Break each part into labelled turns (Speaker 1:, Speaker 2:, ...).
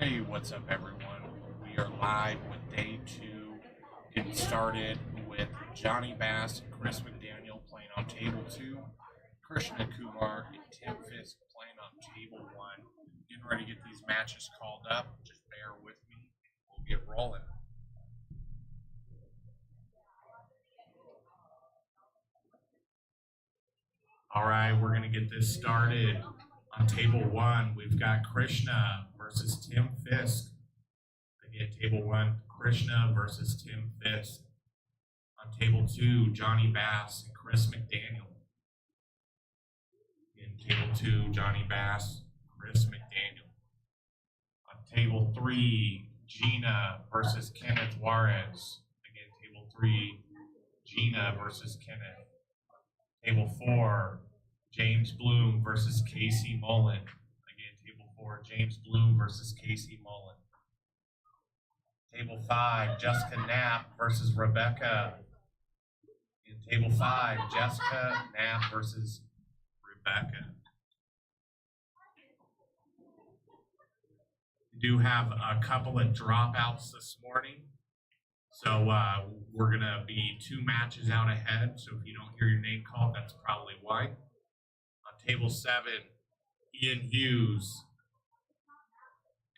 Speaker 1: Hey, what's up, everyone? We are live with day two. Getting started with Johnny Bass and Chris McDaniel playing on table two, Krishna Kumar and Tim Fisk playing on table one. Getting ready to get these matches called up. Just bear with me. We'll get rolling. All right, we're going to get this started. On table one, we've got Krishna versus Tim Fisk. Again, table one, Krishna versus Tim Fisk. On table two, Johnny Bass and Chris McDaniel. In table two, Johnny Bass, Chris McDaniel. On table three, Gina versus Kenneth Juarez. Again, table three, Gina versus Kenneth. Table four, James Bloom versus Casey Mullen. Again, table four, James Bloom versus Casey Mullen. Table five, Jessica Knapp versus Rebecca. In table five, Jessica Knapp versus Rebecca. We do have a couple of dropouts this morning. So we're going to be two matches out ahead. So if you don't hear your name called, that's probably why. On table seven, Ian Hughes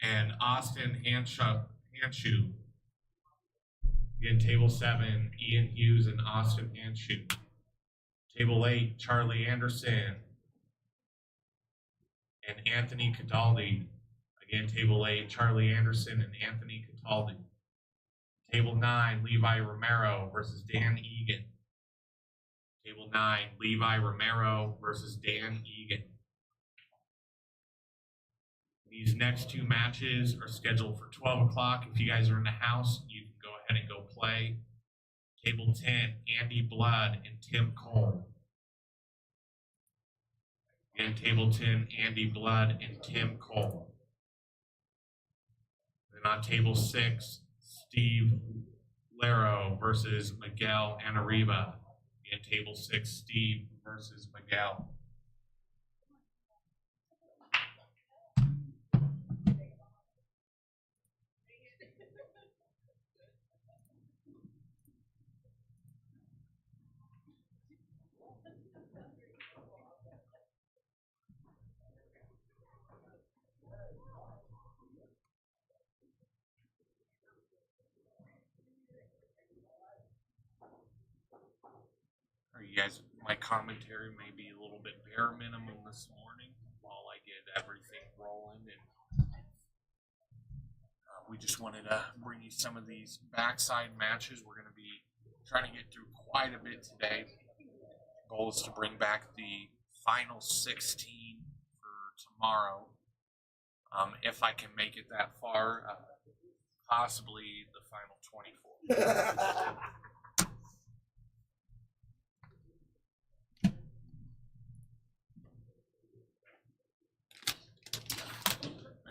Speaker 1: and Austin Hanshu. Again, table seven, Ian Hughes and Austin Hanshu. Table eight, Charlie Anderson and Anthony Cataldi. Again, table eight, Charlie Anderson and Anthony Cataldi. Table nine, Levi Romero versus Dan Egan. Table nine, Levi Romero versus Dan Egan. These next two matches are scheduled for 12 o'clock. If you guys are in the house, you can go ahead and go play. Table 10, Andy Blood and Tim Cole. Again, table 10, Andy Blood and Tim Cole. Then on table 6, Steve Lero versus Miguel Anariba. In table 6, Steve versus Miguel. You guys, my commentary may be a little bit bare minimum this morning while I get everything rolling, and we just wanted to bring you some of these backside matches. We're going to be trying to get through quite a bit today. The goal is to bring back the final 16 for tomorrow. If I can make it that far, possibly the final 24.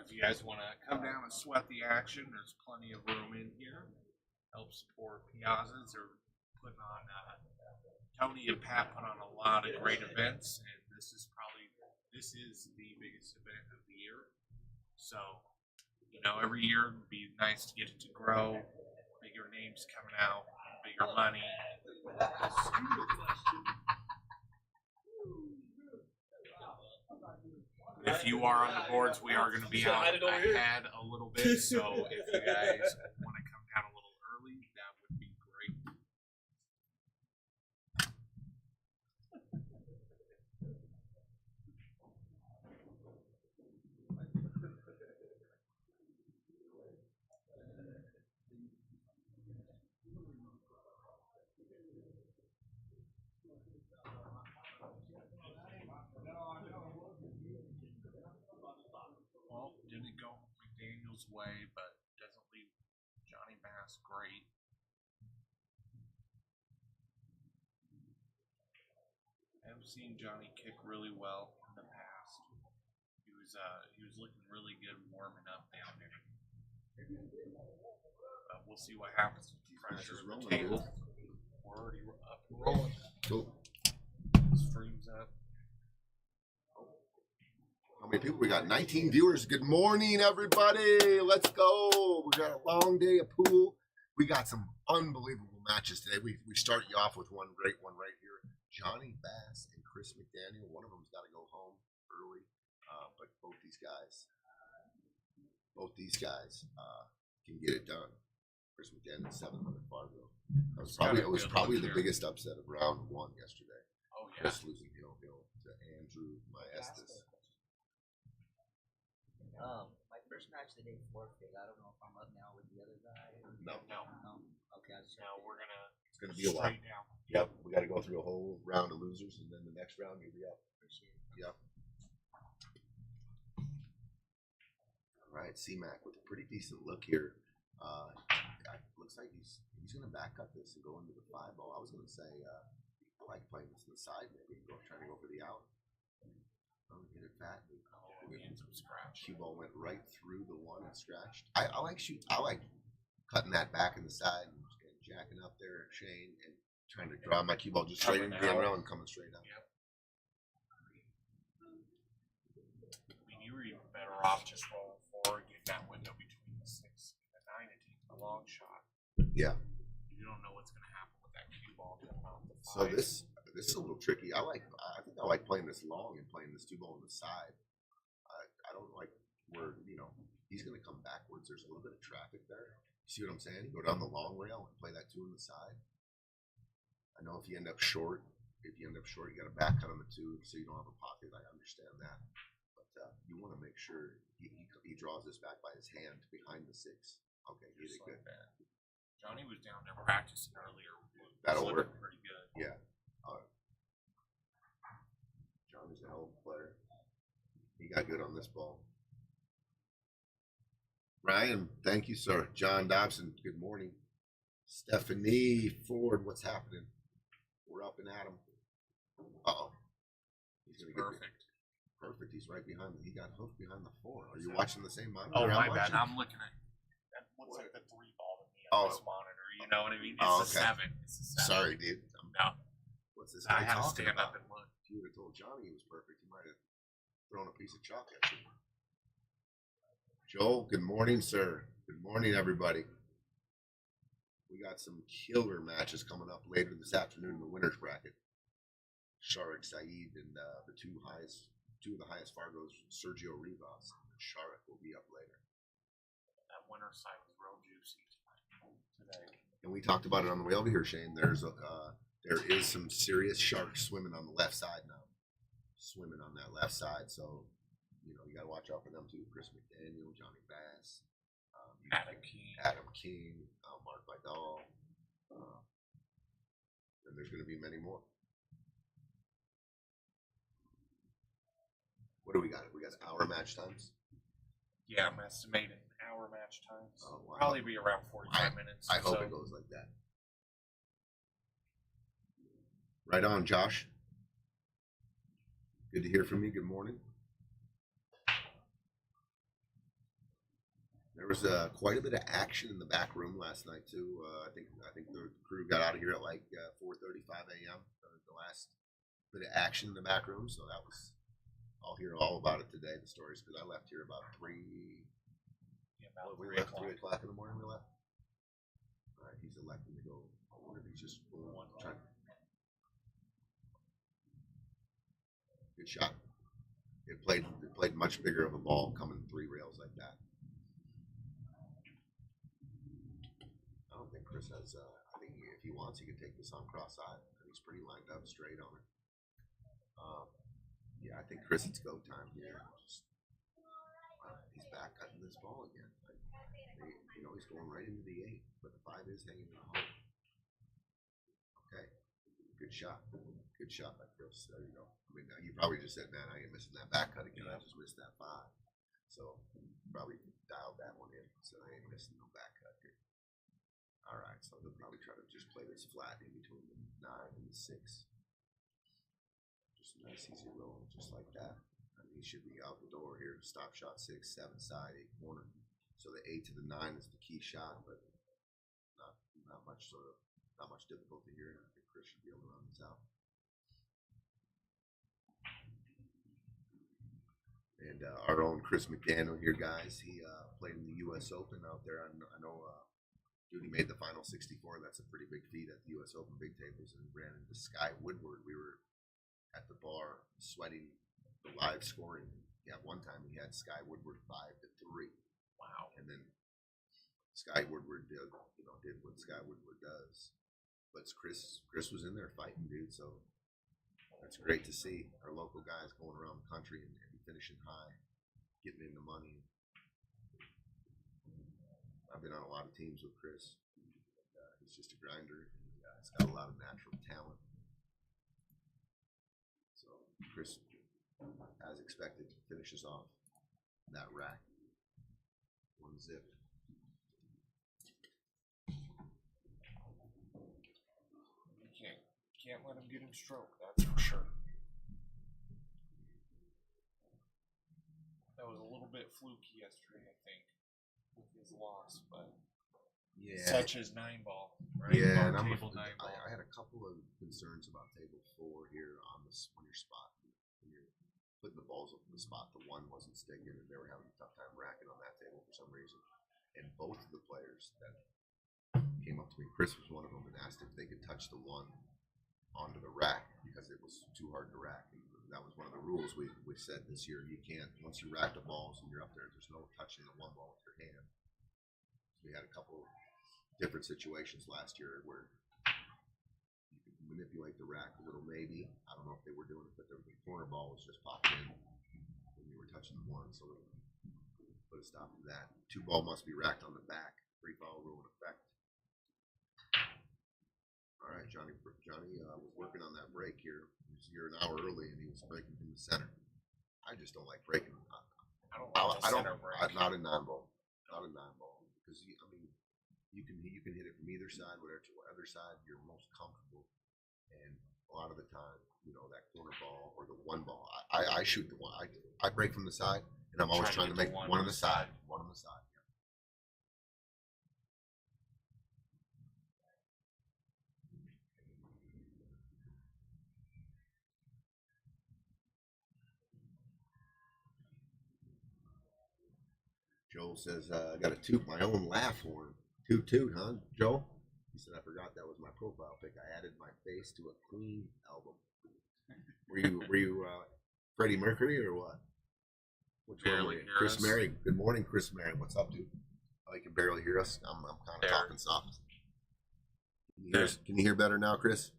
Speaker 1: You guys want to come down and sweat the action, there's plenty of room in here. Help support Piazza's. They're putting on, Tony and Pat put on a lot of great events, and this is the biggest event of the year. So, every year it'd be nice to get it to grow, bigger names coming out, bigger money. If you are on the boards, we are going to be out ahead a little bit. So if you guys want to come down a little early, that would be great. Well, didn't go McDaniel's way, but doesn't leave Johnny Bass great. I've seen Johnny kick really well in the past. He was looking really good warming up down there. But we'll see what happens with the pressure of the table. We're already up and rolling.
Speaker 2: Cool.
Speaker 1: Streams up.
Speaker 2: How How many people we got? 19 viewers. Good morning, everybody. Let's go. We got a long day of pool. We got some unbelievable matches today. We start you off with one great one right here. Johnny Bass and Chris McDaniel. One of them's got to go home early, but both these guys can get it done. Chris McDaniel 700 Fargo. It was probably the biggest upset of round one yesterday.
Speaker 1: Oh yeah.
Speaker 2: Chris losing to Andrew Maestas.
Speaker 3: My first match today forfeit. I don't know if I'm up now with the other guy.
Speaker 1: No.
Speaker 3: Okay, I'll just
Speaker 2: It's gonna be a while.
Speaker 1: Down.
Speaker 2: Yep, we got to go through a whole round of losers, and then the next round you'll be up. Yep. All right, C-Mac with a pretty decent look here. Looks like he's gonna back up this and go into the 5-0. I was gonna say I like playing this to the side, maybe trying to go for the out. Get it fat.
Speaker 1: Some scratch.
Speaker 2: Cue ball went right through the one and scratched. I like cutting that back in the side and jacking up there, Shane, and trying to draw my cue ball just straight into the end rail and coming straight up.
Speaker 1: Yep. I mean, you were even better off just rolling forward, getting that window between the 6 and the 9 and taking a long shot.
Speaker 2: Yeah.
Speaker 1: You don't know what's going to happen with that cue ball coming out the 5.
Speaker 2: So this is a little tricky. I think I like playing this long and playing this 2-ball on the side. I don't like where he's going to come backwards. There's a little bit of traffic there. You see what I'm saying? You go down the long rail and play that 2 on the side. I know if you end up short, you got a back cut on the 2, so you don't have a pocket. I understand that, but you want to make sure he draws this back by his hand behind the 6. Okay, he did good.
Speaker 1: That. Johnny was down there practicing earlier.
Speaker 2: That'll work.
Speaker 1: Pretty good.
Speaker 2: Yeah. Johnny's a hell of a player. He got good on this ball. Ryan, thank you, sir. John Dobson, good morning. Stephanie Ford, what's happening? We're up and at him. Uh-oh. He's going to get
Speaker 1: Perfect.
Speaker 2: Perfect. He's right behind him. He got hooked behind the 4. Are you watching the same monitor?
Speaker 1: Oh, my bad. I'm looking at that. Looks like the 3 ball to me on this monitor. You know what I mean? It's a 7. It's a 7.
Speaker 2: Sorry, dude.
Speaker 1: No.
Speaker 2: What's this guy
Speaker 1: I had to
Speaker 2: talking
Speaker 1: stand
Speaker 2: about?
Speaker 1: up and look.
Speaker 2: If you would have told Johnny he was perfect, he might have thrown a piece of chalk at you. Joel, good morning, sir. Good morning, everybody. We got some killer matches coming up later this afternoon in the winners bracket. Sharik Saeed and the two of the highest Fargos, Sergio Rivas and Sharik, will be up later.
Speaker 1: That winner side was real juicy today.
Speaker 2: And we talked about it on the way over here, Shane. There is some serious sharks swimming on the left side now. Swimming on that left side, so you got to watch out for them too. Chris McDaniel, Johnny Bass, Adam King, Mark Vidal, and there's going to be many more. What do we got? We got hour match times.
Speaker 1: Yeah, I'm estimating hour match times.
Speaker 2: Oh, wow.
Speaker 1: Probably be around 45 minutes.
Speaker 2: I hope it goes like that. Right on, Josh. Good to hear from you. Good morning. There was quite a bit of action in the back room last night too. I think the crew got out of here at like 4:35 a.m. The last bit of action in the back room, so that was. I'll hear all about it today. The stories, because I left here about 3.
Speaker 1: Yeah, about
Speaker 2: we
Speaker 1: 3
Speaker 2: left
Speaker 1: o'clock.
Speaker 2: 3 o'clock in the morning. We left. All right, he's electing to go. I wonder if he's just trying. Good shot. It played much bigger of a ball coming 3 rails like that. I don't think Chris has. I think if he wants, he can take this on cross-eyed. He's pretty lined up straight on it. Yeah, I think Chris, it's go time here. He's back cutting this ball again. He's going right into the 8, but the 5 is hanging in the hole. Okay, good shot. Good shot by Chris. There you go. I mean, you probably just said, man, I ain't missing that back cut again. I just missed that 5. So probably dialed that one in. So I ain't missing no back cut here. All right, so they'll probably try to just play this flat in between the 9 and the 6. Just a nice easy roll, just like that. And he should be out the door here. Stop shot 6, 7 side, 8 corner. So the 8 to the 9 is the key shot, but not much difficulty here. I think Chris should be able to run this out. And our own Chris McDaniel here, guys. He played in the U.S. Open out there. I know Duty made the final 64. That's a pretty big feat at the U.S. Open big tables, and ran into Sky Woodward. We were at the bar sweating the live scoring. Yeah, one time he had Sky Woodward 5-3.
Speaker 1: Wow.
Speaker 2: And then Sky Woodward did what Sky Woodward does. But Chris was in there fighting, dude. So that's great to see our local guys going around the country and finishing high, getting into money. I've been on a lot of teams with Chris. He's just a grinder. He's got a lot of natural talent. So Chris, as expected, finishes off that rack. 1-zip.
Speaker 1: You can't let him get him stroke, that's for sure. That was a little bit fluky yesterday, I think, with his loss, but
Speaker 2: Yeah.
Speaker 1: such as 9-ball, right?
Speaker 2: Yeah, and
Speaker 1: Table 9-ball.
Speaker 2: I had a couple of concerns about table 4 here on this when you're putting the balls up in the spot. The one wasn't sticking, and they were having a tough time racking on that table for some reason. And both of the players that came up to me, Chris was one of them, and asked if they could touch the one onto the rack because it was too hard to rack. And that was one of the rules we said this year. You can't, once you rack the balls and you're up there, there's no touching the one ball with your hand. We had a couple of different situations last year where you could manipulate the rack a little, maybe. I don't know if they were doing it, but the corner ball was just popping in when you were touching the one, so we put a stop to that. 2 ball must be racked on the back. 3 foul rule in effect. All right, Johnny was working on that break here. He was here an hour early, and he was breaking from the center. I just don't like breaking.
Speaker 1: I don't like the center break.
Speaker 2: Not a 9-ball. Not a 9-ball. Because, you can hit it from either side, whatever side you're most comfortable. And a lot of the time, that corner ball or the 1 ball, I shoot the one. I break from the side, and I'm always trying to make one on the side. One on the side. Joel says, I got to toot my own laugh horn. Toot, huh, Joel? He said, I forgot that was my profile pic. I added my face to a Queen album. Were you Freddie Mercury or what? Which one were you? Chris Mary. Good morning, Chris Mary. What's up, dude? Oh, you can barely hear us. I'm kind of talking soft. Can you hear better now, Chris?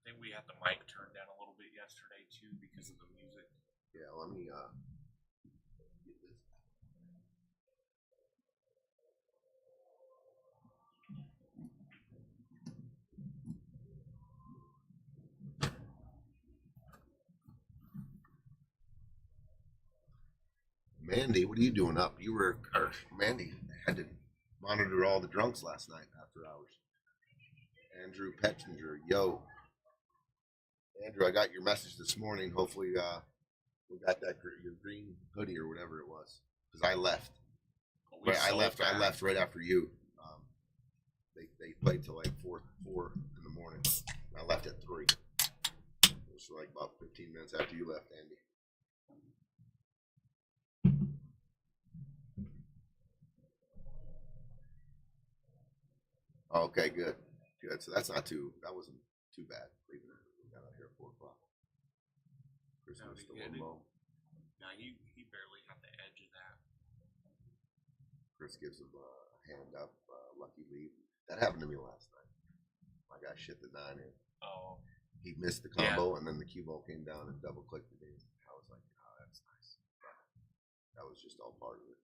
Speaker 1: I think we had the mic turned down a little bit yesterday too because of the music.
Speaker 2: Yeah, let me get this. Mandy, what are you doing up? Mandy had to monitor all the drunks last night after hours. Andrew Pettinger, yo. Andrew, I got your message this morning. Hopefully, we got your green hoodie or whatever it was. Because I left. I left right after you. They played till like 4 in the morning. I left at 3. It was like about 15 minutes after you left, Andy. Okay, good. So that wasn't too bad. Leaving it. We got out here at 4 o'clock. Christmas the one low.
Speaker 1: No, he barely got the edge of that.
Speaker 2: Chris gives him a hand up, lucky lead. That happened to me last night. My guy shit the 9 in.
Speaker 1: Oh.
Speaker 2: He missed the combo, and then the cue ball came down and double clicked it in. I was like, oh, that's nice. That was just all part of it.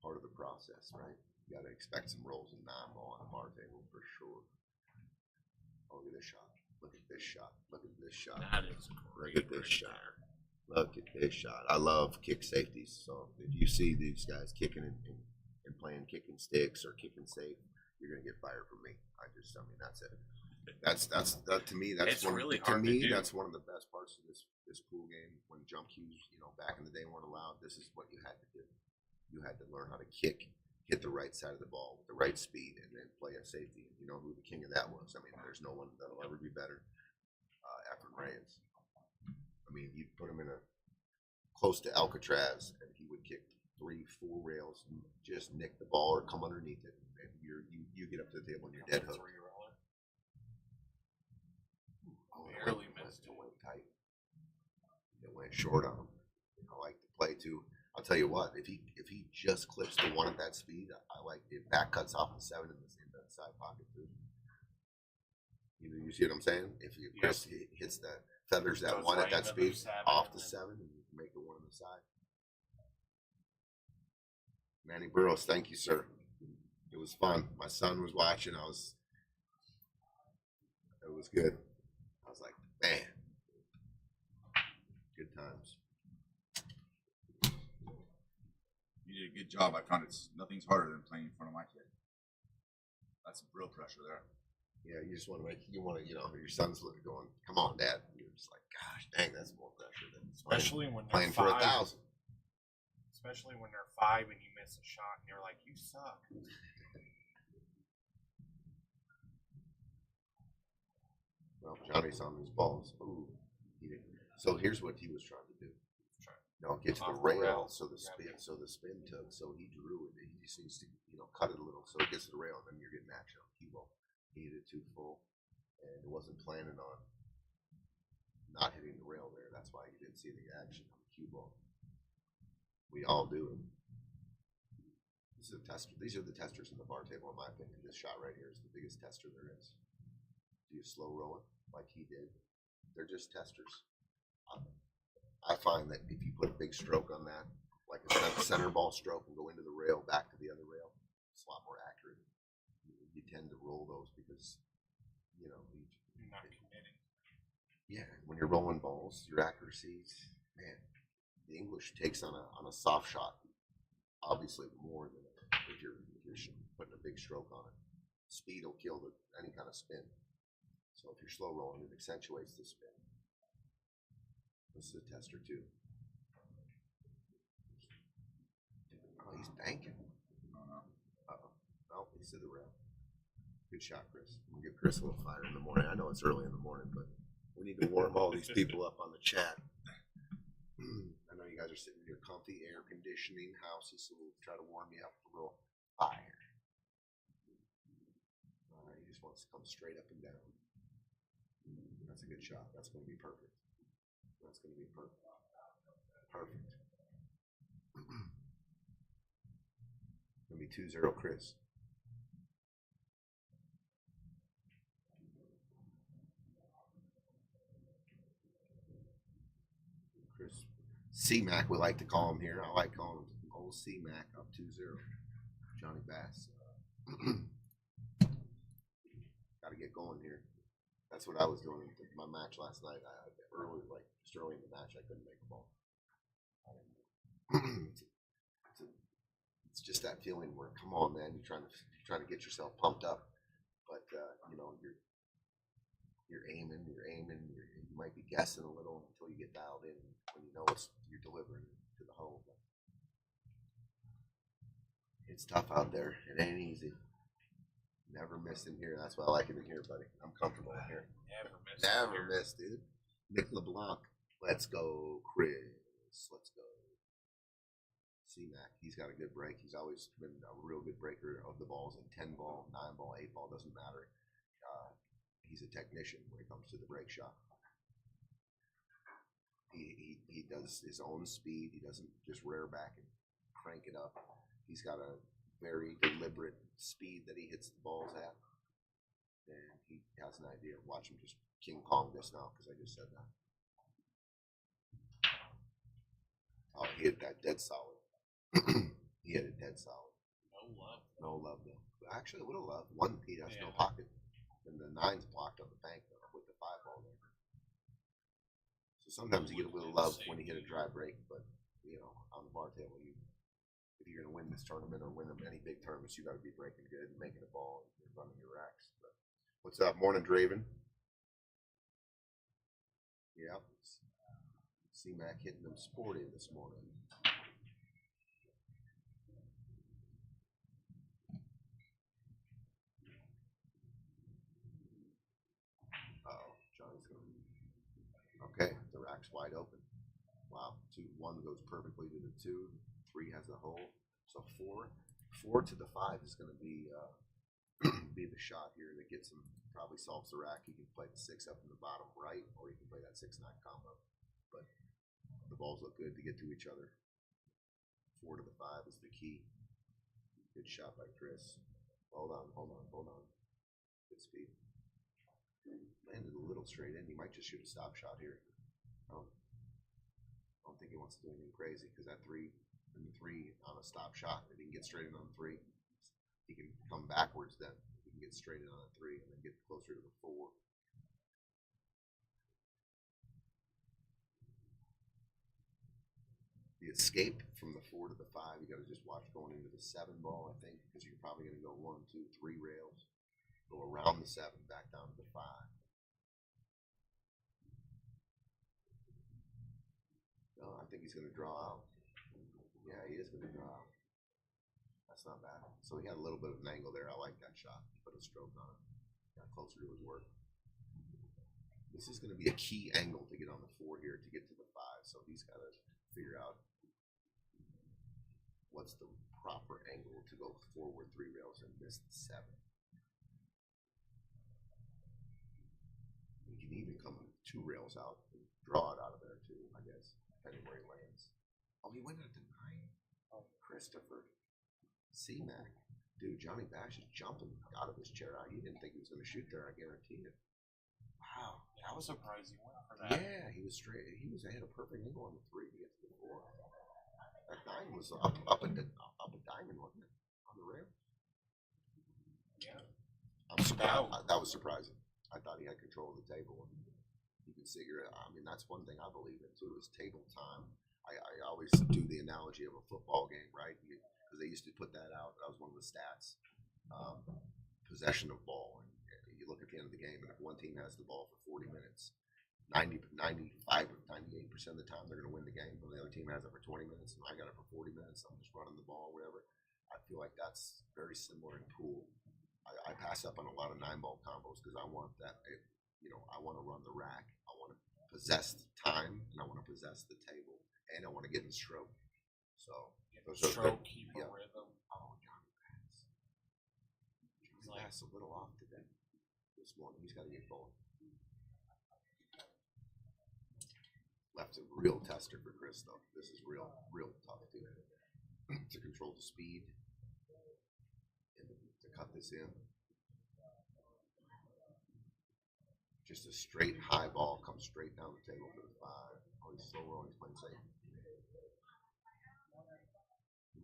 Speaker 2: Part of the process, right? You got to expect some rolls and 9-ball on the bar table for sure. Oh, look at this shot. Look at this shot. Look at this shot.
Speaker 1: That is great.
Speaker 2: Look at this shot. Look at this shot. I love kick safeties. So if you see these guys kicking and playing kicking sticks or kicking safe, you're gonna get fired from me. That's it. That's to me. That's
Speaker 1: it's really hard to do.
Speaker 2: That's one of the best parts of this pool game. When jump cues, back in the day weren't allowed. This is what you had to do. You had to learn how to kick, hit the right side of the ball with the right speed, and then play a safety. You know who the king of that was. I mean, there's no one that'll ever be better. Efren Reyes. I mean, you put him in a close to Alcatraz, and he would kick 3-4 rails and just nick the ball or come underneath it, and you get up to the table and you're dead hooked.
Speaker 1: Barely missed
Speaker 2: it. Went tight. It went short on him. I like the play too. I'll tell you what, if he just clips the one at that speed, I like it. Back cuts off the 7 in the side pocket too. You see what I'm saying? If Chris hits the feathers that one at that speed off the 7 and you can make the one on the side. Manny Burroughs, thank you, sir. It was fun. My son was watching. It was good. I was like, man, good times.
Speaker 4: You did a good job. I found nothing's harder than playing in front of my kid. That's some real pressure there.
Speaker 2: Yeah, you just want to your son's looking going, come on, Dad. And you're just like, gosh, dang, that's more pressure than
Speaker 1: especially when they're
Speaker 2: playing
Speaker 1: 5.
Speaker 2: for 1,000.
Speaker 1: Especially when they're 5 and you miss a shot and you're like, you suck.
Speaker 2: Well, Johnny's on his balls. Ooh, he didn't. So here's what he was trying to do. Get to the rail, so the spin took. So he drew it. He just needs to, cut it a little, so it gets to the rail, and then you're getting action on cue ball. He hit it too full, and it wasn't planning on not hitting the rail there. That's why you didn't see the action on the cue ball. We all do it. This is a tester. These are the testers in the bar table, in my opinion. This shot right here is the biggest tester there is. Do you slow roll it like he did? They're just testers. I find that if you put a big stroke on that, like a center ball stroke, and go into the rail, back to the other rail, it's a lot more accurate. You tend to roll those because,
Speaker 1: you're not committing.
Speaker 2: Yeah, when you're rolling balls, your accuracy, man, the English takes on a soft shot, obviously more than if you're putting a big stroke on it. Speed will kill any kind of spin. So if you're slow rolling, it accentuates the spin. This is a tester too. Oh, he's banking. Oh, he's to the rail. Good shot, Chris. We'll give Chris a little fire in the morning. I know it's early in the morning, but we need to warm all these people up on the chat. I know you guys are sitting in your comfy air conditioning houses, so we'll try to warm you up with a little fire. All right, he just wants to come straight up and down. That's a good shot. That's going to be perfect. That's going to be perfect. Perfect. Going to be 2-0 Chris. C-Mac, we like to call him here. I like calling him old C-Mac, up 2-0. Johnny Bass. Got to get going here. That's what I was doing in my match last night. Just early in the match, I couldn't make a ball. It's just that feeling where, come on, man, you're trying to get yourself pumped up, but you're aiming, you might be guessing a little until you get dialed in. When you know you're delivering to the hole. It's tough out there. It ain't easy. Never miss in here. That's why I like it in here, buddy. I'm comfortable in here. Never miss, dude. Nick LeBlanc. Let's go, Chris. Let's go. C-Mac. He's got a good break. He's always been a real good breaker of the balls in 10 ball, 9 ball, 8 ball. Doesn't matter. He's a technician when it comes to the break shot. He does his own speed. He doesn't just rear back and crank it up. He's got a very deliberate speed that he hits the balls at. And he has an idea. Watch him just King Kong this now because I just said that. Oh, he hit that dead solid. He hit it dead solid. No love though. Actually, a little love. One, he has no pocket. And the 9's blocked on the bank though, with the 5 ball there. So sometimes you get a little love when you hit a dry break, but on the bar table, if you're going to win this tournament or win any big tournaments, you got to be breaking good and making a ball and running your racks. But what's up, morning, Draven? Yep. C-Mac hitting them sporty this morning. Oh, Johnny's going. Okay, the rack's wide open. Wow. 1 goes perfectly to the 2. 3 has a hole. So 4 to the 5 is going to be be the shot here that gets him. Probably solves the rack. He can play the 6 up in the bottom right, or he can play that 6-9 combo. But the balls look good to get to each other. 4 to the 5 is the key. Good shot by Chris. Hold on. Good speed. Landed a little straight in. He might just shoot a stop shot here. I don't think he wants to do anything crazy because that 3 on a stop shot, if he can get straight in on 3, he can come backwards then. He can get straight in on a 3 and then get closer to the 4. The escape from the 4 to the 5, you got to just watch going into the 7 ball, I think, because you're probably going to go 1, 2, 3 rails, go around the 7, back down to the 5. No, I think he's going to draw out. Yeah, he is going to draw out. That's not bad. So he had a little bit of an angle there. I like that shot. Put a stroke on it. Got closer to his work. This is going to be a key angle to get on the 4 here to get to the 5. So he's got to figure out what's the proper angle to go forward 3 rails and miss the 7. He can even come 2 rails out and draw it out of there too, I guess, depending where he lands. Oh, he went at the 9. Oh, Christopher. C-Mac. Dude, Johnny Bash is jumping out of his chair. He didn't think he was going to shoot there, I guarantee it. Wow.
Speaker 1: Yeah, I was surprised he went for that.
Speaker 2: Yeah, he was straight. He had a perfect angle on the 3 to get to the 4. That 9 was up a diamond, wasn't it? On the rail.
Speaker 1: Yeah.
Speaker 2: I'm surprised. That was surprising. I thought he had control of the table. And you can sit here. I mean, that's one thing I believe in too. Is table time. I always do the analogy of a football game, right? Because they used to put that out. That was one of the stats. Possession of ball. And you look at the end of the game, and if one team has the ball for 40 minutes, 95 or 98% of the time they're going to win the game. But the other team has it for 20 minutes, and I got it for 40 minutes. I'm just running the ball, whatever. I feel like that's very similar in pool. I pass up on a lot of 9-ball combos because I want that. I want to run the rack. I want to possess the time, and I want to possess the table, and I want to get in stroke. So
Speaker 1: Stroke, keep a rhythm.
Speaker 2: Oh, Johnny Bass. Johnny Bass a little off today. This morning, he's got to get going. Left's a real tester for Chris, though. This is real tough to control the speed and to cut this in. Just a straight high ball comes straight down the table for the 5. Oh, he's so wrong. He's playing safe.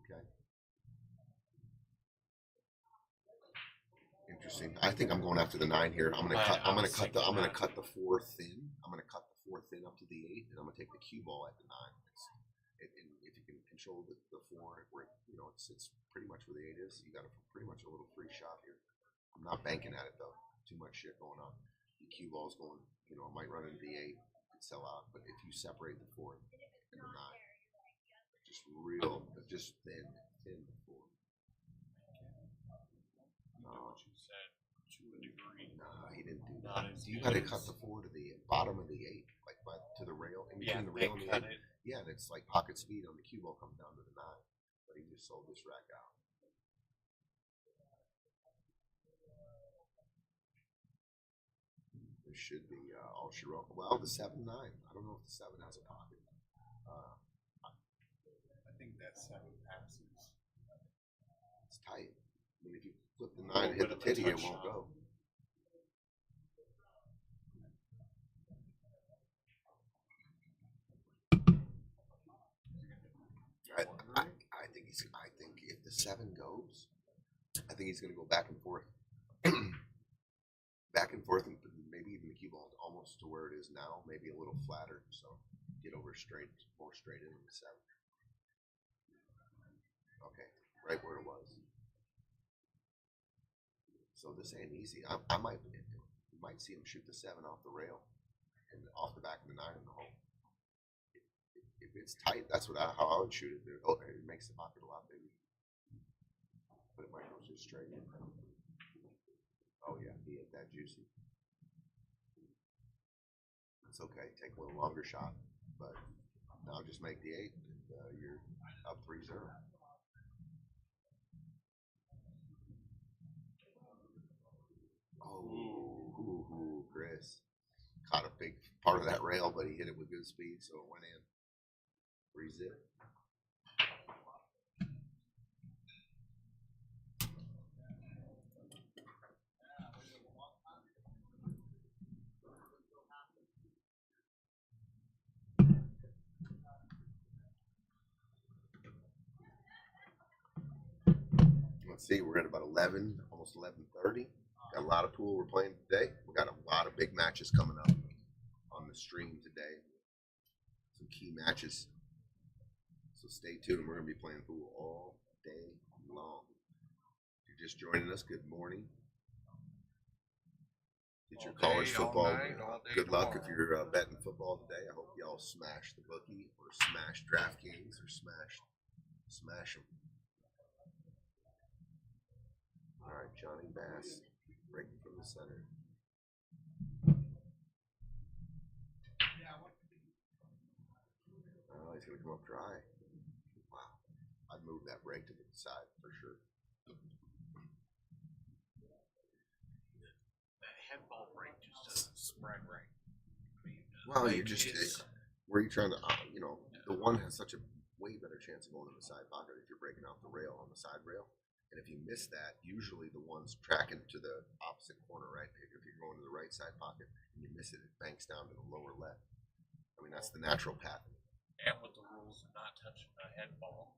Speaker 2: Okay. Interesting. I think I'm going after the 9 here. I'm gonna cut the 4 thin. I'm gonna cut the 4 thin up to the 8, and I'm gonna take the cue ball at the 9. And if you can control the 4, where it sits pretty much where the 8 is, you got pretty much a little free shot here. I'm not banking at it though. Too much shit going on. The cue ball's going. It might run into the 8 and sell out. But if you separate the 4 and the 9, just thin the 4.
Speaker 1: What you said to a degree.
Speaker 2: Nah, he didn't do
Speaker 1: Not
Speaker 2: that.
Speaker 1: as
Speaker 2: You
Speaker 1: good
Speaker 2: got to
Speaker 1: as-
Speaker 2: cut the 4 to the bottom of the 8, like to the rail, in between the
Speaker 1: they
Speaker 2: rail and the
Speaker 1: cut
Speaker 2: 8.
Speaker 1: it.
Speaker 2: Yeah, and it's like pocket speed on the cue ball comes down to the 9. But he just sold this rack out. There should be all Shiro. Well, the 7-9. I don't know if the 7 has a pocket.
Speaker 1: I think that 7 passes.
Speaker 2: It's tight. I mean, if you flip the 9 and hit the titty, it won't go. I think if the 7 goes, I think he's going to go back and forth, and maybe even the cue ball almost to where it is now, maybe a little flatter. So get over more straight into the 7. Okay, right where it was. So this ain't easy. I might see him shoot the 7 off the rail and off the back of the 9 in the hole. If it's tight, that's how I would shoot it. It makes the pocket a lot bigger. But it might go just straight in. Oh yeah, he hit that juicy. It's okay. Take a little longer shot, but Now just make the 8, and you're up 3-0. Oh, Chris caught a big part of that rail, but he hit it with good speed, so it went in. 3-zip. Let's see, we're at about 11, almost 11:30. Got a lot of pool we're playing today. We got a lot of big matches coming up on the stream today. Some key matches. So stay tuned. We're going to be playing pool all day long. If you're just joining us, good morning. Get your college football. Good luck if you're betting football today. I hope y'all smash the bookie or smash DraftKings or smash them. All right, Johnny Bass breaking from the center. Oh, he's going to come up dry. Wow. I'd move that break to the side for sure.
Speaker 1: That head ball break just doesn't spread right. I mean,
Speaker 2: Well, you're just, where you're trying to, the one has such a way better chance of going in the side pocket if you're breaking off the rail on the side rail. And if you miss that, usually the one's tracking to the opposite corner, right? If you're going to the right side pocket and you miss it, it banks down to the lower left. I mean, that's the natural path.
Speaker 1: And with the rules of not touching the head ball,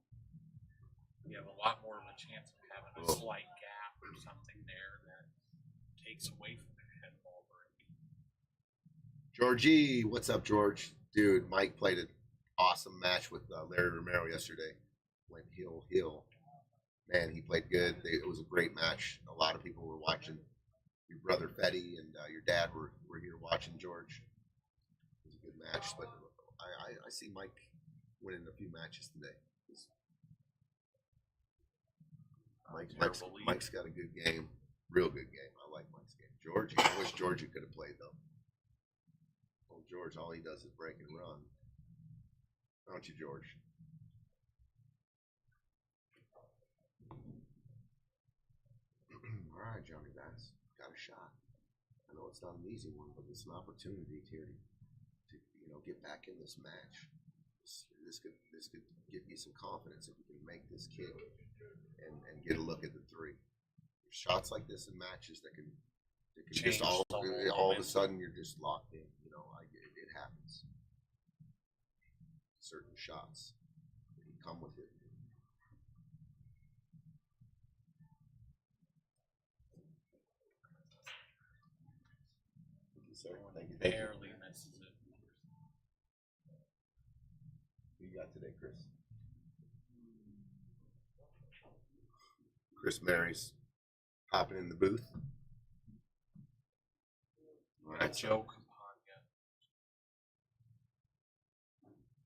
Speaker 1: you have a lot more of a chance of having a slight gap or something there that takes away from the head ball break.
Speaker 2: Georgie, what's up, George? Dude, Mike played an awesome match with Larry Romero yesterday. Went heel. Man, he played good. It was a great match. A lot of people were watching. Your brother Fetty and your dad were here watching, George. It was a good match, but I see Mike winning a few matches today. Mike's got a good game, real good game. I like Mike's game. Georgie, I wish Georgie could have played though. Well, George, all he does is break and run. Don't you, George? All right, Johnny Bass, got a shot. I know it's not an easy one, but it's an opportunity here to get back in this match. This could give you some confidence if you can make this kick and get a look at the 3. There's shots like this in matches that can just all of a sudden you're just locked in. It happens. Certain shots that come with it. Thank you.
Speaker 1: Barely misses it.
Speaker 2: Who you got today, Chris? Chris Mary's hopping in the booth. All right,
Speaker 1: Joe Campagna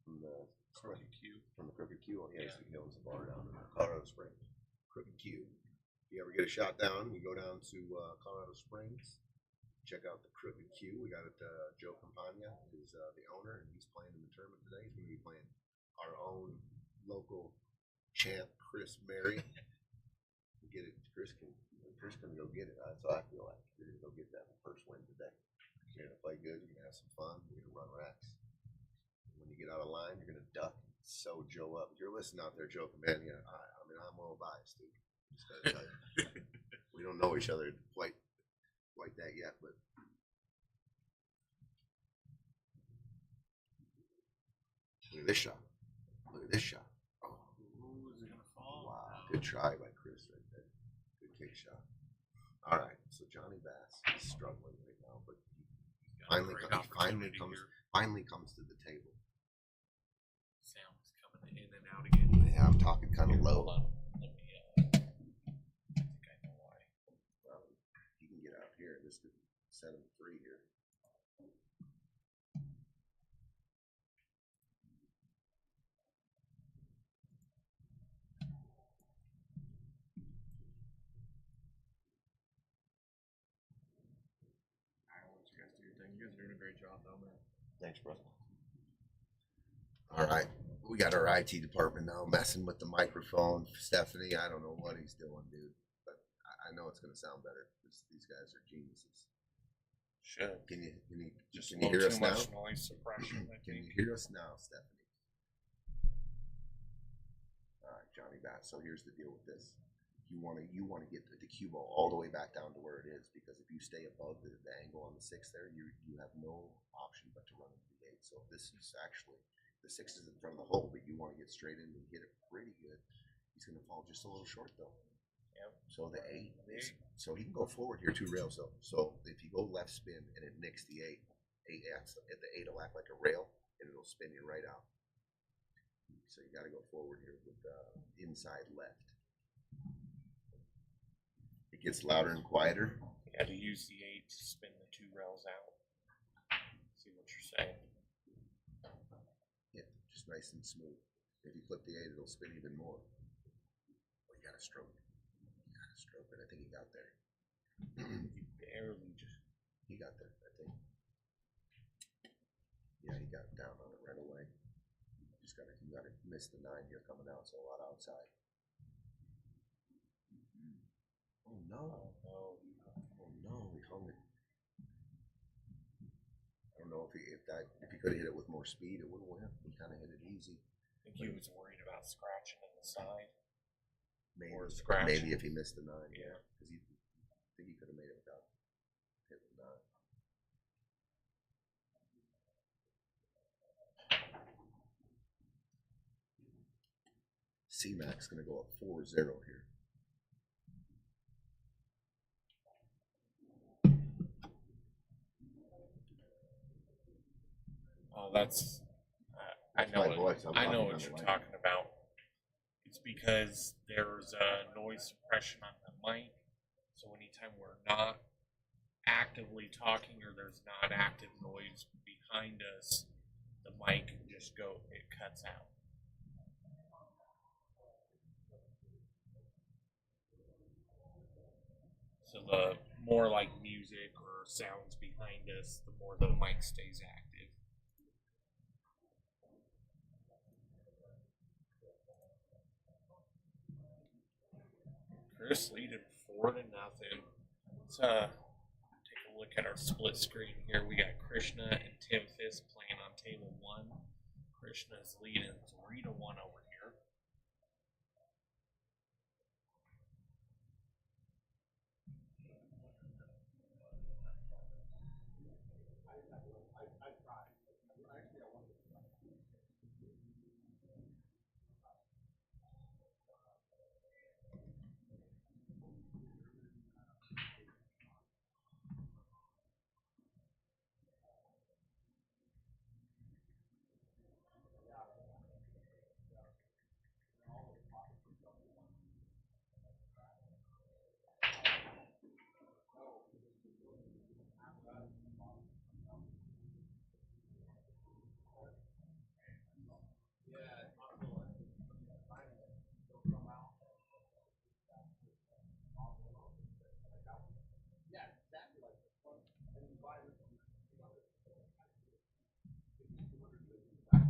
Speaker 2: from the Crooked Q. Oh, yeah, he owns a bar down in Colorado Springs. Crooked Q. If you ever get a shot down, you go down to Colorado Springs. Check out the Crooked Q. We got it. Joe Campagna is the owner, and he's playing in the tournament today. He's going to be playing our own local champ, Chris Mary. Get it, Chris can go get it. That's how I feel like. You're gonna go get that first win today. You're gonna play good. You're gonna have some fun. You're gonna run racks. When you get out of line, you're gonna duck, sew Joe up. If you're listening out there, Joe Campagna, I'm a little biased, dude. Just gotta tell you. We don't know each other quite that yet, but look at this shot. Look at this shot. Oh,
Speaker 1: is it gonna fall?
Speaker 2: Wow, good try by Chris right there. Good kick shot. All right, so Johnny Bass is struggling right now, but he finally comes to the table.
Speaker 1: Sound is coming in and out again.
Speaker 2: Yeah, I'm talking kind of low.
Speaker 1: Hold on. Let me, I think I know why.
Speaker 2: He can get out here. This could set him free here.
Speaker 1: I want you guys to do your thing. You guys are doing a great job, though, man.
Speaker 2: Thanks, bro. All right. We got our IT department now messing with the microphone. Stephanie, I don't know what he's doing, dude, but I know it's going to sound better because these guys are geniuses.
Speaker 1: Should.
Speaker 2: Can you
Speaker 1: Just
Speaker 2: can
Speaker 1: a
Speaker 2: you
Speaker 1: little
Speaker 2: hear
Speaker 1: too
Speaker 2: us now?
Speaker 1: much noise suppression, I
Speaker 2: Can you
Speaker 1: think.
Speaker 2: hear us now, Stephanie? All right, Johnny Bass. So here's the deal with this. You want to get the cue ball all the way back down to where it is, because if you stay above the angle on the 6 there, you have no option but to run into the 8. So this is actually, the 6 is in front of the hole, but you want to get straight in and get it pretty good. He's going to fall just a little short though.
Speaker 1: Yep.
Speaker 2: So the 8 is, so he can go forward here 2 rails though. So if you go left spin and it nicks the 8, at the 8 will act like a rail and it'll spin you right out. So you got to go forward here with inside left. It gets louder and quieter.
Speaker 1: You had to use the 8 to spin the 2 rails out. See what you're saying.
Speaker 2: Yeah, just nice and smooth. If you clip the 8, it'll spin even more. Well, you gotta stroke it. You gotta stroke it. I think he got there.
Speaker 1: You barely just.
Speaker 2: He got there, I think. Yeah, he got down on it right away. You gotta miss the 9 here coming out, so a lot outside. Oh no.
Speaker 1: Oh no.
Speaker 2: Oh no, he hung it. I don't know if he could have hit it with more speed, it would have went. He kind of hit it easy.
Speaker 1: I think he was worried about scratching in the side.
Speaker 2: Maybe,
Speaker 1: Or scratch.
Speaker 2: maybe if he missed the 9,
Speaker 1: Yeah.
Speaker 2: because I think he could have made it without hitting the 9. C-Mac's going to go up 4-0 here.
Speaker 1: Oh, that's. I
Speaker 2: That's
Speaker 1: know
Speaker 2: my
Speaker 1: it.
Speaker 2: voice. I'm
Speaker 1: I know
Speaker 2: talking
Speaker 1: what
Speaker 2: on
Speaker 1: you're
Speaker 2: the mic.
Speaker 1: talking about. It's because there's noise suppression on the mic. So anytime we're not actively talking or there's not active noise behind us, the mic can just go. It cuts out. So the more like music or sounds behind us, the more the mic stays active. Chris leading 4-0. Let's take a look at our split screen here. We got Krishna and Tim Fisk playing on table 1. Krishna's leading 3-1 over here.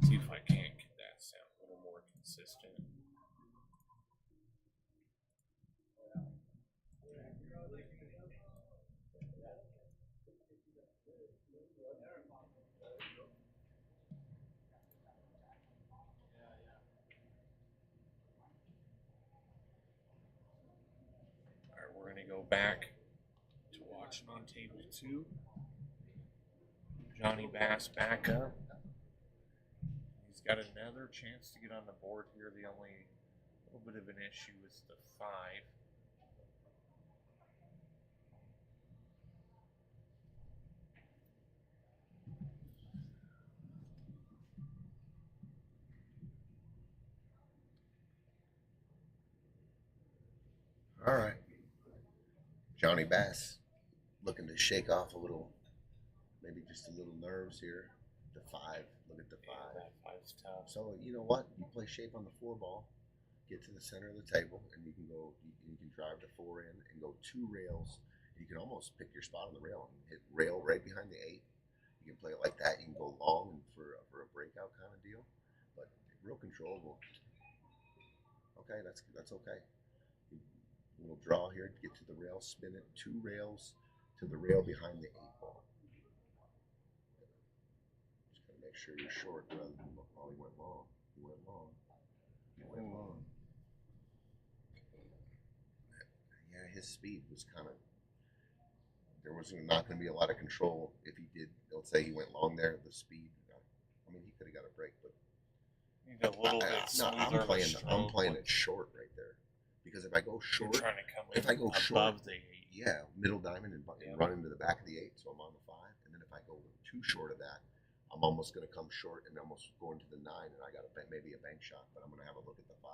Speaker 1: See if I can't get that sound a little more consistent. Alright, we're going to go back to watching on table 2. Johnny Bass back up. He's got another chance to get on the board here. The only little bit of an issue is the 5.
Speaker 2: All right. Johnny Bass looking to shake off a little, maybe just a little nerves here. The 5. Look at the 5.
Speaker 1: Yeah, that 5's tough.
Speaker 2: So you know what? You play shape on the 4 ball, get to the center of the table, and you can go. You can drive the 4 in and go 2 rails. You can almost pick your spot on the rail and hit rail right behind the 8. You can play it like that. You can go long and for a breakout kind of deal. real controllable. Okay, that's okay. Little draw here, get to the rail, spin it 2 rails to the rail behind the 8-ball. Just gotta make sure you're short rather than he went long. He went long. He went long. Yeah, his speed was kind of. There was not going to be a lot of control if he did. Let's say he went long there. The speed. I mean, he could have got a break, but
Speaker 1: Need a little bit
Speaker 2: no,
Speaker 1: smoother of a
Speaker 2: I'm playing
Speaker 1: stroke.
Speaker 2: it short right there, because if I go
Speaker 1: You're
Speaker 2: short,
Speaker 1: trying to come
Speaker 2: if
Speaker 1: in
Speaker 2: I go short,
Speaker 1: above the 8.
Speaker 2: yeah, middle diamond and
Speaker 1: Yeah.
Speaker 2: run into the back of the 8, so I'm on the 5. And then if I go too short of that, I'm almost going to come short and almost go into the 9, and I got maybe a bank shot, but I'm going to have a look at the 5.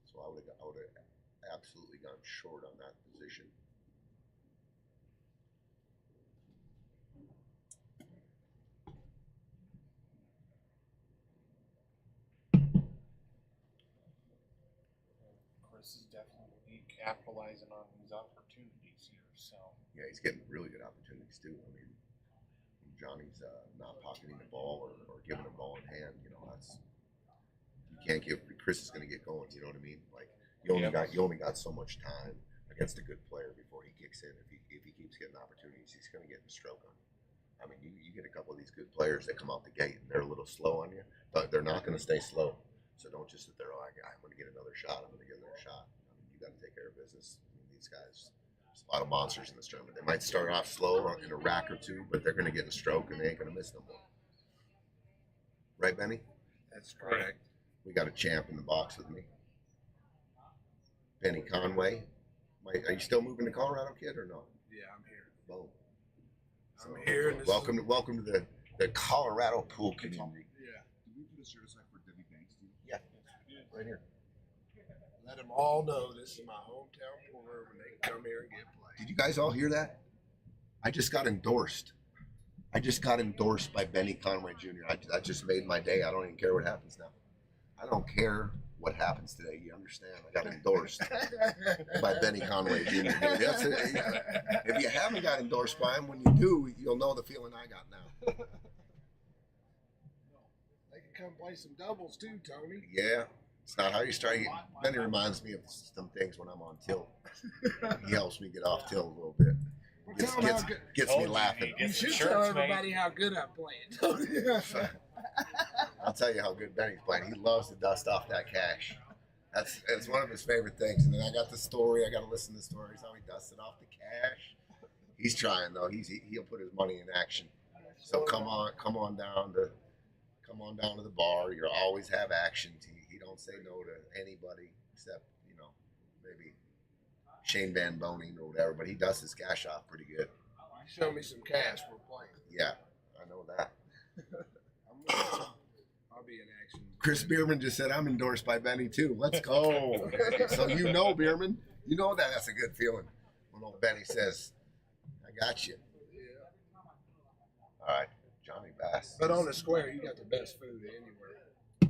Speaker 2: So I would have absolutely gone short on that position.
Speaker 1: Chris is definitely capitalizing on these opportunities here. So
Speaker 2: Yeah, he's getting really good opportunities too. I mean, when Johnny's not pocketing the ball or giving a ball in hand, you know, that's you can't give. Chris is going to get going. You know what I mean? Like you only got so much time against a good player before he kicks in. If he keeps getting opportunities, he's going to get in the stroke on you. I mean, you get a couple of these good players that come out the gate and they're a little slow on you, but they're not going to stay slow. So don't just sit there like, I'm going to get another shot. I'm going to get another shot. I mean, you got to take care of business. I mean, these guys, there's a lot of monsters in this tournament. They might start off slow in a rack or two, but they're going to get in a stroke and they ain't going to miss no more. Right, Benny?
Speaker 5: That's correct.
Speaker 2: We got a champ in the box with me. Benny Conway. Are you still moving to Colorado, kid, or no?
Speaker 5: Yeah, I'm here.
Speaker 2: Boom.
Speaker 5: I'm here. And this
Speaker 2: Welcome to the Colorado pool community.
Speaker 5: Yeah.
Speaker 4: Did we put a shirt aside for Debbie Banks, dude?
Speaker 2: Yeah, right here.
Speaker 5: Let them all know this is my hometown pool room and they can come here and get played.
Speaker 2: Did you guys all hear that? I just got endorsed. I just got endorsed by Benny Conway Jr. That just made my day. I don't even care what happens now. I don't care what happens today. You understand? I got endorsed by Benny Conway Jr. That's it. If you haven't got endorsed by him, when you do, you'll know the feeling I got now.
Speaker 5: They can come play some doubles too, Tony.
Speaker 2: Yeah, it's not how you start. Benny reminds me of some things when I'm on tilt. He helps me get off tilt a little bit.
Speaker 5: Well,
Speaker 2: Gets,
Speaker 5: tell 'em how
Speaker 2: gets,
Speaker 5: good.
Speaker 2: gets
Speaker 1: Told
Speaker 2: me
Speaker 1: you,
Speaker 2: laughing.
Speaker 1: he
Speaker 5: You
Speaker 1: gets
Speaker 5: should
Speaker 1: the
Speaker 5: tell
Speaker 1: shirts made.
Speaker 5: everybody how good I'm playing, Tony.
Speaker 2: I'll tell you how good Benny's playing. He loves to dust off that cash. It's one of his favorite things. And then I got the story. I got to listen to the stories how he dusted off the cash. He's trying though. He'll put his money in action. So come on down to the bar. You'll always have action. He don't say no to anybody except maybe Shane Van Boning or whatever. But he dusts his cash off pretty good.
Speaker 5: Show me some cash for playing.
Speaker 2: Yeah, I know that.
Speaker 5: I'll be in action.
Speaker 2: Chris Bierman just said, I'm endorsed by Benny too. Let's go. So Bierman, that's a good feeling when old Benny says, I got you.
Speaker 5: Yeah.
Speaker 2: All right, Johnny Bass.
Speaker 5: But on the square, you got the best food anywhere.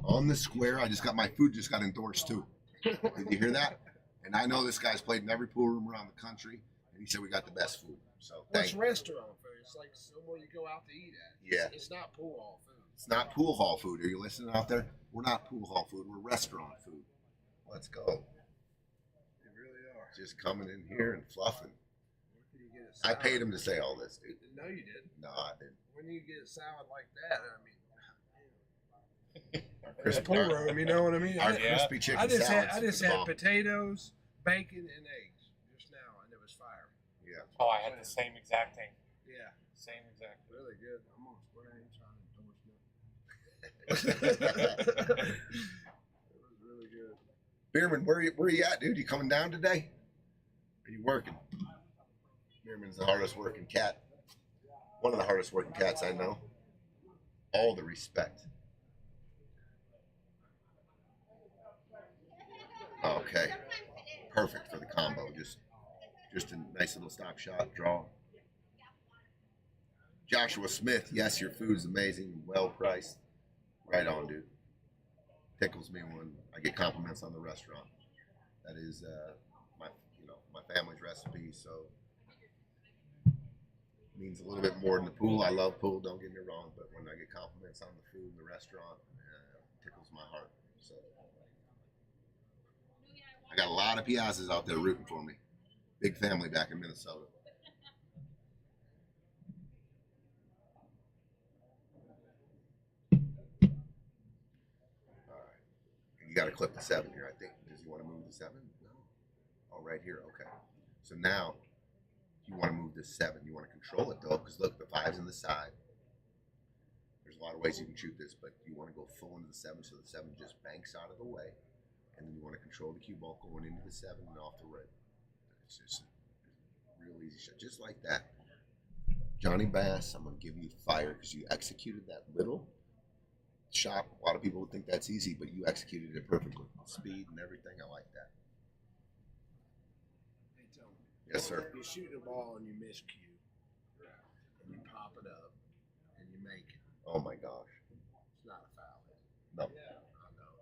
Speaker 2: On the square, my food just got endorsed too. Did you hear that? And I know this guy's played in every pool room around the country, and he said we got the best food. So
Speaker 5: What's restaurant food? It's like somewhere you go out to eat at.
Speaker 2: Yeah.
Speaker 5: It's not pool hall food.
Speaker 2: It's not pool hall food. Are you listening out there? We're not pool hall food. We're restaurant food. Let's go.
Speaker 5: They really are.
Speaker 2: Just coming in here and fluffing.
Speaker 5: Where can you get a
Speaker 2: I
Speaker 5: salad?
Speaker 2: paid him to say all this, dude.
Speaker 5: No, you didn't.
Speaker 2: No, I didn't.
Speaker 5: When you get a salad like that,
Speaker 2: Chris,
Speaker 5: pool room, you know what I mean?
Speaker 2: Our
Speaker 1: Yeah.
Speaker 2: crispy chicken
Speaker 5: I just
Speaker 2: salads.
Speaker 5: had potatoes, bacon, and eggs just now, and it was fire.
Speaker 2: Yeah.
Speaker 1: Oh, I had the same exact thing.
Speaker 5: Yeah,
Speaker 1: Same exact.
Speaker 5: really good. I'm on square. I ain't trying to endorse nothing. It was really good.
Speaker 2: Bierman, where you at, dude? You coming down today? Are you working? Bierman's the hardest working cat. One of the hardest working cats I know. All the respect. Okay. Perfect for the combo. Just a nice little stop shot draw. Joshua Smith, yes, your food's amazing, well priced. Right on, dude. Tickles me when I get compliments on the restaurant. That is my family's recipe, so means a little bit more than the pool. I love pool, don't get me wrong, but when I get compliments on the food in the restaurant, tickles my heart. So I got a lot of Piazzas out there rooting for me. Big family back in Minnesota. All right. You got to clip the 7 here, I think. Does he want to move the 7? No. Oh, right here. Okay. So now you want to move this 7. You want to control it though, because look, the 5's in the side. There's a lot of ways you can shoot this, but you want to go full into the 7 so the 7 just banks out of the way. And then you want to control the cue ball going into the 7 and off the red. It's just a real easy shot, just like that. Johnny Bass, I'm going to give you fire because you executed that little shot. A lot of people would think that's easy, but you executed it perfectly. Speed and everything, I like that.
Speaker 5: Hey, Tony.
Speaker 2: Yes, sir.
Speaker 5: You shoot a ball and you miscue, and you pop it up, and you make it.
Speaker 2: Oh my gosh.
Speaker 5: It's not a foul.
Speaker 2: No.
Speaker 5: I know.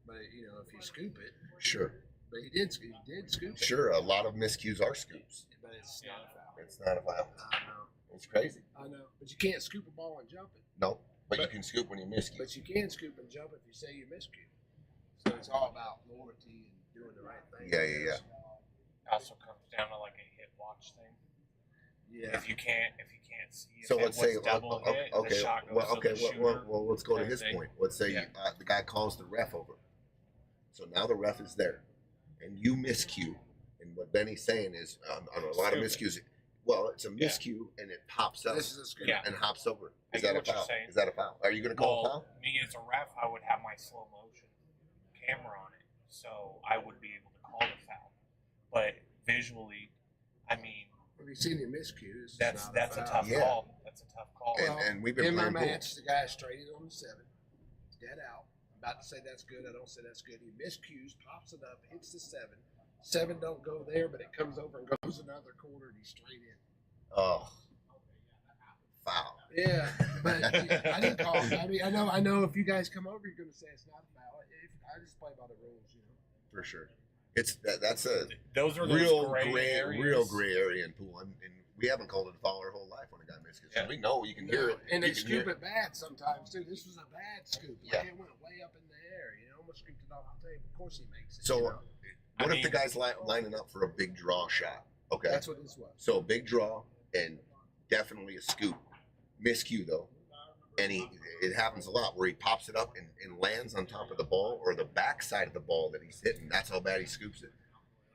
Speaker 5: But if you scoop it,
Speaker 2: Sure.
Speaker 5: but he did scoop it.
Speaker 2: Sure, a lot of miscues are scoops.
Speaker 5: But it's not a foul.
Speaker 2: It's not a foul.
Speaker 5: I know.
Speaker 2: It's crazy.
Speaker 5: I know. But you can't scoop a ball and jump it.
Speaker 2: No, but you can scoop when you miscue.
Speaker 5: But you can scoop and jump if you say you miscue. So it's all about loyalty and doing the right thing.
Speaker 2: Yeah.
Speaker 1: Also comes down to like a hit watch thing.
Speaker 5: Yeah.
Speaker 1: If you can't see if
Speaker 2: So
Speaker 1: it
Speaker 2: let's
Speaker 1: was
Speaker 2: say,
Speaker 1: double hit, the
Speaker 2: okay,
Speaker 1: shot goes
Speaker 2: well,
Speaker 1: to
Speaker 2: okay,
Speaker 1: the shooter.
Speaker 2: well, let's go to
Speaker 1: type
Speaker 2: his
Speaker 1: thing.
Speaker 2: point. Let's say
Speaker 1: Yeah.
Speaker 2: the guy calls the ref over. So now the ref is there, and you miscue. And what Benny's saying is, on a lot of miscues, well, it's a miscue, and it pops up
Speaker 5: This is a scoop.
Speaker 1: Yeah.
Speaker 2: and hops over.
Speaker 1: I
Speaker 2: Is
Speaker 1: get
Speaker 2: that a
Speaker 1: what you're
Speaker 2: foul?
Speaker 1: saying.
Speaker 2: Is that a foul? Are you going to call a
Speaker 1: Well,
Speaker 2: foul?
Speaker 1: me as a ref, I would have my slow motion camera on it, so I would be able to call the foul. But visually, I mean,
Speaker 5: Have you seen him miscue? This is
Speaker 1: that's
Speaker 5: not
Speaker 1: a
Speaker 5: foul.
Speaker 1: tough
Speaker 2: Yeah.
Speaker 1: call. That's a tough call.
Speaker 2: And we've been
Speaker 5: In my
Speaker 2: playing pool.
Speaker 5: match, the guy straight on the 7, dead out. I'm about to say that's good. I don't say that's good. He miscues, pops it up, hits the 7. 7 don't go there, but it comes over and goes another corner, and he's straight in.
Speaker 2: Oh, foul.
Speaker 5: Yeah, but I didn't call. I mean, I know. If you guys come over, you're going to say it's not a foul. I just play by the rules,
Speaker 2: For sure. It's that's a
Speaker 1: Those are those
Speaker 2: real
Speaker 1: gray areas.
Speaker 2: real gray area in pool, and we haven't called it a foul our whole life when a guy miscues. So
Speaker 1: Yeah.
Speaker 2: we know you can hear it,
Speaker 5: and
Speaker 2: you
Speaker 5: they
Speaker 2: can
Speaker 5: scoop
Speaker 2: hear
Speaker 5: it bad sometimes too. This was a bad scoop. Like
Speaker 2: Yeah.
Speaker 5: it went way up in the air. Almost scooped it off the table. Of course he makes it.
Speaker 2: So,
Speaker 5: you know?
Speaker 2: what
Speaker 1: I
Speaker 2: if the
Speaker 1: mean-
Speaker 2: guy's lining up for a big draw shot? Okay,
Speaker 5: That's what this was.
Speaker 2: so a big draw and definitely a scoop. Miscue though, and it happens a lot where he pops it up and lands on top of the ball or the back side of the ball that he's hitting. That's how bad he scoops it.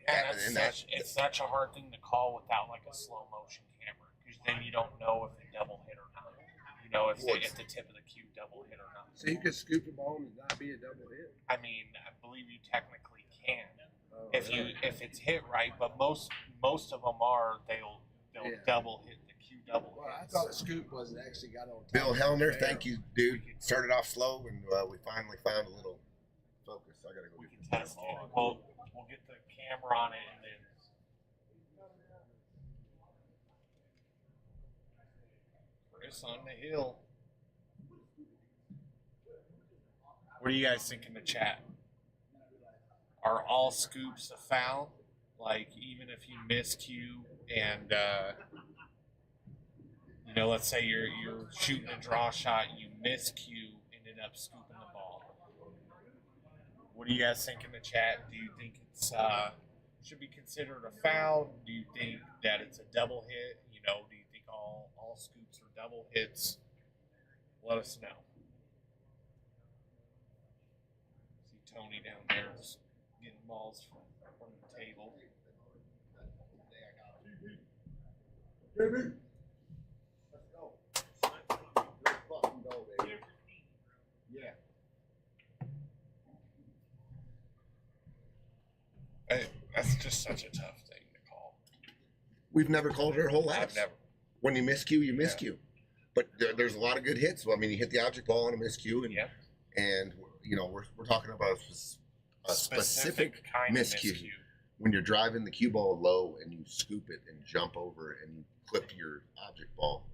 Speaker 1: Yeah,
Speaker 2: And
Speaker 1: it's such a hard thing to call without like a slow motion camera because then you don't know if it double hit or not. You know if
Speaker 2: Well,
Speaker 1: if the tip of the cue double hit or not.
Speaker 5: So you could scoop a ball and it not be a double hit.
Speaker 1: I mean, I believe you technically can
Speaker 5: Oh,
Speaker 1: if it's hit right, but most of them are they'll
Speaker 5: Yeah.
Speaker 1: double hit the cue double.
Speaker 5: Well, I
Speaker 1: hits.
Speaker 5: thought a scoop was it actually got on top.
Speaker 2: Bill
Speaker 5: of the
Speaker 2: Hellner,
Speaker 5: barrel.
Speaker 2: thank you, dude. Started off slow and we finally found a little focus. I gotta go
Speaker 1: We
Speaker 2: get
Speaker 1: can
Speaker 2: the
Speaker 1: test it. We'll get the camera on it and then. Chris on the hill. What do you guys think in the chat? Are all scoops a foul? Like even if you miscue and let's say you're shooting a draw shot, you miscue, ended up scooping the ball. What do you guys think in the chat? Do you think it's should be considered a foul? Do you think that it's a double hit? Do you think all scoops are double hits? Let us know. See Tony down there just getting balls from the table.
Speaker 2: Let's go. Let's fucking go, baby. Yeah.
Speaker 1: That's just such a tough thing to call.
Speaker 2: We've never called it our whole lives.
Speaker 1: I've never.
Speaker 2: When you miscue, you miscue. But there's a lot of good hits. Well, I mean, you hit the object ball on a miscue, and
Speaker 1: Yeah.
Speaker 2: and we're talking about a specific
Speaker 1: kind
Speaker 2: miscue.
Speaker 1: of miscue.
Speaker 2: When you're driving the cue ball low and you scoop it and jump over and you clip your object ball.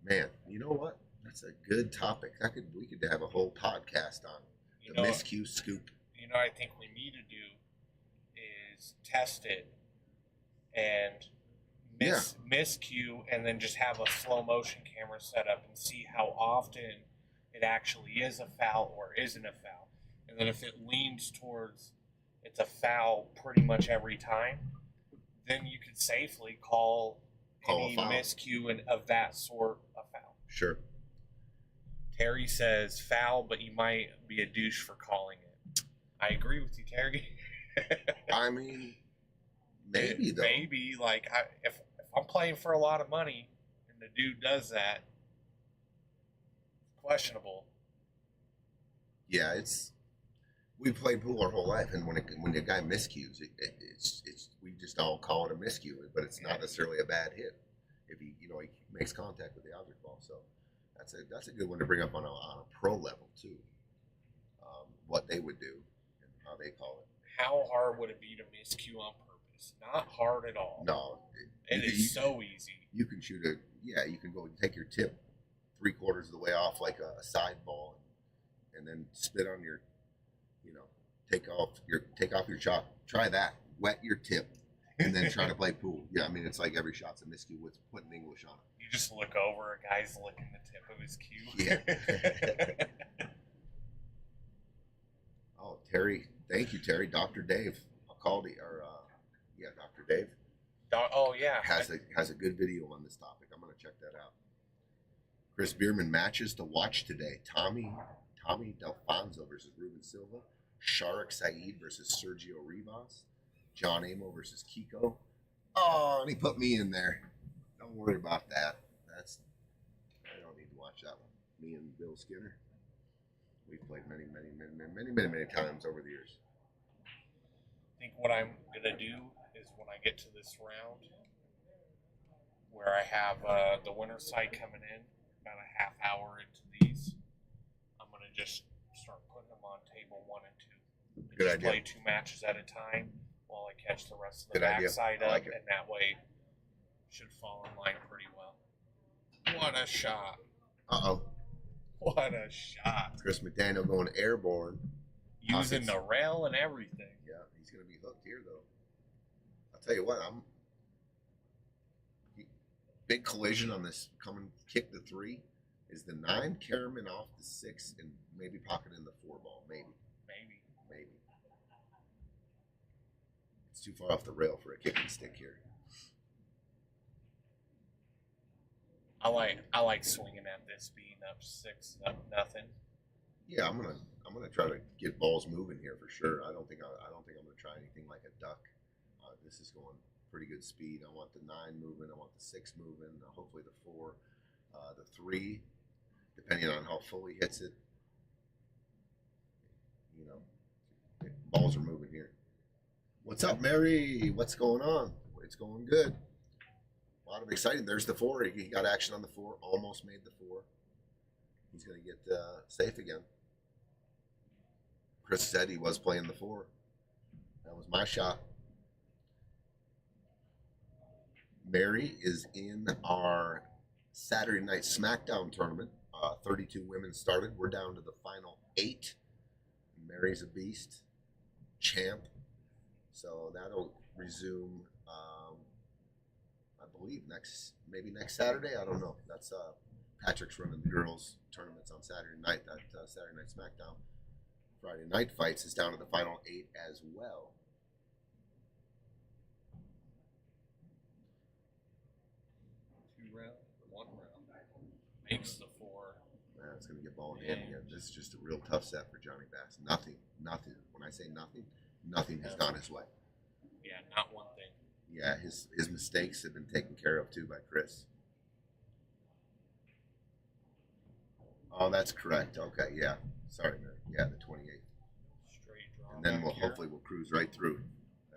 Speaker 2: Man, you know what? That's a good topic. We could have a whole podcast on the miscue scoop.
Speaker 1: I think we need to do is test it and miscue and then just have a slow motion camera set up and see how often
Speaker 6: it actually is a foul or isn't a foul. And then if it leans towards it's a foul pretty much every time, then you could safely call
Speaker 2: Call a
Speaker 6: any
Speaker 2: foul.
Speaker 6: miscue and of that sort a foul.
Speaker 2: Sure.
Speaker 6: Terry says foul, but you might be a douche for calling it. I agree with you, Terry.
Speaker 2: I mean, maybe though.
Speaker 6: Maybe like if I'm playing for a lot of money and the dude does that, questionable.
Speaker 2: Yeah, we played pool our whole life, and when the guy miscues, it's we just all call it a miscue, but it's not necessarily a bad hit if he makes contact with the object ball. So that's a good one to bring up on a pro level too. What they would do and how they call it.
Speaker 6: How hard would it be to miscue on purpose? Not hard at all.
Speaker 2: No,
Speaker 6: It is so easy.
Speaker 2: You can shoot you can go and take your tip 3/4 of the way off like a side ball, and then spit on your, take off your shot. Try that. Wet your tip, and then try to play pool. Yeah, I mean it's like every shot's a miscue with putting English on it.
Speaker 6: You just look over, a guy's licking the tip of his cue.
Speaker 2: Yeah. Oh, Terry, thank you, Terry. Dr. Dave, Dr. Dave
Speaker 6: Oh yeah.
Speaker 2: has a good video on this topic. I'm gonna check that out. Chris Bierman matches to watch today. Tommy Delfonso versus Ruben Silva. Sharik Saeed versus Sergio Rivas. John Amo versus Kiko. Oh, and he put me in there. Don't worry about that. I don't need to watch that one. Me and Bill Skinner. We've played many times over the years.
Speaker 6: I think what I'm gonna do is when I get to this round, where I have the winner side coming in about a half hour into these, I'm gonna just start putting them on table 1 and 2.
Speaker 2: Good
Speaker 6: just
Speaker 2: idea.
Speaker 6: Play 2 matches at a time while I catch the rest of the
Speaker 2: Good idea.
Speaker 6: backside
Speaker 2: I
Speaker 6: up,
Speaker 2: like it.
Speaker 6: and that way should fall in line pretty well. What a shot!
Speaker 2: Uh-oh.
Speaker 6: What a shot!
Speaker 2: Chris McDaniel going airborne.
Speaker 6: Using
Speaker 2: Pockets.
Speaker 6: the rail and everything.
Speaker 2: Yeah, he's going to be hooked here, though. I'll tell you what, big collision on this coming kick the 3 is the 9 Karaman off the 6 and maybe pocket in the 4 ball. Maybe. It's too far off the rail for a kicking stick here.
Speaker 6: I like swinging at this being up 6-0.
Speaker 2: Yeah, I'm gonna try to get balls moving here for sure. I don't think I'm gonna try anything like a duck. This is going pretty good speed. I want the 9 moving. I want the 6 moving. Hopefully the 4, the 3, depending on how full he hits it. Balls are moving here. What's up, Mary? What's going on? It's going good. A lot of exciting. There's the 4. He got action on the 4. Almost made the 4. He's going to get safe again. Chris said he was playing the 4. That was my shot. Mary is in our Saturday night SmackDown tournament. 32 women started. We're down to the final 8. Mary's a beast. Champ. So that'll resume, I believe, next Saturday. I don't know. That's Patrick's running the girls' tournaments on Saturday night. That Saturday night SmackDown. Friday night fights is down to the final 8 as well.
Speaker 6: One round makes the 4.
Speaker 2: Man, it's going to get ball in hand again. This is just a real tough set for Johnny Bass. Nothing. When I say nothing has gone his way.
Speaker 6: Yeah, not one thing.
Speaker 2: Yeah, his mistakes have been taken care of too by Chris. Oh, that's correct. Okay, yeah. Sorry, Mary. Yeah, the 28th.
Speaker 6: Straight draw.
Speaker 2: And then
Speaker 6: back here.
Speaker 2: hopefully we'll cruise right through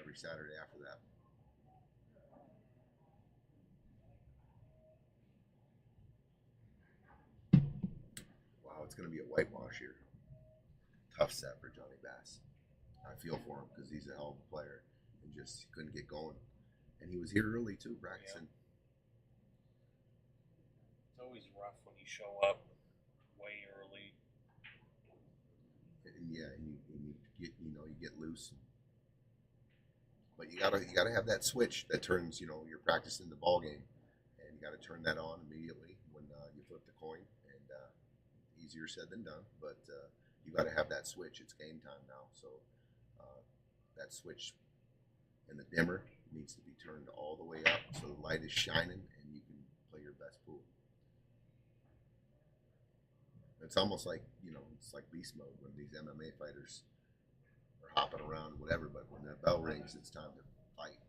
Speaker 2: every Saturday after that. Wow, it's going to be a whitewash here. Tough set for Johnny Bass. I feel for him because he's a hell of a player and just couldn't get going. And he was here early too, practicing.
Speaker 6: It's always rough when you show up way early.
Speaker 2: And yeah, and you get you get loose. But you gotta have that switch that turns your practice into ball game, and you gotta turn that on immediately when you flip the coin. And easier said than done, but you got to have that switch. It's game time now, so that switch and the dimmer needs to be turned all the way up so the light is shining and you can play your best pool. It's almost like, it's like beast mode when these MMA fighters are hopping around, whatever, but when that bell rings, it's time to fight.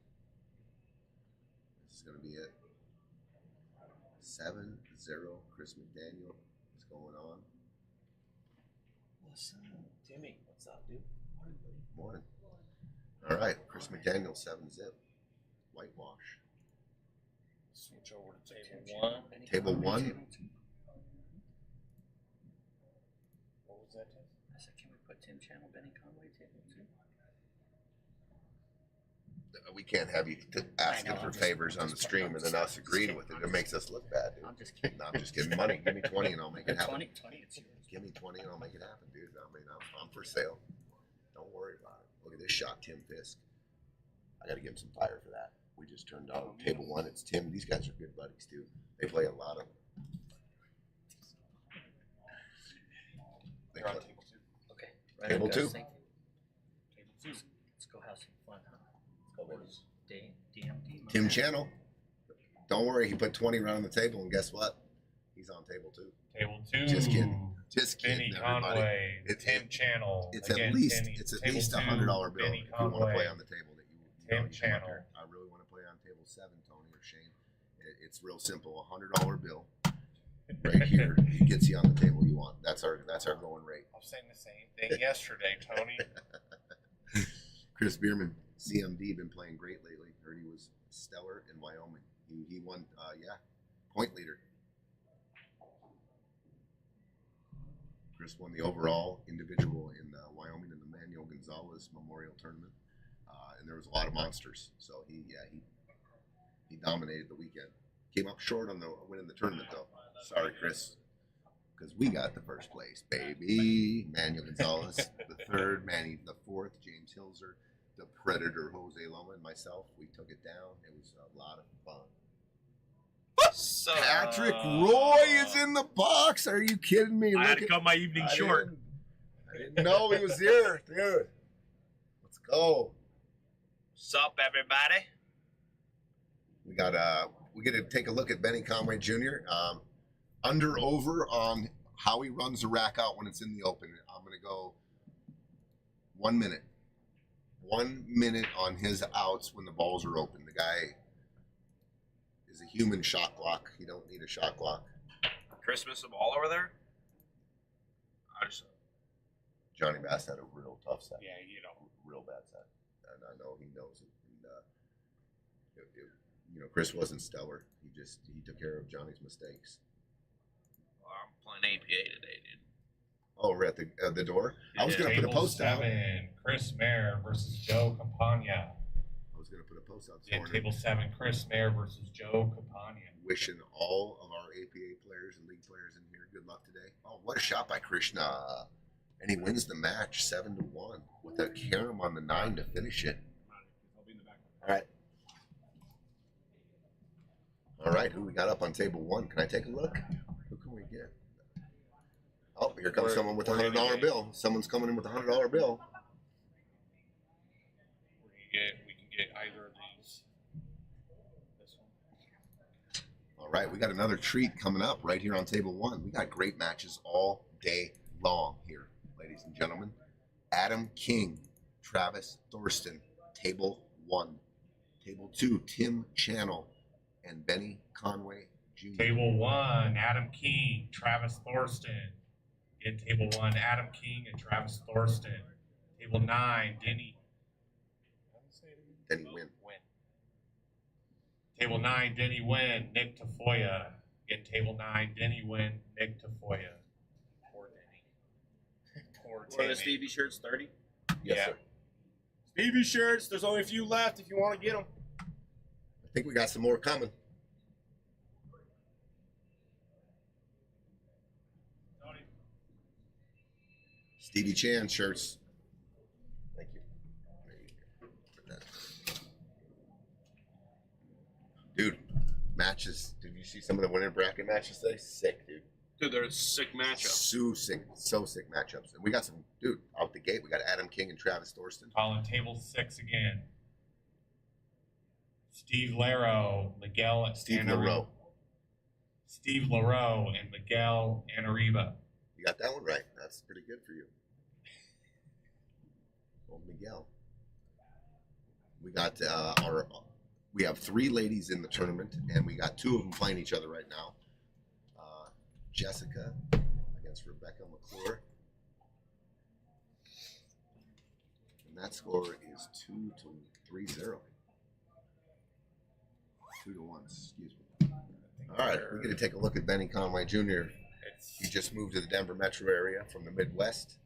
Speaker 2: This is going to be it. 7-0, Chris McDaniel is going on.
Speaker 3: What's up, Timmy? What's up, dude?
Speaker 2: Morning. All right, Chris McDaniel, 7-zip. Whitewash.
Speaker 6: Switch over to table 1.
Speaker 2: Table 1.
Speaker 6: What was that? Tim?
Speaker 3: I said, can we put Tim Channel, Benny Conway, table 2?
Speaker 2: We can't have you asking for favors on the stream and then us agreeing with it. It makes us look bad, dude.
Speaker 3: I'm just kidding.
Speaker 2: No, I'm just kidding. Money. Give me 20 and I'll make it happen.
Speaker 3: 20, it's yours.
Speaker 2: Give me 20 and I'll make it happen, dude. I mean, I'm for sale. Don't worry about it. Look at this shot, Tim Fisk. I got to give him some fire for that. We just turned on table 1. It's Tim. These guys are good buddies, too. They play a lot of.
Speaker 6: You're on table 2.
Speaker 3: Okay.
Speaker 2: Table
Speaker 3: on, guys.
Speaker 2: 2.
Speaker 3: Thank you.
Speaker 6: Table 2.
Speaker 3: Let's go have some fun, huh? Let's go with DMD. my
Speaker 2: Tim
Speaker 3: man.
Speaker 2: Channel. Don't worry. He put 20 right on the table, and guess what? He's on table 2.
Speaker 6: Table 2.
Speaker 2: Just kidding. Just
Speaker 6: Benny
Speaker 2: kidding, everybody.
Speaker 6: Conway,
Speaker 2: It's-
Speaker 6: Tim Channel.
Speaker 2: It's
Speaker 6: Again,
Speaker 2: at least
Speaker 6: Benny,
Speaker 2: it's at
Speaker 6: table
Speaker 2: least
Speaker 6: two,
Speaker 2: $100 bill
Speaker 6: Benny
Speaker 2: if you want to
Speaker 6: Conway.
Speaker 2: play on the table that you
Speaker 6: Tim
Speaker 2: you come up
Speaker 6: Channel.
Speaker 2: here. I really want to play on table 7, Tony or Shane. It's real simple. $100 bill right here. It gets you on the table you want. That's our going rate.
Speaker 6: I was saying the same thing yesterday, Tony.
Speaker 2: Chris Bierman, CMD, been playing great lately. Heard he was stellar in Wyoming. He won, point leader. Chris won the overall individual in Wyoming in the Manuel Gonzalez Memorial Tournament, and there was a lot of monsters. So he dominated the weekend. Came up short on the winning the tournament though. Sorry, Chris, because we got the first place, baby. Manuel Gonzalez, the third, Manny the fourth, James Hilzer, the Predator, Jose Loma, and myself. We took it down. It was a lot of fun. Patrick Roy is in the box. Are you kidding me?
Speaker 7: I had
Speaker 2: Look
Speaker 7: to
Speaker 2: at-
Speaker 7: cut my evening
Speaker 2: I
Speaker 7: short.
Speaker 2: didn't know he was here, dude. Let's go.
Speaker 7: Sup, everybody?
Speaker 2: We get to take a look at Benny Conway Jr. Under over on how he runs the rack out when it's in the open. I'm gonna go 1 minute. 1 minute on his outs when the balls are open. The guy is a human shot clock. You don't need a shot clock.
Speaker 7: Christmas of all over there?
Speaker 2: Johnny Bass had a real tough set.
Speaker 6: Yeah,
Speaker 2: Real bad set, and I know he knows it. And Chris wasn't stellar. He took care of Johnny's mistakes.
Speaker 7: Well, I'm playing APA today, dude.
Speaker 2: Oh, we're at the door. I was gonna put a
Speaker 6: Table
Speaker 2: post out.
Speaker 6: 7, Chris Mayer versus Joe Campagna.
Speaker 2: I was gonna put a post out this
Speaker 6: In
Speaker 2: morning,
Speaker 6: table 7, Chris Mayer versus Joe Campagna.
Speaker 2: wishing all of our APA players and league players in here good luck today. Oh, what a shot by Krishna! And he wins the match 7-1 with a carom on the 9 to finish it. All right. Who we got up on table 1? Can I take a look? Who can we get? Oh, here comes someone with a $100 bill. Someone's coming in with a $100 bill.
Speaker 6: We can get either of these. This one.
Speaker 2: All right, we got another treat coming up right here on table 1. We got great matches all day long here, ladies and gentlemen. Adam King, Travis Thorsten, table 1. Table 2, Tim Channel and Benny Conway Jr.
Speaker 6: Table 1, Adam King, Travis Thorsten. In table 1, Adam King and Travis Thorsten. Table 9, Denny.
Speaker 2: Denny Wynn.
Speaker 6: Table 9, Denny Wynn, Nick Tafoya. In table 9, Denny Wynn, Nick Tafoya. Poor Denny. Poor
Speaker 7: What are
Speaker 6: Denny.
Speaker 7: the Stevie shirts, 30?
Speaker 2: Yes,
Speaker 6: Yeah.
Speaker 2: sir.
Speaker 7: Stevie shirts, there's only a few left if you want to get them.
Speaker 2: I think we got some more coming. Stevie Chan shirts. Thank you. There you go. Put that. Dude, matches. Did you see some of the winner bracket matches today? Sick, dude.
Speaker 7: Dude, they're sick matchups.
Speaker 2: So sick matchups. And we got some, dude, out the gate. We got Adam King and Travis Thorsten.
Speaker 1: Calling table 6 again. Steve Laro, Miguel
Speaker 2: Steve
Speaker 1: Anariba.
Speaker 2: Leroux.
Speaker 1: Steve Laro and Miguel Anariba.
Speaker 2: You got that one right. That's pretty good for you. Old Miguel. We got we have 3 ladies in the tournament, and we got 2 of them playing each other right now. Jessica against Rebecca McClure. And that score is 2-3-0. 2-1, excuse me. All right, we're going to take a look at Benny Conway Jr. He just moved to the Denver metro area from the Midwest.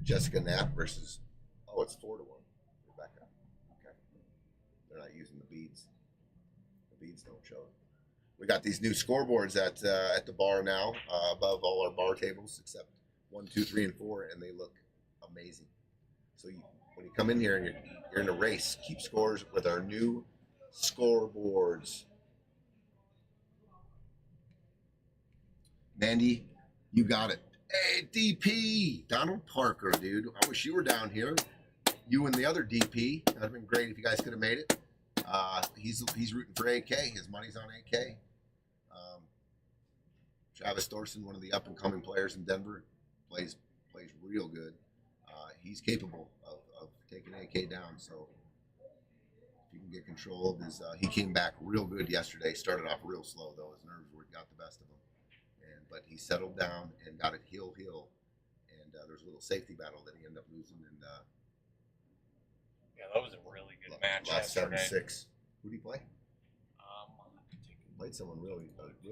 Speaker 2: Jessica Knapp versus, it's 4-1. Rebecca. Okay. They're not using the beads. The beads don't show. We got these new scoreboards at the bar now, above all our bar tables, except 1, 2, 3, and 4, and they look amazing. So when you come in here and you're in a race, keep scores with our new scoreboards. Mandy, you got it. Hey, DP, Donald Parker, dude. I wish you were down here. You and the other DP. That'd have been great if you guys could have made it. He's rooting for AK. His money's on AK. Travis Thorsten, one of the up and coming players in Denver, plays real good. He's capable of taking AK down. So if you can get control of his, he came back real good yesterday. Started off real slow though. His nerves got the best of him. But he settled down and got it heel, and there was a little safety battle that he ended up losing. And
Speaker 6: Yeah, that was a really good match
Speaker 2: lost
Speaker 6: yesterday.
Speaker 2: 7-6. Who did he play?
Speaker 6: I'll
Speaker 2: Played someone a really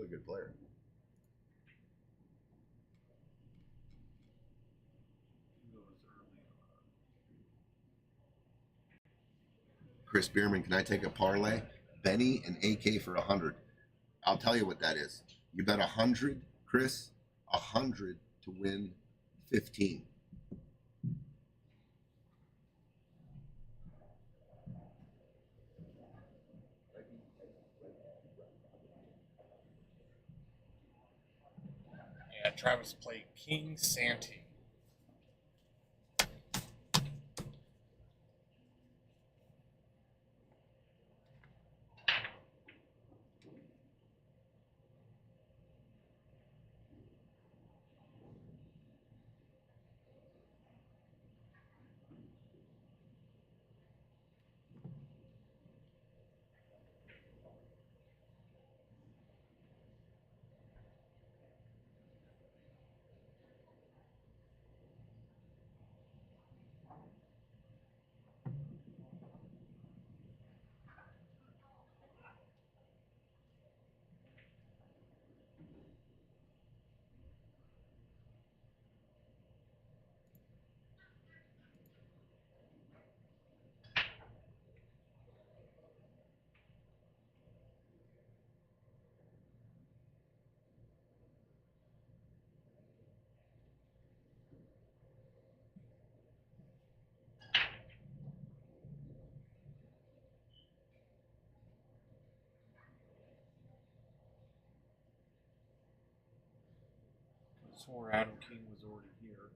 Speaker 2: good player. Chris Bierman, can I take a parlay? Benny and AK for 100. I'll tell you what that is. You bet 100, Chris, 100 to win 15.
Speaker 6: Yeah, Travis played King Santee. I swore Adam King was already here.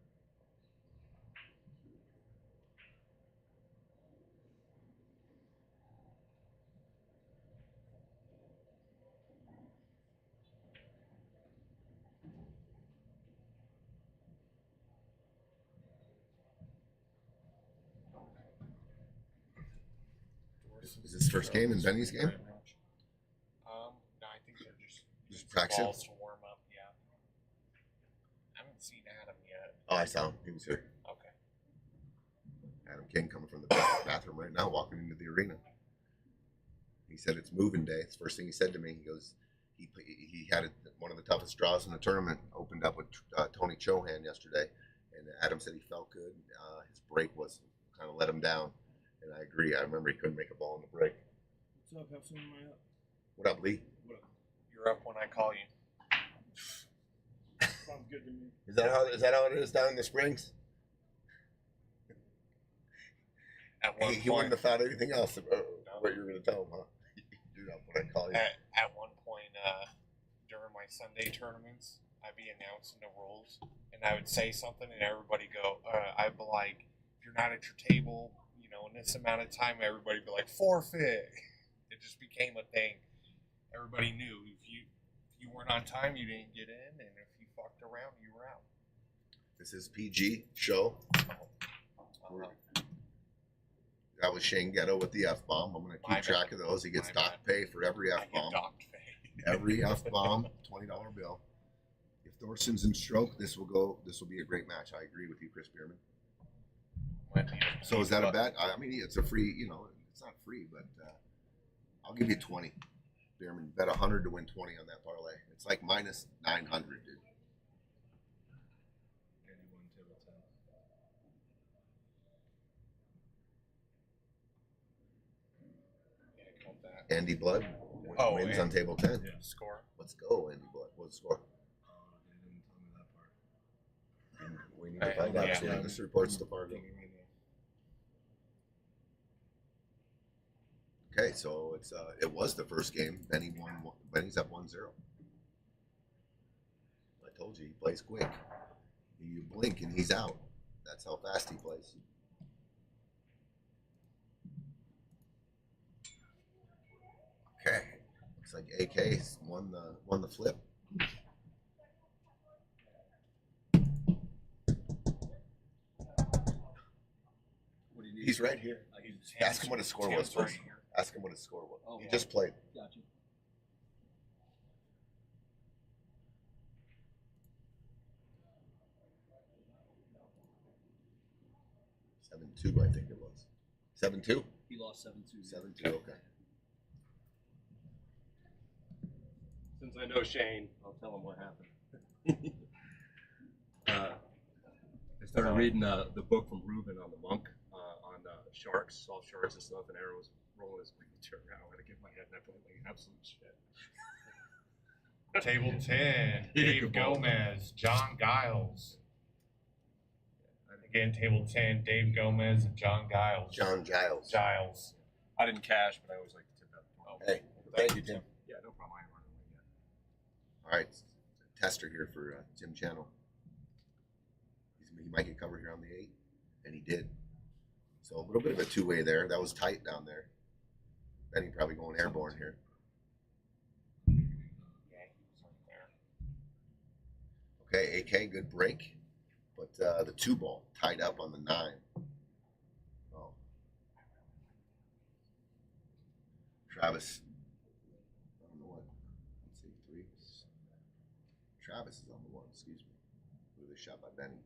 Speaker 2: Is this first game in Benny's game?
Speaker 6: No, I think they're
Speaker 2: Just practicing?
Speaker 6: balls to warm up. Yeah. I haven't seen Adam yet.
Speaker 2: Oh, I saw him. He was here.
Speaker 6: Okay.
Speaker 2: Adam King coming from the bathroom right now, walking into the arena. He said it's moving day. It's the first thing he said to me. He goes, he had one of the toughest draws in the tournament. Opened up with Tony Chohan yesterday, and Adam said he felt good. His break was kind of let him down, and I agree. I remember he couldn't make a ball in the break.
Speaker 7: What's up? How soon am I up?
Speaker 2: What up, Lee?
Speaker 6: You're up when I call you.
Speaker 7: Sounds good to me.
Speaker 2: Is that how it is down in the Springs?
Speaker 6: At one
Speaker 2: He
Speaker 6: point,
Speaker 2: wouldn't have thought anything else about what you were going to tell him, huh? You're up when I call you.
Speaker 6: at one point during my my Sunday tournaments, I'd be announcing the rules, and I would say something, and everybody go, I'd be like, if you're not at your table, you know, in this amount of time, everybody'd be like, forfeit. It just became a thing. Everybody knew if you weren't on time, you didn't get in, and if you fucked around, you were out.
Speaker 2: This is PG show. That was Shane Ghetto with the F-bomb. I'm going to keep track of those. He gets dock pay for every F-bomb. Every F-bomb, $20 bill. If Thorsten's in stroke, this will be a great match. I agree with you, Chris Bierman. So is that a bet? I mean, it's a free, you know, it's not free, but I'll give you 20. Bierman, bet 100 to win 20 on that parlay. It's like minus 900, dude. Andy Blood wins on table 10.
Speaker 6: Yeah. Score.
Speaker 2: Let's go, Andy Blood. What's the score? We need to find out. So this reports to Fargo. Okay, so it was the first game. Benny won. Benny's up 1-0. I told you he plays quick. You blink and he's out. That's how fast he plays. Okay, looks like AK's won the flip. He's right here. Ask him what his score was, please. Ask him what his score was.
Speaker 3: Okay.
Speaker 2: He just played.
Speaker 3: Gotcha.
Speaker 2: 7-2, I think it was. 7-2?
Speaker 3: He lost 7-2.
Speaker 2: 7-2, okay.
Speaker 7: Since I know Shane, I'll tell him what happened. I started reading the book from Ruben on the monk on sharks, soft sharks and stuff, and arrows rolling his picture around. I had to get my head and I played like absolute shit.
Speaker 1: Table 10, Dave Gomez, John Giles. Again, table 10, Dave Gomez and John Giles.
Speaker 2: John Giles.
Speaker 1: Giles.
Speaker 7: I didn't cash, but I always like to tip that.
Speaker 2: Hey, thank you, Tim.
Speaker 7: Yeah, no problem. I ain't running away yet.
Speaker 2: All right, tester here for Tim Channel. He might get covered here on the 8, and he did. So a little bit of a two-way there. That was tight down there. Benny probably going airborne here. Okay, AK, good break. But the 2-ball tied up on the 9. Oh. Travis. On the 1. Let's see, 3. Travis is on the 1, excuse me. With a shot by Benny.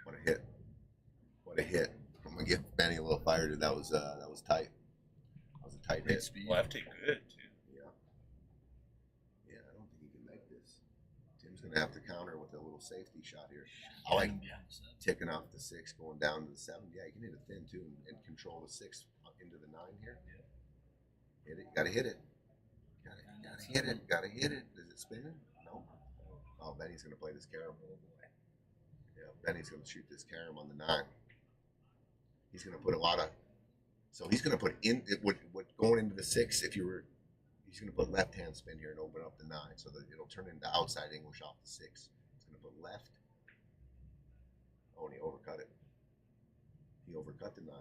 Speaker 2: What a hit. What a hit. I'm going to give Benny a little fire, dude. That was tight. That was a tight hit.
Speaker 6: Speed. Lefty good, too.
Speaker 2: Yeah. Yeah, I don't think he can make this. Tim's going to have to counter with a little safety shot here. I like ticking off the 6, going down to the 7. Yeah, you can hit it thin, too, and control the 6 into the 9 here. Hit it. You got to hit it. Got to hit it. Got to hit it. Is it spinning? No. Oh, Benny's going to play this carom. Yeah, Benny's going to shoot this carom on the 9. He's going to put a lot of. So he's going to put in it. What going into the 6? If you were, he's going to put left hand spin here and open up the 9, so that it'll turn into outside English off the 6. He's going to put left. Oh, and he overcut it. He overcut the 9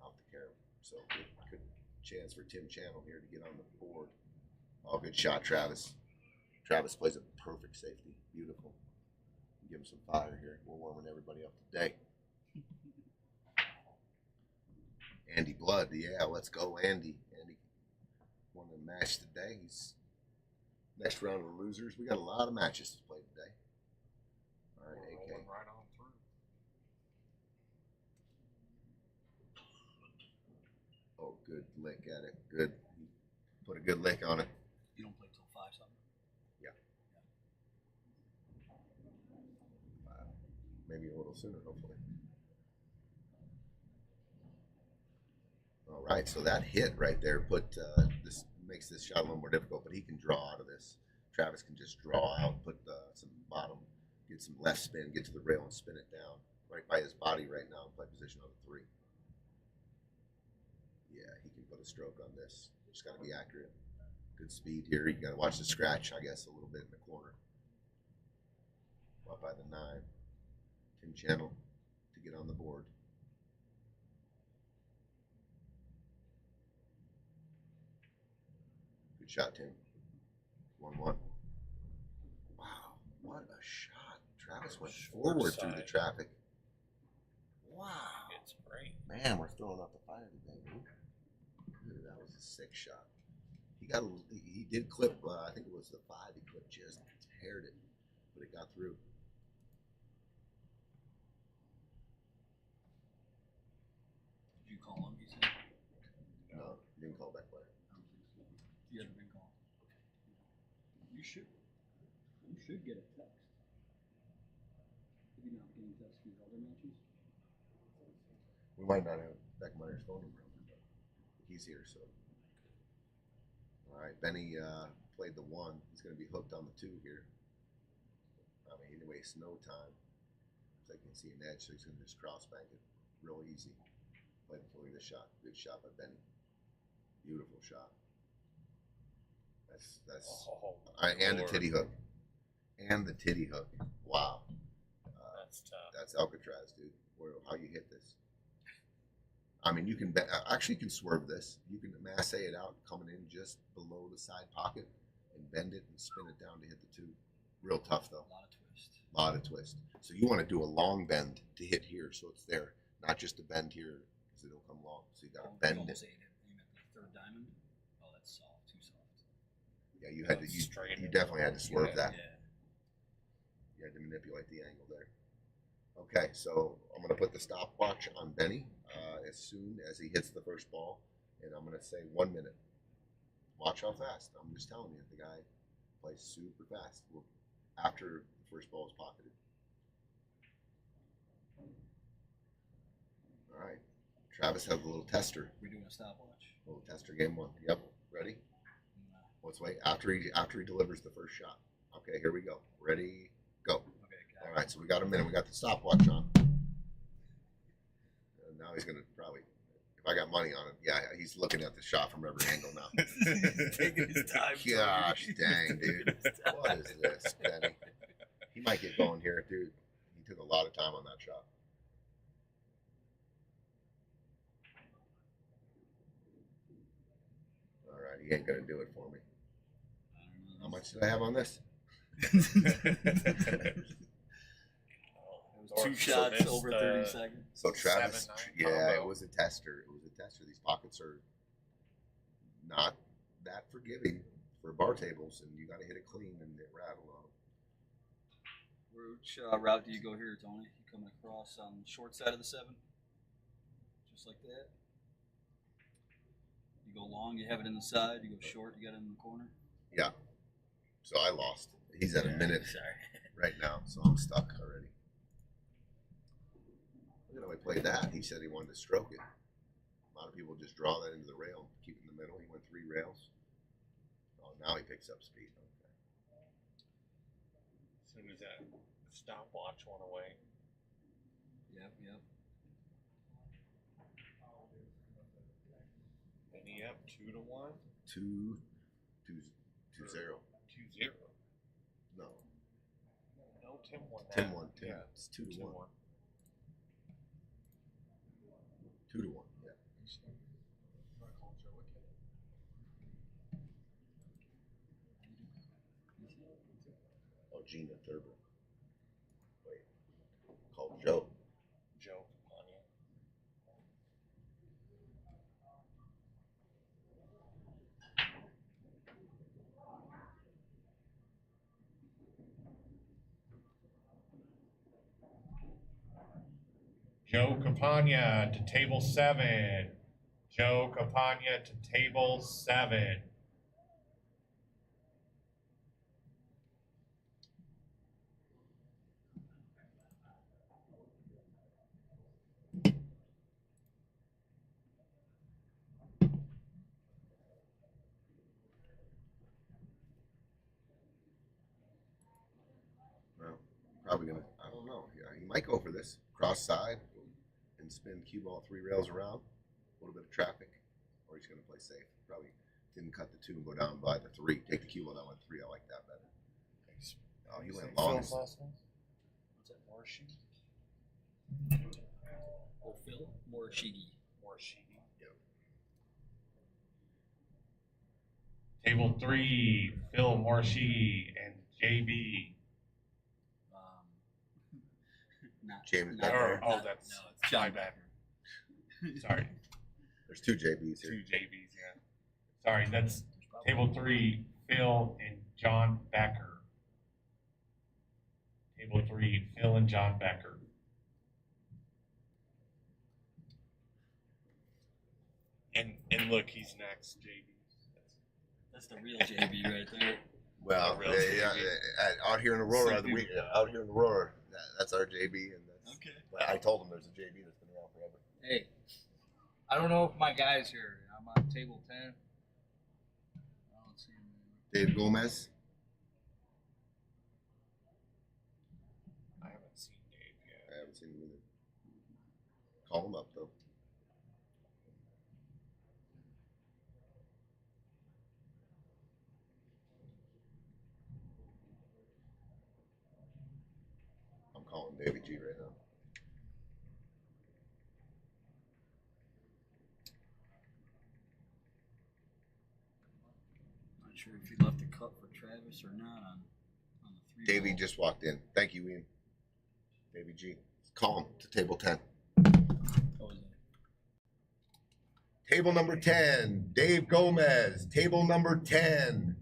Speaker 2: off the carom. So good chance for Tim Channel here to get on the board. Oh, good shot, Travis. Travis plays a perfect safety. Beautiful. Give him some fire here. We're warming everybody up today. Andy Blood, yeah, let's go, Andy. Andy won the match today. He's next round of losers. We got a lot of matches to play today. All right, AK.
Speaker 6: Rolling right on through.
Speaker 2: Oh, good lick at it. Good. Put a good lick on it.
Speaker 3: You don't play till 5 something.
Speaker 2: Maybe a little sooner, hopefully. All right, so that hit right there this makes this shot a little more difficult, but he can draw out of this. Travis can just draw out, put some bottom, get some left spin, get to the rail and spin it down right by his body right now, play position on the 3. Yeah, he can put a stroke on this. Just got to be accurate. Good speed here. You got to watch the scratch, I guess, a little bit in the corner. Up by the 9. Tim Channel to get on the board. Good shot, Tim. 1-1. Wow, what a shot. Travis went forward through the traffic. Wow.
Speaker 6: It's great.
Speaker 2: Man, we're throwing out the fire today, dude. Dude, that was a sick shot. He did clip, I think it was the 5, he clipped just teared it, but it got through.
Speaker 8: Did you call him? He said.
Speaker 2: No, didn't call back player.
Speaker 8: You haven't been called. You should. You should get a text. Have you not getting texts from your other matches?
Speaker 2: We might not have Beckmeyer's phone number, but he's here, so. All right, Benny played the 1. He's going to be hooked on the 2 here. I mean, he wastes no time. So he can see an edge, so he's going to just cross bank it real easy. Look at the shot. Good shot by Benny. Beautiful shot. That's and the titty hook. And the titty hook. Wow.
Speaker 6: That's tough.
Speaker 2: That's Alcatraz, dude. How you hit this? I mean, you can actually you can swerve this. You can masse it out coming in just below the side pocket and bend it and spin it down to hit the 2. Real tough though.
Speaker 8: A lot of twist.
Speaker 2: A lot of twist. So you want to do a long bend to hit here, so it's there, not just a bend here because it'll come long. So you got to bend it.
Speaker 8: You meant the 3rd diamond? Oh, that's soft. Too soft.
Speaker 2: Yeah, you had to. You definitely had to swerve that.
Speaker 8: Yeah.
Speaker 2: You had to manipulate the angle there. Okay, so I'm going to put the stopwatch on Benny as soon as he hits the first ball, and I'm going to say 1 minute. Watch how fast. I'm just telling you, the guy plays super fast after the first ball is pocketed. All right, Travis has a little tester.
Speaker 8: We're doing a stopwatch.
Speaker 2: Little tester game 1. Yep, ready? Let's wait after he delivers the first shot. Okay, here we go. Ready, go.
Speaker 8: Okay, got it.
Speaker 2: All right, so we got a minute. We got the stopwatch on. And now he's gonna probably, if I got money on him, yeah, he's looking at the shot from every angle now.
Speaker 8: Taking his time.
Speaker 2: Gosh, dang, dude, what is this, Benny? He might get going here, dude. He took a lot of time on that shot. All right, he ain't gonna do it for me. How much did I have on this?
Speaker 8: Two shots over 30 seconds.
Speaker 2: So Travis,
Speaker 6: 7-9
Speaker 2: yeah,
Speaker 6: combo.
Speaker 2: it was a tester. It was a tester. These pockets are not that forgiving for bar tables, and you got to hit it clean and it rattle on them.
Speaker 8: Which route do you go here, Tony? You coming across on the short side of the 7? Just like that? You go long, you have it in the side. You go short, you got it in the corner.
Speaker 2: Yeah. So I lost. He's at a minute
Speaker 8: Sorry.
Speaker 2: right now, so I'm stuck already. Look at how he played that. He said he wanted to stroke it. A lot of people just draw that into the rail, keep it in the middle. He went 3 rails. Oh, now he picks up speed. Okay.
Speaker 6: As soon as that stopwatch went away.
Speaker 8: Yep.
Speaker 6: Benny up 2-1.
Speaker 2: 2-0.
Speaker 6: 2-0.
Speaker 2: No.
Speaker 6: No, Tim won that.
Speaker 2: Tim won. Tim.
Speaker 6: Yeah,
Speaker 2: It's 2-1.
Speaker 6: 2-1.
Speaker 2: 2-1. Yeah. Oh, Gina Thurber. Wait. Called Joe.
Speaker 6: Joe Campagna. Joe Campagna to table 7. Joe Campagna to table 7.
Speaker 2: Well, probably gonna. I don't know. Yeah, he might go for this cross side and spin cue ball 3 rails around. A little bit of traffic, or he's gonna play safe. Probably didn't cut the 2 and go down by the 3. Take the cue while down by 3. I like that better. Oh, he went long.
Speaker 6: Phil's last name? What's that? Morshi?
Speaker 8: Oh, Phil Morishige.
Speaker 6: Morshigi.
Speaker 2: Yep.
Speaker 1: Table 3, Phil Morshi and JB.
Speaker 8: Not
Speaker 2: James
Speaker 8: not-
Speaker 2: Becker.
Speaker 6: Oh,
Speaker 8: not-
Speaker 6: that's
Speaker 8: no, it's John
Speaker 6: my bad.
Speaker 8: Becker.
Speaker 6: Sorry,
Speaker 2: There's 2 JBs here.
Speaker 1: 2 JBs, yeah. Sorry, that's
Speaker 8: There's probably-
Speaker 1: table 3, Phil and John Becker. Table 3, Phil and John Becker.
Speaker 6: And look, he's next, JB.
Speaker 8: That's the real JB right there.
Speaker 2: Well,
Speaker 6: Real
Speaker 2: yeah,
Speaker 6: JB.
Speaker 2: out here in Aurora,
Speaker 8: Some people-
Speaker 2: out here in Aurora, that's our JB, and that's.
Speaker 8: Okay.
Speaker 2: But I told him there's a JB that's been around forever.
Speaker 3: Hey, I don't know if my guy's here. I'm on table 10. I don't see him.
Speaker 2: Dave Gomez.
Speaker 6: I haven't seen Dave yet.
Speaker 2: I haven't seen him either. Call him up though. I'm calling Davey G right now.
Speaker 8: Not sure if he left a cut for Travis or not on the 3.
Speaker 2: Davey just walked in. Thank you, Ian. Davey G. Call him to table 10.
Speaker 8: Oh, is
Speaker 2: Table number 10, Dave Gomez. Table number 10,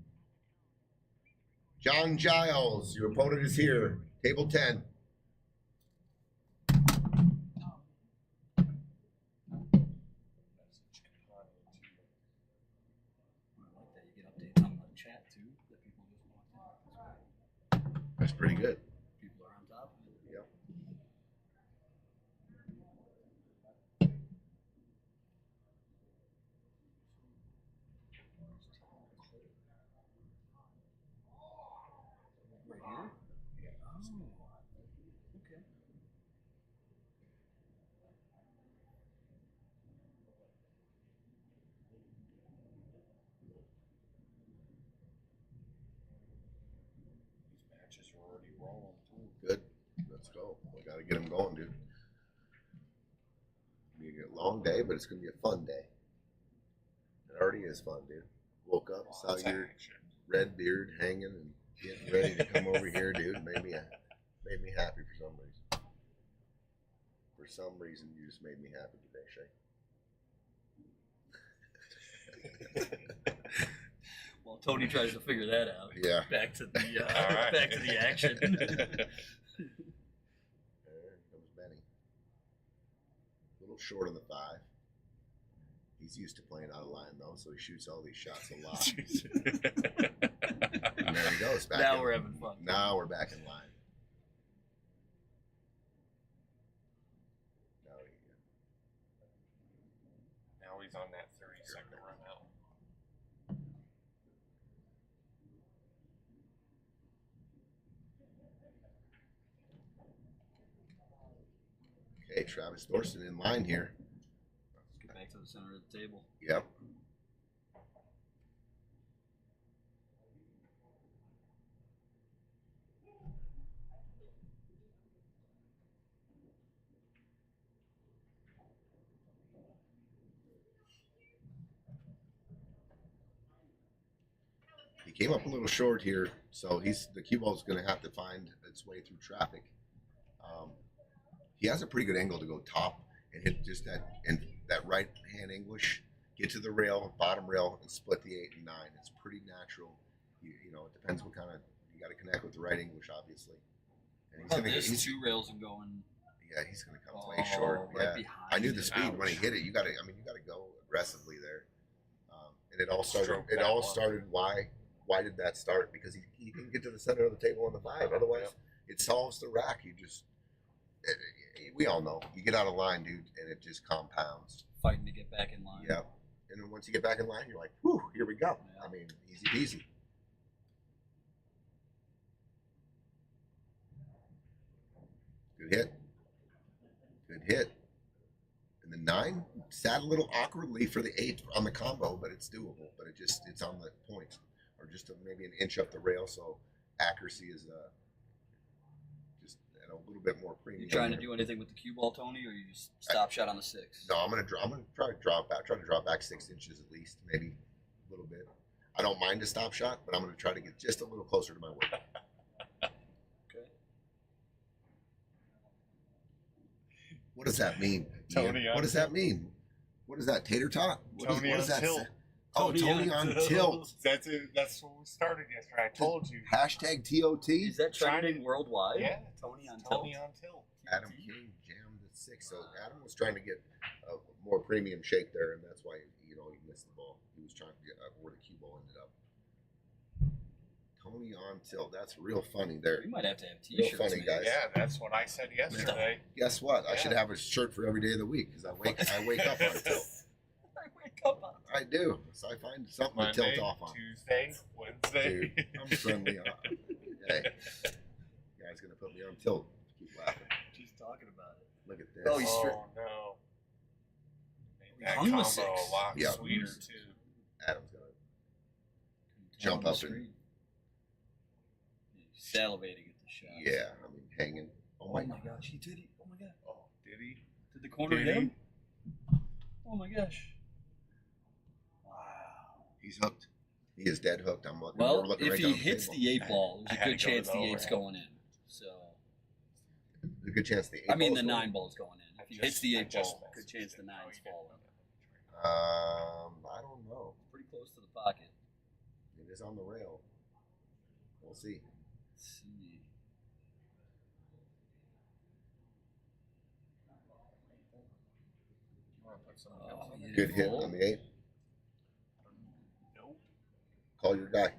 Speaker 2: John Giles. Your opponent is here. Table 10.
Speaker 8: I like that. You get updates on the chat too. That people just want.
Speaker 2: That's pretty good.
Speaker 8: People are on top of it.
Speaker 2: Yep.
Speaker 8: Right here? Oh. Okay.
Speaker 6: These matches are already rolling too.
Speaker 2: Good. Let's go. We got to get him going, dude. It's gonna be a long day, but it's going to be a fun day. It already is fun, dude. Woke up, saw
Speaker 6: Lots of
Speaker 2: your
Speaker 6: action.
Speaker 2: red beard hanging and getting ready to come over here, dude. Made me happy for some reason. For some reason, you just made me happy today, Shay.
Speaker 8: While Tony tries to figure that out.
Speaker 2: Yeah.
Speaker 8: Back to the
Speaker 6: All right.
Speaker 8: back to the action.
Speaker 2: There comes Benny. A little short on the 5. He's used to playing out of line though, so he shoots all these shots a lot. And there he goes. Back
Speaker 8: Now
Speaker 2: in-
Speaker 8: we're having fun.
Speaker 2: Now we're back in line. Now
Speaker 6: Now he's on that 30-second run out.
Speaker 2: okay, Travis Thorsten in line here.
Speaker 8: Let's get back to the center of the table.
Speaker 2: Yep. He came up a little short here, so the cue ball's going to have to find its way through traffic. He has a pretty good angle to go top and hit just that right hand English, get to the rail, bottom rail, and split the 8 and 9. It's pretty natural. You know, it depends what kind of you got to connect with the right English, obviously. And he's
Speaker 8: Oh,
Speaker 2: gonna
Speaker 8: this
Speaker 2: he's,
Speaker 8: 2 rails and going.
Speaker 2: yeah, he's gonna come way short.
Speaker 8: Right
Speaker 2: Yeah,
Speaker 8: behind
Speaker 2: I knew the
Speaker 8: it.
Speaker 2: speed when he
Speaker 6: Ouch.
Speaker 2: hit it. You got to go aggressively there. And it all started.
Speaker 6: Stroke
Speaker 2: It
Speaker 6: that
Speaker 2: all
Speaker 6: one.
Speaker 2: started. Why did that start? Because he didn't get to the center of the table on the 5. Otherwise, it solves the rack. We all know. You get out of line, dude, and it just compounds.
Speaker 8: Fighting to get back in line.
Speaker 2: Yeah. And then once you get back in line, you're like, whew, here we go.
Speaker 8: Yeah.
Speaker 2: I mean, easy peasy. Good hit. Good hit. And then 9 sat a little awkwardly for the 8 on the combo, but it's doable. But it's on the point, or just maybe an inch up the rail, so accuracy is just at a little bit more premium.
Speaker 8: You trying to do anything with the cue ball, Tony, or you just stop shot on the 6?
Speaker 2: No, I'm gonna try to draw back. Try to draw back 6 inches at least, maybe a little bit. I don't mind a stop shot, but I'm gonna try to get just a little closer to my wood.
Speaker 8: Okay.
Speaker 2: What does that mean?
Speaker 6: Tony
Speaker 2: Ian?
Speaker 6: on
Speaker 2: What does that mean? What is that? Tater tot?
Speaker 6: Tony
Speaker 2: What does
Speaker 6: on
Speaker 2: that
Speaker 6: tilt.
Speaker 2: say? Oh, Tony on tilt.
Speaker 6: That's it. That's what we started yesterday. I told you.
Speaker 2: Hashtag TOT.
Speaker 8: Is that
Speaker 6: Trying
Speaker 8: trending worldwide?
Speaker 6: Yeah.
Speaker 8: Tony on
Speaker 6: Tony
Speaker 8: tilt.
Speaker 6: on tilt.
Speaker 2: Adam King jammed at 6. So Adam was trying to get a more premium shape there, and that's why he missed the ball. He was trying to get where the cue ball ended up. Tony on tilt. That's real funny there.
Speaker 8: We might have to have
Speaker 2: Real
Speaker 8: T-shirts.
Speaker 2: funny,
Speaker 8: made.
Speaker 2: guys.
Speaker 6: Yeah, that's what I said yesterday.
Speaker 2: Guess what? I
Speaker 6: Yeah.
Speaker 2: should have a shirt for every day of the week because I wake up on tilt.
Speaker 8: I wake up on.
Speaker 2: I do. So I find something
Speaker 6: Monday,
Speaker 2: to tilt off on.
Speaker 6: Tuesday, Wednesday.
Speaker 2: Dude, I'm friendly. Hey, guys, gonna put me on tilt. Keep laughing.
Speaker 8: Just talking about it.
Speaker 2: Look at this.
Speaker 8: Oh, he's
Speaker 6: Oh no. Made that
Speaker 8: hung
Speaker 6: combo
Speaker 8: the 6.
Speaker 6: a lot
Speaker 2: Yeah.
Speaker 6: sweeter too.
Speaker 2: Adam's gonna
Speaker 8: Tell
Speaker 2: jump
Speaker 8: on
Speaker 2: up
Speaker 8: the
Speaker 2: and
Speaker 8: screen. He's salivating at the shot.
Speaker 2: yeah. I mean, hanging. Oh
Speaker 8: Oh
Speaker 2: my.
Speaker 8: my gosh, he did it. Oh my god.
Speaker 6: Oh, did he?
Speaker 8: Did the corner
Speaker 6: Did
Speaker 8: hit
Speaker 6: he?
Speaker 8: him? Oh my gosh. Wow.
Speaker 2: He's hooked. He is dead hooked. I'm looking.
Speaker 8: Well,
Speaker 2: we're looking
Speaker 8: if
Speaker 2: right
Speaker 8: he
Speaker 2: down the
Speaker 8: hits
Speaker 2: table.
Speaker 8: the 8 ball,
Speaker 6: I
Speaker 8: there's a
Speaker 6: had
Speaker 8: good
Speaker 6: to go to
Speaker 8: chance
Speaker 6: the
Speaker 8: the 8's
Speaker 6: overhead.
Speaker 8: going in. So,
Speaker 2: There's a good chance the 8
Speaker 8: I mean,
Speaker 2: ball's
Speaker 8: the
Speaker 2: going.
Speaker 8: 9 ball's going in. If he
Speaker 6: I
Speaker 8: hits the 8
Speaker 6: just
Speaker 8: ball, good
Speaker 6: messaged
Speaker 8: chance the
Speaker 6: him.
Speaker 8: 9's falling.
Speaker 2: I don't know.
Speaker 8: Pretty close to the pocket.
Speaker 2: It is on the rail. We'll see.
Speaker 8: Let's see.
Speaker 6: You want to put some
Speaker 8: Oh, he hit
Speaker 2: Good
Speaker 8: it
Speaker 2: hit
Speaker 8: full.
Speaker 2: on the 8.
Speaker 6: Nope.
Speaker 2: Call your guy.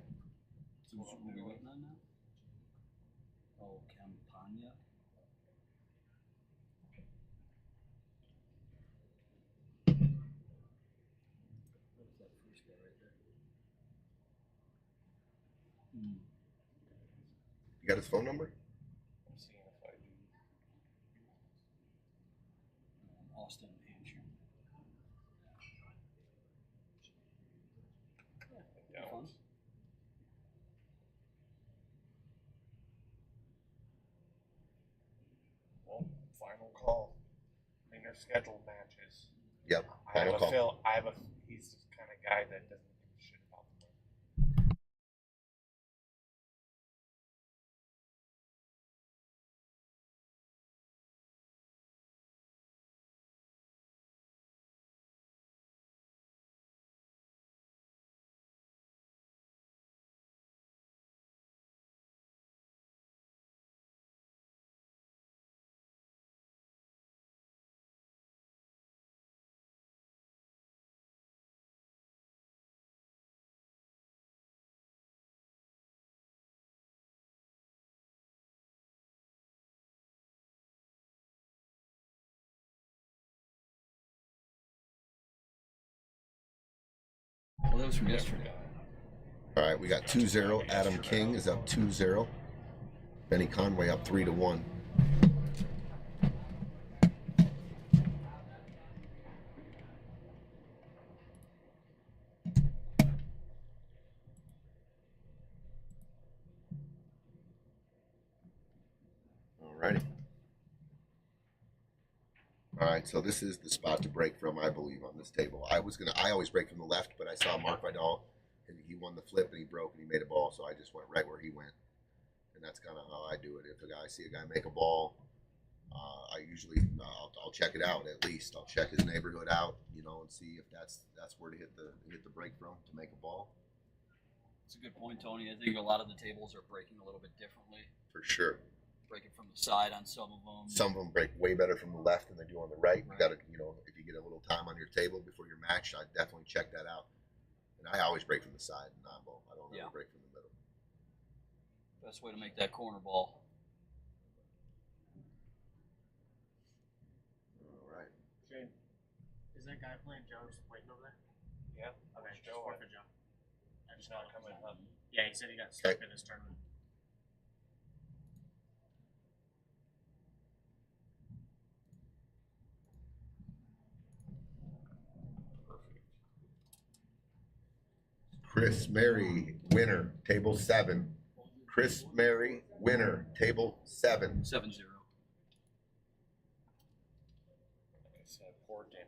Speaker 8: So what are we waiting on now? Oh, Campagna. What was that first guy right there?
Speaker 2: You got his phone number?
Speaker 6: I'm seeing if I do.
Speaker 8: Austin Hampshire.
Speaker 6: I don't.
Speaker 8: Fun.
Speaker 6: Well, final call. I mean, they're scheduled matches.
Speaker 2: Yep.
Speaker 6: I have
Speaker 2: Final
Speaker 6: a
Speaker 2: call.
Speaker 6: feel. He's the kind of guy that doesn't give a shit about the win.
Speaker 8: Well, that was from yesterday.
Speaker 2: All right, we got 2-0. Adam King is up 2-0. Benny Conway up 3-1. All righty. All right, so this is the spot to break from, I believe, on this table. I always break from the left, but I saw Mark Vidal, and he won the flip, and he broke, and he made a ball, so I just went right where he went. And that's kind of how I do it. If I see a guy make a ball, I usually I'll check it out at least. I'll check his neighborhood out, and see if that's where to hit the break from to make a ball.
Speaker 8: It's a good point, Tony. I think a lot of the tables are breaking a little bit differently.
Speaker 2: For sure.
Speaker 8: Breaking from the side on some of them.
Speaker 2: Some of them break way better from the left than they do on the right. You
Speaker 8: Right.
Speaker 2: got to, if you get a little time on your table before your match, I'd definitely check that out. And I always break from the side in non-ball. I don't ever break from the middle.
Speaker 8: Best way to make that corner ball.
Speaker 2: All right.
Speaker 9: Shane, is that guy playing Joe just waiting over there?
Speaker 6: Yeah.
Speaker 9: Okay,
Speaker 6: Where's
Speaker 9: just
Speaker 6: Joe
Speaker 9: wait
Speaker 6: at?
Speaker 9: for Joe.
Speaker 6: He's not coming up.
Speaker 9: Yeah, he said he got stuck in his tournament.
Speaker 2: Chris Mary, winner, table 7. Chris Mary, winner, table 7.
Speaker 8: 7-0.
Speaker 6: Like I said, poor Denny.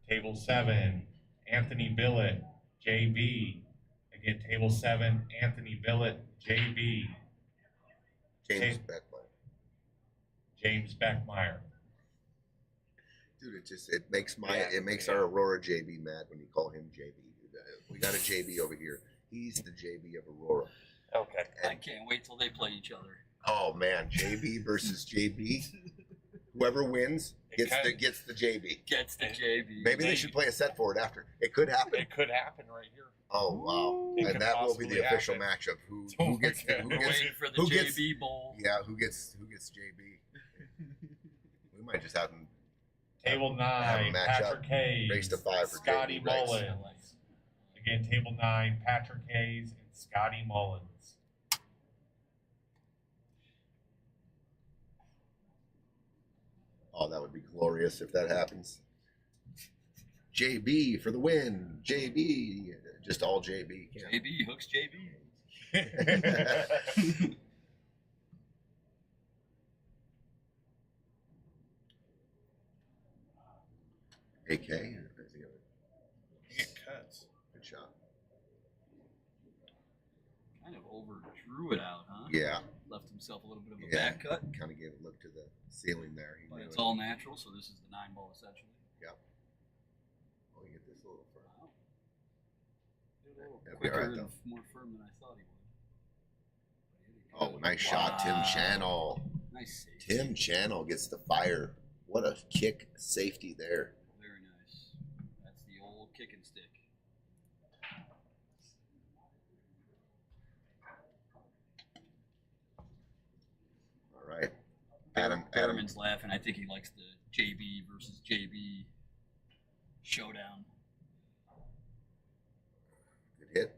Speaker 6: Table 7, Anthony Billett, JB. Again, table 7, Anthony Billett, JB.
Speaker 2: James Beckmeyer.
Speaker 6: James Beckmeyer.
Speaker 2: Dude, it makes our Aurora JB mad when you call him JB. We got a JB over here. He's the JB of Aurora.
Speaker 6: Okay.
Speaker 2: And,
Speaker 8: I can't wait till they play each other.
Speaker 2: oh man, JB versus JB. Whoever wins gets the JB.
Speaker 8: Gets the JB.
Speaker 2: Maybe they should play a set for it after. It could happen.
Speaker 6: It could happen right here.
Speaker 2: Oh wow!
Speaker 6: It
Speaker 2: And
Speaker 6: could
Speaker 2: that will be
Speaker 6: possibly
Speaker 2: the official
Speaker 6: happen.
Speaker 2: matchup. Who
Speaker 6: Oh
Speaker 2: gets
Speaker 6: my God.
Speaker 2: who
Speaker 8: We're
Speaker 2: gets
Speaker 8: waiting for the
Speaker 2: who
Speaker 8: JB
Speaker 2: gets-
Speaker 8: Bowl.
Speaker 2: yeah who gets JB? We might just have them
Speaker 6: Table
Speaker 2: have a
Speaker 6: 9,
Speaker 2: matchup.
Speaker 6: Patrick Hayes.
Speaker 2: Race to 5 for
Speaker 6: Scotty
Speaker 2: JB Rice.
Speaker 6: Mullins. Again, table 9, Patrick Hayes and Scotty Mullins.
Speaker 2: Oh, that would be glorious if that happens. JB for the win. JB, just all JB.
Speaker 8: JB hooks JB.
Speaker 2: AK.
Speaker 6: He get cuts.
Speaker 2: Good shot.
Speaker 8: Kind of overdrew it out, huh?
Speaker 2: Yeah.
Speaker 8: Left himself a little bit of a
Speaker 2: Yeah.
Speaker 8: back cut.
Speaker 2: Kind of gave a look to the ceiling there. He
Speaker 8: But
Speaker 2: knew
Speaker 8: it's
Speaker 2: it.
Speaker 8: all natural, so this is the 9-ball essentially.
Speaker 2: Yep. Oh, you get this a little further.
Speaker 8: Wow.
Speaker 2: That'd be all
Speaker 8: Quicker
Speaker 2: right,
Speaker 8: and
Speaker 2: though.
Speaker 8: more firm than I thought he would.
Speaker 2: Oh, nice shot, Tim Channel.
Speaker 8: Nice save.
Speaker 2: Tim Channel gets the fire. What a kick safety there.
Speaker 8: Very nice. That's the old kick and stick.
Speaker 2: All right. Adam.
Speaker 8: Betterman's laughing. I think he likes the JB versus JB showdown.
Speaker 2: Good hit.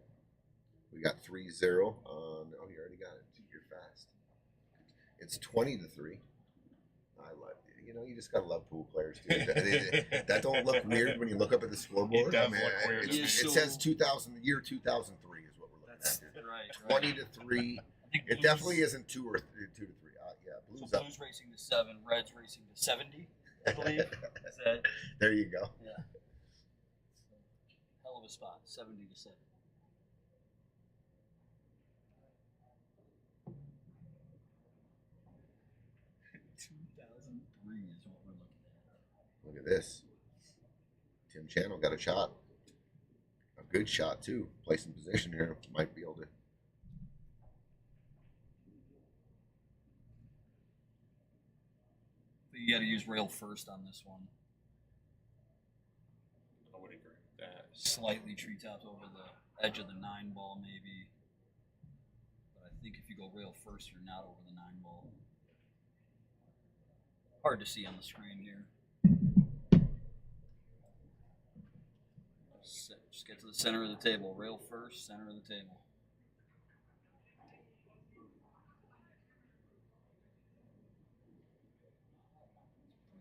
Speaker 2: We got 3-0 on. Oh, you already got it. You're fast. It's 20-3. I love. You just gotta love pool players, dude. That don't look weird when you look up at the scoreboard.
Speaker 6: It does look weird to
Speaker 2: It
Speaker 6: me.
Speaker 2: says 2000. Year 2003 is what we're looking
Speaker 8: That's
Speaker 2: at. Dude.
Speaker 8: right.
Speaker 2: 20-3.
Speaker 8: I think
Speaker 2: It definitely isn't 2 or 2 to 3. Yeah,
Speaker 8: So
Speaker 2: Blues up.
Speaker 8: Blues racing to 7, Reds racing to 70, I believe. Is that
Speaker 2: There you go.
Speaker 8: hell of a spot? 70 to 7. Is what we're looking at.
Speaker 2: Look at this. Tim Channel got a shot. A good shot, too. Place in position here. Might be able to.
Speaker 8: But you got to use rail first on this one.
Speaker 6: I would agree with that.
Speaker 8: Slightly tree topped over the edge of the 9-ball, maybe. But I think if you go rail first, you're not over the 9-ball. Hard to see on the screen here. Just get to the center of the table. Rail first, center of the table.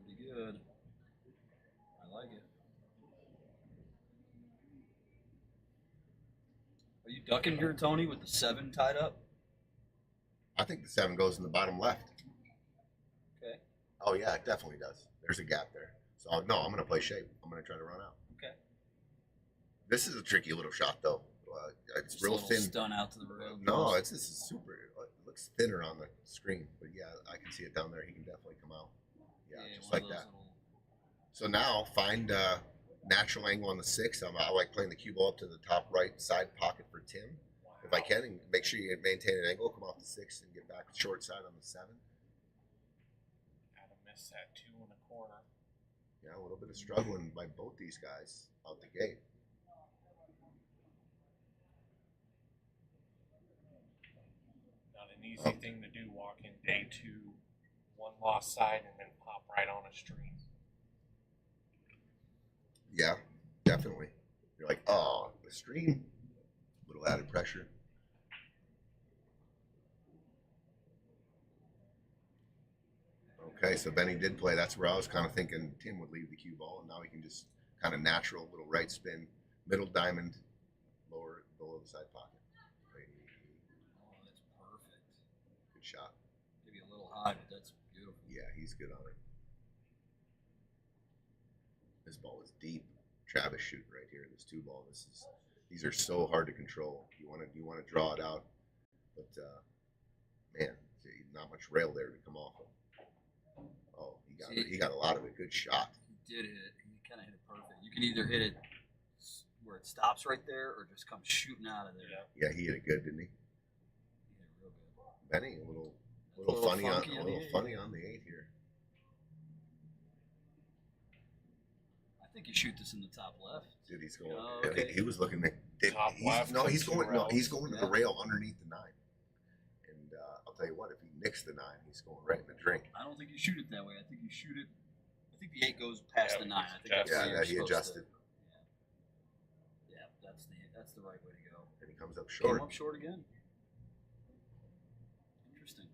Speaker 8: Pretty good. I like it. Are you ducking here, Tony, with the 7 tied up?
Speaker 2: I think the 7 goes in the bottom left.
Speaker 8: Okay.
Speaker 2: Oh, yeah, it definitely does. There's a gap there. So, no, I'm going to play shape. I'm going to try to run out.
Speaker 8: Okay.
Speaker 2: This is a tricky little shot, though. It's
Speaker 8: Just
Speaker 2: real
Speaker 8: a little
Speaker 2: thin.
Speaker 8: stun out to the rail.
Speaker 2: No, this is super. It looks thinner on the screen. But, yeah, I can see it down there. He can definitely come out. Yeah, just
Speaker 8: one
Speaker 2: like
Speaker 8: of those
Speaker 2: that.
Speaker 8: little-
Speaker 2: So now find natural angle on the 6. I like playing the cue ball up to the top right side pocket for Tim. if I can, and make sure you maintain an angle, come off the 6 and get back short side on the 7.
Speaker 6: Had to miss that 2.25.
Speaker 2: Yeah, a little bit of struggling by both these guys out the gate.
Speaker 6: Not an easy thing to do, walk in day 2, 1 lost side, and then pop right on a stream.
Speaker 2: Yeah, definitely. You're like, oh, the stream. A little added pressure. Okay, so Benny did play. That's where I was kind of thinking Tim would leave the cue ball, and now he can just kind of natural little right spin, middle diamond, lower below the side pocket.
Speaker 8: Oh, that's perfect.
Speaker 2: Good shot.
Speaker 8: Maybe a little high, but that's beautiful.
Speaker 2: Yeah, he's good on it. This ball is deep. Travis shooting right here. This 2 ball. These are so hard to control. You want to draw it out, but man, not much rail there to come off of. Oh, he got a lot of it. Good shot.
Speaker 8: He did hit it. He kind of hit it perfect. You can either hit it where it stops right there, or just come shooting out of there.
Speaker 2: Yeah, he hit it good, didn't he?
Speaker 8: He hit it real good.
Speaker 2: Benny, a little funny on the 8 here.
Speaker 8: I think you shoot this in the top left.
Speaker 2: Dude, he's going.
Speaker 8: Oh, okay.
Speaker 2: He was looking.
Speaker 6: Top left.
Speaker 2: He's going. No, he's going to the
Speaker 8: Yeah.
Speaker 2: rail underneath the 9. And I'll tell you what, if he nicks the 9, he's going right in the drink.
Speaker 8: I don't think you shoot it that way. I think you shoot it. I think the 8 goes past
Speaker 6: Yeah,
Speaker 8: the 9. I think that's
Speaker 6: yeah,
Speaker 8: where you're
Speaker 2: he
Speaker 8: supposed
Speaker 2: adjusted.
Speaker 8: To, yeah, that's the right way to go.
Speaker 2: And he comes up
Speaker 8: Came
Speaker 2: short.
Speaker 8: up short again. Interesting.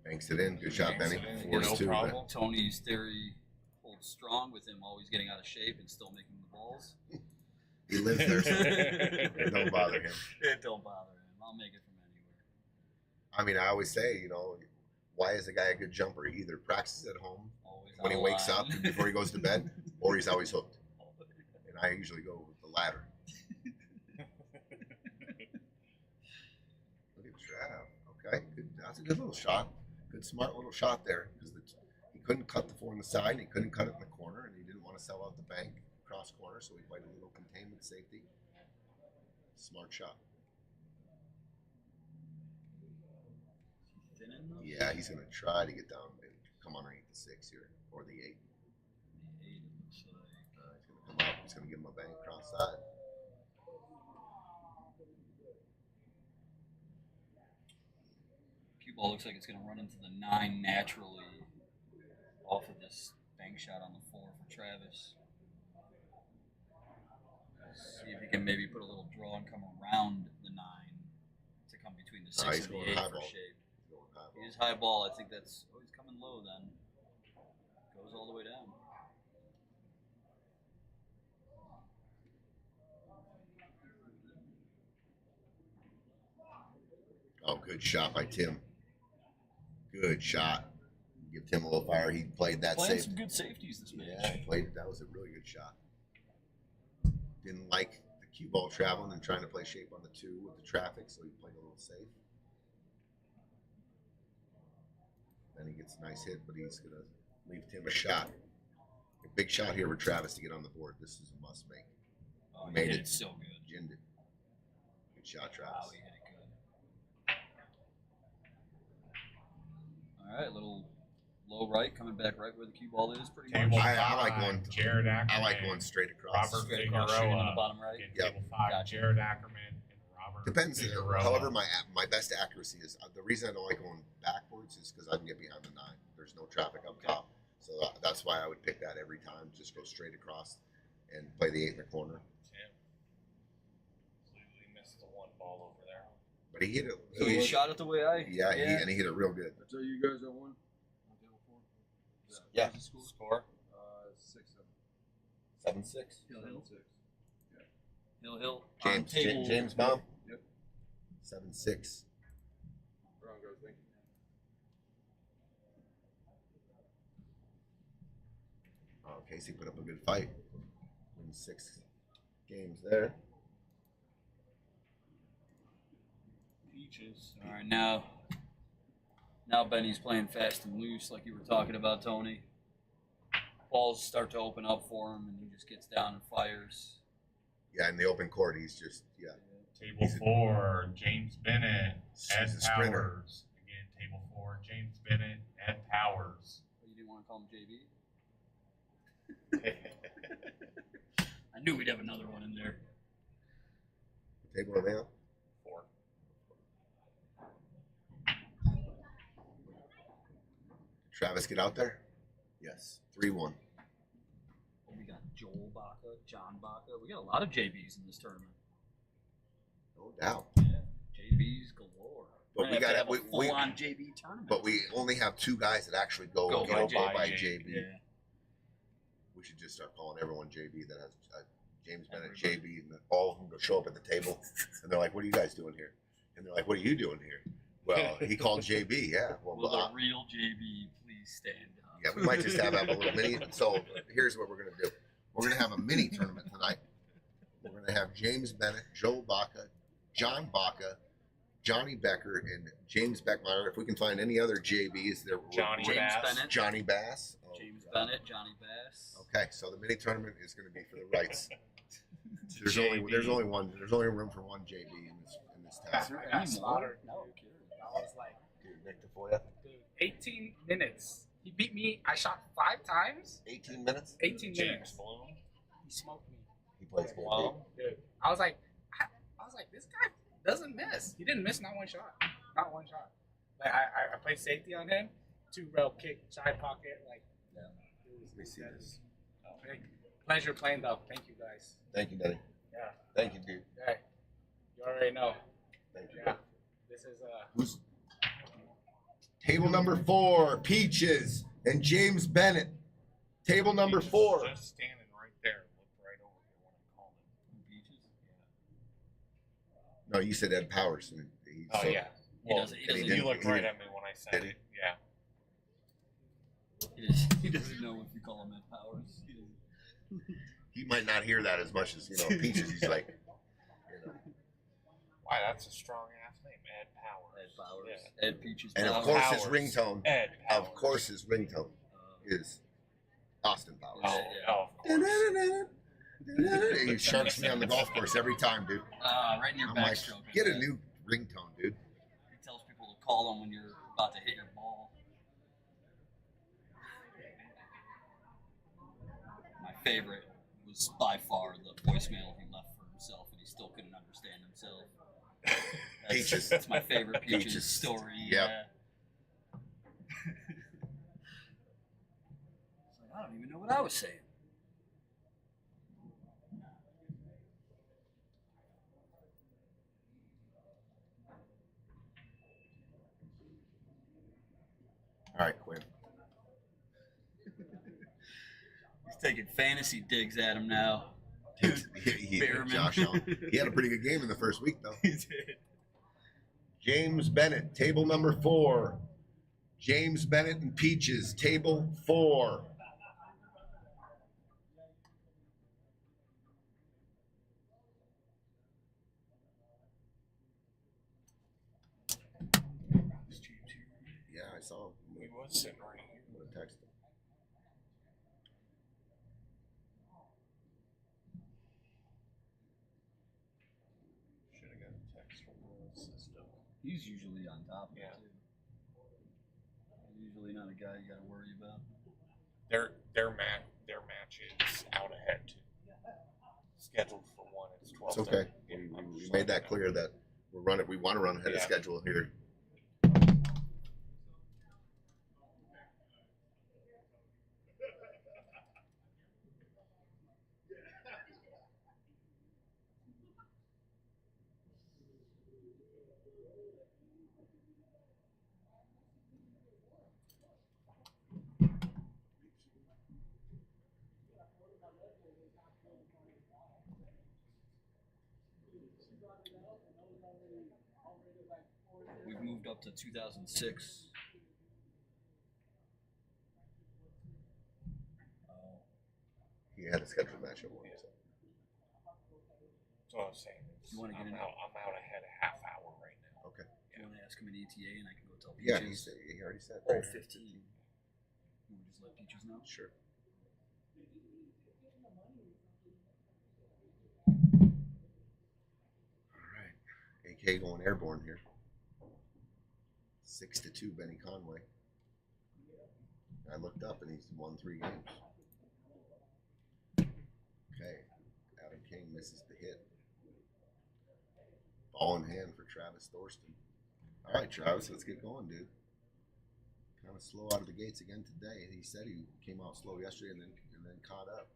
Speaker 2: Banks it in. Good shot,
Speaker 6: Banks
Speaker 2: Benny.
Speaker 6: it in,
Speaker 2: Force
Speaker 6: no
Speaker 2: 2.
Speaker 6: problem.
Speaker 8: Tony's theory holds strong with him always getting out of shape and still making the balls.
Speaker 2: He lives there, so it don't bother him.
Speaker 8: It don't bother him. I'll make it from anywhere.
Speaker 2: I mean, I always say, why is a guy a good jumper? He either practices at home
Speaker 8: Always
Speaker 2: when he
Speaker 8: on
Speaker 2: wakes
Speaker 8: line.
Speaker 2: up and before he goes to bed, or he's always hooked. And I usually go with the latter. Look at Trav. Okay, good. That's a good little shot. Good, smart little shot there, because he couldn't cut the 4 on the side, and he couldn't cut it in the corner, and he didn't want to sell out the bank cross corner, so he played a little containment safety. Smart shot.
Speaker 8: Thin in those?
Speaker 2: Yeah, he's going to try to get down and come underneath the 6 here, or the 8.
Speaker 8: The 8 it looks like.
Speaker 2: He's going to come up. He's going to give him a bank cross side.
Speaker 8: Cue ball looks like it's going to run into the 9 naturally off of this bank shot on the 4 for Travis. See if he can maybe put a little draw and come around the 9 to come between the 6
Speaker 2: he's
Speaker 8: and the
Speaker 2: going
Speaker 8: 8
Speaker 2: high
Speaker 8: for
Speaker 2: ball.
Speaker 8: shape.
Speaker 2: He's going high ball.
Speaker 8: He is high ball. I think that's. Oh, he's coming low then. Goes all the way down.
Speaker 2: Oh, good shot by Tim. Good shot. Give Tim a little fire. He played that
Speaker 8: Playing
Speaker 2: safe.
Speaker 8: some good safeties this match.
Speaker 2: Yeah, he played. That was a really good shot. Didn't like the cue ball traveling and trying to play shape on the 2 with the traffic, so he played a little safe. Then he gets a nice hit, but he's going to leave Tim a shot. A big shot here for Travis to get on the board. This is a must make.
Speaker 8: Oh, he
Speaker 2: Made
Speaker 8: hit
Speaker 2: it.
Speaker 8: it so good.
Speaker 2: Ginned it. Good shot,
Speaker 8: Wow,
Speaker 2: Travis.
Speaker 8: he hit it good. All right, little low right, coming back right where the cue ball is, pretty
Speaker 6: Table
Speaker 8: much.
Speaker 2: I like
Speaker 6: 5,
Speaker 2: one.
Speaker 6: Jared Ackerman.
Speaker 2: I like going straight across.
Speaker 6: Robert
Speaker 8: Straight across, shooting in the
Speaker 6: Figueroa.
Speaker 8: bottom right.
Speaker 6: In
Speaker 2: Yep.
Speaker 6: table 5,
Speaker 8: Gotcha.
Speaker 6: Jared Ackerman and Robert
Speaker 2: Depends.
Speaker 6: Figueroa.
Speaker 2: However, my best accuracy is the reason I don't like going backwards is because I can get behind the 9. There's no traffic up top, so that's why I would pick that every time. Just go straight across and play the 8 in the corner.
Speaker 6: Tim completely missed the 1 ball over there.
Speaker 2: But he hit it.
Speaker 8: So he shot it the way I.
Speaker 2: Yeah, and he hit it real good.
Speaker 7: I tell you guys that one. On table 4.
Speaker 2: Yeah.
Speaker 6: Score?
Speaker 7: 6-7.
Speaker 2: 7-6.
Speaker 8: Hill Hill.
Speaker 7: 7-6.
Speaker 8: Hill Hill.
Speaker 2: James
Speaker 8: On table,
Speaker 2: James Baum.
Speaker 7: Yep.
Speaker 2: 7-6.
Speaker 7: Broncos, thank you.
Speaker 2: Oh, Casey put up a good fight. In 6 games there.
Speaker 6: Peaches.
Speaker 8: All right, now Benny's playing fast and loose, like you were talking about, Tony. balls start to open up for him, and he just gets down and fires.
Speaker 2: Yeah, in the open court, he's just
Speaker 1: Table 4, James Bennett, Ed
Speaker 2: He's a sprinter.
Speaker 1: Powers. Again, table 4, James Bennett, Ed Powers.
Speaker 8: But you didn't want to call him JB? I knew we'd have another one in there.
Speaker 2: Table or now?
Speaker 1: 4.
Speaker 2: Travis, get out there. Yes, 3-1.
Speaker 8: We got Joel Baca, John Baca. We got a lot of JBs in this tournament.
Speaker 2: No doubt.
Speaker 8: Yeah, JBs galore.
Speaker 2: But we got
Speaker 8: have a
Speaker 2: we
Speaker 8: full-on JB tournament.
Speaker 2: but we only have 2 guys that actually go by JB.
Speaker 8: Yeah.
Speaker 2: We should just start calling everyone JB that has James Bennett JB, and then all of them go show up at the table, and they're like, "What are you guys doing here?" And they're like, "What are you doing here?" Well, he called JB. Yeah. Well,
Speaker 8: Will the real JB please stand up?
Speaker 2: yeah, we might just have a little mini. So here's what we're gonna do. We're gonna have a mini tournament tonight. We're gonna have James Bennett, Joel Baca, John Baca, Johnny Becker, and James Beckmeyer. If we can find any other JBs, there.
Speaker 1: Johnny
Speaker 8: James
Speaker 1: Bass.
Speaker 8: Bennett.
Speaker 2: Johnny Bass. Oh,
Speaker 8: James
Speaker 2: God.
Speaker 8: Bennett, Johnny Bass.
Speaker 2: Okay, so the mini tournament is going to be for the rights. There's
Speaker 1: JB.
Speaker 2: only one. There's only room for one JB in this
Speaker 8: Is
Speaker 2: town.
Speaker 8: there
Speaker 9: I got
Speaker 8: any
Speaker 9: slaughtered.
Speaker 8: more?
Speaker 9: I was like,
Speaker 2: Dude, Nick DeFoya.
Speaker 9: dude, 18 minutes. He beat me. I shot 5 times.
Speaker 2: 18 minutes.
Speaker 9: 18
Speaker 1: James
Speaker 9: minutes.
Speaker 1: Bloom.
Speaker 9: He smoked me.
Speaker 2: He plays good.
Speaker 1: Bloom.
Speaker 9: Dude, I was like, this guy doesn't miss. He didn't miss not one shot. Not one shot. Like I played safety on him. 2 rail kick, side pocket. Like,
Speaker 8: Yeah.
Speaker 2: Let me see this.
Speaker 9: Pleasure playing though. Thank you guys.
Speaker 2: Thank you, Daddy.
Speaker 9: Yeah.
Speaker 2: Thank you, dude.
Speaker 9: Hey, you already know.
Speaker 2: Thank you.
Speaker 9: Yeah. This is
Speaker 2: Who's table number 4? Peaches and James Bennett. Table number
Speaker 1: He
Speaker 2: 4.
Speaker 1: Just standing right there. Looked right over here when I called him.
Speaker 8: Beaches?
Speaker 2: No, you said Ed Powers. And he
Speaker 1: Oh
Speaker 2: said-
Speaker 1: yeah.
Speaker 8: He
Speaker 1: Well,
Speaker 8: doesn't. He
Speaker 2: and he
Speaker 8: doesn't.
Speaker 2: didn't-
Speaker 1: you looked
Speaker 2: he
Speaker 1: right
Speaker 2: didn't-
Speaker 1: at me when I said
Speaker 2: did he?
Speaker 1: it. Yeah.
Speaker 8: He doesn't know if you call him Ed Powers.
Speaker 2: He might not hear that as much as Peaches. He's like,
Speaker 1: Why, that's a strong ass name, Ed Powers.
Speaker 8: Ed Powers.
Speaker 1: Yeah.
Speaker 8: Ed Peaches.
Speaker 2: and of
Speaker 8: Powers.
Speaker 2: course his
Speaker 1: Powers.
Speaker 2: ringtone.
Speaker 1: Ed Powers.
Speaker 2: Of course his ringtone is Austin Powers.
Speaker 1: Oh,
Speaker 8: Yeah.
Speaker 1: oh, of course.
Speaker 2: He sharks me on the golf course every time, dude.
Speaker 8: Right in your
Speaker 2: I'm like,
Speaker 8: backstroke.
Speaker 2: get a new ringtone, dude.
Speaker 8: He tells people to call him when you're about to hit your ball. My favorite was by far the voicemail he left for himself, and he still couldn't understand himself.
Speaker 2: Peaches.
Speaker 8: That's my favorite Peaches,
Speaker 2: Peaches.
Speaker 8: story.
Speaker 2: Yep.
Speaker 8: Yeah. It's like, I don't even know what I was saying.
Speaker 2: All right, Quinn.
Speaker 8: He's taking fantasy digs at him now. Behrman.
Speaker 2: Josh Allen. He had a pretty good game in the first week, though.
Speaker 8: He did.
Speaker 2: James Bennett, table number 4. James Bennett and Peaches, table 4. Yeah, I saw him.
Speaker 1: He was sitting right here.
Speaker 2: I'm gonna text him.
Speaker 1: Should have got a text from the system.
Speaker 8: He's usually on top of
Speaker 1: Yeah.
Speaker 8: it, too. Usually not a guy you got to worry about.
Speaker 1: Their match is out ahead too. Scheduled for 1. It's 12.
Speaker 2: It's okay. We made that clear that we want to run ahead of
Speaker 1: Yeah.
Speaker 2: schedule here.
Speaker 8: We've moved up to 2006.
Speaker 2: He had a scheduled match at 1. So.
Speaker 1: That's what I was saying.
Speaker 8: You wanna get
Speaker 1: I'm
Speaker 8: in-
Speaker 1: out ahead a half hour right now.
Speaker 2: Okay.
Speaker 8: Do you want to ask him an ETA and I can go tell
Speaker 2: Yeah,
Speaker 8: Peaches?
Speaker 2: he already said.
Speaker 8: Oh, 15. You want to just let Peaches know?
Speaker 2: Sure. K going airborne here. 6-2, Benny Conway. I looked up and he's won 3 games. Okay, Adam King misses the hit. Ball in hand for Travis Thorsten. All right, Travis, let's get going, dude. Kind of slow out of the gates again today. He said he came out slow yesterday and then caught up.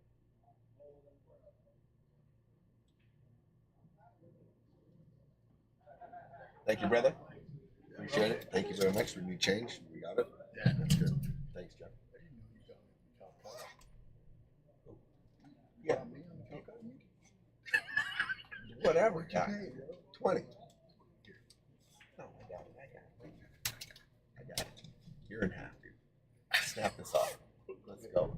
Speaker 2: Thank you, brother. Appreciate it. Thank you very much. We need change. We got it. Yeah, that's good. Thanks, Jeff. Yeah, whatever, Jack. 20. No, I got it. I got it. Year and a half, dude. Snap this off. Let's go.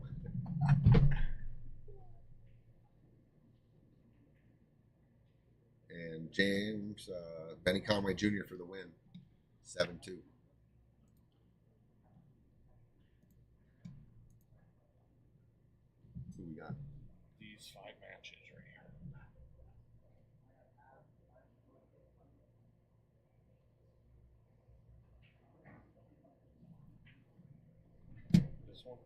Speaker 2: And James, Benny Conway Jr. for the win. 7-2. Who we got?
Speaker 6: These 5 matches right here. This one.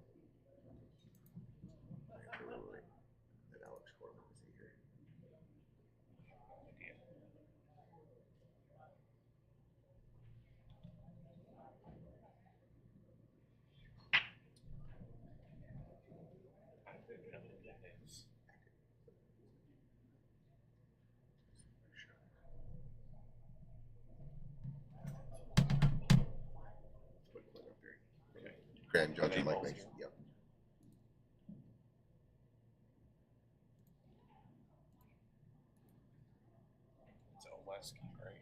Speaker 2: That Alex Corbin is he here?
Speaker 6: Idea. I don't know who that is.
Speaker 2: Grand Judge and Mike
Speaker 6: Labels.
Speaker 2: Mason. Yep.
Speaker 6: It's Oleski, right?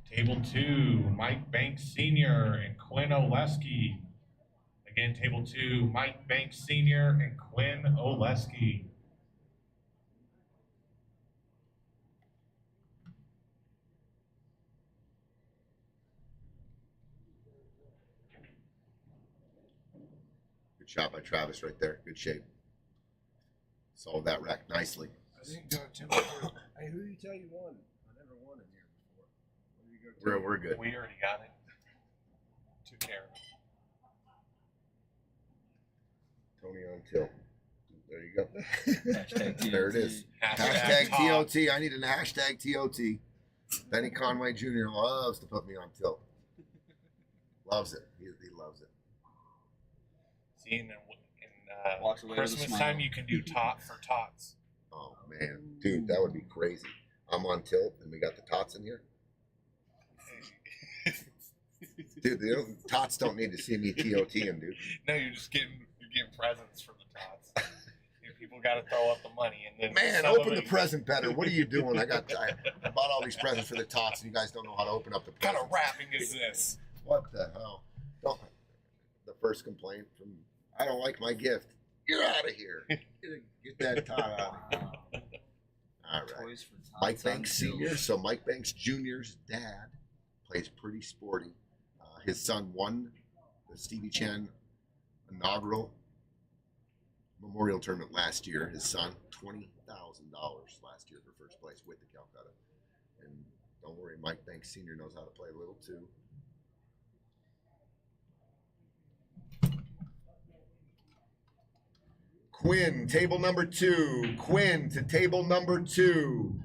Speaker 6: Table 2, Mike Banks Sr. and Quinn Oleski. Again, Table 2, Mike Banks Sr. and Quinn Oleski.
Speaker 2: Good shot by Travis right there. Good shape. Solved that rack nicely.
Speaker 5: I didn't go too much. Hey, who do you tell you won? I never won in here before. What do you go to?
Speaker 2: We're good.
Speaker 6: We already got it. Took care of it.
Speaker 2: Tony on tilt. There you go.
Speaker 8: Hashtag
Speaker 2: There it
Speaker 8: TNT.
Speaker 2: is. Hashtag TOT. I need a hashtag TOT. Benny Conway Jr. loves to put me on tilt. Loves it. He loves it.
Speaker 6: See, and
Speaker 8: Walks away with a
Speaker 6: Christmas
Speaker 8: smile.
Speaker 6: time, you can do tot for tots.
Speaker 2: Oh man, dude, that would be crazy. I'm on tilt, and we got the tots in here. Dude, the tots don't need to see me TOTing, dude.
Speaker 6: No, you're getting presents for the tots. And people got to throw up the money, and then
Speaker 2: Man,
Speaker 6: some of
Speaker 2: open the
Speaker 6: it-
Speaker 2: present better. What are you doing? I bought all these presents for the tots, and you guys don't know how to open up the
Speaker 6: What kind
Speaker 2: presents.
Speaker 6: of wrapping is this?
Speaker 2: What the hell? Don't. The first complaint from I don't like my gift. You're out of here. Get that tot out of here. All right.
Speaker 8: Toys for tots
Speaker 2: Mike
Speaker 8: on
Speaker 2: Banks
Speaker 8: sale.
Speaker 2: Sr. So Mike Banks Jr.'s dad plays pretty sporty. His son won the Stevie Chen inaugural memorial tournament last year. His son, $20,000 last year for first place with the Calcutta. And don't worry, Mike Banks Sr. knows how to play a little too. Quinn, table number 2. Quinn to table number 2.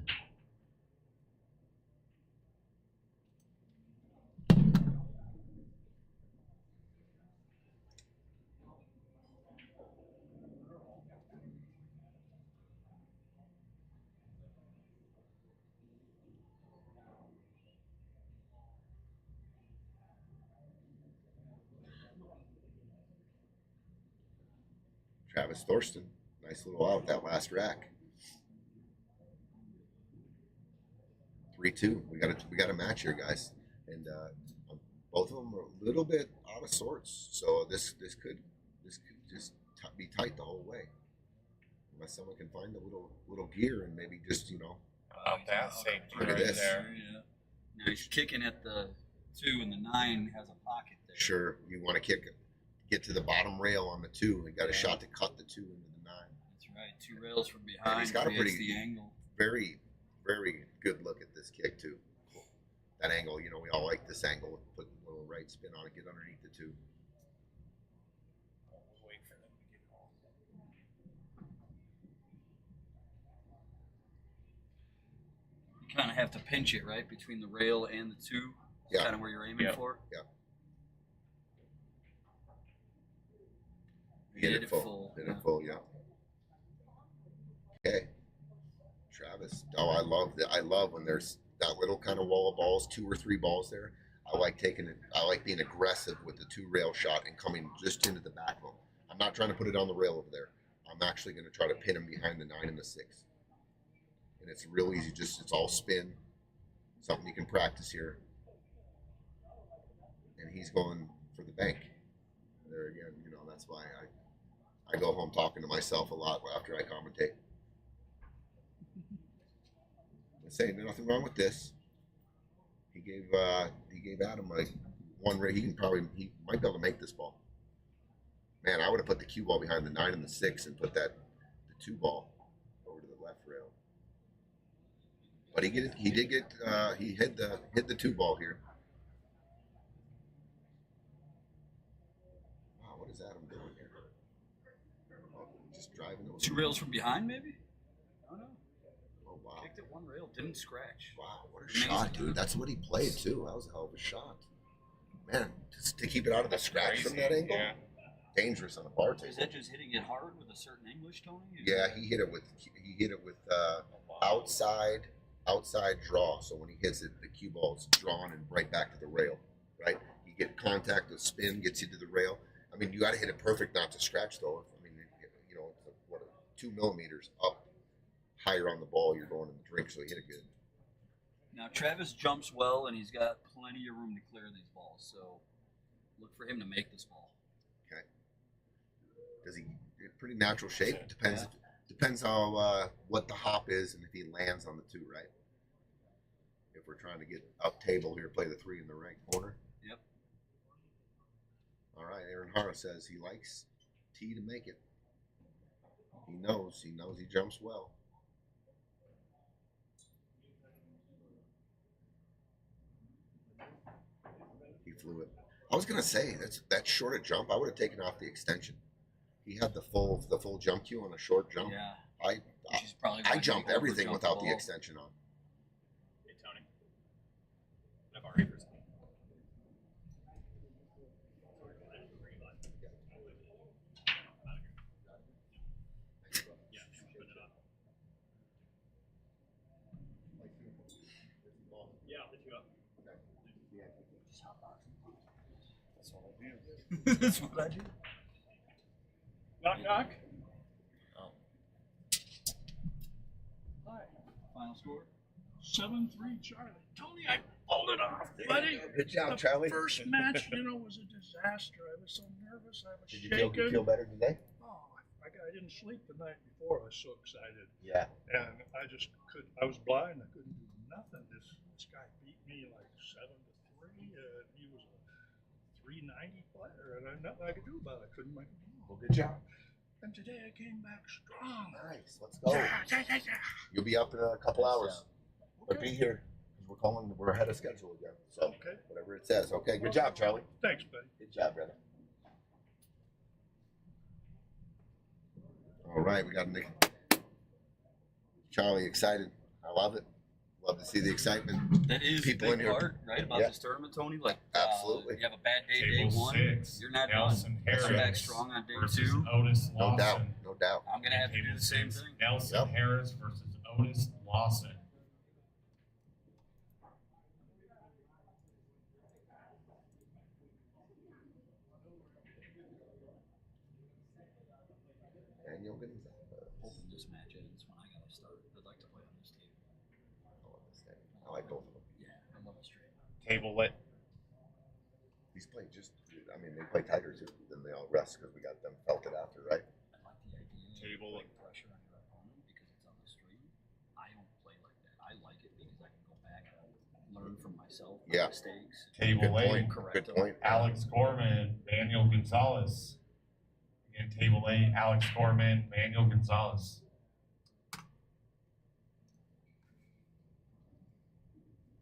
Speaker 2: Travis Thorsten, nice little out that last rack. 3-2. We got a match here, guys, and both of them are a little bit out of sorts. So this could just be tight the whole way, unless someone can find a little gear and maybe just
Speaker 6: About that safety
Speaker 2: Look at
Speaker 6: right
Speaker 2: this.
Speaker 6: there.
Speaker 8: Yeah. Now he's kicking at the 2, and the 9 has a pocket there.
Speaker 2: sure you want to get to the bottom rail on the 2 and got a shot to cut the 2 into the 9.
Speaker 8: That's Right, 2 rails from behind.
Speaker 2: he's got a
Speaker 8: creates
Speaker 2: pretty-
Speaker 8: the angle.
Speaker 2: Very, very good look at this kick too. That angle, we all like this angle. Put a little right spin on it, get underneath the two.
Speaker 6: We'll wait for them to get home.
Speaker 8: You kind of have to pinch it, right, between the rail and the 2.
Speaker 2: Yeah.
Speaker 8: Kind of where you're aiming
Speaker 6: Yeah.
Speaker 8: for.
Speaker 2: Hit it full. Hit
Speaker 8: yeah.
Speaker 2: it full, yeah. Okay. Travis. Oh, I love that. I love when there's that little kind of wall of balls, 2 or 3 balls there. I like taking it. I like being aggressive with the 2 rail shot and coming just into the backbone. I'm not trying to put it on the rail over there. I'm actually going to try to pin him behind the 9 and the 6. And it's real easy. It's all spin. Something you can practice here. And he's going for the bank. There again, that's why I go home talking to myself a lot after I commentate. I'm saying there's nothing wrong with this. He gave Adam like 1 rate. He might be able to make this ball. Man, I would have put the cue ball behind the 9 and the 6 and put the 2 ball over to the left rail. But he hit the 2 ball here. Wow, what is Adam doing here? Oh, just driving those
Speaker 8: 2 rails from behind, maybe? I don't know.
Speaker 2: Oh wow!
Speaker 8: Kicked it 1 rail, didn't scratch.
Speaker 2: Wow, what a
Speaker 8: Amazing.
Speaker 2: shot, dude! That's what he played too. That was a hell of a shot, man. Just to keep it out of the scratch from that angle,
Speaker 6: Yeah.
Speaker 2: dangerous on a bar table.
Speaker 8: Is that just hitting it hard with a certain English, Tony?
Speaker 2: Yeah, he hit it with outside draw. So when he hits it, the cue ball's drawn and right back to the rail. Right, you get contact with spin, gets you to the rail. I mean, you got to hit it perfect not to scratch though. I mean, it's 2 millimeters up higher on the ball, you're going in the drink, so he hit it good.
Speaker 8: Now, Travis jumps well, and he's got plenty of room to clear these balls. So look for him to make this ball.
Speaker 2: Okay. Does he? Pretty natural shape. Depends how what the hop is and if he lands on the 2, right? If we're trying to get up table here, play the 3 in the right corner.
Speaker 8: Yep.
Speaker 2: All right. Aaron Hara says he likes T to make it. He knows he jumps well. He flew it. I was gonna say that short a jump. I would have taken off the extension. He had the full jump cue on a short jump.
Speaker 8: Yeah.
Speaker 2: I
Speaker 8: She's probably
Speaker 2: I
Speaker 8: gonna
Speaker 2: jump
Speaker 8: over
Speaker 2: everything
Speaker 8: jump
Speaker 2: without the
Speaker 8: ball.
Speaker 2: extension on.
Speaker 10: Hey, Tony. I've already for a second. Yeah, put it up. Yeah, I'll hit you up.
Speaker 6: That's what I do.
Speaker 8: That's what I do.
Speaker 10: Knock, knock.
Speaker 6: Oh.
Speaker 10: Hi.
Speaker 8: Final score?
Speaker 11: 7-3 Charlie. Tony, I pulled it off, buddy.
Speaker 2: Good job,
Speaker 11: The
Speaker 2: Charlie.
Speaker 11: first match, was a disaster. I was so nervous. I was
Speaker 2: Did you
Speaker 11: shaking.
Speaker 2: feel better today?
Speaker 11: Oh, I didn't sleep the night before. I was so excited.
Speaker 2: Yeah.
Speaker 11: And I just I was blind. I couldn't do nothing. This guy beat me like 7-3. He was a 390 player, and I had nothing I could do about it. I couldn't make it.
Speaker 2: Well, good job.
Speaker 11: And today I came back strong.
Speaker 2: Nice. Let's go.
Speaker 11: Yeah.
Speaker 2: You'll be up in a couple hours. But be here because we're ahead of schedule again. So
Speaker 11: Okay.
Speaker 2: whatever it says. Okay. Good job, Charlie.
Speaker 11: Thanks, buddy.
Speaker 2: Good job, brother. All right, we got Nick. Charlie excited. I love it. Love to see the excitement.
Speaker 8: That is
Speaker 2: People
Speaker 8: a
Speaker 2: in
Speaker 8: big
Speaker 2: here.
Speaker 8: part, right, about
Speaker 2: Yeah.
Speaker 8: this tournament, Tony? Like,
Speaker 2: Absolutely.
Speaker 8: you have a bad day,
Speaker 1: Table
Speaker 8: day 1.
Speaker 1: 6.
Speaker 8: You're not
Speaker 1: Nelson
Speaker 8: done. Come back
Speaker 1: Harris
Speaker 8: strong on day
Speaker 1: versus
Speaker 8: 2.
Speaker 1: Otis
Speaker 2: No
Speaker 1: Lawson.
Speaker 2: doubt. No doubt.
Speaker 8: I'm going to have to do
Speaker 1: Table
Speaker 8: the same
Speaker 1: 6,
Speaker 8: thing.
Speaker 1: Nelson
Speaker 2: Yep.
Speaker 1: Harris versus Otis Lawson.
Speaker 2: Daniel Gonzalez.
Speaker 8: Hoping this match ends when I got to start. I'd like to play on this table.
Speaker 2: I like both of them.
Speaker 8: Yeah, I love it straight.
Speaker 6: Table lit.
Speaker 2: These play they play tighter too than they all rest because we got them felted after, right?
Speaker 8: I like the idea of
Speaker 6: Table.
Speaker 8: putting pressure on your opponent because it's on the stream. I don't play like that. I like it because I can go back and learn from myself, my
Speaker 2: Yeah.
Speaker 8: mistakes.
Speaker 1: Table
Speaker 2: Good
Speaker 1: 8.
Speaker 2: point.
Speaker 8: Correct
Speaker 2: Good
Speaker 8: them.
Speaker 2: point.
Speaker 1: Alex Gorman, Daniel Gonzalez. And table 8, Alex Gorman, Manuel Gonzalez.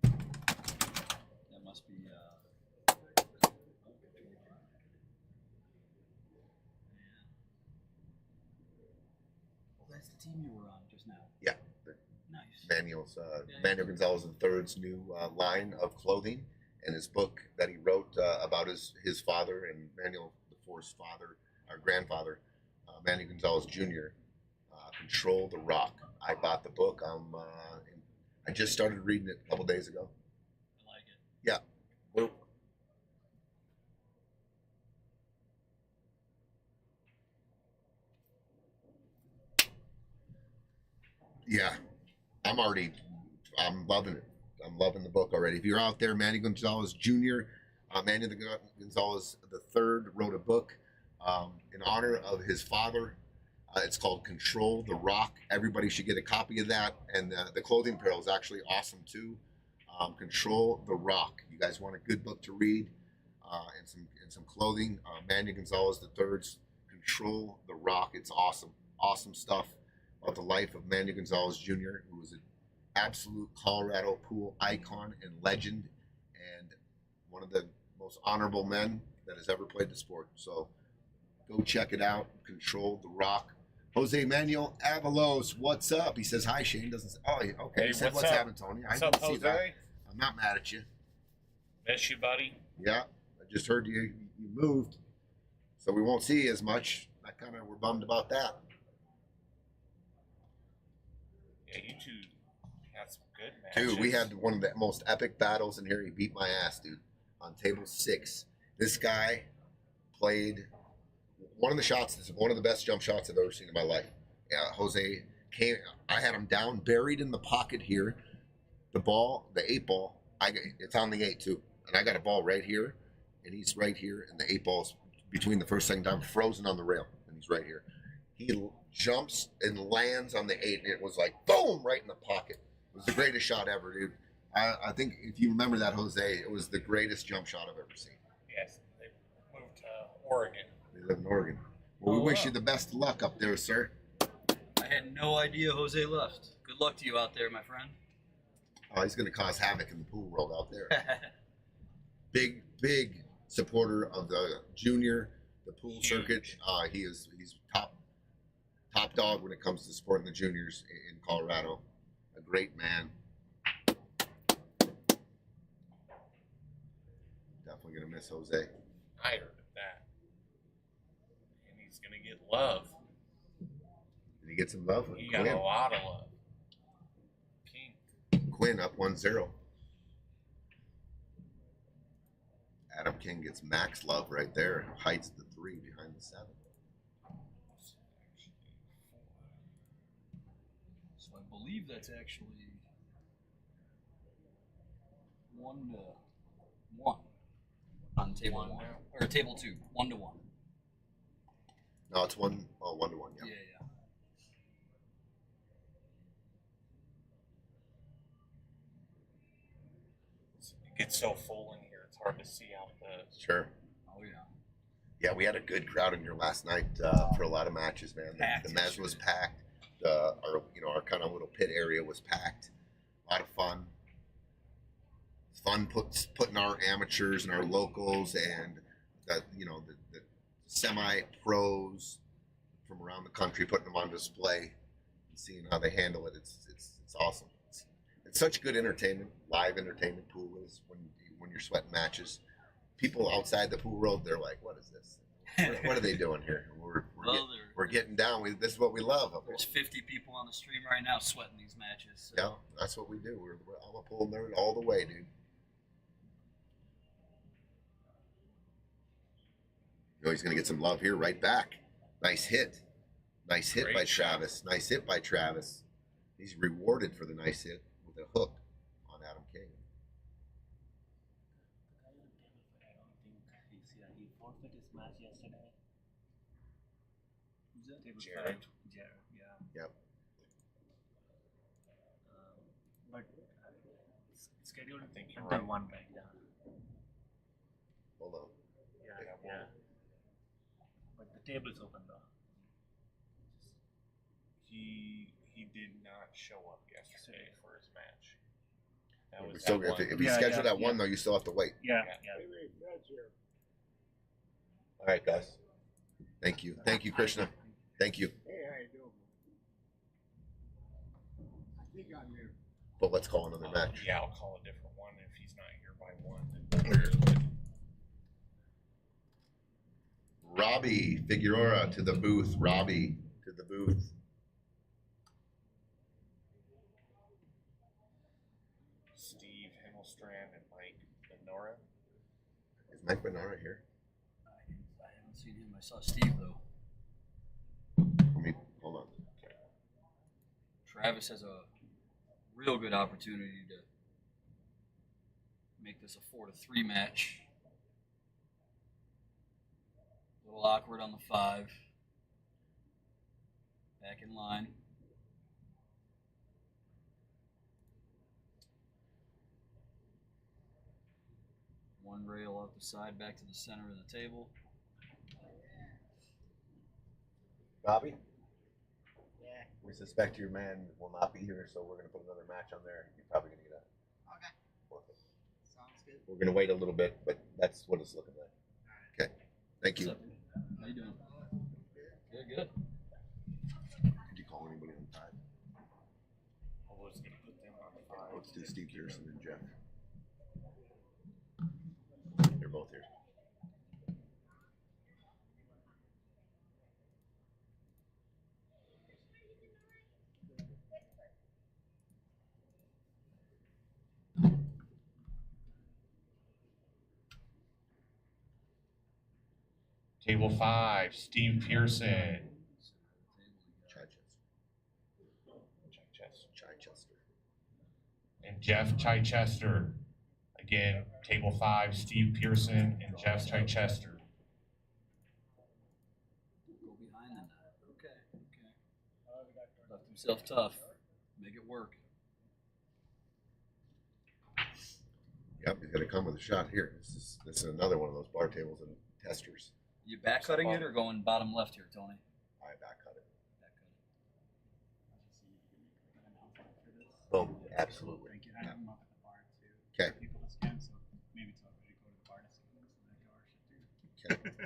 Speaker 8: That must be. That's the team you were on just now.
Speaker 2: Yeah.
Speaker 8: Nice.
Speaker 2: Manuel Gonzalez III's new line of clothing, and his book that he wrote about his father and Manuel IV's father, our grandfather, Manuel Gonzalez Jr. Control the Rock. I bought the book. I just started reading it a couple days ago.
Speaker 8: I like it.
Speaker 2: Yeah. Well, yeah. I'm loving it. I'm loving the book already. If you're out there, Manny Gonzalez Jr., Manuel Gonzalez III wrote a book in honor of his father. It's called Control the Rock. Everybody should get a copy of that. And the clothing apparel is actually awesome too. Control the Rock. You guys want a good book to read and some clothing. Manuel Gonzalez III's Control the Rock. It's awesome. Awesome stuff about the life of Manuel Gonzalez Jr., who was an absolute Colorado pool icon and legend, and one of the most honorable men that has ever played the sport. So go check it out. Control the Rock. Jose Manuel Avalos, what's up? He says hi. Shane doesn't say. Oh, okay.
Speaker 6: Hey,
Speaker 2: He said,
Speaker 6: what's
Speaker 2: what's
Speaker 6: up?
Speaker 2: happening, Tony?
Speaker 6: What's
Speaker 2: I
Speaker 6: up,
Speaker 2: didn't see
Speaker 6: Jose?
Speaker 2: that. I'm not mad at you.
Speaker 6: Miss you, buddy.
Speaker 2: Yeah, I just heard you moved, so we won't see you as much. We're bummed about that.
Speaker 6: Yeah, you two had some good matches.
Speaker 2: Dude, we had one of the most epic battles in here. He beat my ass, dude, on table 6. This guy played one of the best jump shots I've ever seen in my life. Jose came. I had him down, buried in the pocket here. The ball, the 8 ball, it's on the 8 too. And I got a ball right here, and he's right here, and the 8 ball's between the first and second time, frozen on the rail, and he's right here. He jumps and lands on the 8, and it was like, boom, right in the pocket. It was the greatest shot ever, dude. I think if you remember that, Jose, it was the greatest jump shot I've ever seen.
Speaker 6: Yes, they moved to Oregon.
Speaker 2: They live in Oregon. Well, we wish you the best of luck up there, sir.
Speaker 8: I had no idea Jose left. Good luck to you out there, my friend.
Speaker 2: Oh, he's going to cause havoc in the pool world out there. Big supporter of the junior, the pool circuit. He's top dog when it comes to supporting the juniors in Colorado. A great man. Definitely going to miss Jose.
Speaker 6: I heard of that. And he's going to get love.
Speaker 2: Did he get some love?
Speaker 6: He got a lot of love.
Speaker 2: Quinn up 1-0. Adam King gets max love right there. Hides the 3 behind the 7.
Speaker 8: So I believe that's actually 1-1 on table 1 or table 2, 1-1.
Speaker 2: No, it's 1-1. Yeah.
Speaker 8: Yeah.
Speaker 6: It gets so full in here, it's hard to see out the.
Speaker 2: Sure.
Speaker 8: Oh yeah.
Speaker 2: Yeah, we had a good crowd in here last night for a lot of matches, man. The mezz was packed. Our kind of little pit area was packed. A lot of fun. Putting our amateurs and our locals and the semi-pros from around the country, putting them on display and seeing how they handle it. It's awesome. It's such good entertainment, live entertainment. Pool is when you're sweating matches. People outside the pool world, they're like, "What is this? What are they doing here?" We're getting down. This is what we love.
Speaker 8: There's 50 people on the stream right now sweating these matches. So.
Speaker 2: Yeah, that's what we do. I'm a pool nerd all the way, dude. He's going to get some love here right back. Nice hit. Nice hit by Travis. Nice hit by Travis. He's rewarded for the nice hit with a hook on Adam King.
Speaker 10: He forfeited his match yesterday.
Speaker 8: Who's that?
Speaker 6: Jared.
Speaker 10: Yeah.
Speaker 2: Yep.
Speaker 10: But scheduled
Speaker 6: I think you're
Speaker 10: until
Speaker 6: right.
Speaker 10: 1 right now.
Speaker 2: Hold on.
Speaker 10: Yeah. But the table is open though.
Speaker 6: He did not show up yesterday for his match. That was
Speaker 2: So
Speaker 6: that one.
Speaker 2: if you
Speaker 10: Yeah,
Speaker 2: schedule
Speaker 10: yeah,
Speaker 2: that one though, you still have to wait.
Speaker 10: Yeah,
Speaker 6: Yeah.
Speaker 10: yeah.
Speaker 2: All right, guys. Thank you. Thank you, Krishna. Thank you.
Speaker 5: Hey, how you doing? I think I'm here.
Speaker 2: But let's call another match.
Speaker 6: Yeah, I'll call a different one if he's not here by 1. Then
Speaker 2: Robbie Figueroa to the booth. Robbie to the booth.
Speaker 6: Steve Himmelstrand and Mike Benora.
Speaker 2: Is Mike Benora here?
Speaker 8: I haven't seen him. I saw Steve though.
Speaker 2: Let me hold on.
Speaker 8: Travis has a real good opportunity to make this a 4-3 match. A little awkward on the 5. Back in line. One rail off the side, back to the center of the table.
Speaker 2: Robbie?
Speaker 5: Yeah.
Speaker 2: We suspect your man will not be here, so we're going to put another match on there. You're probably going to get a
Speaker 5: Okay.
Speaker 2: forfeit.
Speaker 5: Sounds good.
Speaker 2: We're going to wait a little bit, but that's what it's looking like. Okay. Thank you.
Speaker 8: What's up? How you doing? Good, good.
Speaker 2: Did you call anybody on time?
Speaker 6: I was going to put them on 5.
Speaker 2: Let's do Steve Pearson and Jeff. They're both here.
Speaker 1: Table 5, Steve Pearson.
Speaker 2: Chichester.
Speaker 1: And Jeff Chichester. Again, table 5, Steve Pearson and Jeff Chichester.
Speaker 8: Go behind them. Okay, okay. Left himself tough. Make it work.
Speaker 2: Yep, he's going to come with a shot here. This is another one of those bar tables and testers.
Speaker 8: You back cutting it or going bottom left here, Tony?
Speaker 2: I back cut it.
Speaker 8: Back cut.
Speaker 2: Boom. Absolutely.
Speaker 10: Thank you. I have them up at the bar too.
Speaker 2: Okay.
Speaker 10: People to scan, so maybe it's already go to the bar to see them so that car should do.
Speaker 2: Okay.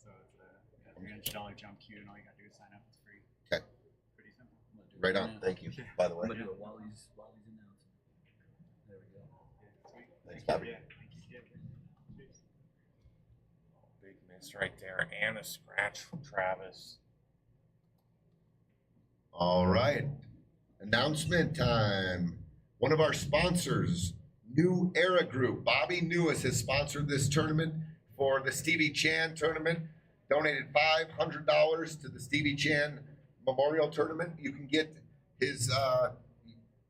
Speaker 10: So it's a $300 jump queue, and all you gotta do is sign up. It's free.
Speaker 2: Okay.
Speaker 10: Pretty simple.
Speaker 2: Right on. Thank you. By the way.
Speaker 8: I'm gonna do it while he's announcing. There we go.
Speaker 10: Sweet.
Speaker 2: Thanks, Bobby.
Speaker 10: Yeah, thank you. Cheers.
Speaker 6: Big miss right there. And a scratch from Travis.
Speaker 2: All right. Announcement time. One of our sponsors, New Era Group. Bobby Newis has sponsored this tournament for the Stevie Chan tournament. Donated $500 to the Stevie Chan Memorial Tournament. You can get his,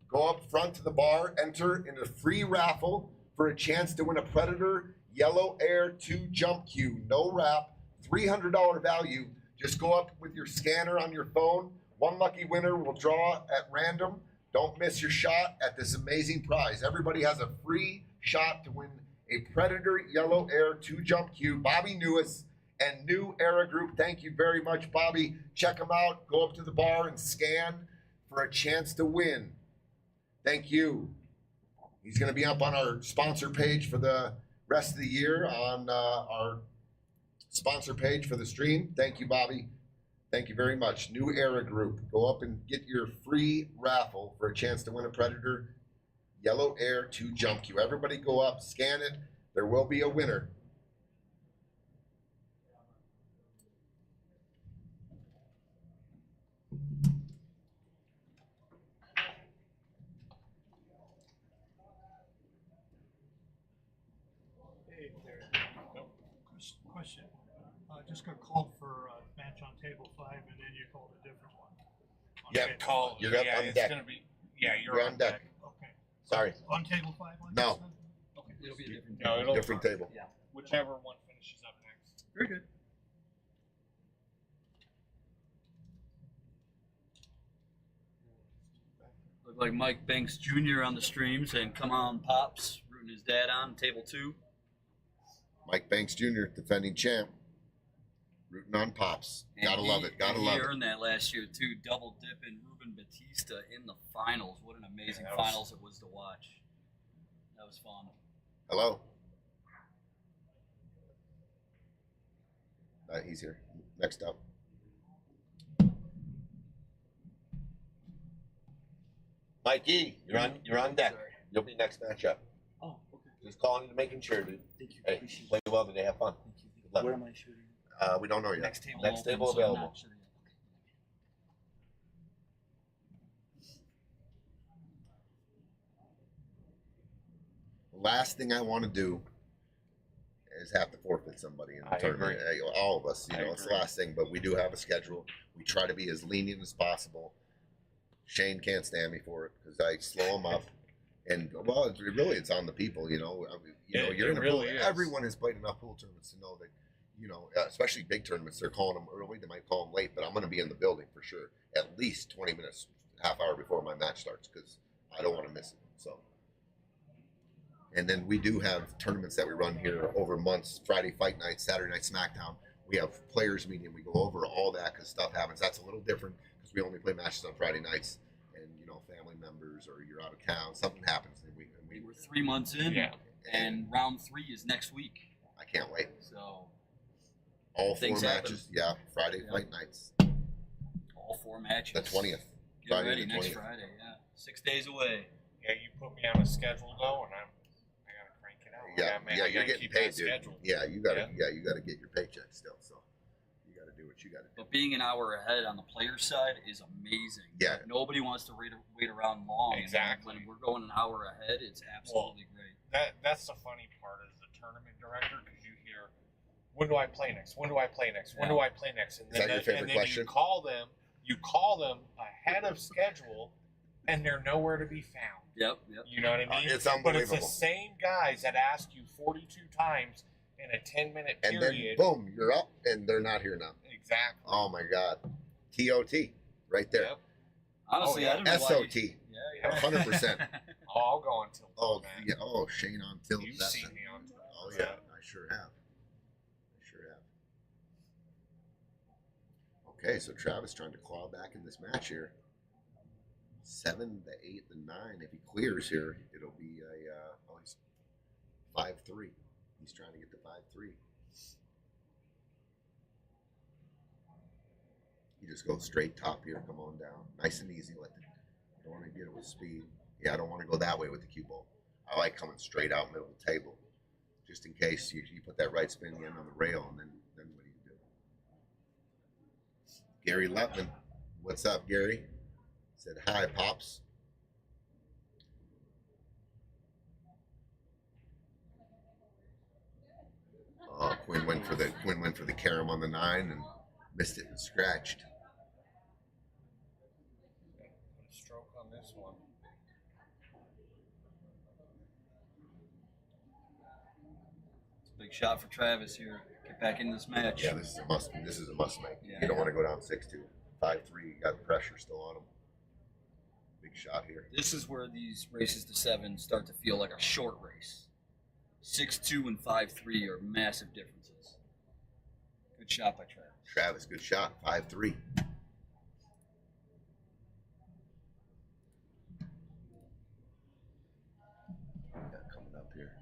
Speaker 2: go up front to the bar, enter in a free raffle for a chance to win a Predator Yellow Air 2 jump cue. No wrap, $300 value. Just go up with your scanner on your phone. One lucky winner will draw at random. Don't miss your shot at this amazing prize. Everybody has a free shot to win a Predator Yellow Air 2 jump cue. Bobby Newis and New Era Group. Thank you very much, Bobby. Check them out. Go up to the bar and scan for a chance to win. Thank you. He's going to be up on our sponsor page for the rest of the year on our sponsor page for the stream. Thank you, Bobby. Thank you very much. New Era Group. Go up and get your free raffle for a chance to win a Predator Yellow Air 2 jump cue. Everybody go up, scan it. There will be a winner.
Speaker 11: Hey there. Question. Just got called for a match on table 5, and then you called a different one. On
Speaker 2: Yeah,
Speaker 11: table
Speaker 6: Call.
Speaker 11: five.
Speaker 2: You're up
Speaker 6: yeah,
Speaker 2: on
Speaker 6: it's
Speaker 2: deck.
Speaker 6: gonna be. Yeah,
Speaker 2: You're on deck.
Speaker 11: Okay.
Speaker 2: Sorry.
Speaker 11: On table 5? Like
Speaker 2: No.
Speaker 11: this then? Okay.
Speaker 8: It'll be a different.
Speaker 6: No, it'll
Speaker 2: Different table.
Speaker 8: Yeah.
Speaker 6: whichever one finishes up next.
Speaker 8: Very good. Look like Mike Banks Jr. on the stream saying, "Come on, pops!" Rooting his dad on table 2.
Speaker 2: Mike Banks Jr., defending champ. Rooting on Pops.
Speaker 8: And
Speaker 2: Gotta love it. Gotta
Speaker 8: he
Speaker 2: love it.
Speaker 8: earned that last year too, double dipping Ruben Batista in the finals. What an amazing
Speaker 6: Yeah, that was-
Speaker 8: finals it was to watch. That was fun.
Speaker 2: Hello. He's here. Next up. Mikey, you're on deck.
Speaker 8: Sorry.
Speaker 2: You'll be next matchup.
Speaker 8: Oh, okay.
Speaker 2: Just calling you, making sure, dude.
Speaker 8: Thank you.
Speaker 2: Hey,
Speaker 8: Appreciate
Speaker 2: play well today. Have fun.
Speaker 8: Thank you.
Speaker 2: Good luck.
Speaker 8: Where am I shooting?
Speaker 2: We don't know yet.
Speaker 8: Next table.
Speaker 2: Next
Speaker 8: open,
Speaker 2: table
Speaker 8: so I'm
Speaker 2: available.
Speaker 8: not sure yet.
Speaker 2: Last thing I want to do is have to forfeit somebody in the
Speaker 6: I
Speaker 2: tournament.
Speaker 6: agree.
Speaker 2: All of us,
Speaker 6: I
Speaker 2: it's the
Speaker 6: agree.
Speaker 2: last thing, but we do have a schedule. We try to be as lenient as possible. Shane can't stand me for it because I slow him up. And well, it's on the people, you know. You're in a
Speaker 6: really
Speaker 2: pool.
Speaker 6: is.
Speaker 2: Everyone has played enough pool tournaments to know that, especially big tournaments, they're calling them early. They might call them late, but I'm going to be in the building for sure, at least 20 minutes, half hour before my match starts because I don't want to miss it. So. And then we do have tournaments that we run here over months. Friday fight night, Saturday night SmackDown. We have players meeting. We go over all that because stuff happens. That's a little different because we only play matches on Friday nights. And family members or you're out of town, something happens, and
Speaker 8: We're 3 months in,
Speaker 6: Yeah.
Speaker 8: and round 3 is next week.
Speaker 2: I can't wait.
Speaker 8: So
Speaker 2: All 4
Speaker 8: Things happen.
Speaker 2: matches, yeah. Friday
Speaker 8: Yeah.
Speaker 2: fight nights,
Speaker 8: all 4 matches.
Speaker 2: the 20th.
Speaker 8: Get
Speaker 2: Friday
Speaker 8: ready
Speaker 2: the
Speaker 8: next
Speaker 2: 20th.
Speaker 8: Friday. Yeah, 6 days away.
Speaker 6: Yeah, you put me on a schedule though, and I gotta crank it out. I
Speaker 2: You're
Speaker 6: gotta
Speaker 2: getting
Speaker 6: keep
Speaker 2: paid,
Speaker 6: that
Speaker 2: dude.
Speaker 6: schedule.
Speaker 2: Yeah, you gotta get your paycheck still. So you gotta do what you gotta do.
Speaker 8: But being an hour ahead on the player side is amazing.
Speaker 2: Yeah.
Speaker 8: Nobody wants to wait around long. and
Speaker 6: Exactly.
Speaker 8: When we're going an hour ahead, it's absolutely great.
Speaker 6: That's the funny part as the tournament director because you hear, when do I play next? When do I play next? When do I play next? And
Speaker 2: Is that your favorite
Speaker 6: and then
Speaker 2: question?
Speaker 6: you call them ahead of schedule, and they're nowhere to be found.
Speaker 8: Yep.
Speaker 6: You know what I mean?
Speaker 2: It's
Speaker 6: But it's the
Speaker 2: unbelievable.
Speaker 6: same guys that ask you 42 times in a 10-minute
Speaker 2: And then
Speaker 6: period.
Speaker 2: boom, you're up, and they're not here now.
Speaker 6: Exactly.
Speaker 2: Oh my God, TOT, right there.
Speaker 6: Yep.
Speaker 8: Honestly,
Speaker 6: yeah.
Speaker 8: I don't know why.
Speaker 2: SOT,
Speaker 8: Yeah.
Speaker 2: 100%.
Speaker 6: Oh, I'll go on till.
Speaker 2: Oh
Speaker 6: man.
Speaker 2: yeah. Oh, Shane on tilt.
Speaker 6: You've
Speaker 2: That's
Speaker 6: seen
Speaker 2: it.
Speaker 6: me on Tilt.
Speaker 2: Oh yeah, I sure have. Okay, so Travis trying to claw back in this match here. 7, the 8, the 9. If he clears here, it'll be he's 5-3. He's trying to get to 5-3. He just goes straight top here, come on down. Nice and easy. Don't want to get it with speed. Yeah, I don't want to go that way with the cue ball. I like coming straight out middle of the table. Just in case you put that right spin in on the rail, and then what do you do? Gary Lutman. What's up, Gary? Said hi, Pops. Oh, Quinn went for the carom on the 9 and missed it and scratched.
Speaker 6: Put a stroke on this one.
Speaker 8: It's a big shot for Travis here. Get back in this match.
Speaker 2: Yeah, this is a must make.
Speaker 8: Yeah.
Speaker 2: You don't want to go down 6-2. 5-3, you got the pressure still on him. Big shot here.
Speaker 8: This is where these races to 7 start to feel like a short race. 6-2 and 5-3 are massive differences. Good shot by Travis.
Speaker 2: Travis, good shot. 5-3. Coming up here.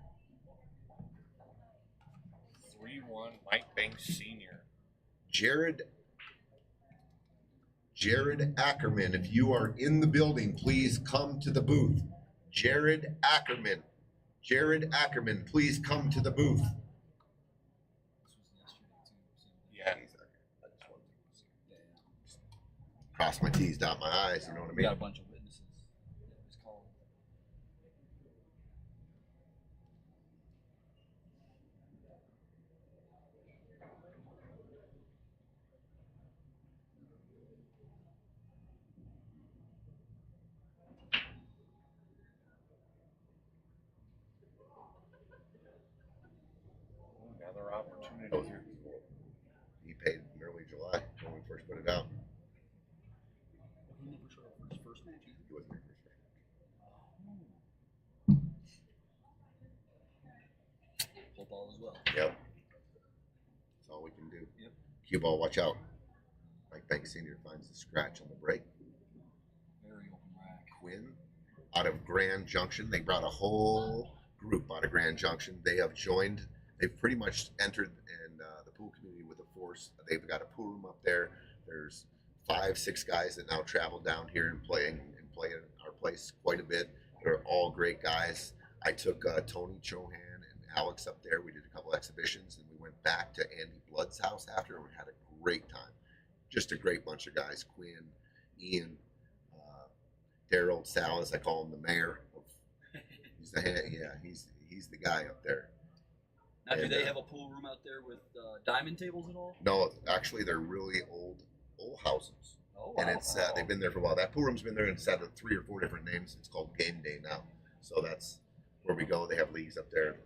Speaker 6: 3-1, Mike Banks Sr.
Speaker 2: Jared Ackerman, if you are in the building, please come to the booth. Jared Ackerman, please come to the booth.
Speaker 8: This was yesterday too. So
Speaker 6: Yeah.
Speaker 2: I just wanted to cross my T's, dot my I's, you know what I
Speaker 8: we got a
Speaker 2: mean?
Speaker 8: bunch of witnesses. Yeah, it was called.
Speaker 6: Another opportunity
Speaker 2: Those
Speaker 6: here.
Speaker 2: He paid in early July when we first put it out.
Speaker 8: He never showed up for his first match either.
Speaker 2: He wasn't here first.
Speaker 8: Full ball as well.
Speaker 2: Yep. That's all we can do.
Speaker 8: Yep.
Speaker 2: Cue ball, watch out. Mike Banks Sr. finds the scratch on the break.
Speaker 8: Very open rack.
Speaker 2: Quinn out of Grand Junction. They brought a whole group out of Grand Junction. They have joined. They've pretty much entered in the pool community with a force. They've got a pool room up there. There's 5, 6 guys that now travel down here and play in our place quite a bit. They're all great guys. I took Tony Chohan and Alex up there. We did a couple exhibitions, and we went back to Andy Blood's house after, and we had a great time. Just a great bunch of guys. Quinn, Ian, Daryl, Sal, as I call him, the mayor. He's the head. Yeah, he's the guy up there.
Speaker 8: Now, do
Speaker 2: And,
Speaker 8: they have a pool room out there with diamond tables at all?
Speaker 2: No, actually, they're really old houses.
Speaker 8: Oh,
Speaker 2: And
Speaker 8: wow.
Speaker 2: it's they've been there for a while. That pool room's been there, and it's had 3 or 4 different names. It's called Game Day now. So that's where we go. They have leagues up there.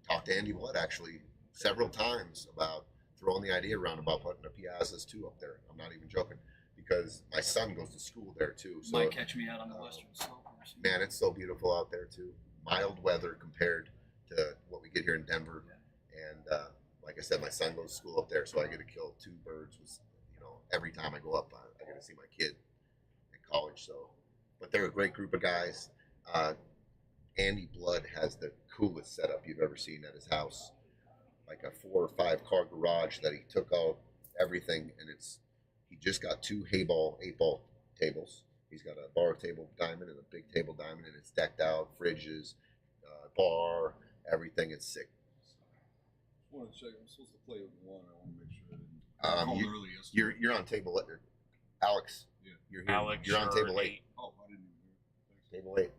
Speaker 2: Talked to Andy Blood actually several times about throwing the idea around about putting a Piazza's 2 up there. I'm not even joking, because my son goes to school there too. So
Speaker 8: Might catch me out on the western slope.
Speaker 2: man, it's so beautiful out there too. Mild weather compared to what we get here in Denver. And like I said, my son goes to school up there, so I get to kill 2 birds with, every time I go up, I get to see my kid in college. So, but they're a great group of guys. Andy Blood has the coolest setup you've ever seen at his house, like a 4 or 5 car garage that he took out everything, and he just got 2 8 ball tables. He's got a bar table diamond and a big table diamond, and it's decked out, fridges, bar, everything. It's sick.
Speaker 4: I want to check. I'm supposed to play with 1. I want to make sure I didn't. Called early yesterday.
Speaker 2: You're on table 8. Alex,
Speaker 4: Yeah.
Speaker 2: you're here.
Speaker 6: Alex,
Speaker 2: You're on table 8.
Speaker 4: Oh, I didn't even hear.
Speaker 2: Table 8.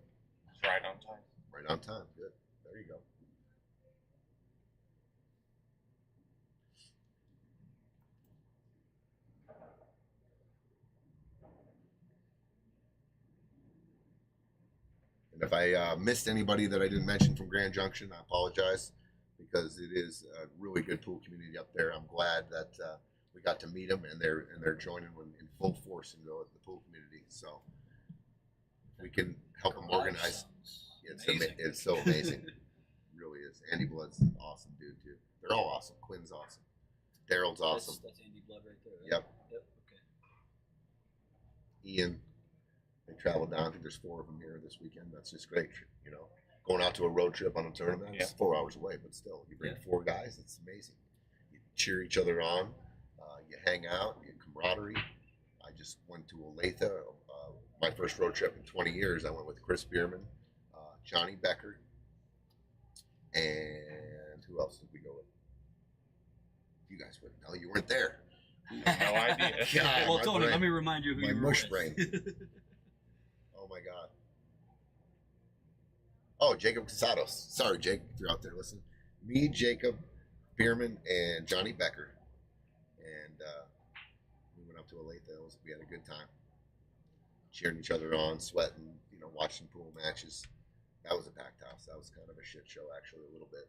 Speaker 6: It's right on time.
Speaker 2: Right on time. Good. There you go. And if I missed anybody that I didn't mention from Grand Junction, I apologize, because it is a really good pool community up there. I'm glad that we got to meet them, and they're joining in full force in the pool community. So we can help them organize. It's so amazing. It really is. Andy Blood's an awesome dude too. They're all awesome. Quinn's awesome. Daryl's awesome.
Speaker 8: That's Andy Blood right there. Right?
Speaker 2: Yep.
Speaker 8: Yep. Okay.
Speaker 2: Ian. They traveled down. I think there's 4 of them here this weekend. That's just great. Going out to a road trip on a tournament. It's 4 hours away, but still, you bring 4 guys. It's amazing. You cheer each other on. You hang out. You camaraderie. I just went to Olathe. My first road trip in 20 years. I went with Chris Bierman, Johnny Becker, and who else did we go with? You guys wouldn't know. You weren't there.
Speaker 6: No idea.
Speaker 2: God,
Speaker 8: Well,
Speaker 2: my
Speaker 8: Tony,
Speaker 2: brain.
Speaker 8: let me remind you who
Speaker 2: My
Speaker 8: you were
Speaker 2: mush
Speaker 8: with.
Speaker 2: brain. Oh my God. Oh, Jacob Casados. Sorry, Jake, if you're out there listening. Me, Jacob, Bierman, and Johnny Becker. And we went up to Olathe. We had a good time. Cheering each other on, sweating, watching pool matches. That was a packed house. That was kind of a shit show, actually, a little bit.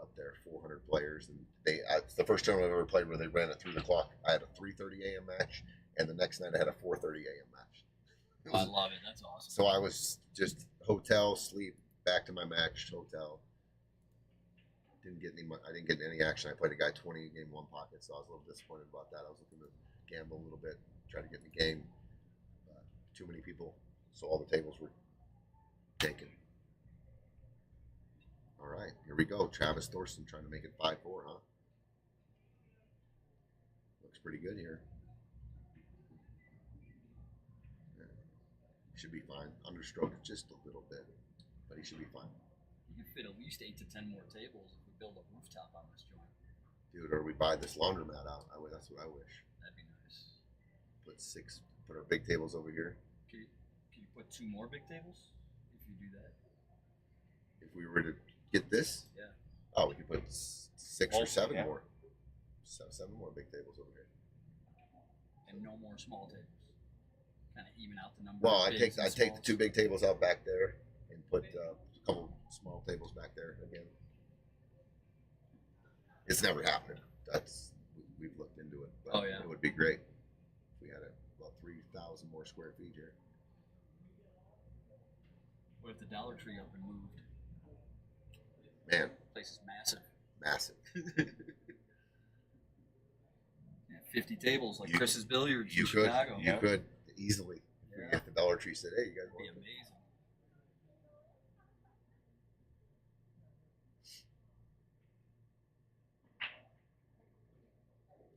Speaker 2: Up there, 400 players. And it's the first tournament I've ever played where they ran it through the clock. I had a 3:30 a.m. match, and the next night I had a 4:30 a.m. match.
Speaker 8: I love it. That's awesome.
Speaker 2: So I was just hotel, sleep, back to my match, hotel. I didn't get any action. I played a guy 20 game 1 pocket, so I was a little disappointed about that. I was looking to gamble a little bit, try to get in the game. Too many people, so all the tables were taken. All right, here we go. Travis Thorsten trying to make it 5-4, huh? Looks pretty good here. Should be fine. Understroke just a little bit, but he should be fine.
Speaker 8: You can fit at least 8 to 10 more tables if we build a rooftop on this joint.
Speaker 2: Dude, or we buy this laundromat out. That's what I wish.
Speaker 8: That'd be nice.
Speaker 2: Put our big tables over here.
Speaker 8: Can you put 2 more big tables if you do that?
Speaker 2: If we were to get this,
Speaker 8: Yeah.
Speaker 2: oh, we could put 6 or 7
Speaker 6: Yeah.
Speaker 2: more. 7 more big tables over here.
Speaker 8: And no more small tables. Kind of even out the number.
Speaker 2: Well,
Speaker 8: of
Speaker 2: I
Speaker 8: bigs
Speaker 2: take
Speaker 8: and
Speaker 2: the
Speaker 8: smalls.
Speaker 2: 2 big tables out back there and put a couple small tables back there again. It's never happened. We've looked into it. But
Speaker 8: Oh, yeah.
Speaker 2: it would be great if we had about 3,000 more square feet here.
Speaker 8: What if the Dollar Tree up and moved?
Speaker 2: Man,
Speaker 8: The place is massive.
Speaker 2: massive.
Speaker 8: 50 tables like
Speaker 2: You-
Speaker 8: Chris's Billiards
Speaker 2: You
Speaker 8: in
Speaker 2: could,
Speaker 8: Chicago.
Speaker 2: you could easily.
Speaker 8: Yeah.
Speaker 2: If the Dollar Tree said, "Hey, you guys
Speaker 8: That'd be
Speaker 2: want this?"
Speaker 8: amazing.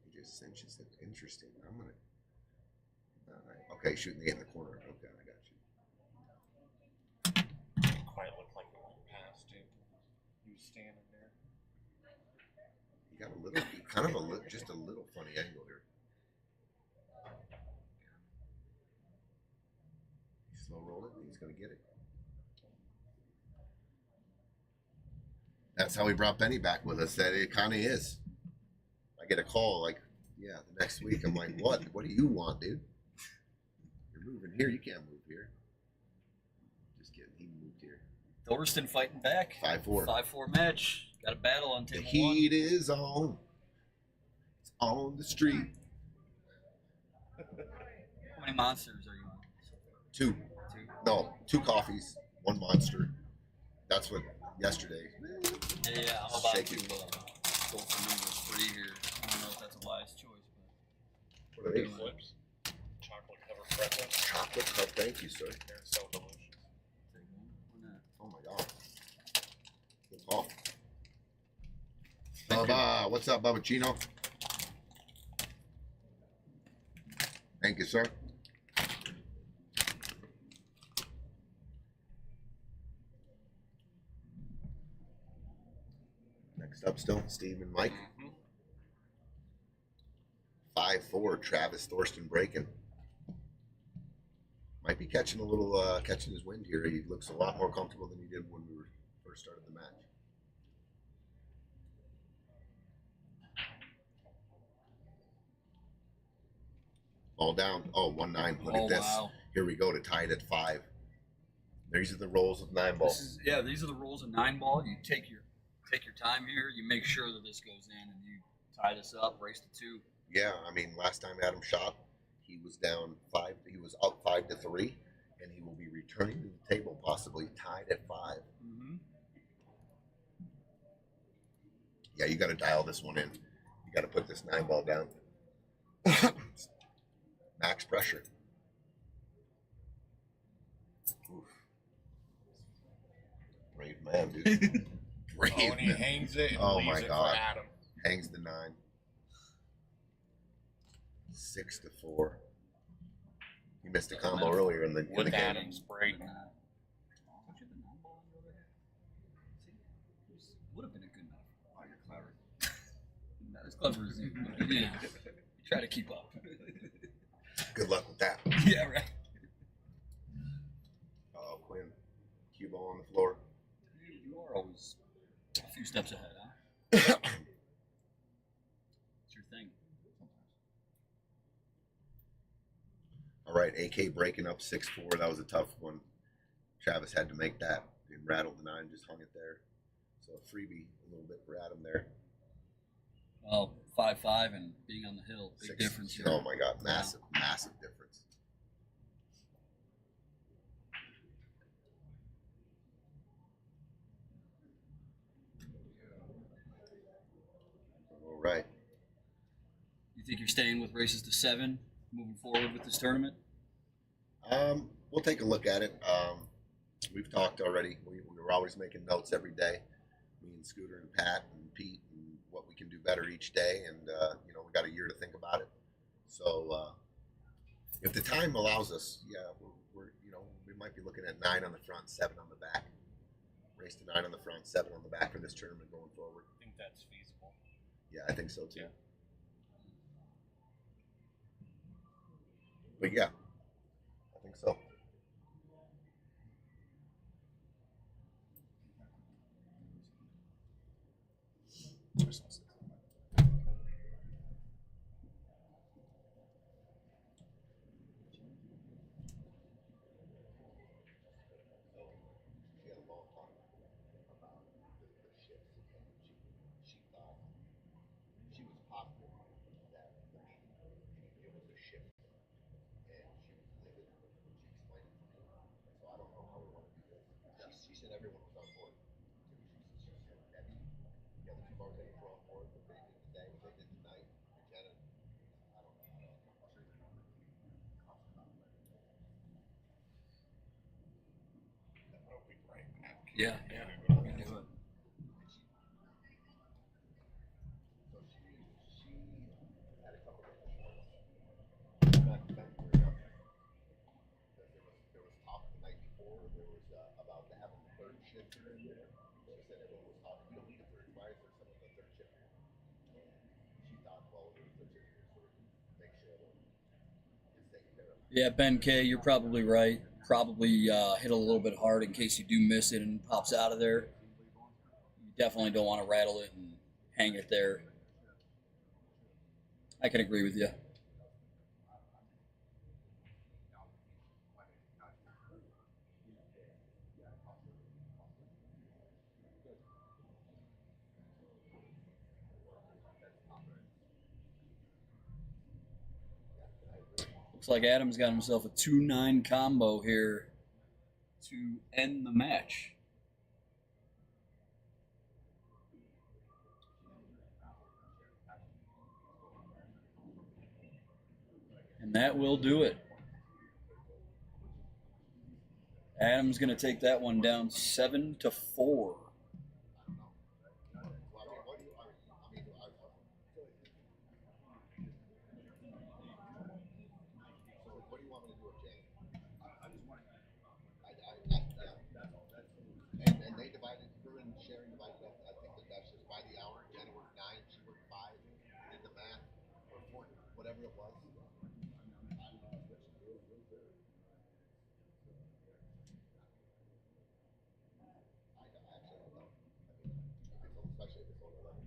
Speaker 2: He just cinches it. Interesting. I'm gonna. All right. Okay, shooting the 8 in the corner. Okay, I got you.
Speaker 6: Didn't quite look like it went past, dude. He was standing there.
Speaker 2: You got a little, kind of a little, just a little funny angle here. Slow roll it, and he's gonna get it. That's how we brought Benny back with us. That it kind of is. I get a call like, yeah, the next week. I'm like, what? What do you want, dude? You're moving here. You can't move here. Just kidding. He moved here.
Speaker 8: Thorsten fighting back.
Speaker 2: 5-4.
Speaker 8: 5-4 match. Got a battle on
Speaker 2: The
Speaker 8: table
Speaker 2: heat is on. It's on the street.
Speaker 8: one. How many monsters are you on?
Speaker 2: 2. No, 2 coffees, 1 monster. That's what yesterday.
Speaker 8: Yeah, I'm about
Speaker 2: Shaky.
Speaker 8: to go for number 3 here. I don't know if that's a wise choice, but
Speaker 2: What are they?
Speaker 6: Flips. Chocolate covered pretzel.
Speaker 2: Chocolate cup. Thank you, sir.
Speaker 6: They're so delicious.
Speaker 8: take one. Why not?
Speaker 2: Oh my god. Good call. Bubba, what's up, Bubba Chino? Thank you, sir. Next up, still Steve and Mike. 5-4. Travis Thorsten breaking. Might be catching a little, catching his wind here. He looks a lot more comfortable than he did when we first started the match. All down. Oh, 1-9. Look
Speaker 8: Oh,
Speaker 2: at this.
Speaker 8: wow.
Speaker 2: Here we go to tie it at 5. These are the rolls of 9 ball.
Speaker 8: These are the rules of 9 ball. You take your time here. You make sure that this goes in, and you tie this up, race to 2.
Speaker 2: Yeah, I mean, last time Adam shot, he was down 5. He was up 5-3, and he will be returning to the table, possibly tied at 5.
Speaker 8: Mm-hmm.
Speaker 2: Yeah, you got to dial this one in. You got to put this 9 ball down. Max pressure. Oof. Brave man, dude. Brave
Speaker 6: Oh, and he
Speaker 2: man.
Speaker 6: hangs it and
Speaker 2: Oh
Speaker 6: leaves
Speaker 2: my
Speaker 6: it
Speaker 2: God.
Speaker 6: for Adam.
Speaker 2: Hangs the 9. 6-4. He missed a combo earlier in the
Speaker 6: With
Speaker 2: game.
Speaker 6: Adam's break.
Speaker 8: Would have been a good enough. Oh, you're clever. Not as clever as you. But, you try to keep up.
Speaker 2: Good luck with that.
Speaker 8: Yeah, right.
Speaker 2: Oh, Quinn. Cue ball on the floor.
Speaker 8: You are always a few steps ahead, huh? It's your thing.
Speaker 2: All right, AK breaking up 6-4. That was a tough one. Travis had to make that and rattled the 9, just hung it there. So a freebie a little bit for Adam there.
Speaker 8: Well, 5-5 and being on the hill, big
Speaker 2: 6.
Speaker 8: difference here.
Speaker 2: Oh my God, massive, massive difference. All right.
Speaker 8: You think you're staying with races to 7 moving forward with this tournament?
Speaker 2: We'll take a look at it. We've talked already. We're always making notes every day. Me and Scooter and Pat and Pete and what we can do better each day. And, we got a year to think about it. So if the time allows us, yeah, we might be looking at 9 on the front, 7 on the back. Race to 9 on the front, 7 on the back for this tournament going forward.
Speaker 6: I think that's feasible.
Speaker 2: Yeah, I think so too.
Speaker 6: Yeah.
Speaker 2: But yeah, I think so. She had a long talk about the shifts, and she thought she was positive that it was a shift, and she was livid when she explained it to me. So I don't know how we want to do this. She said everyone was on board. She said Debbie, the other 2 bartenders were on board. What they did today, what they did tonight. Jenna
Speaker 8: Yeah, yeah. We can do it.
Speaker 2: There was talk the night before. There was about having the third shifter in there. She said everyone was talking. You don't need a third. Why is there someone the third shifter? And she thought, well, there was a third shifter so we can make sure that it's taken care of.
Speaker 8: Yeah, Ben K, you're probably right. Probably hit a little bit hard in case you do miss it and it pops out of there. You definitely don't want to rattle it and hang it there. I can agree with you. Looks like Adam's got himself a 2-9 combo here to end the match. And that will do it. Adam's going to take that one down 7-4.
Speaker 2: And they divided, her and Sharon divided up. I think that's just by the hour. Jenna worked 9, she worked 5. Did the math, or 4, whatever it was. Especially if it's only $11.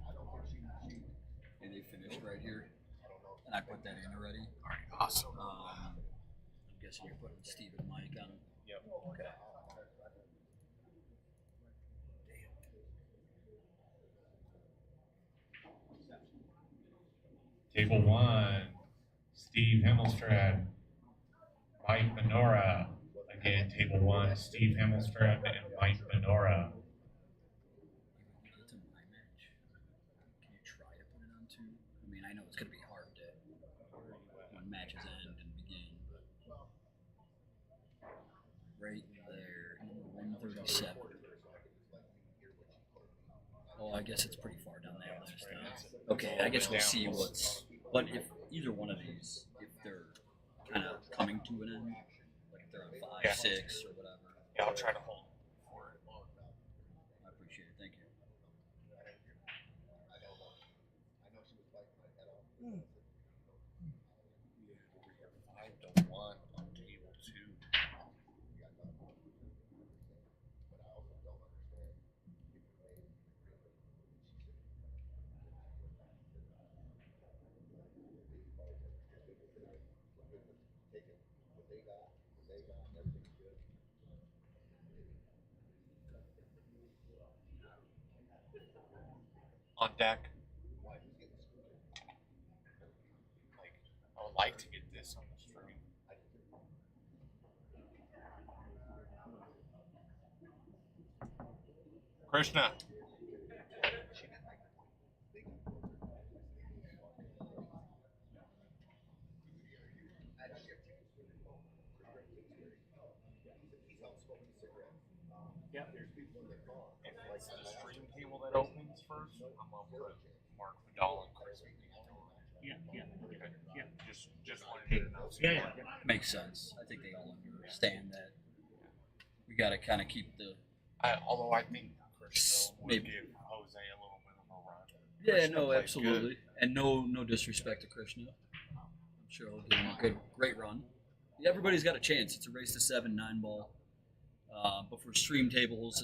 Speaker 2: I don't think she
Speaker 8: And they finished right here. And I put that in already.
Speaker 6: All right, awesome.
Speaker 8: I'm guessing you're putting Steve and Mike on.
Speaker 6: Yep.
Speaker 8: Okay.
Speaker 1: Table 1, Steve Himmelstrad, Mike Benora. Again, table 1, Steve Himmelstrad and Mike Benora.
Speaker 8: It's a my match. Can you try to put it on 2? I mean, I know it's going to be hard to when matches end and begin, but right there, number 137. Oh, I guess it's pretty far down there last time. Okay, I guess we'll see what's. But if either one of these, if they're kind of coming to an end, like if they're on 5,
Speaker 6: Yeah.
Speaker 8: 6, or whatever.
Speaker 6: Yeah, I'll try to hold for it.
Speaker 8: I appreciate it. Thank you.
Speaker 2: I know she was biting my head off.
Speaker 6: 5-1 on table 2.
Speaker 2: But I also don't understand. Taking what they got, everything's good.
Speaker 6: On deck. Like, I would like to get this on the stream. Krishna.
Speaker 11: Yeah.
Speaker 6: If it's the stream table that opens first, I'm gonna put Mark Vidal and Chris McDaniel.
Speaker 11: Yeah.
Speaker 6: Just wanted you to know.
Speaker 11: Yeah.
Speaker 8: Makes sense. I think they all understand that. We got to kind of keep the.
Speaker 6: Although I think Krishna would
Speaker 8: Maybe.
Speaker 6: give Jose a little bit of a run.
Speaker 8: Yeah,
Speaker 6: Krishna
Speaker 8: no,
Speaker 6: plays
Speaker 8: absolutely,
Speaker 6: good.
Speaker 8: and no disrespect to Krishna. I'm sure he'll give him a great run. Yeah, everybody's got a chance. It's a race to 7, 9 ball. But for stream tables,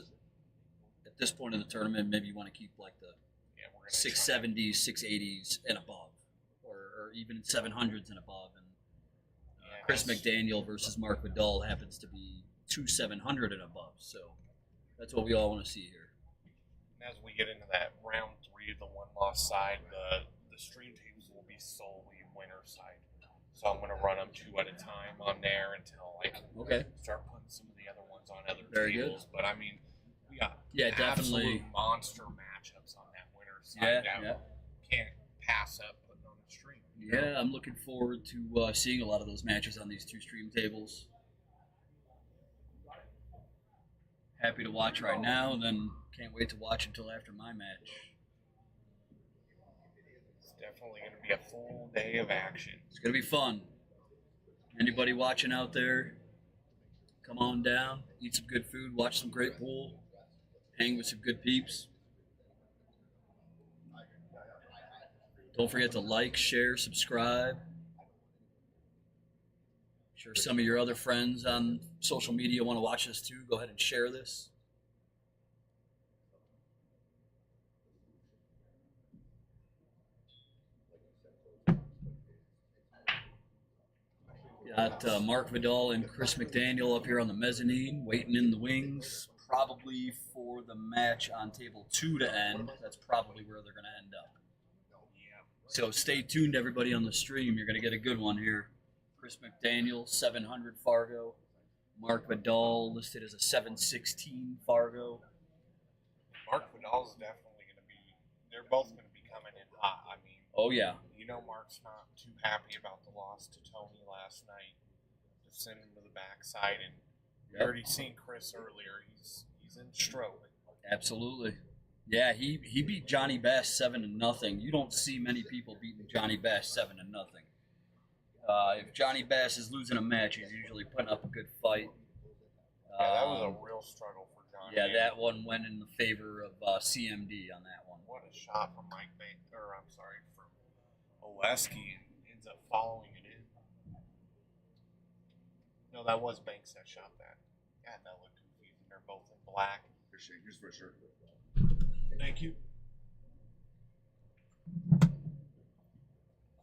Speaker 8: at this point in the tournament, maybe you want to keep like the
Speaker 6: Yeah, we're gonna
Speaker 8: 670s, 680s, and above, or even 700s and above. And
Speaker 6: Yeah,
Speaker 8: Chris
Speaker 6: that's-
Speaker 8: McDaniel versus Mark Vidal happens to be 2 700 and above. So that's what we all want to see here.
Speaker 6: And as we get into that round 3 of the one-loss side, the stream tables will be solely winner side. So I'm going to run them 2 at a time on there until I can
Speaker 8: Okay.
Speaker 6: start putting some of the other ones on other
Speaker 8: Very good.
Speaker 6: tables. But I mean, we got
Speaker 8: Yeah, definitely.
Speaker 6: absolute monster matchups on that winner side
Speaker 8: Yeah,
Speaker 6: that
Speaker 8: yeah.
Speaker 6: can't pass up putting on the stream.
Speaker 8: Yeah, I'm looking forward to seeing a lot of those matches on these 2 stream tables. Happy to watch right now, and then can't wait to watch until after my match.
Speaker 6: It's definitely going to be a full day of action.
Speaker 8: It's gonna be fun. Anybody watching out there, come on down, eat some good food, watch some great pool, hang with some good peeps. Don't forget to like, share, subscribe. I'm sure some of your other friends on social media want to watch this too. Go ahead and share this. Got Mark Vidal and Chris McDaniel up here on the mezzanine, waiting in the wings, probably for the match on table 2 to end. That's probably where they're going to end up. So stay tuned, everybody on the stream. You're going to get a good one here. Chris McDaniel, 700 Fargo. Mark Vidal listed as a 716 Fargo.
Speaker 6: Mark Vidal's definitely going to be. They're both going to be coming in hot. I mean,
Speaker 8: Oh, yeah.
Speaker 6: you know, Mark's not too happy about the loss to Tony last night. Just send him to the backside, and we already seen Chris earlier. He's in stroke.
Speaker 8: Absolutely. Yeah, he beat Johnny Bass 7-0. You don't see many people beating Johnny Bass 7-0. If Johnny Bass is losing a match, he's usually putting up a good fight.
Speaker 6: Yeah, that was a real struggle for Johnny.
Speaker 8: Yeah, that one went in the favor of CMD on that one.
Speaker 6: What a shot from from Oleski, and ends up following it in. No, that was Banks that shot that. Yeah, that looked confusing. They're both in black.
Speaker 4: Here's for sure.
Speaker 6: Thank you.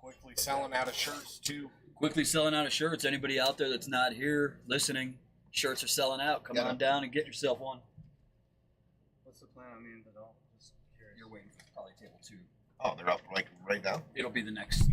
Speaker 6: Quickly selling out of shirts, too.
Speaker 8: Quickly selling out of shirts. Anybody out there that's not here listening, shirts are selling out. Come on down and get yourself one.
Speaker 10: What's the plan on me and Vidal? Just curious.
Speaker 8: You're waiting for probably table 2.
Speaker 2: Oh, they're up like right now?
Speaker 8: It'll be the next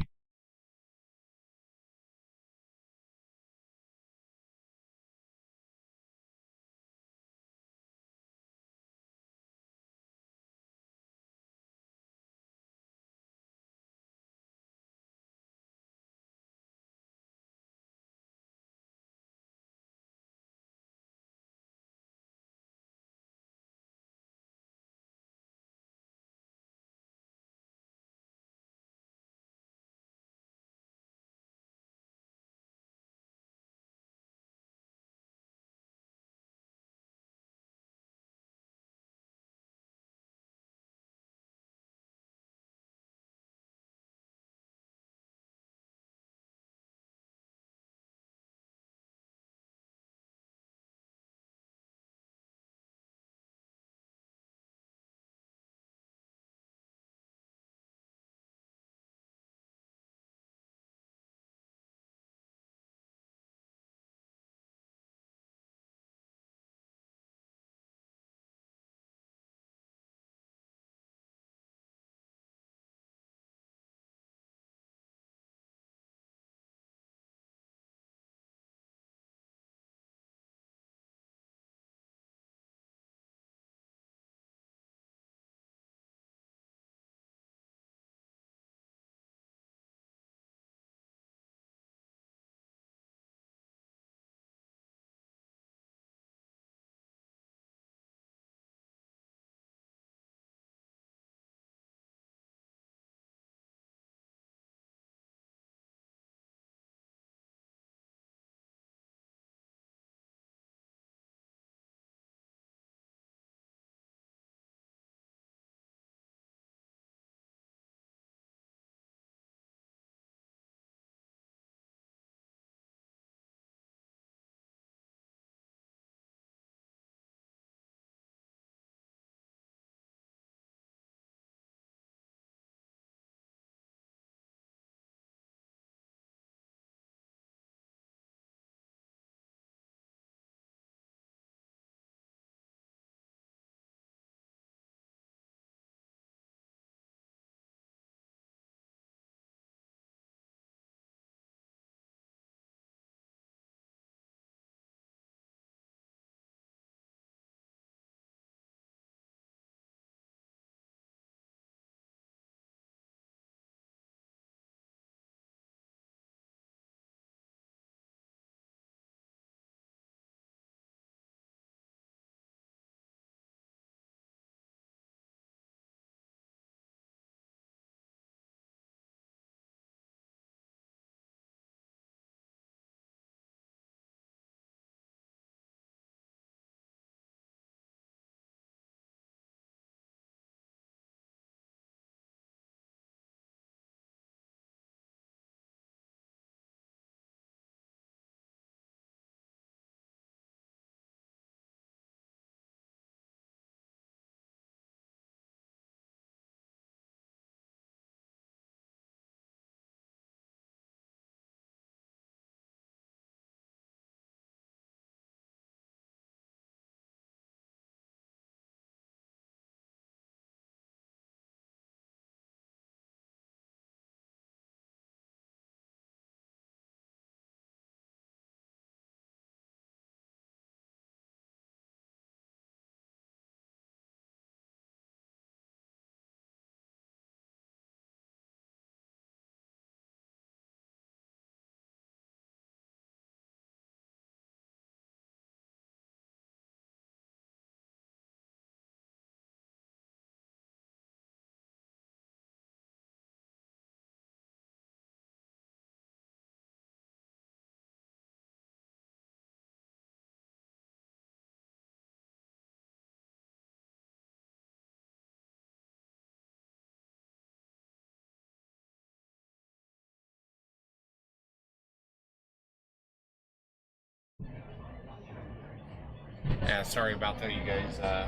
Speaker 6: Yeah, sorry about that, you guys.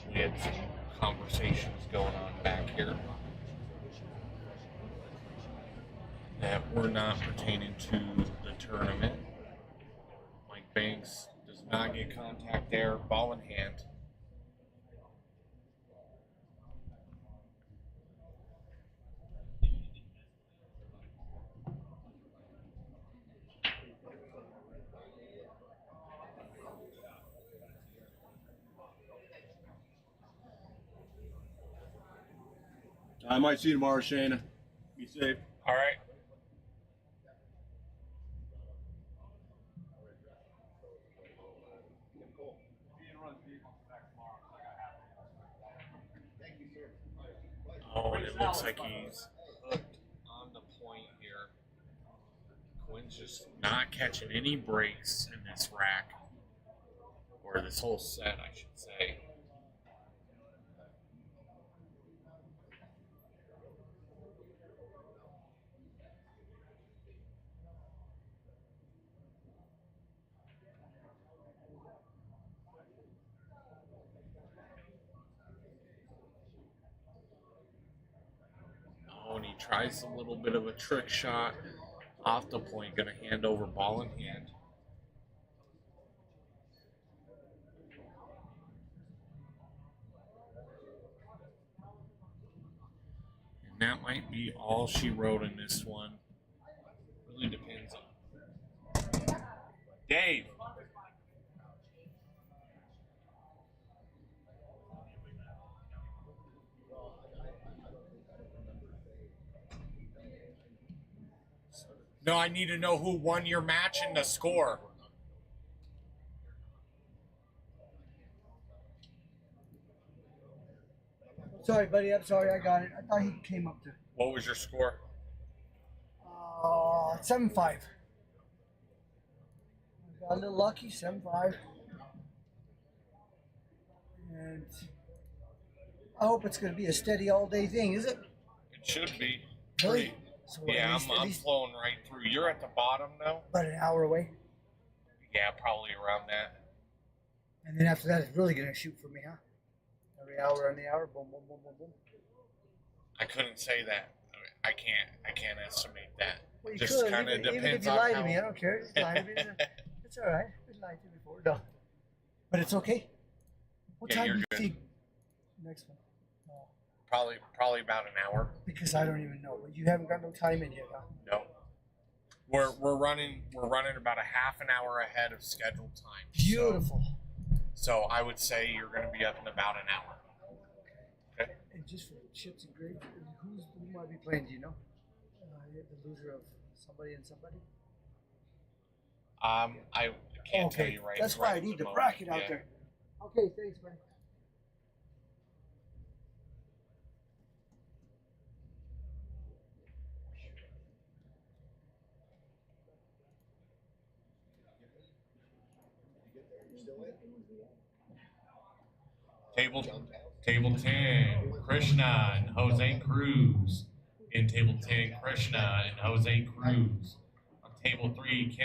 Speaker 6: We had some conversations going on back here that were not pertaining to the tournament. Mike Banks does not get contact there, ball in hand.
Speaker 7: I might see you tomorrow, Shayna. Be safe.
Speaker 6: All right. Oh, and it looks like he's hooked on the point here. Quinn's just not catching any breaks in this rack, or this whole set, I should say. Oh, and he tries a little bit of a trick shot off the point, going to hand over ball in hand. And that might be all she wrote in this one. Really depends on Dave. No, I need to know who won your match and the score.
Speaker 12: Sorry, buddy. I'm sorry. I got it. I thought he came up to
Speaker 6: What was your score?
Speaker 12: 7-5. Got a little lucky. 7-5. And I hope it's going to be a steady all-day thing. Is it?
Speaker 6: It should be.
Speaker 12: Really? So
Speaker 6: Yeah,
Speaker 12: at
Speaker 6: I'm
Speaker 12: least
Speaker 6: flowing right through. You're at the bottom now?
Speaker 12: about an hour away.
Speaker 6: Yeah, probably around that.
Speaker 12: And then after that, it's really going to shoot for me, huh? Every hour on the hour, boom, boom, boom, boom, boom.
Speaker 6: I couldn't say that. I can't estimate that.
Speaker 12: Well, you
Speaker 6: Just
Speaker 12: could,
Speaker 6: kind of
Speaker 12: even if
Speaker 6: depends
Speaker 12: you
Speaker 6: on
Speaker 12: lie
Speaker 6: how.
Speaker 12: to me. I don't care. Just lie to me. It's all right. We lied to you before. No. But it's okay. What
Speaker 6: Yeah,
Speaker 12: time
Speaker 6: you're
Speaker 12: do you
Speaker 6: good.
Speaker 12: think next one?
Speaker 6: Probably about an hour.
Speaker 12: Because I don't even know. You haven't got no time in yet, huh?
Speaker 6: No. We're running about a half an hour ahead of scheduled time.
Speaker 12: Beautiful.
Speaker 6: So I would say you're going to be up in about an hour. Okay.
Speaker 12: And just for chips and gravy, who might be playing? Do you know? The loser of somebody and somebody.
Speaker 6: I can't tell you right.
Speaker 12: That's
Speaker 6: right
Speaker 12: why I
Speaker 6: at
Speaker 12: need
Speaker 6: the
Speaker 12: the bracket
Speaker 6: moment.
Speaker 12: out
Speaker 6: Yeah.
Speaker 12: there. Okay, thanks, man.
Speaker 1: Table 10, Krishna and Jose Cruz. In table 10, Krishna and Jose Cruz. On table 3,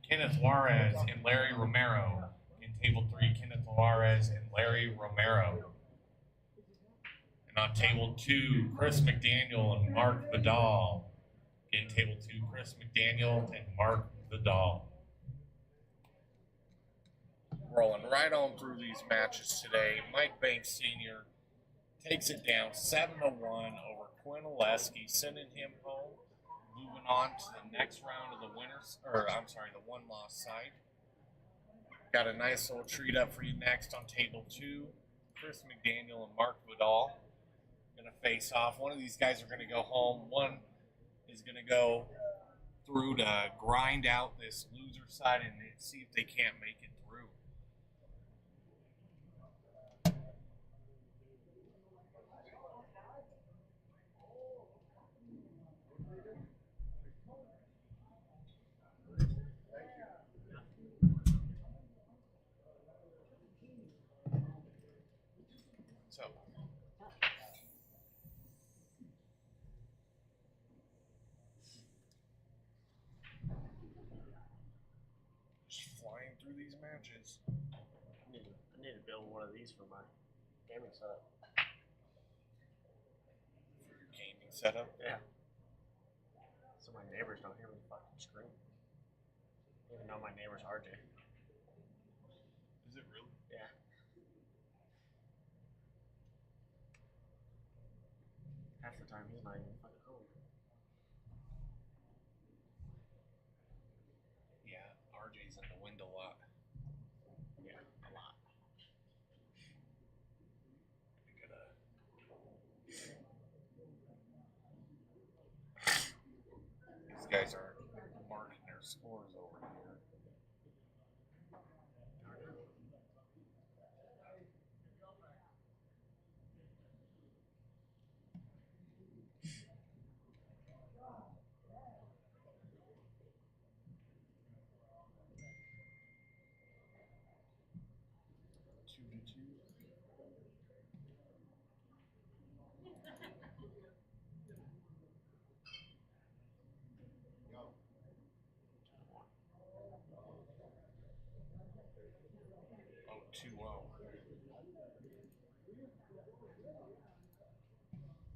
Speaker 1: Kenneth Juarez and Larry Romero. In table 3, Kenneth Juarez and Larry Romero. And on table 2, Chris McDaniel and Mark Vidal. In table 2, Chris McDaniel and Mark Vidal.
Speaker 6: Rolling right on through these matches today. Mike Banks Sr. takes it down 7-1 over Quinn Oleski, sending him home. Moving on to the next round of the winners, the one-loss side. Got a nice little treat up for you next on table 2. Chris McDaniel and Mark Vidal going to face off. One of these guys are going to go home. One is going to go through to grind out this loser side and see if they can't make it through. So, just flying through these matches.
Speaker 13: need to build one of these for my gaming setup.
Speaker 6: For your gaming setup?
Speaker 13: Yeah. So my neighbors don't hear me fucking scream. Even though my neighbor's RJ.
Speaker 6: Is it really?
Speaker 13: Yeah. Half the time he's not even fucking home.
Speaker 6: Yeah, RJ's in the wind a lot.
Speaker 13: Yeah, a lot.
Speaker 6: I gotta... These guys aren't marking their scores over here. Oh, 2-0.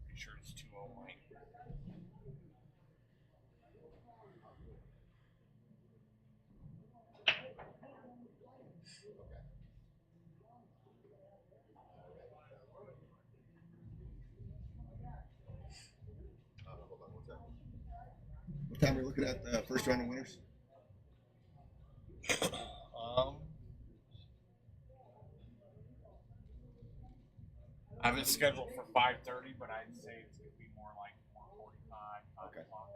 Speaker 6: Pretty sure it's 2-0, Mike.
Speaker 2: Hold on one second. What time are we looking at the first round of winners?
Speaker 6: I have it scheduled for 5:30, but I'd say it's gonna be more like 4:45, 5
Speaker 2: Okay.
Speaker 6: o'clock.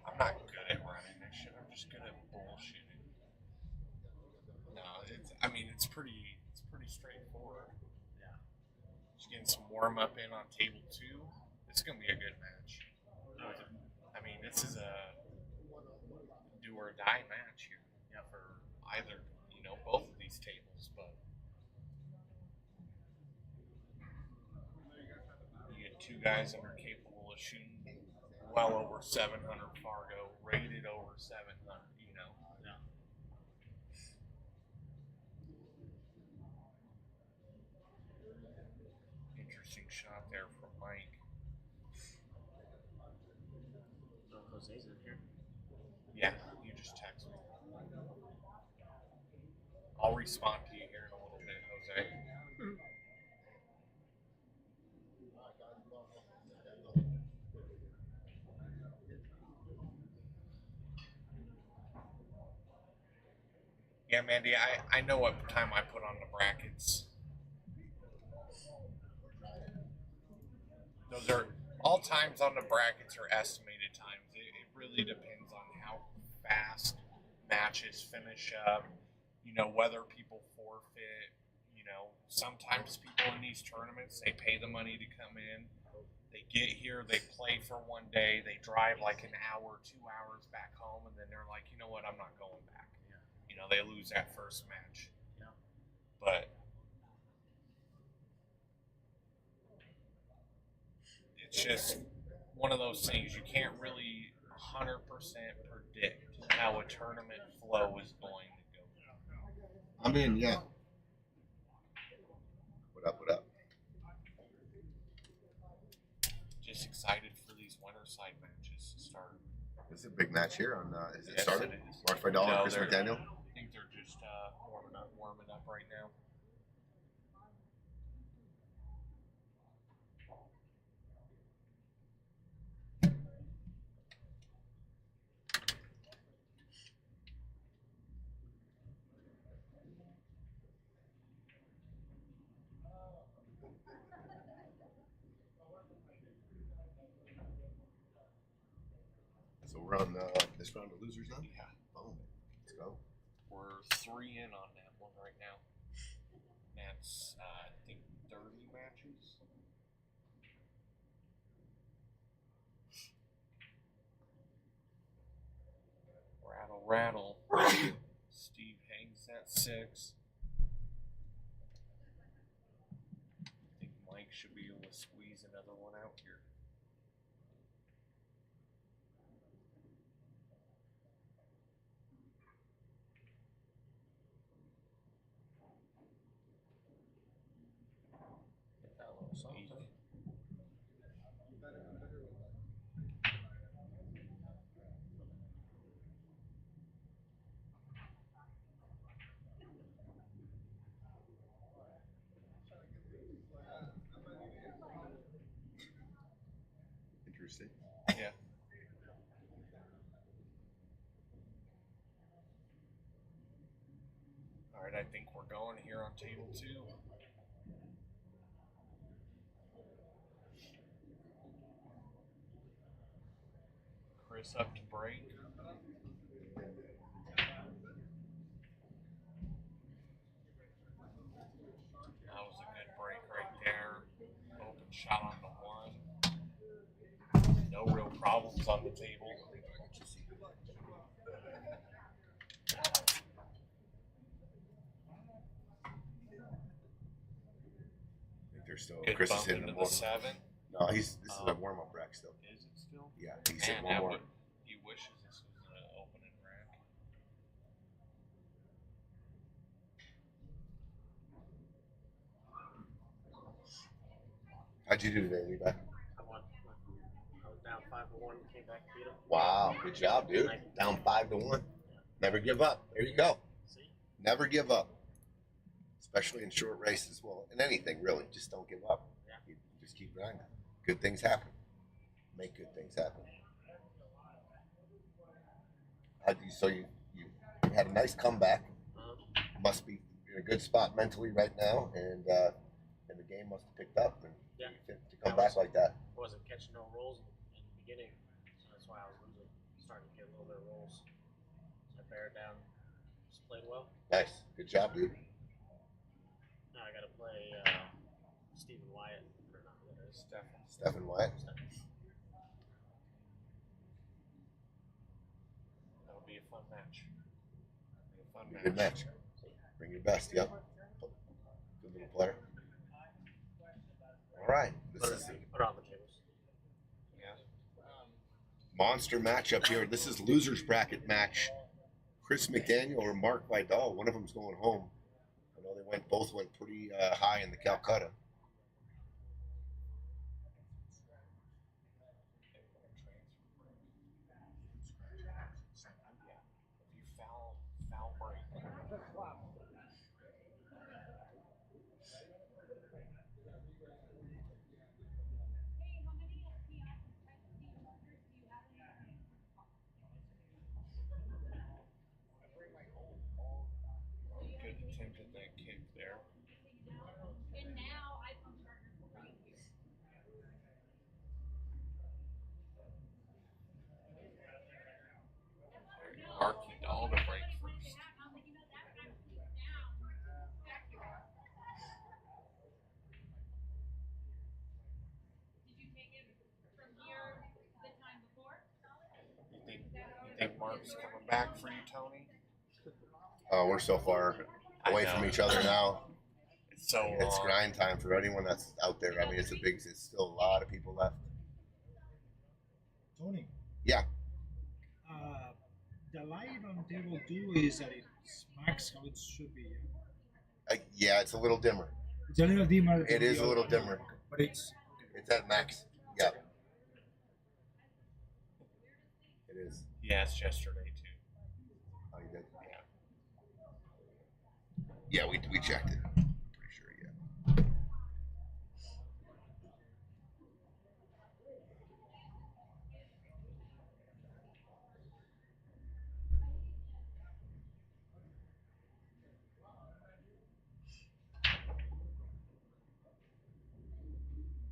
Speaker 6: I'm not good at running this shit. I'm just good at bullshitting. No, it's pretty straightforward.
Speaker 13: Yeah.
Speaker 6: Just getting some warm up in on table 2. It's gonna be a good match. I mean, this is a do or die match here. Yeah, for either, both of these tables, but you get 2 guys that are capable of shooting well over 700 Fargo, rated over 700,
Speaker 13: Yeah.
Speaker 6: Interesting shot there from Mike.
Speaker 13: So Jose's in here.
Speaker 6: Yeah, you just text me. I'll respond to you here in a little bit, Jose. Yeah, Mandy, I know what time I put on the brackets. Those are all times on the brackets are estimated times. It really depends on how fast matches finish up, whether people forfeit. Sometimes people in these tournaments, they pay the money to come in. They get here, they play for one day, they drive like an hour, 2 hours back home, and then they're like, you know what, I'm not going back. Yeah. They lose that first match.
Speaker 13: Yeah.
Speaker 6: But it's just one of those things you can't really 100% predict how a tournament flow is going to go.
Speaker 2: I'm in, yeah. What up?
Speaker 6: Just excited for these winter side matches to start.
Speaker 2: This is a big match here on, is it
Speaker 6: Yes,
Speaker 2: started?
Speaker 6: it is.
Speaker 2: Mark Vidal and Chris
Speaker 6: they're-
Speaker 2: McDaniel?
Speaker 6: I think they're just warming up right now.
Speaker 2: So we're on this round of losers now?
Speaker 6: Yeah.
Speaker 2: Boom. Let's go.
Speaker 6: We're 3 in on that one right now. That's, I think, 30 matches. Rattle. Steve hangs at 6. I think Mike should be a
Speaker 2: accuracy.
Speaker 6: Yeah. All right, I think we're going here on table 2. Chris up to break. That was a good break right there. Open shot on the 1. No real problems on the table.
Speaker 2: I think they're still.
Speaker 6: Good
Speaker 2: Chris is
Speaker 6: bump
Speaker 2: hitting
Speaker 6: into
Speaker 2: them
Speaker 6: the 7.
Speaker 2: No, this is a warm up rack still.
Speaker 6: Is it still?
Speaker 2: Yeah, he's hitting one more.
Speaker 6: He wishes this was an opening rack.
Speaker 2: How'd you do today, Levi?
Speaker 13: I won. I was down 5-1, came back and beat him.
Speaker 2: Wow, good job, dude. Down 5-1. Never give up. There you go.
Speaker 13: See?
Speaker 2: Never give up. Especially in short races. Well, in anything, really. Just don't give up.
Speaker 13: Yeah.
Speaker 2: You just keep grinding. Good things happen. Make good things happen. So you had a nice comeback. Must be in a good spot mentally right now, and the game must have picked up and
Speaker 13: Yeah.
Speaker 2: to come back like that.
Speaker 13: I wasn't catching no rolls in the beginning, so that's why I was losing. Starting to get a little bit of rolls. So I bared down, just played well.
Speaker 2: Nice, good job, dude.
Speaker 13: Now I gotta play Stephen Wyatt or not
Speaker 2: Stephen Wyatt.
Speaker 6: That'll be a fun match.
Speaker 2: Good match. Bring your best. Yep. Good little player. All right. This is
Speaker 13: put it on the tables.
Speaker 6: Yeah.
Speaker 2: Monster matchup here. This is losers bracket match. Chris McDaniel or Mark Vidal. One of them's going home. I know they both went pretty high in the Calcutta.
Speaker 6: Foul break. Good attempt at that kick there. Mark Vidal to break first. You think Mark's coming back for you, Tony?
Speaker 2: We're so far away from each other now.
Speaker 6: It's so
Speaker 2: It's
Speaker 6: long.
Speaker 2: grind time for anyone that's out there. I mean, it's still a lot of people left.
Speaker 14: Tony.
Speaker 2: Yeah.
Speaker 14: The light on table 2 is at its max how it should be.
Speaker 2: Yeah, it's a little dimmer.
Speaker 14: It's a little dimmer.
Speaker 2: It is a little dimmer.
Speaker 14: But it's
Speaker 2: at max. Yeah. It is.
Speaker 6: He asked yesterday too.
Speaker 2: Oh, you did?
Speaker 6: Yeah.
Speaker 2: Yeah, we checked it. Pretty sure, yeah.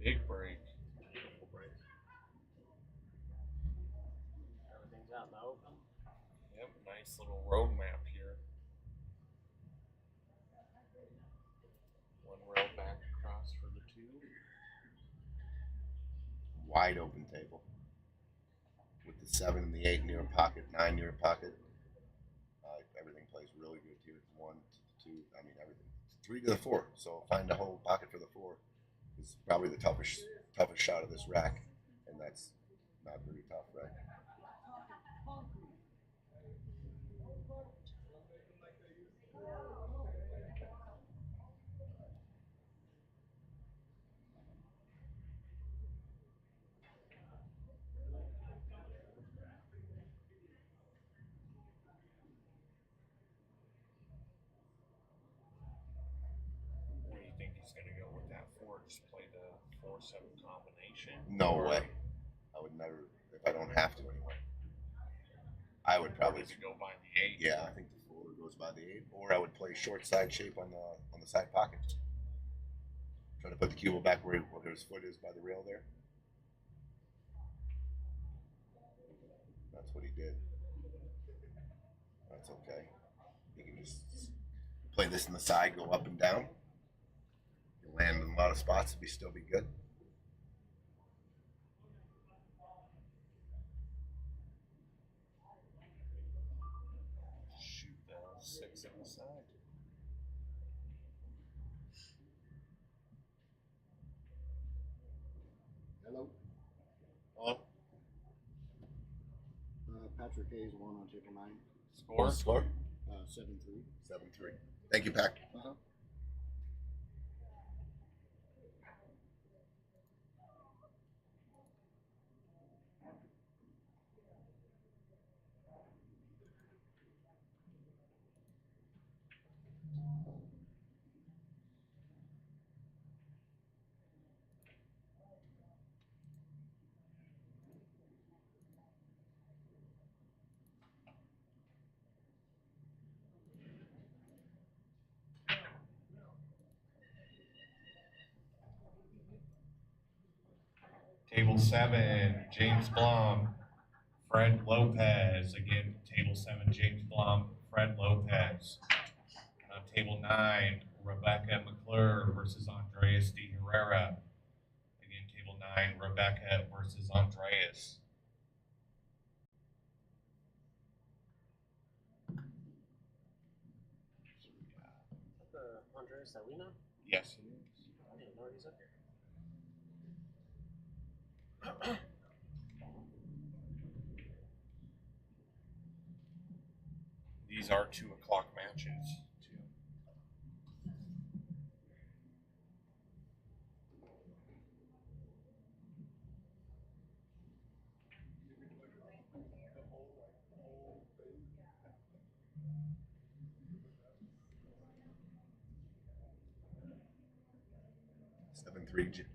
Speaker 6: Big break.
Speaker 13: Beautiful break. Everything's out in the open.
Speaker 6: Yep, nice little road map here. One rail back across for the 2.
Speaker 2: Wide open table. With the 7 and the 8 near pocket, 9 near pocket. Everything plays really good too. 1 to 2, I mean everything. 3 to the 4. So find a whole pocket for the 4 is probably the toughest shot of this rack, and that's not very tough, right?
Speaker 6: What do you think he's going to go with that 4? Just play the 4-7 combination?
Speaker 2: No way. I would never, if I don't have to anyway. I would probably
Speaker 6: Does it go by the 8?
Speaker 2: Yeah, I think the 4 goes by the 8. Or I would play short side shape on the side pocket. Try to put the cue ball back where his foot is by the rail there. That's what he did. That's okay. You can just play this in the side, go up and down. You land in a lot of spots, still be good.
Speaker 6: Shoot the 6 in the side.
Speaker 15: Hello.
Speaker 6: Hello.
Speaker 15: Patrick Hayes won on table 9.
Speaker 6: Score?
Speaker 2: Score?
Speaker 15: 7-3.
Speaker 2: 7-3. Thank you, Pac.
Speaker 15: Uh-huh.
Speaker 1: Table 7, James Blum, Fred Lopez. Again, table 7, James Blum, Fred Lopez. And on table 9, Rebecca McClure versus Andreas de Herrera. Again, table 9, Rebecca versus Andreas.
Speaker 13: Is that the Andres that we know?
Speaker 1: Yes, it is.
Speaker 13: I didn't know he's up here.
Speaker 6: These are 2 o'clock matches, too.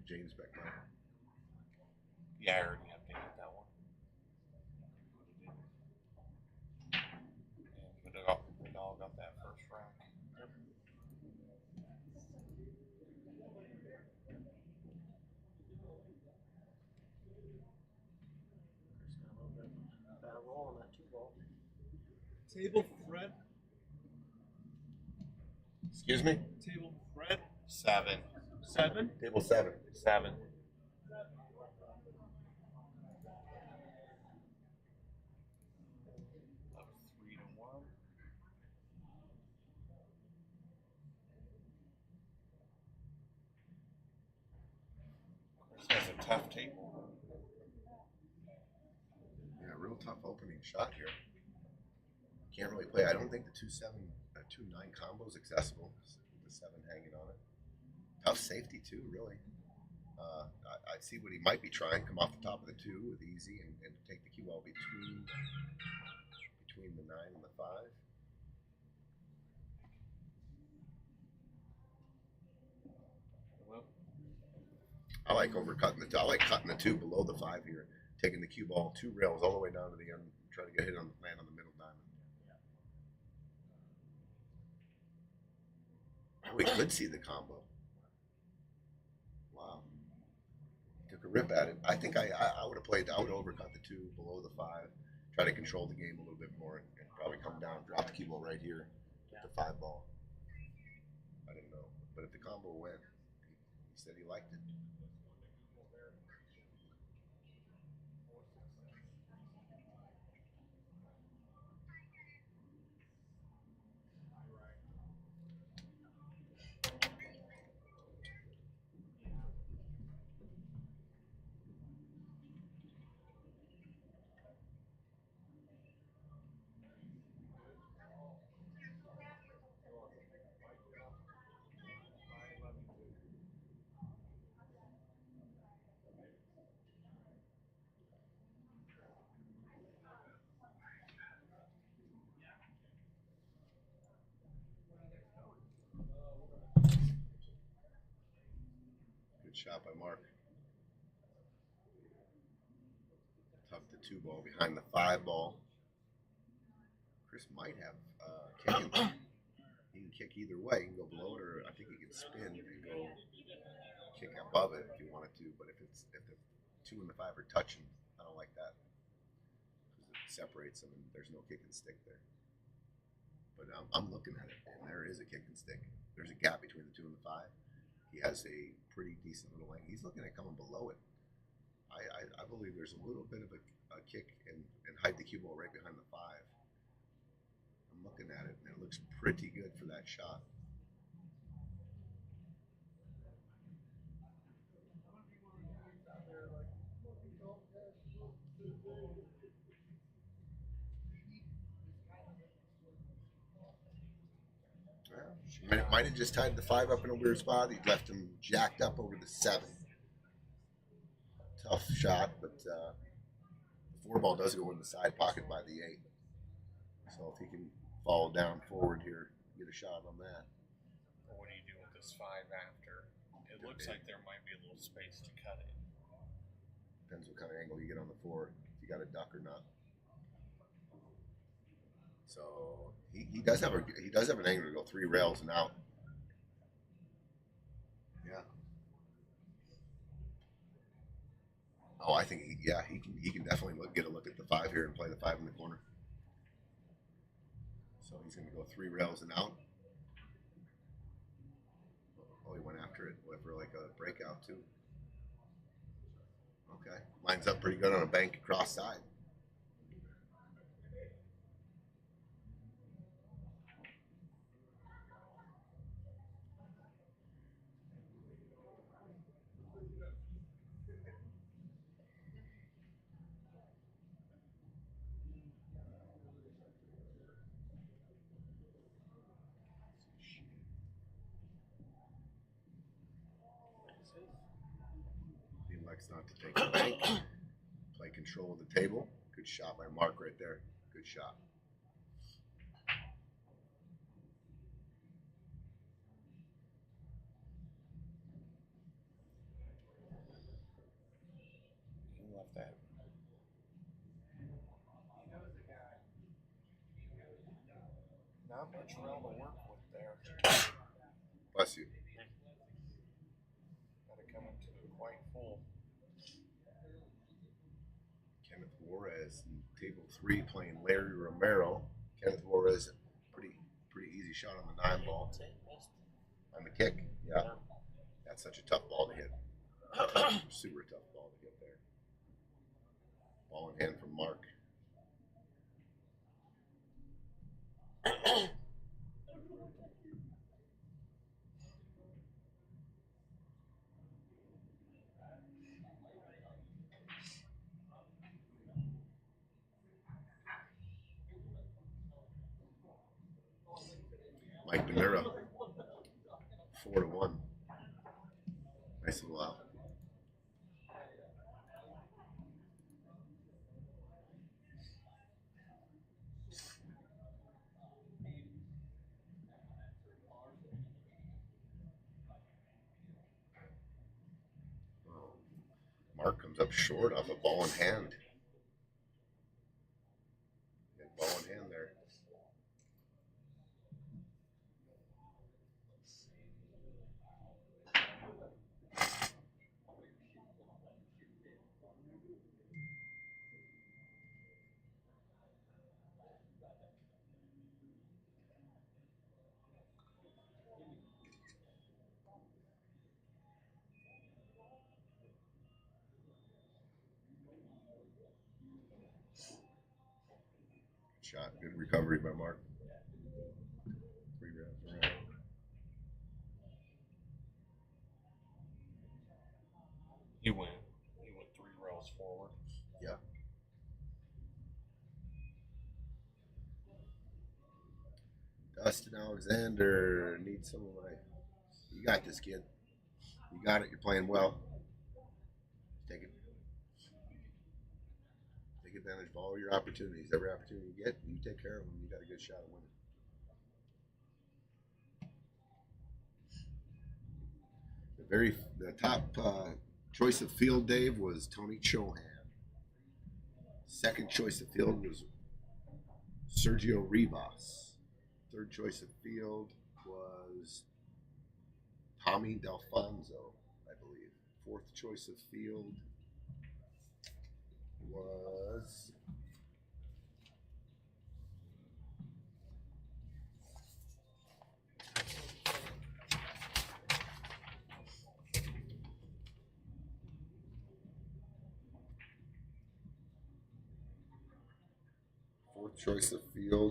Speaker 2: James back now.
Speaker 6: Yeah, I already updated that one. And the dog got that first rack.
Speaker 13: Yep. Chris got a little bit of bad roll on that 2 ball.
Speaker 14: Table Fred.
Speaker 2: Excuse me?
Speaker 14: Table Fred.
Speaker 6: 7.
Speaker 14: 7.
Speaker 2: Table 7.
Speaker 6: 7. Up 3-1. Chris has a tough table.
Speaker 2: Yeah, real tough opening shot here. Can't really play. I don't think the 2-7, 2-9 combo is accessible. The 7 hanging on it. Tough safety too, really. I see what he might be trying. Come off the top of the 2 with easy and take the cue ball between the 9 and the 5.
Speaker 6: Well,
Speaker 2: I like overcutting the. I like cutting the 2 below the 5 here, taking the cue ball 2 rails all the way down to the end, trying to get hit on land on the middle diamond. Oh, we could see the combo. Wow. Took a rip at it. I think I would have played. I would overcut the 2 below the 5, try to control the game a little bit more, and probably come down, drop the cue ball right here, with the 5 ball. I didn't know, but if the combo went, he said he liked it. Good shot by Mark. Tuck the 2 ball behind the 5 ball. Chris might have kicking. He can kick either way. He can go below it, or I think he can spin and go kick above it if he wanted to. But if the 2 and the 5 are touching, I don't like that because it separates them and there's no kick and stick there. But I'm looking at it, and there is a kick and stick. There's a gap between the 2 and the 5. He has a pretty decent little length. He's looking at coming below it. I believe there's a little bit of a kick and hide the cue ball right behind the 5. I'm looking at it, and it looks pretty good for that shot. Might have just tied the 5 up in a weird spot. He left him jacked up over the 7. Tough shot, but the 4 ball does go in the side pocket by the 8. So if he can fall down forward here, get a shot on that.
Speaker 6: What do you do with this 5 after? It looks like there might be a little space to cut it.
Speaker 2: Depends what kind of angle you get on the 4, if you got a duck or not. So he does have an angle to go 3 rails and out. Yeah. Oh, I think he can definitely get a look at the 5 here and play the 5 in the corner. So he's going to go 3 rails and out. Oh, he went after it for like a breakout too. Okay, lines up pretty good on a bank across side. He elects not to take the bank. Play control of the table. Good shot by Mark right there. Good shot.
Speaker 6: He left that. Not much realm to work with there.
Speaker 2: Bless you.
Speaker 6: Gotta come into it quite full.
Speaker 2: Kenneth Juarez in table 3 playing Larry Romero. Kenneth Juarez, pretty easy shot on the 9 ball. On the kick, yeah. That's such a tough ball to hit. Super tough ball to get there. Ball in hand from Mark. Mike Benera, 4-1. Nice little out. Mark comes up short off a ball in hand. And ball in hand there. Shot, good recovery by Mark. 3 rounds around.
Speaker 6: He went 3 rails forward.
Speaker 2: Yeah. Dustin Alexander needs some of my. You got this, kid. You got it. You're playing well. Take it. Take advantage of all your opportunities. Every opportunity you get, you take care of them. You got a good shot at winning. The top choice of field, Dave, was Tony Chohan. Second choice of field was Sergio Rivas. Third choice of field was Tommy Delfonso, I believe. Fourth choice of field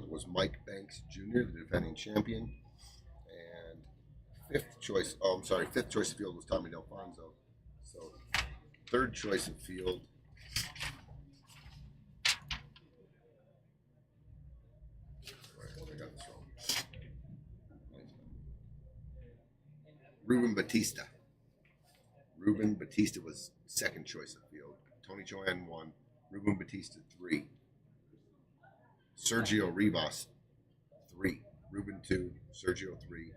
Speaker 2: was Mike Banks Jr., the defending champion. And fifth choice of field was Tommy Delfonso. So third choice of field I got this wrong. Ruben Batista. Ruben Batista was second choice of field. Tony Chohan 1. Ruben Batista 3. Sergio Rivas 3. Ruben 2. Sergio 3.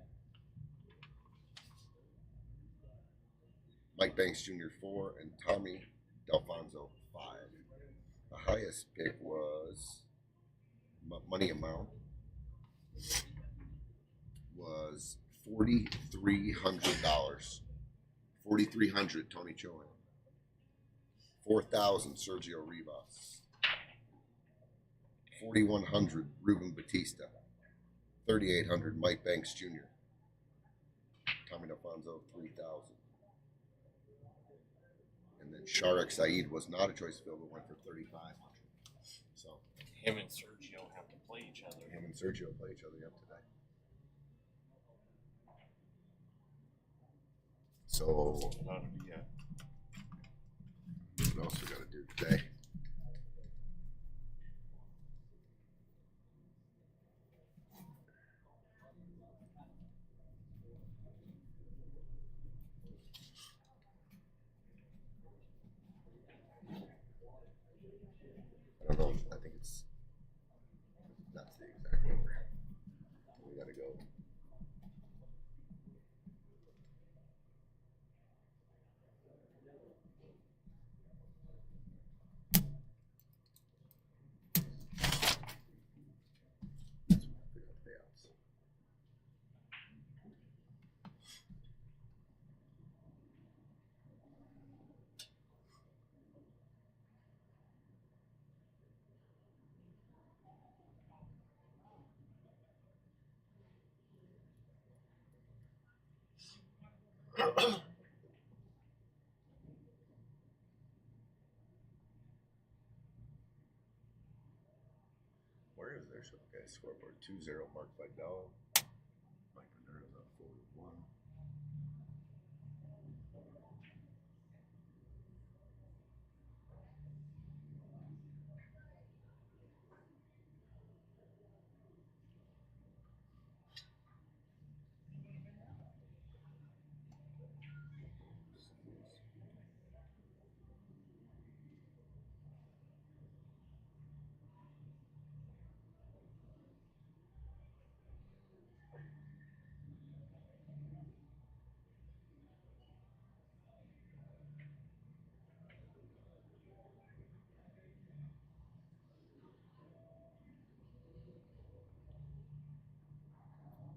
Speaker 2: Mike Banks Jr. 4. And Tommy Delfonso 5. The highest pick was money amount was $4,300. 4,300 Tony Chohan. 4,000 Sergio Rivas. 4,100 Ruben Batista. 3,800 Mike Banks Jr. Tommy Delfonso 3,000. And then Sharik Saeed was not a choice field, but went for 3,500. So
Speaker 6: Him and Sergio have to play each other.
Speaker 2: him and Sergio play each other up today. So what else we got to do today? I don't know. I think it's that's the exact number. We got to go. Where is their show? Okay, scoreboard 2-0 marked by Dell. Mike Minerva's up 4-1.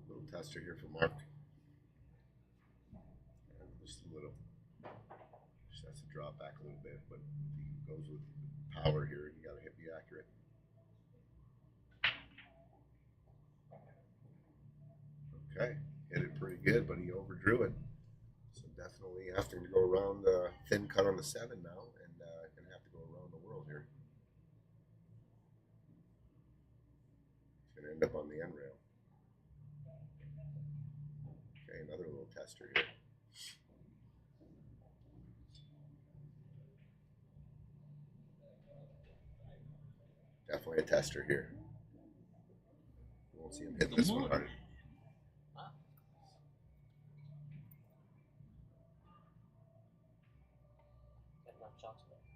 Speaker 2: Little tester here for Mark. And just a little. Just has to drop back a little bit, but he goes with power here. You got to be accurate. Okay, hit it pretty good, but he overdrew it. So definitely having to go around the thin cut on the 7 now, and gonna have to go around the world here. It's gonna end up on the end rail. Okay, another little tester here. Definitely a tester here. You won't see him hit this one hard.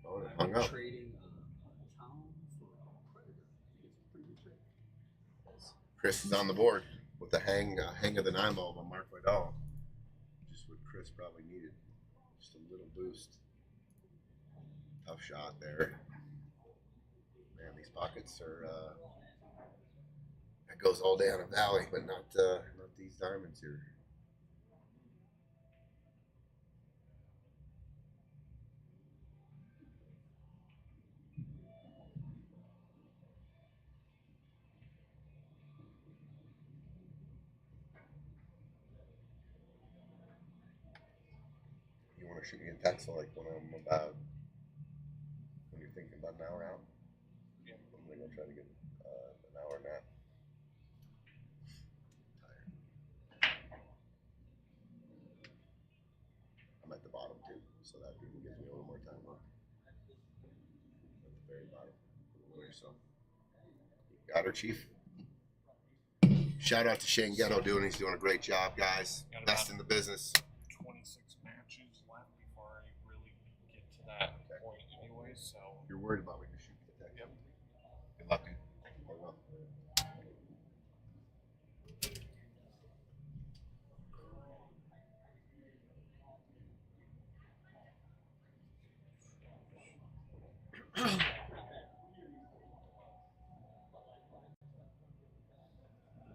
Speaker 2: Oh, it hung up.
Speaker 8: Trading town for a predator. It's a pretty good trade.
Speaker 2: Chris is on the board with the hang of the 9 ball by Mark Vidal. Just what Chris probably needed. Just a little boost. Tough shot there. pockets are that goes all down a valley, but not these diamonds here. You want to shoot me a text like when I'm about when you're thinking about an hour out?
Speaker 6: Yeah.
Speaker 2: I'm gonna go try to get an hour nap. I'm at the bottom too, so that even gives me a little more time on. At the very bottom. So, got her, Chief. Shout out to Shane Ghetto he's doing a great job, guys.
Speaker 6: Got
Speaker 2: Best
Speaker 6: about
Speaker 2: in the business.
Speaker 6: 26 matches left before I really get to that point, anyway. So
Speaker 2: You're worried about me to shoot the text.
Speaker 6: Yep.
Speaker 2: Good luck, dude. Or well.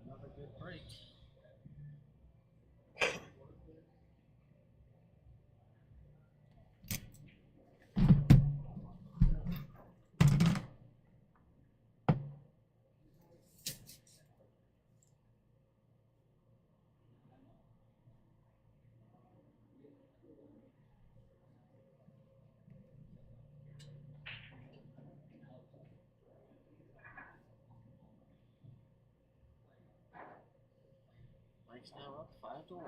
Speaker 13: Another good break. Mike's now up 5-1.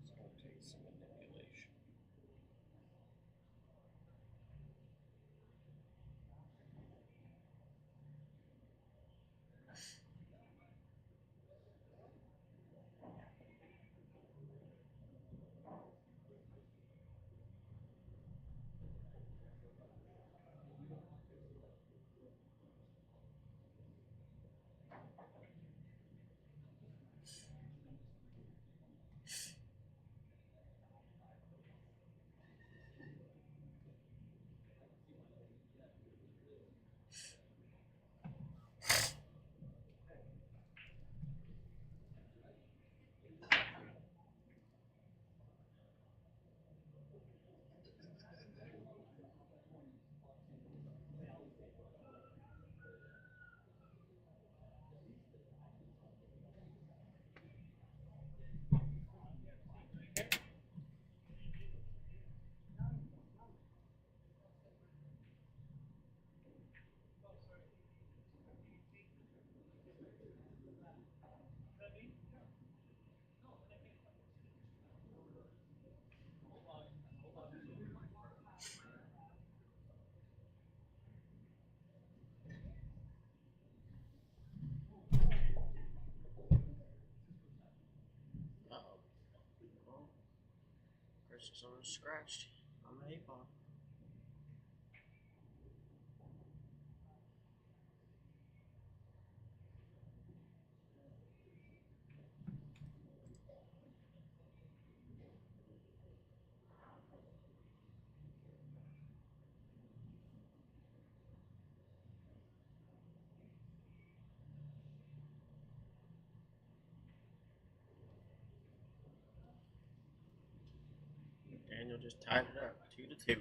Speaker 6: it's gonna take some manipulation.
Speaker 13: Uh-oh. Well, Chris is almost scratched on the 8-ball. McDaniel just tied it up 2-2.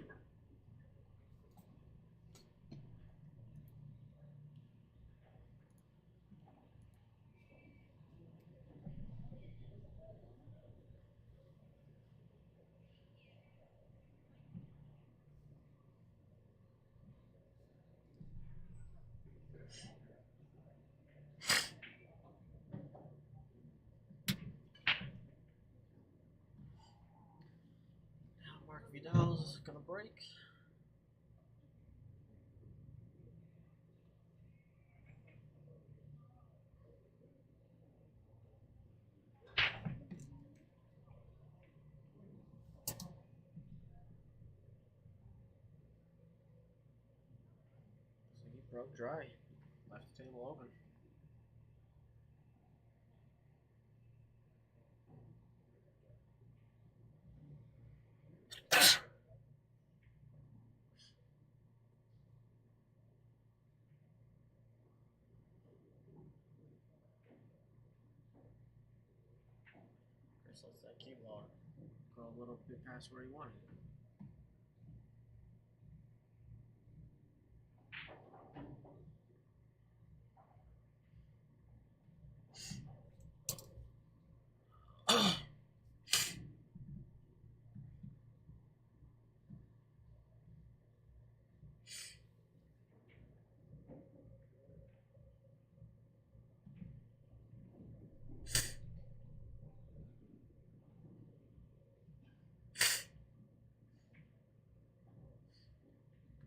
Speaker 13: Vidal's gonna break. So he broke dry. Left the table open. Chris lets that cue ball go a little bit past where he wanted it.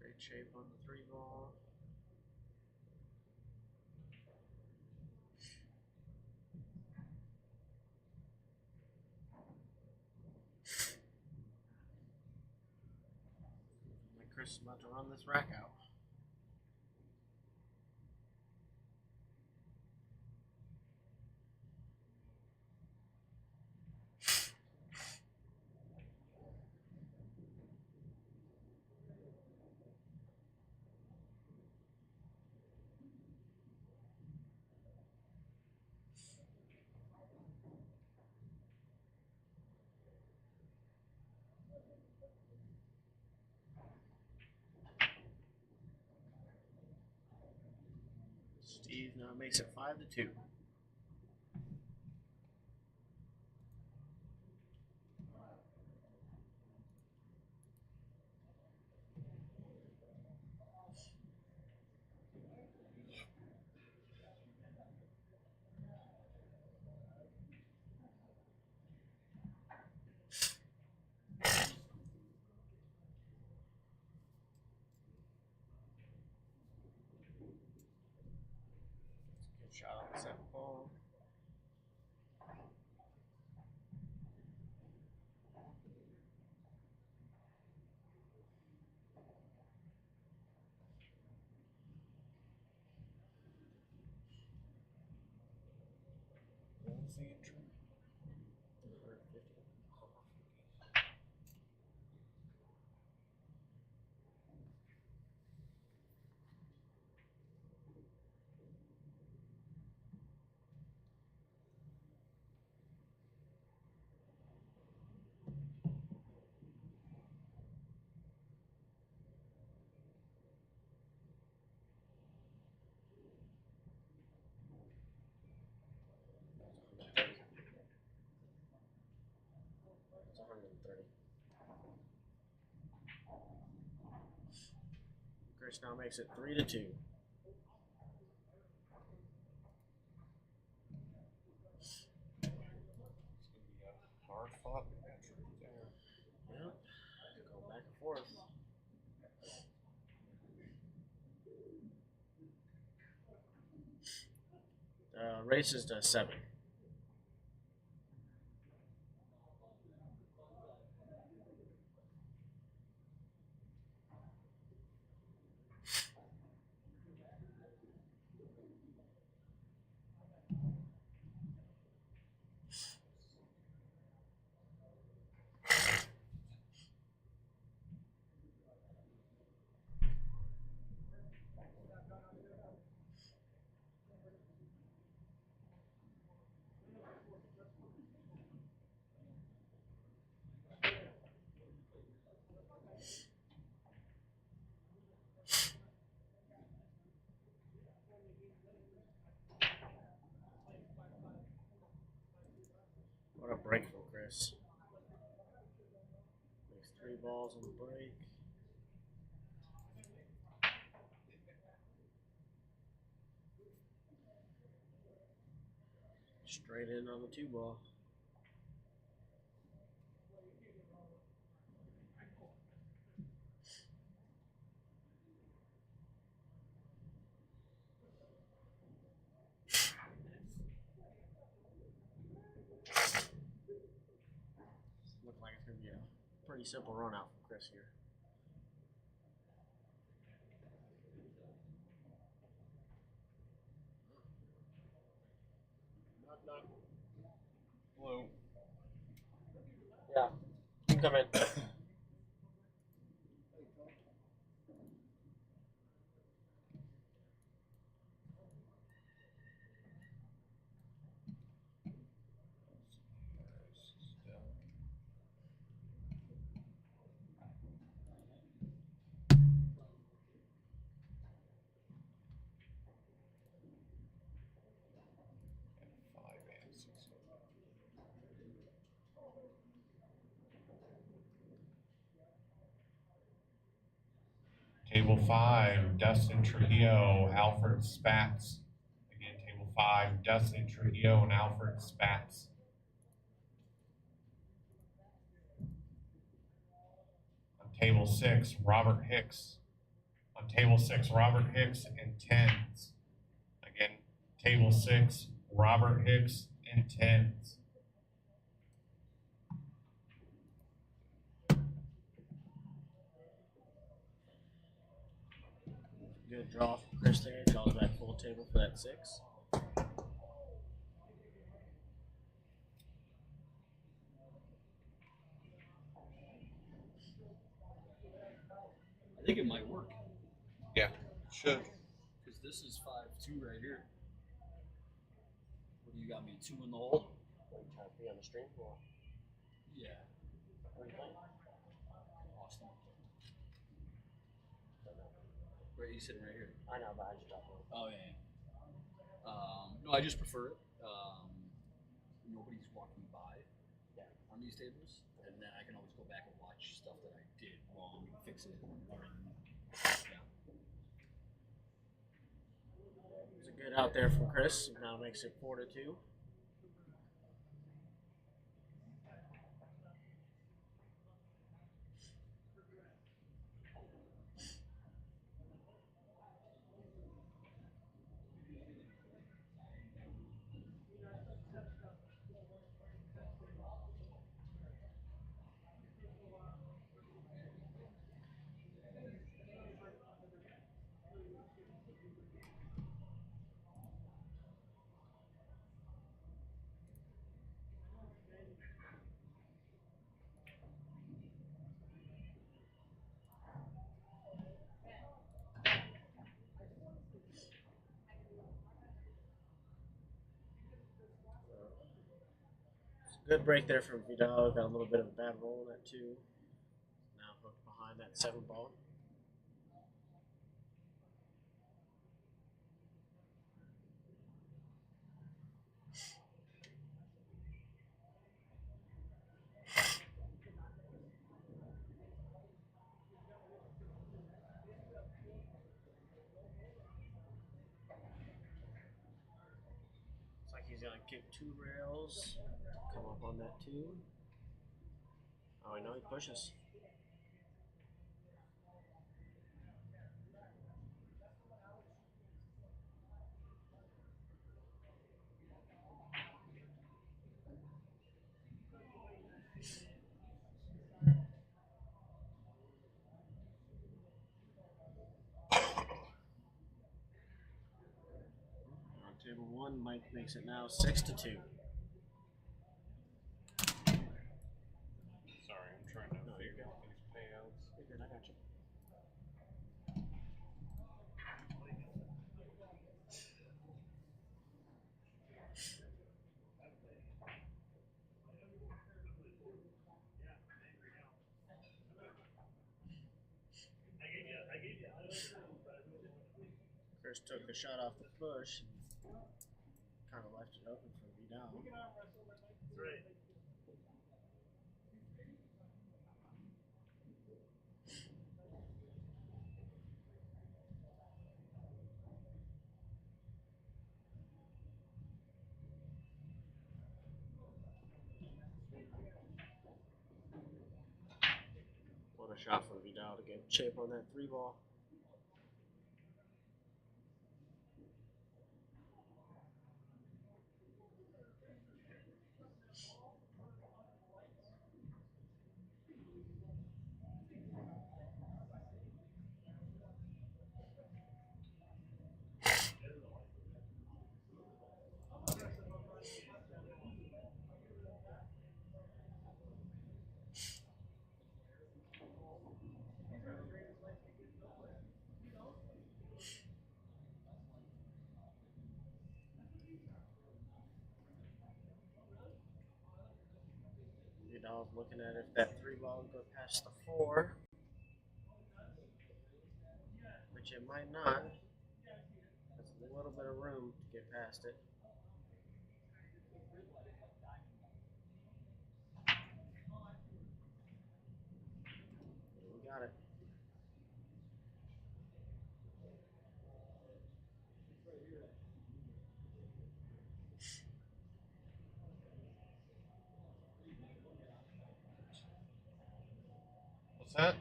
Speaker 13: Great shape on the 3 ball. Like Chris is about to run this rack out. Steve now makes it 5-2. Good shot on the 7 ball. What was the intro? 150. It's 130. Chris now makes it 3-2.
Speaker 6: Hard fought match right there.
Speaker 13: Yep. Going back and forth. Races to 7. What a break from Chris. Makes 3 balls on the break. Straight in on the 2 ball. looking like it's gonna be a pretty simple run out for Chris here. Knock knock.
Speaker 6: Hello.
Speaker 13: Yeah, you can come in.
Speaker 1: Table 5, Dustin Trujillo, Alfred Spatz. Again, Table 5, Dustin Trujillo and Alfred Spatz. On Table 6, Robert Hicks. On Table 6, Robert Hicks in tens. Again, Table 6, Robert Hicks in tens.
Speaker 13: Good draw from Chris there. Draws back full table for that 6.
Speaker 8: I think it might work.
Speaker 6: Yeah, should.
Speaker 8: Because this is 5-2 right here. What do you got me? 2 in the hole?
Speaker 13: Are you trying to be on the stream? Or
Speaker 8: Yeah.
Speaker 13: what are you playing?
Speaker 8: Austin.
Speaker 13: Don't know.
Speaker 8: Where are you sitting right here?
Speaker 13: I know, but I just dropped one.
Speaker 8: Oh, yeah. No, I just prefer it. Nobody's walking by on these tables, and then I can always go back and watch stuff that I did wrong and fix it.
Speaker 13: It's a good out there from Chris. Now makes it 4-2. Good break there from Vidal. Got a little bit of a bad roll in that 2. Now hooked behind that 7 ball. Looks like he's gonna kick 2 rails. Come up on that 2. Oh, I know he pushes. On table 1, Mike makes it now 6-2.
Speaker 6: Sorry, I'm trying to figure out these payouts.
Speaker 13: You're good, I got you. Chris took the shot off the push. Kind of left it open for Vidal. What a shot from Vidal to get chip on that 3 ball. was looking at if that 3 ball would go past the 4, which it might not. There's a little bit of room to get past it. We got it.
Speaker 1: What's that?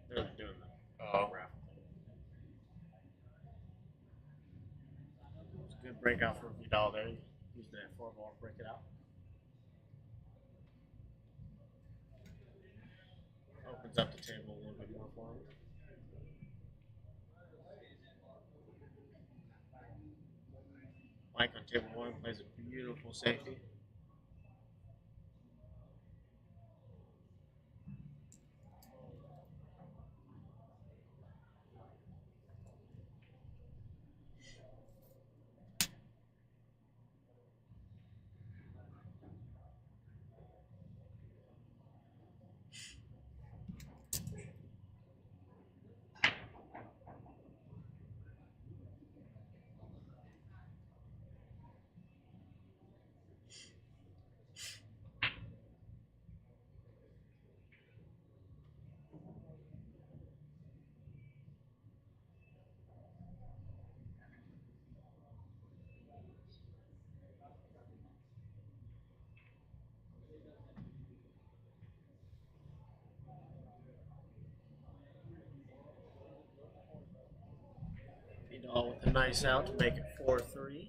Speaker 13: They're doing the raffle thing. It's a good breakout for Vidal there. Used that 4 ball to break it out. Opens up the table a little bit more for him. Mike on table 1 plays a beautiful safety. Vidal with a nice out to make it 4-3.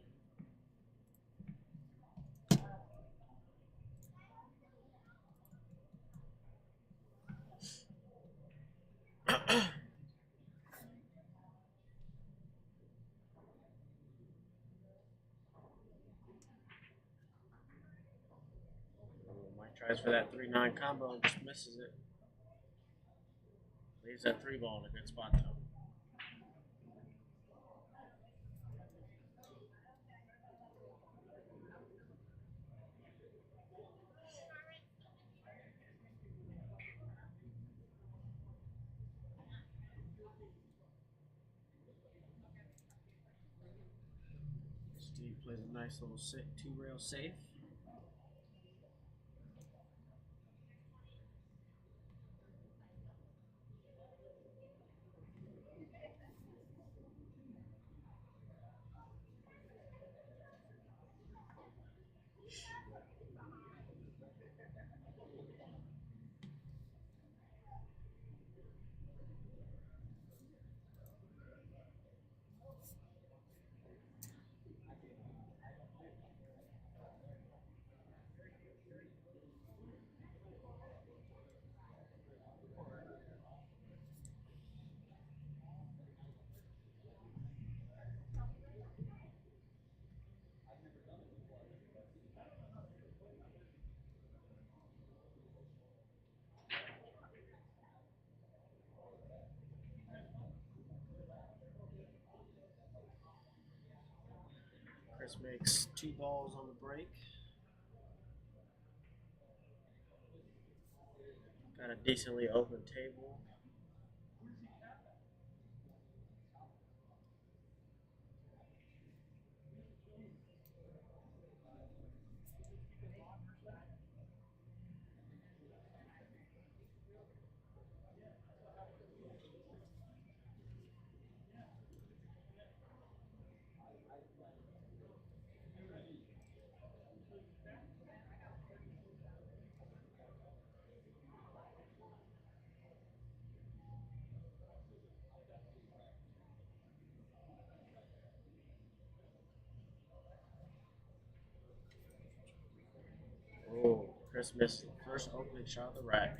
Speaker 13: Mike tries for that 3-9 combo and just misses it. Leaves that 3 ball in a good spot though. Steve plays a nice little 2-rail safe. Chris makes 2 balls on the break. Got a decently open table. Oh, Chris missed the first opening shot of the rack.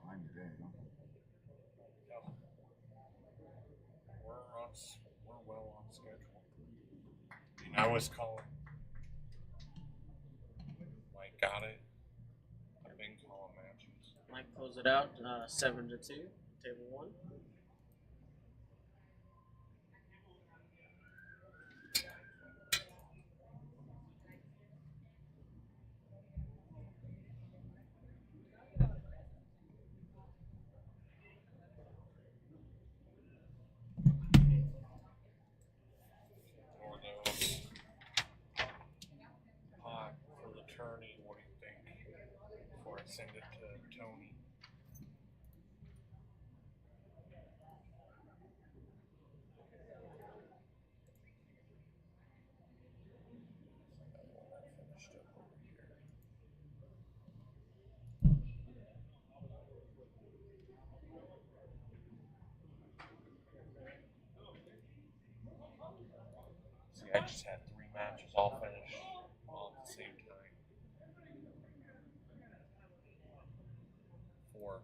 Speaker 4: Behind today, huh?
Speaker 6: We're well on schedule. And I was calling. Mike got it. I've been calling matches.
Speaker 13: Mike close it out 7-2, table 1.
Speaker 6: Or those pot for the tourney. What do you think? Before I send it to Tony. See, I just had 3 matches all finished all at the same time. 4.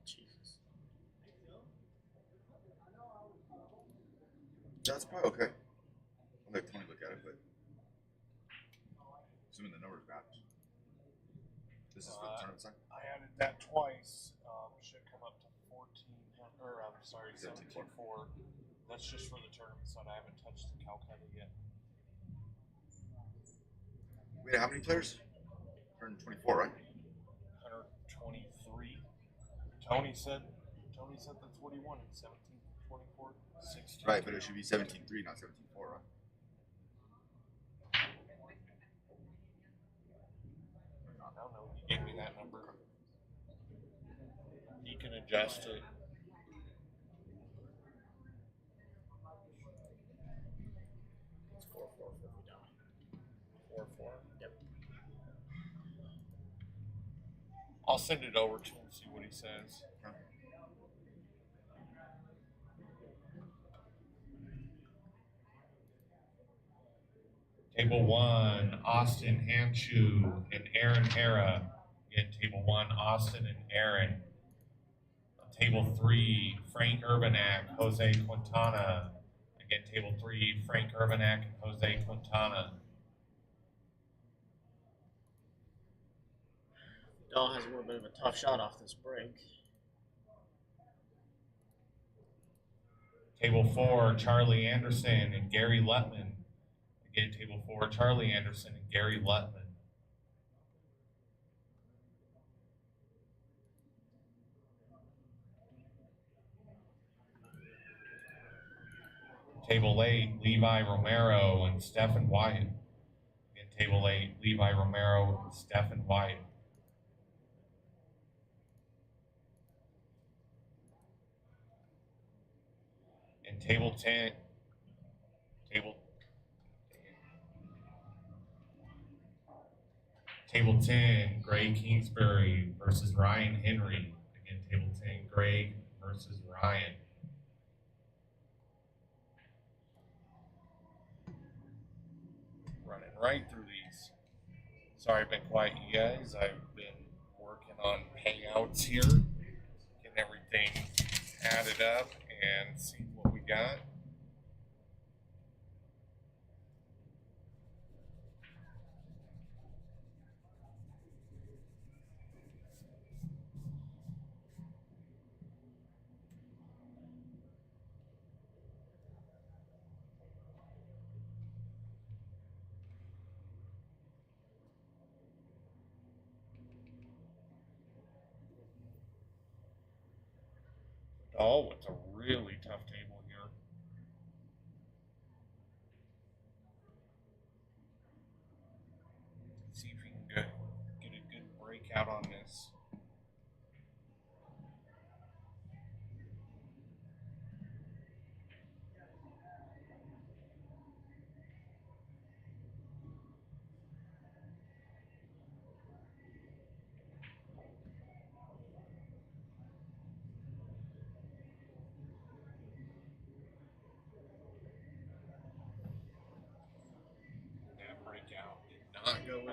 Speaker 13: Jesus.
Speaker 4: That's probably okay. I'll let Tony look at it, but assuming the numbers match. This is for the tournament side?
Speaker 6: I added that twice. Should come up to 14, or I'm sorry, 17-4. That's just for the tournament side. I haven't touched the Calcutta yet.
Speaker 4: Wait, how many players? 124, right?
Speaker 6: 123. Tony said that's what he wanted. 17, 24, 16.
Speaker 4: Right, but it should be 17-3, not 17-4, right?
Speaker 6: I don't know. He gave me that number. He can adjust it.
Speaker 13: It's 4-4 for Vidal.
Speaker 6: 4-4.
Speaker 13: Yep.
Speaker 6: I'll send it over to him and see what he says. Table 1, Austin Hanshu and Aaron Hara. Again, Table 1, Austin and Aaron. Table 3, Frank Urbanak, Jose Quintana. Again, Table 3, Frank Urbanak and Jose Quintana.
Speaker 13: Vidal has a little bit of a tough shot off this break.
Speaker 6: Table 4, Charlie Anderson and Gary Lutman. Again, Table 4, Charlie Anderson and Gary Lutman. Table 8, Levi Romero and Stephen Wyatt. Again, Table 8, Levi Romero and Stephen Wyatt. And Table 10, Table 10, Greg Kingsbury versus Ryan Henry. Again, Table 10, Greg versus Ryan. Running right through these. Sorry I've been quiet, you guys. I've been working on payouts here, getting everything added up and seeing what we got. Oh, it's a really tough table here. See if we can get a good breakout on this.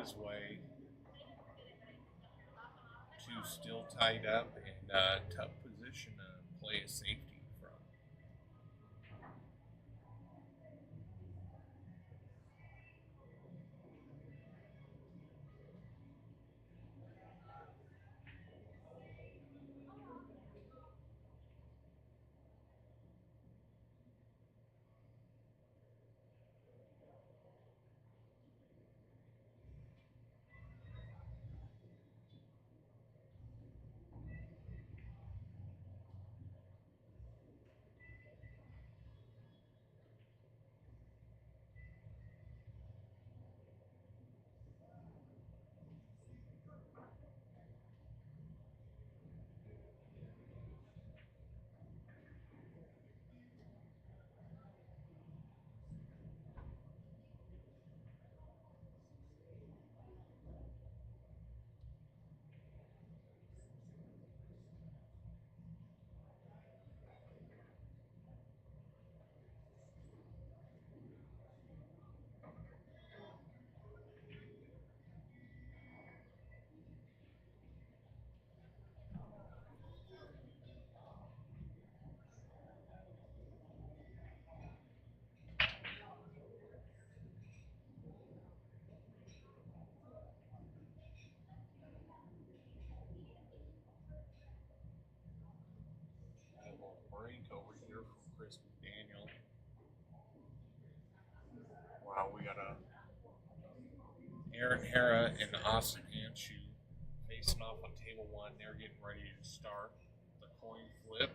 Speaker 6: his way. Two still tied up in a tough position to play a safety from. A little break over here from Chris McDaniel. Wow, we got Aaron Hara and Austin Anshu facing off on table one. They're getting ready to start the coin flip.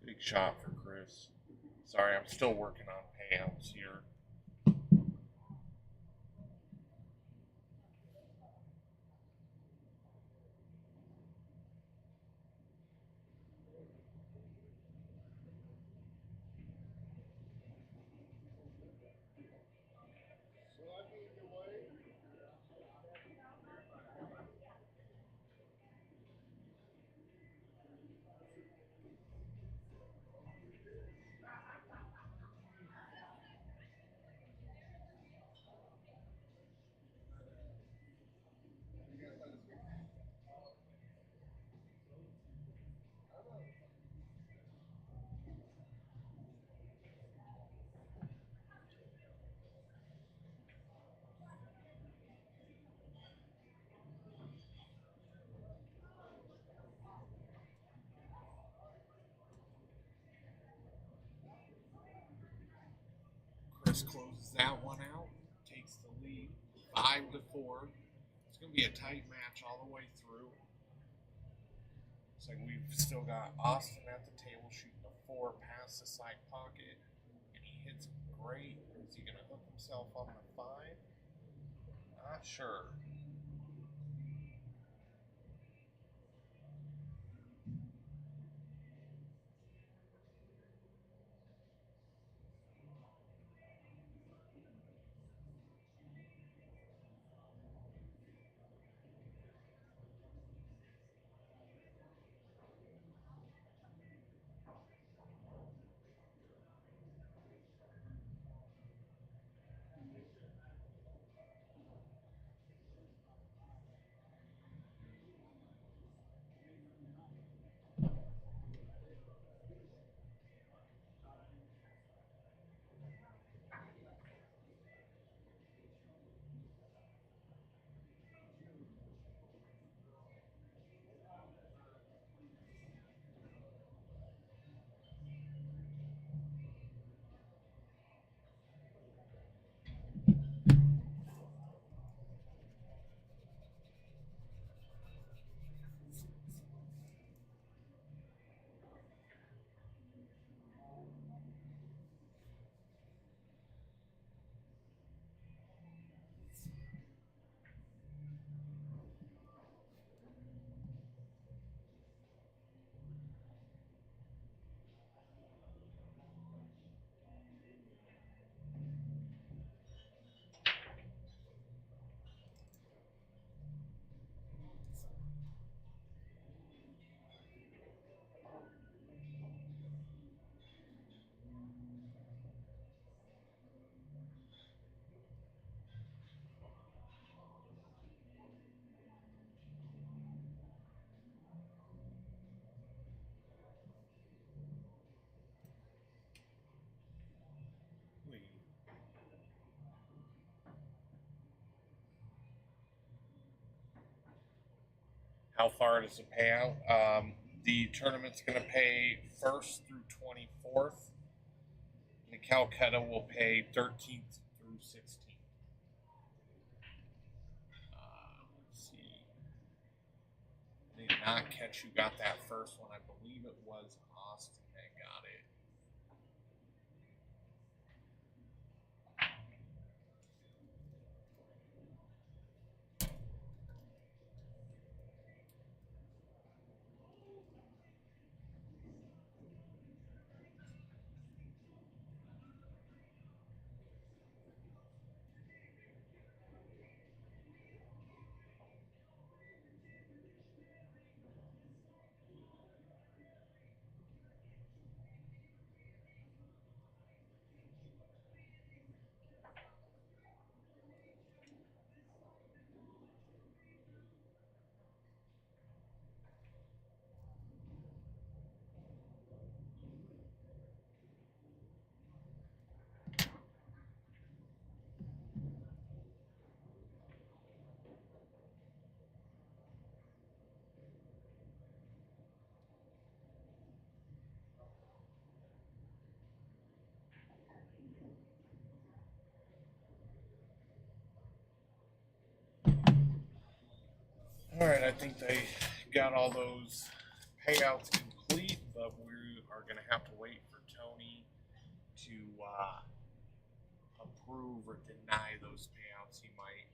Speaker 6: Big shot for Chris. Sorry, I'm still working on payouts here. Chris closes that one out, takes the lead, 5-4. It's going to be a tight match all the way through. Looks like we've still got Austin at the table shooting a 4 past the side pocket, and he hits great. Is he going to hook himself on the 5? Not sure. How far does it pay out? The tournament's going to pay 1st through 24th. The Calcutta will pay 13th through 16th. Let's see. I did not catch who got that first one. I believe it was Austin that got it. All right, I think they got all those payouts complete, but we are going to have to wait for Tony to approve or deny those payouts. He might,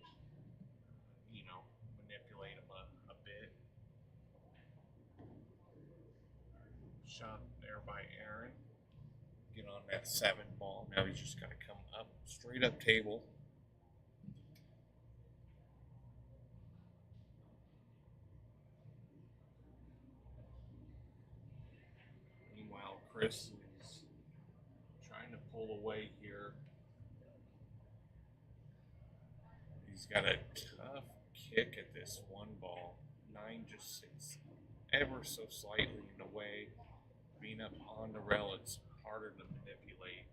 Speaker 6: manipulate them a bit. Shot there by Aaron. Get on that 7 ball. Now he's just got to come up, straight up table. Meanwhile, Chris is trying to pull away here. He's got a tough kick at this 1 ball. 9 just sits ever so slightly in the way. Being up on the rail, it's harder to manipulate.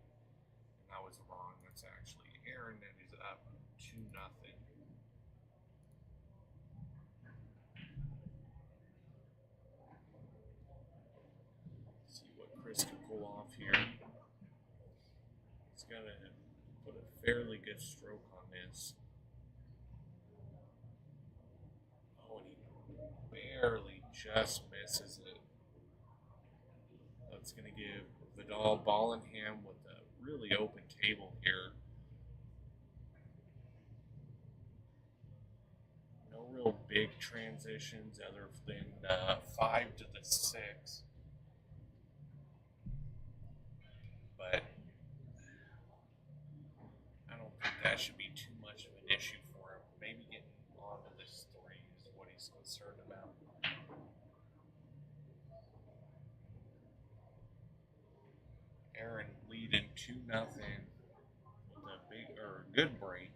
Speaker 6: And I was wrong. That's actually Aaron that is up 2-0. See what Chris can pull off here. He's got to fairly good stroke on this. Oh, and he barely just misses it. That's going to give Vidal ball in hand with a really open table here. No real big transitions other than 5 to the 6. But I don't think that should be too much of an issue for him. Maybe getting onto this 3 is what he's concerned about. Aaron leading 2-0 with a big or good break.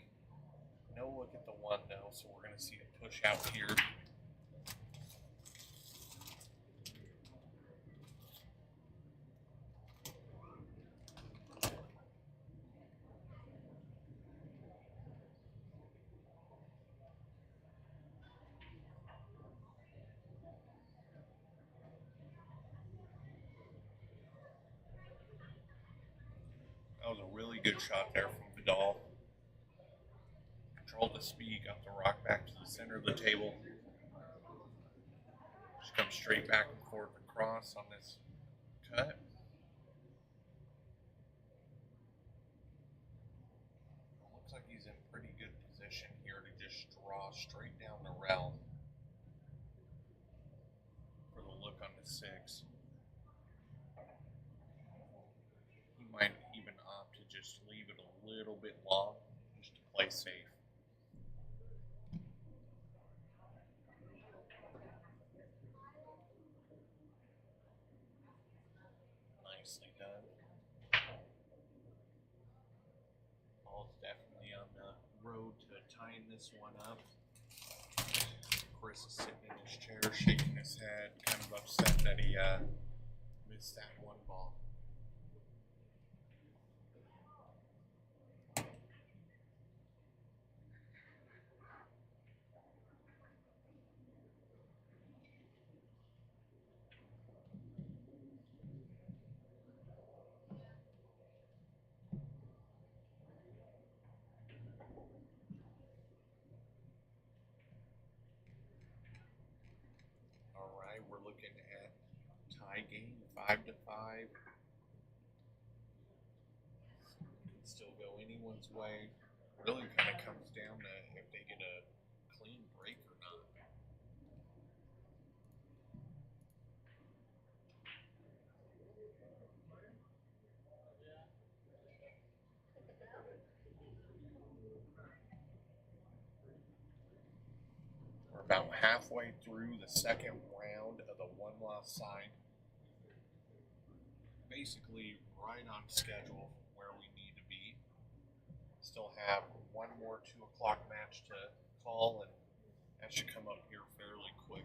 Speaker 6: No look at the 1 though, so we're going to see a push out here. That was a really good shot there from Vidal. Controlled the speed, got the rock back to the center of the table. Just comes straight back and forth across on this cut. Looks like he's in pretty good position here to just draw straight down the rail for the look on the 6. He might even opt to just leave it a little bit long just to play safe. Nicely done. Ball's definitely on the road to tying this one up. Chris is sitting in his chair, shaking his head, kind of upset that he missed that 1 ball. Alright, we're looking at tie game, 5 to 5. Can still go anyone's way. Really kind of comes down to if they get a clean break or not. We're about halfway through the second round of the 1-loss side. Basically right on schedule where we need to be. Still have 1 more 2 o'clock match to call, and that should come up here fairly quick.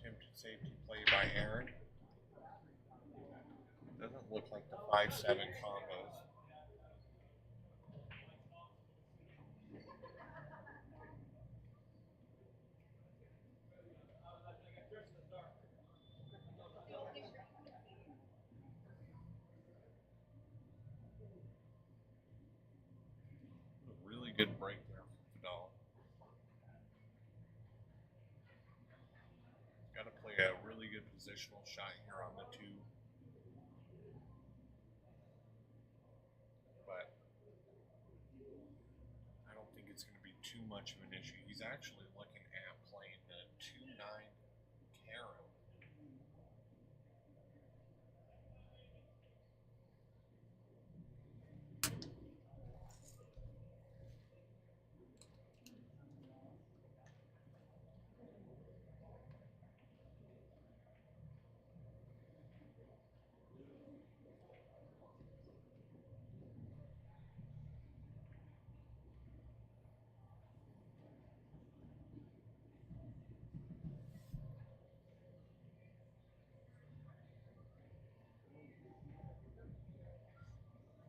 Speaker 6: Attempted safety play by Aaron. Doesn't look like the 5-7 combos. A really good break there from Vidal. Got to play a really good positional shot here on the 2. But I don't think it's going to be too much of an issue. He's actually looking at playing the 2-9K Aaron.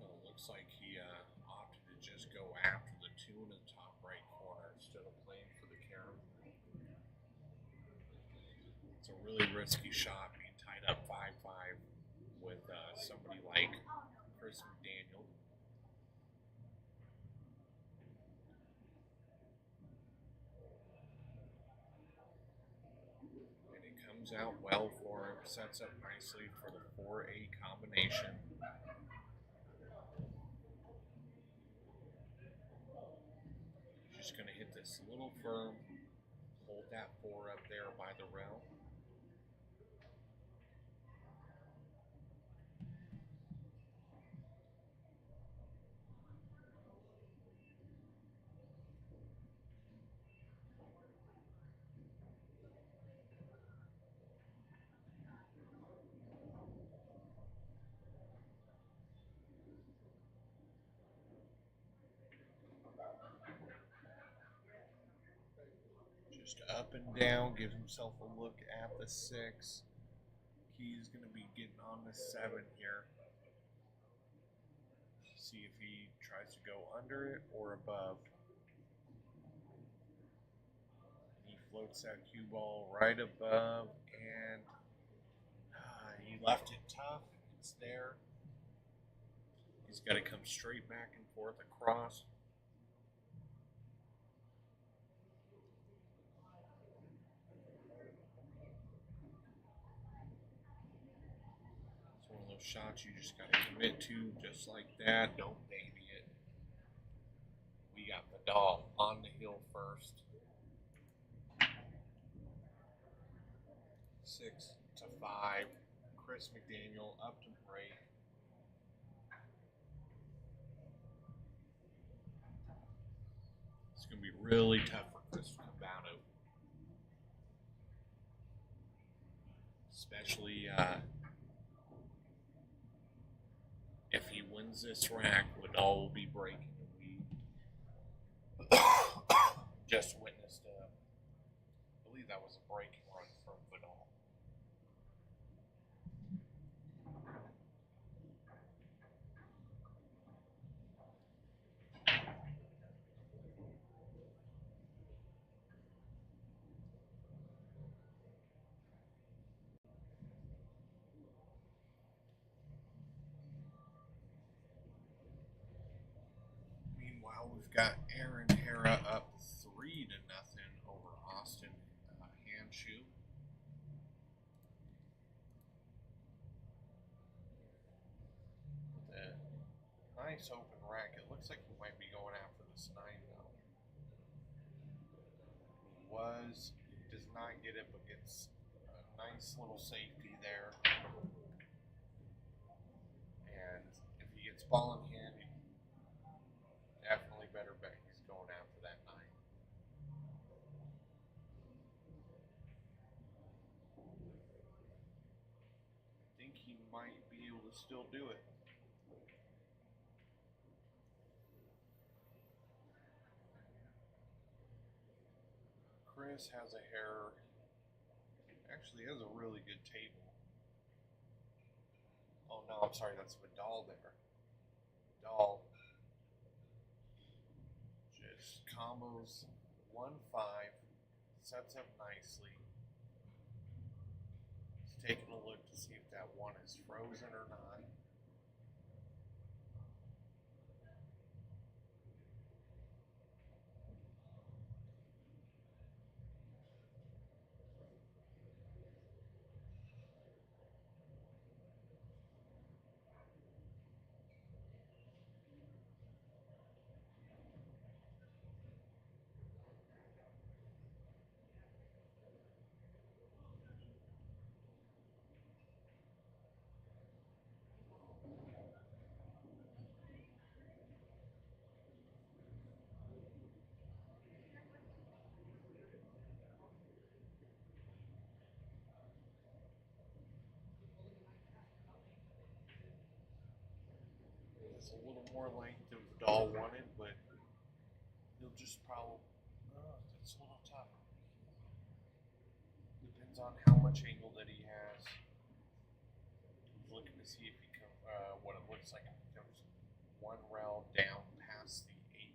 Speaker 6: Well, it looks like he opted to just go after the 2 in the top right corner instead of playing for the Karen. It's a really risky shot being tied up 5-5 with somebody like Chris McDaniel. And it comes out well for him, sets up nicely for the 4A combination. Just going to hit this little firm, hold that 4 up there by the rail. Just up and down, gives himself a look at the 6. He's going to be getting on the 7 here. See if he tries to go under it or above. He floats that cue ball right above, and he left it tough. It's there. He's got to come straight back and forth across. It's one of those shots you just got to commit to, just like that. Don't baby it. We got McDaniel on the hill first. 6-5. Chris McDaniel up to break. It's going to be really tough for Chris to come out of. Especially if he wins this rack, McDaniel will be breaking. We just witnessed, I believe that was a breaking run from McDaniel. Meanwhile, we've got Aaron Hera up 3-0 over Austin Handshoe. With a nice open rack. It looks like he might be going after this 9 though. Does not get it, but gets a nice little safety there. And if he gets ball in hand, he definitely better bet he's going after that 9. I think he might be able to still do it. Chris has a hair, actually has a really good table. Oh no, I'm sorry, that's McDaniel there. McDaniel just combos 1-5, sets up nicely. He's taking a look to see if that 1 is frozen or not. It's a little more length than Vidal wanted, but he'll just probably. It's a little tough. Depends on how much angle that he has. He's looking to see if he can, what it looks like if he comes one rail down past the 8.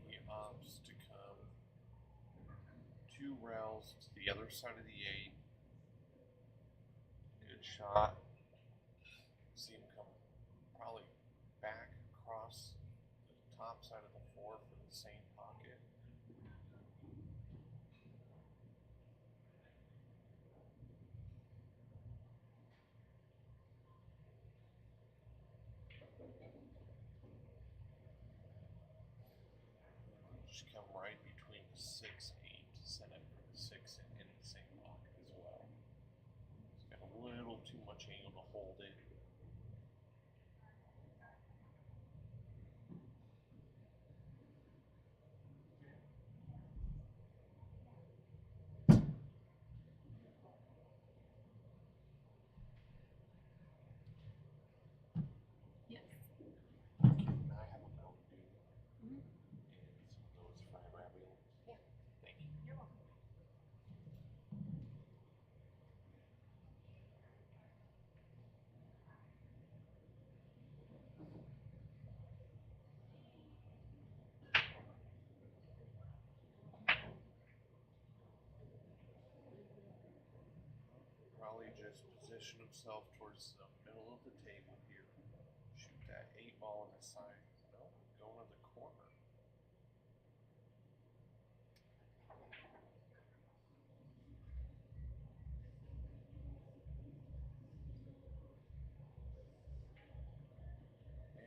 Speaker 6: He opts to come 2 rails to the other side of the 8. Good shot. See him come probably back across the top side of the 4 for the same pocket. Just come right between the 6, 8 to set up for the 6 and in the same pocket as well. He's got a little too much angle to hold it.
Speaker 16: Yes.
Speaker 6: Can I have a Mountain Dew and some of those fried raviolis?
Speaker 16: Yeah.
Speaker 6: Thank you.
Speaker 16: You're welcome.
Speaker 6: Probably just position himself towards the middle of the table here. Shoot that 8 ball in the side. No, going to the corner.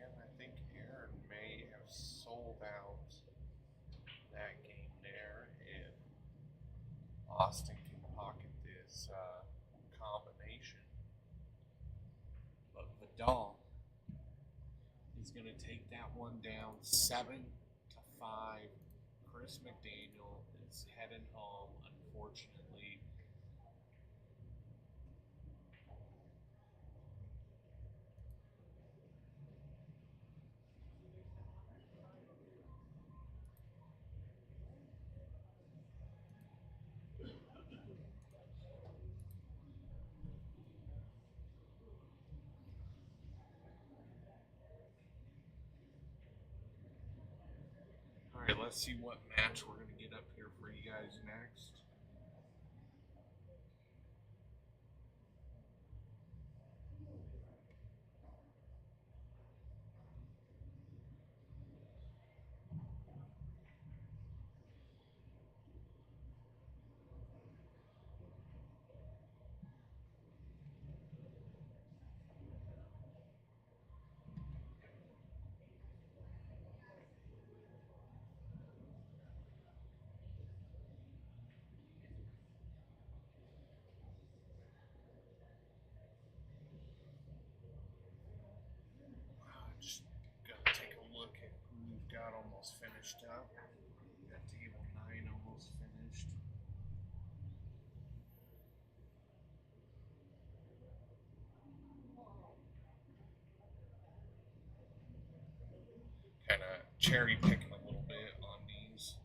Speaker 6: And I think Aaron may have sold out that game there if Austin can pocket this combination. But Vidal is going to take that one down 7-5. Chris McDaniel is heading home, unfortunately. All right, let's see what match we're going to get up here for you guys next. Just gotta take a look at who we've got almost finished up. We got table 9 almost finished. Kind of cherry picking a little bit on these.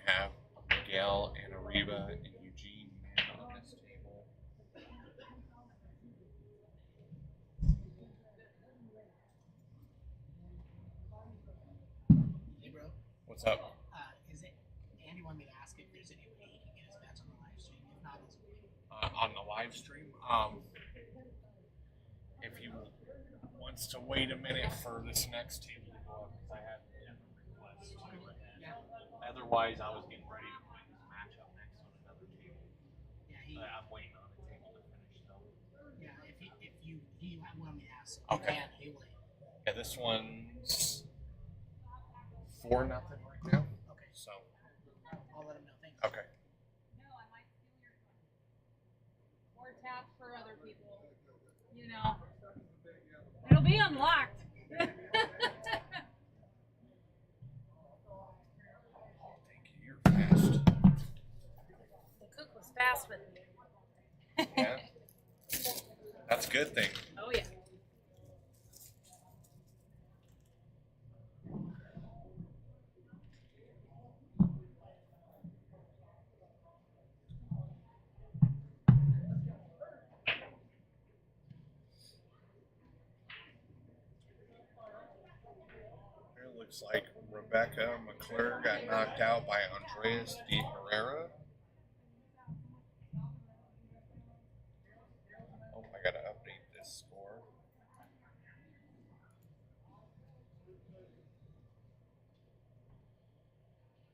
Speaker 6: have Miguel and Arriba and Eugene Min on this table.
Speaker 9: Hey, bro.
Speaker 6: What's up?
Speaker 9: Is it Andy wanted me to ask if there's any way he can get his match on the live stream? If not, it's
Speaker 6: On the live stream, if he wants to wait a minute for this next table to go up, because I had a request. Otherwise, I was getting ready to play this matchup next on another table.
Speaker 9: Yeah,
Speaker 6: I'm waiting on the table to finish though.
Speaker 9: yeah. If he wanted me to ask,
Speaker 6: Okay.
Speaker 9: he wait.
Speaker 6: Yeah, this one's 4-0 right now.
Speaker 9: Okay.
Speaker 6: So.
Speaker 9: I'll let him know. Thanks.
Speaker 6: Okay.
Speaker 16: Or tap for other people. You know. It'll be unlocked.
Speaker 6: Thank you. You're fast.
Speaker 16: The cook was fast with me.
Speaker 6: Yeah. That's a good thing.
Speaker 16: Oh yeah.
Speaker 6: It looks like Rebecca McClure got knocked out by Andreas de Herrera. Oh, I gotta update this score.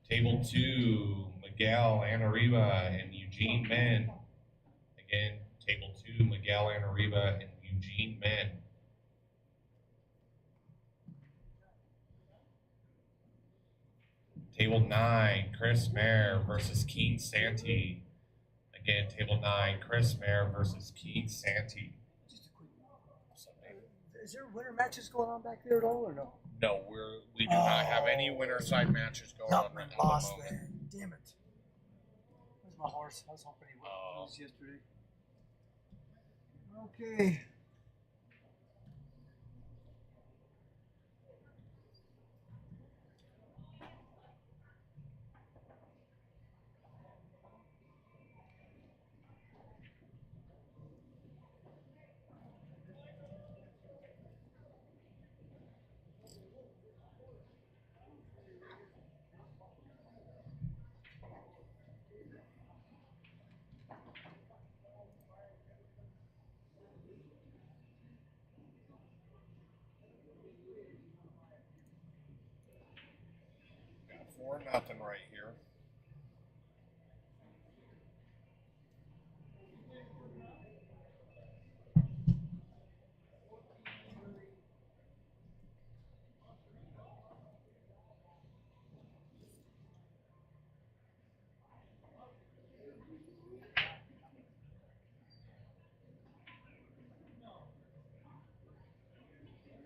Speaker 6: Table 2, Miguel Anariba and Eugene Min. Again, table 2, Miguel Anariba and Eugene Min. Table 9, Chris Mayer versus Keen Santee. Again, table 9, Chris Mayer versus Keen Santee.
Speaker 12: Just a quick. Is there winter matches going on back there at all, or no?
Speaker 6: No, we do not have any winter side matches going on right now.
Speaker 12: Lost there. Damn it. Where's my horse? I was hoping he would lose yesterday. Okay.
Speaker 6: Got 4-0 right here.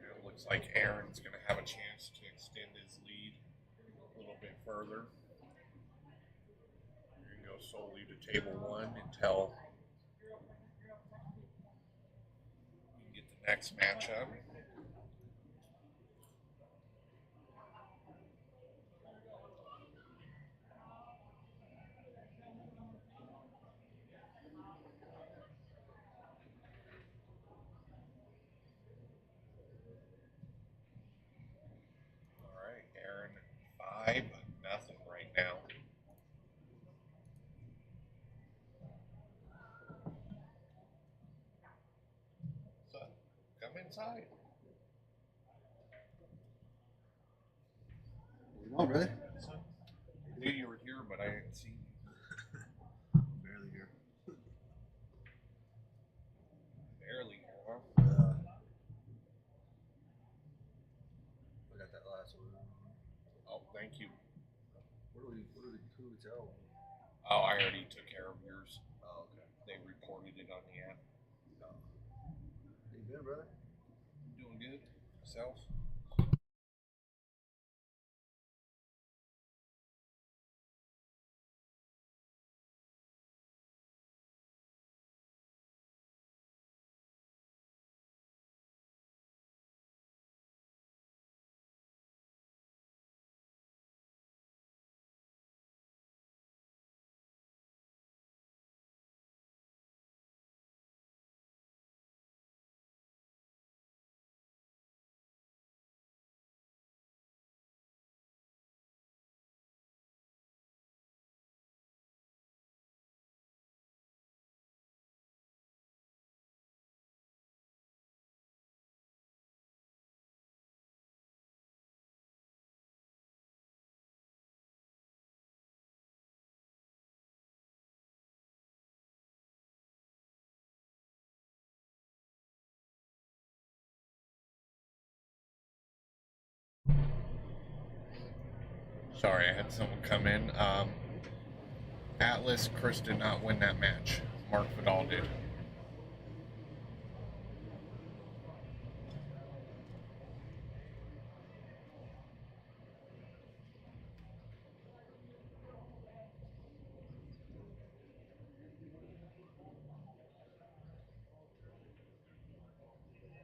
Speaker 6: It looks like Aaron's going to have a chance to extend his lead a little bit further. We're going to go solely to table 1 until we can get the next matchup. All right, Aaron, 5-0 right now. So, come inside.
Speaker 15: No, brother.
Speaker 6: I knew you were here, but I didn't see you.
Speaker 15: Barely here.
Speaker 6: Barely here, huh?
Speaker 15: I got that last one.
Speaker 6: Oh, thank you.
Speaker 15: Who do we tell?
Speaker 6: Oh, I already took care of yours.
Speaker 15: Oh, okay.
Speaker 6: They reported it on the app.
Speaker 15: How you been, brother?
Speaker 6: Doing good. Yourself? Sorry, I had someone come in. Atlas, Chris did not win that match. Mark Vidal did.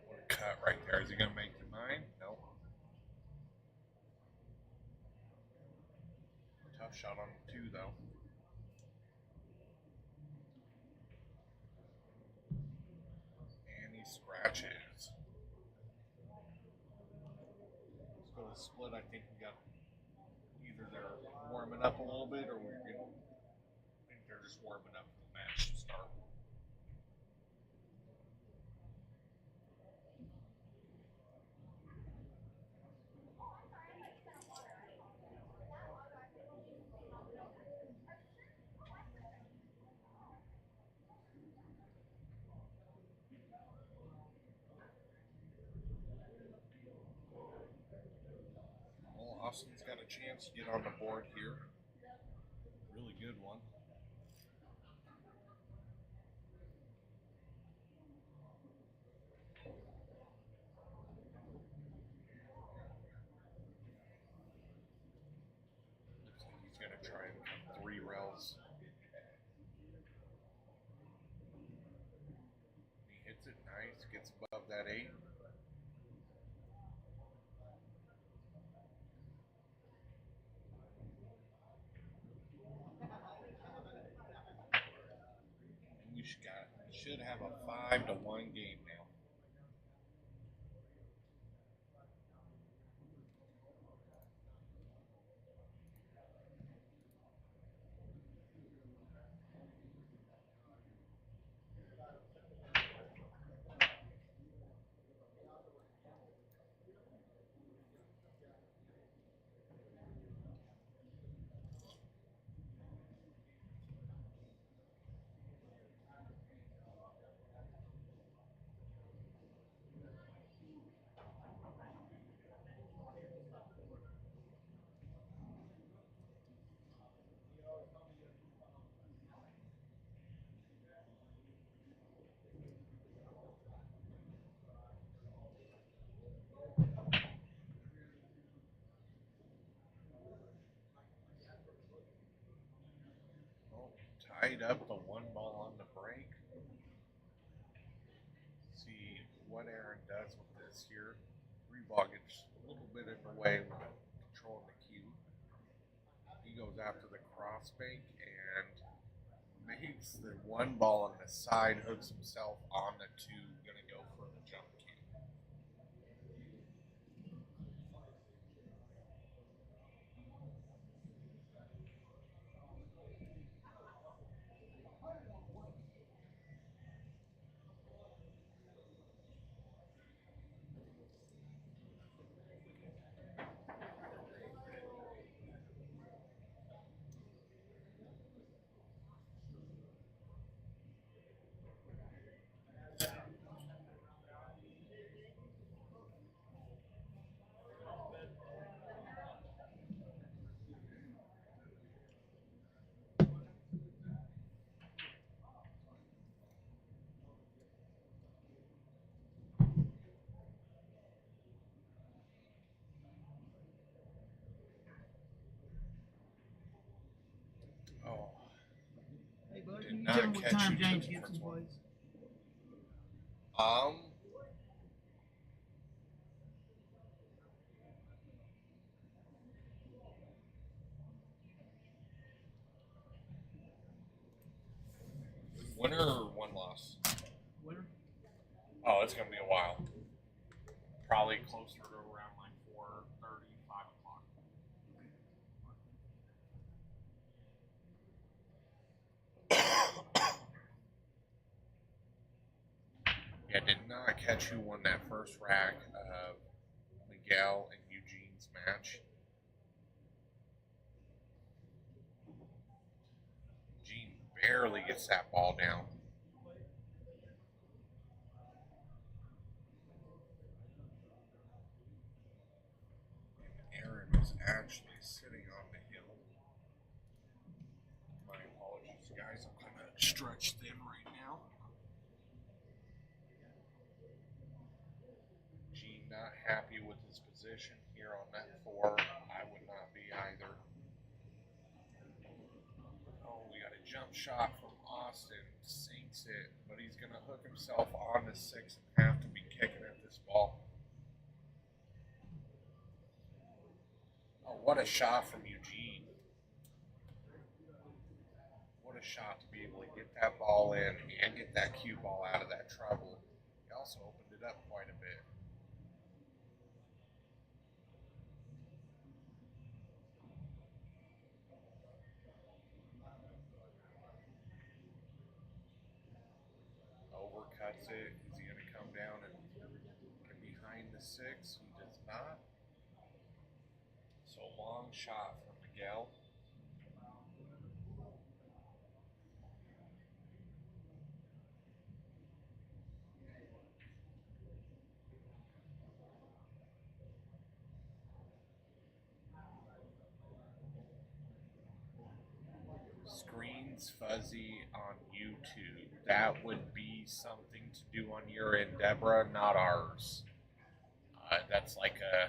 Speaker 6: What a cut right there. Is he going to make the 9? No. Tough shot on the 2, though. And he scratches. Let's go to split. I think we got either they're warming up a little bit or we're getting. I think they're just warming up for the match to start. Well, Austin's got a chance to get on the board here. Really good one. Looks like he's going to try and come 3 rails. He hits it nice, gets above that 8. We should have a 5-1 game now. Tied up the 1 ball on the break. See what Aaron does with this here. 3 ball gets a little bit in the way with controlling the cue. He goes after the cross bank and makes the 1 ball on the side, hooks himself on the 2, gonna go for the jump cue. Oh.
Speaker 12: Hey, bud,
Speaker 6: Did
Speaker 12: can you
Speaker 6: not
Speaker 12: tell me what
Speaker 6: catch
Speaker 12: time
Speaker 6: you to
Speaker 12: James
Speaker 6: the
Speaker 12: Gibson
Speaker 6: first one.
Speaker 12: plays?
Speaker 6: Winner or 1 loss?
Speaker 12: Winner?
Speaker 6: Oh, it's gonna be a while. Probably closer to around like 4:30, 5 o'clock. Yeah, did not catch who won that first rack of Miguel and Eugene's match. Eugene barely gets that ball down. Aaron is actually sitting on guys are kind of stretched thin right now. Gene not happy with his position here on that 4. I would not be either. Oh, we got a jump shot from Austin. Sinks it, but he's going to hook himself on the 6 and have to be kicking at this ball. Oh, what a shot from Eugene. What a shot to be able to get that ball in and get that cue ball out of that trouble. He also opened it up quite a bit. Overcuts it. Is he going to come down and get behind the 6? He does not. So long shot from Miguel. Screen's fuzzy on YouTube. That would be something to do on your end, Deborah, not ours. That's like a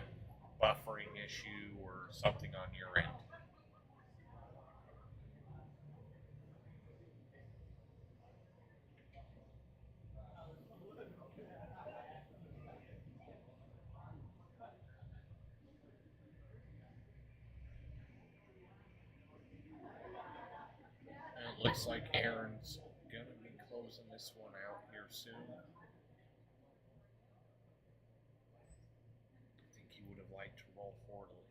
Speaker 6: buffering issue or something on your end. It looks like Aaron's going to be closing this one out here soon. I think he would have liked to roll forward a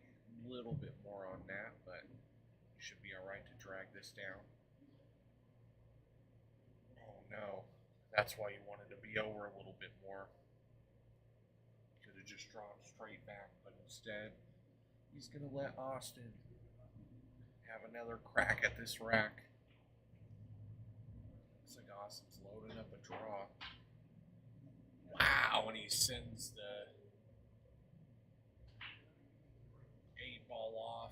Speaker 6: little bit more on that, but he should be all right to drag this down. Oh no, that's why he wanted to be over a little bit more. Could have just drawn straight back, but instead, he's going to let Austin have another crack at this rack. Looks like Austin's loading up a draw. Wow, and he sends the 8 ball off.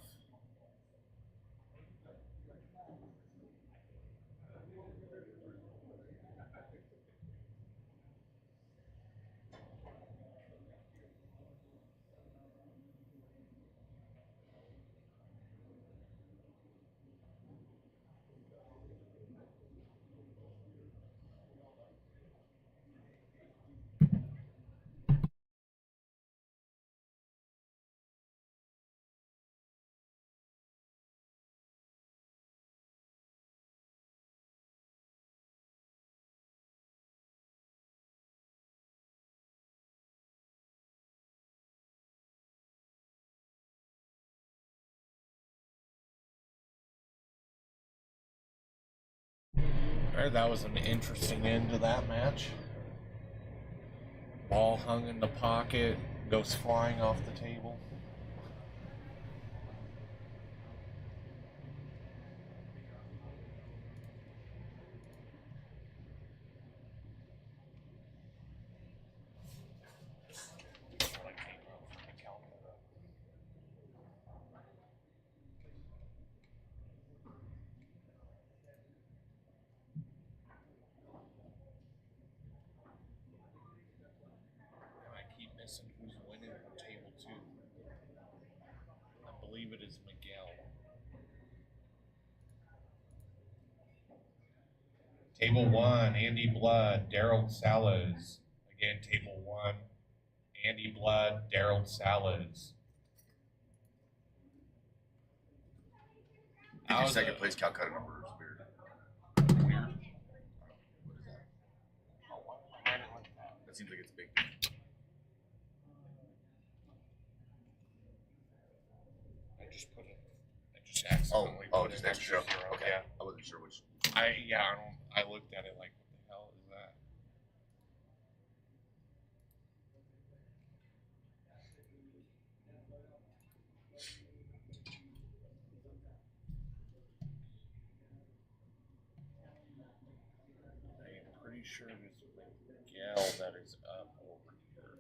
Speaker 6: Alright, that was an interesting end to that match. Ball hung in the pocket, goes flying off the table. Missing who's winning on table 2. I believe it is Miguel. Table 1, Andy Blood, Daryl Salas. Again, table 1, Andy Blood, Daryl Salas.
Speaker 4: I think your second place Calcutta number is weird.
Speaker 6: Weird?
Speaker 4: What is that? That seems like it's big.
Speaker 6: Accidentally put
Speaker 4: just
Speaker 6: an
Speaker 4: extra.
Speaker 6: extra 0.
Speaker 4: Okay.
Speaker 6: Yeah.
Speaker 4: I wasn't sure which.
Speaker 6: I looked at it like, what the hell is that? I am pretty sure it is Miguel that is up over here.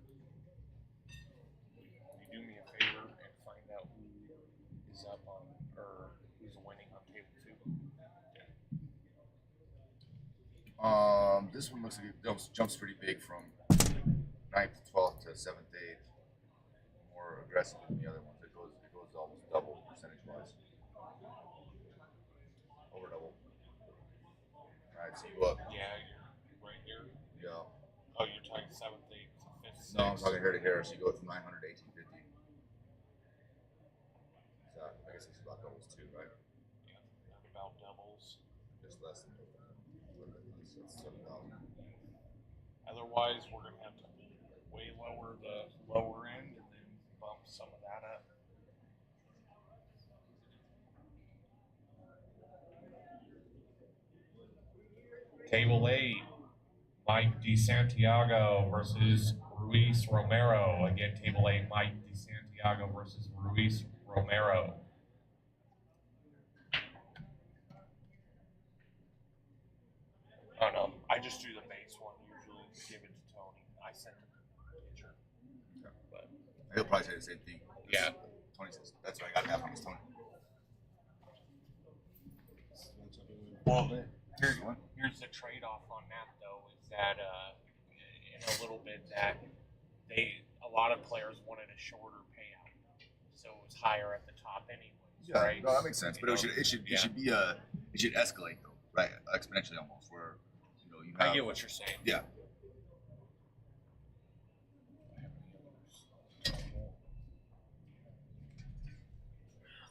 Speaker 6: Will you do me a favor and find out who is up on, or who's winning on table 2? Yeah.
Speaker 4: This one looks like it jumps pretty big from 9th to 12th to 7th to 8th. More aggressive than the other ones. It goes almost double percentage wise. Over double. Alright, so you go up.
Speaker 6: Yeah, you're right here.
Speaker 4: Yeah.
Speaker 6: Oh, you're talking 7th, 8th, 5th, 6th.
Speaker 4: No, I'm talking hair to hair, so you go from 900 to 1850. So I guess it's about doubles too, right?
Speaker 6: Yeah, not about doubles.
Speaker 4: Just less than a little bit less. That's 7,000.
Speaker 6: Otherwise, we're going to have to way lower the lower end and then bump some of that up. Table 8, Mike DeSantiago versus Ruiz Romero. Again, Table 8, Mike DeSantiago versus Ruiz Romero. Oh no, I just do the base one usually. Give it to Tony. I send him the picture.
Speaker 4: Yeah.
Speaker 6: But
Speaker 4: He'll probably say the same thing.
Speaker 6: yeah.
Speaker 4: Tony says that's what I got half against Tony.
Speaker 6: Well, here's the trade-off on that though, is that in a little bit that a lot of players wanted a shorter payout, so it was higher at the top anyways.
Speaker 4: Yeah,
Speaker 6: right?
Speaker 4: no, that makes sense. But it should escalate though, right? Exponentially almost. Where you have,
Speaker 6: I get what you're saying.
Speaker 4: Yeah.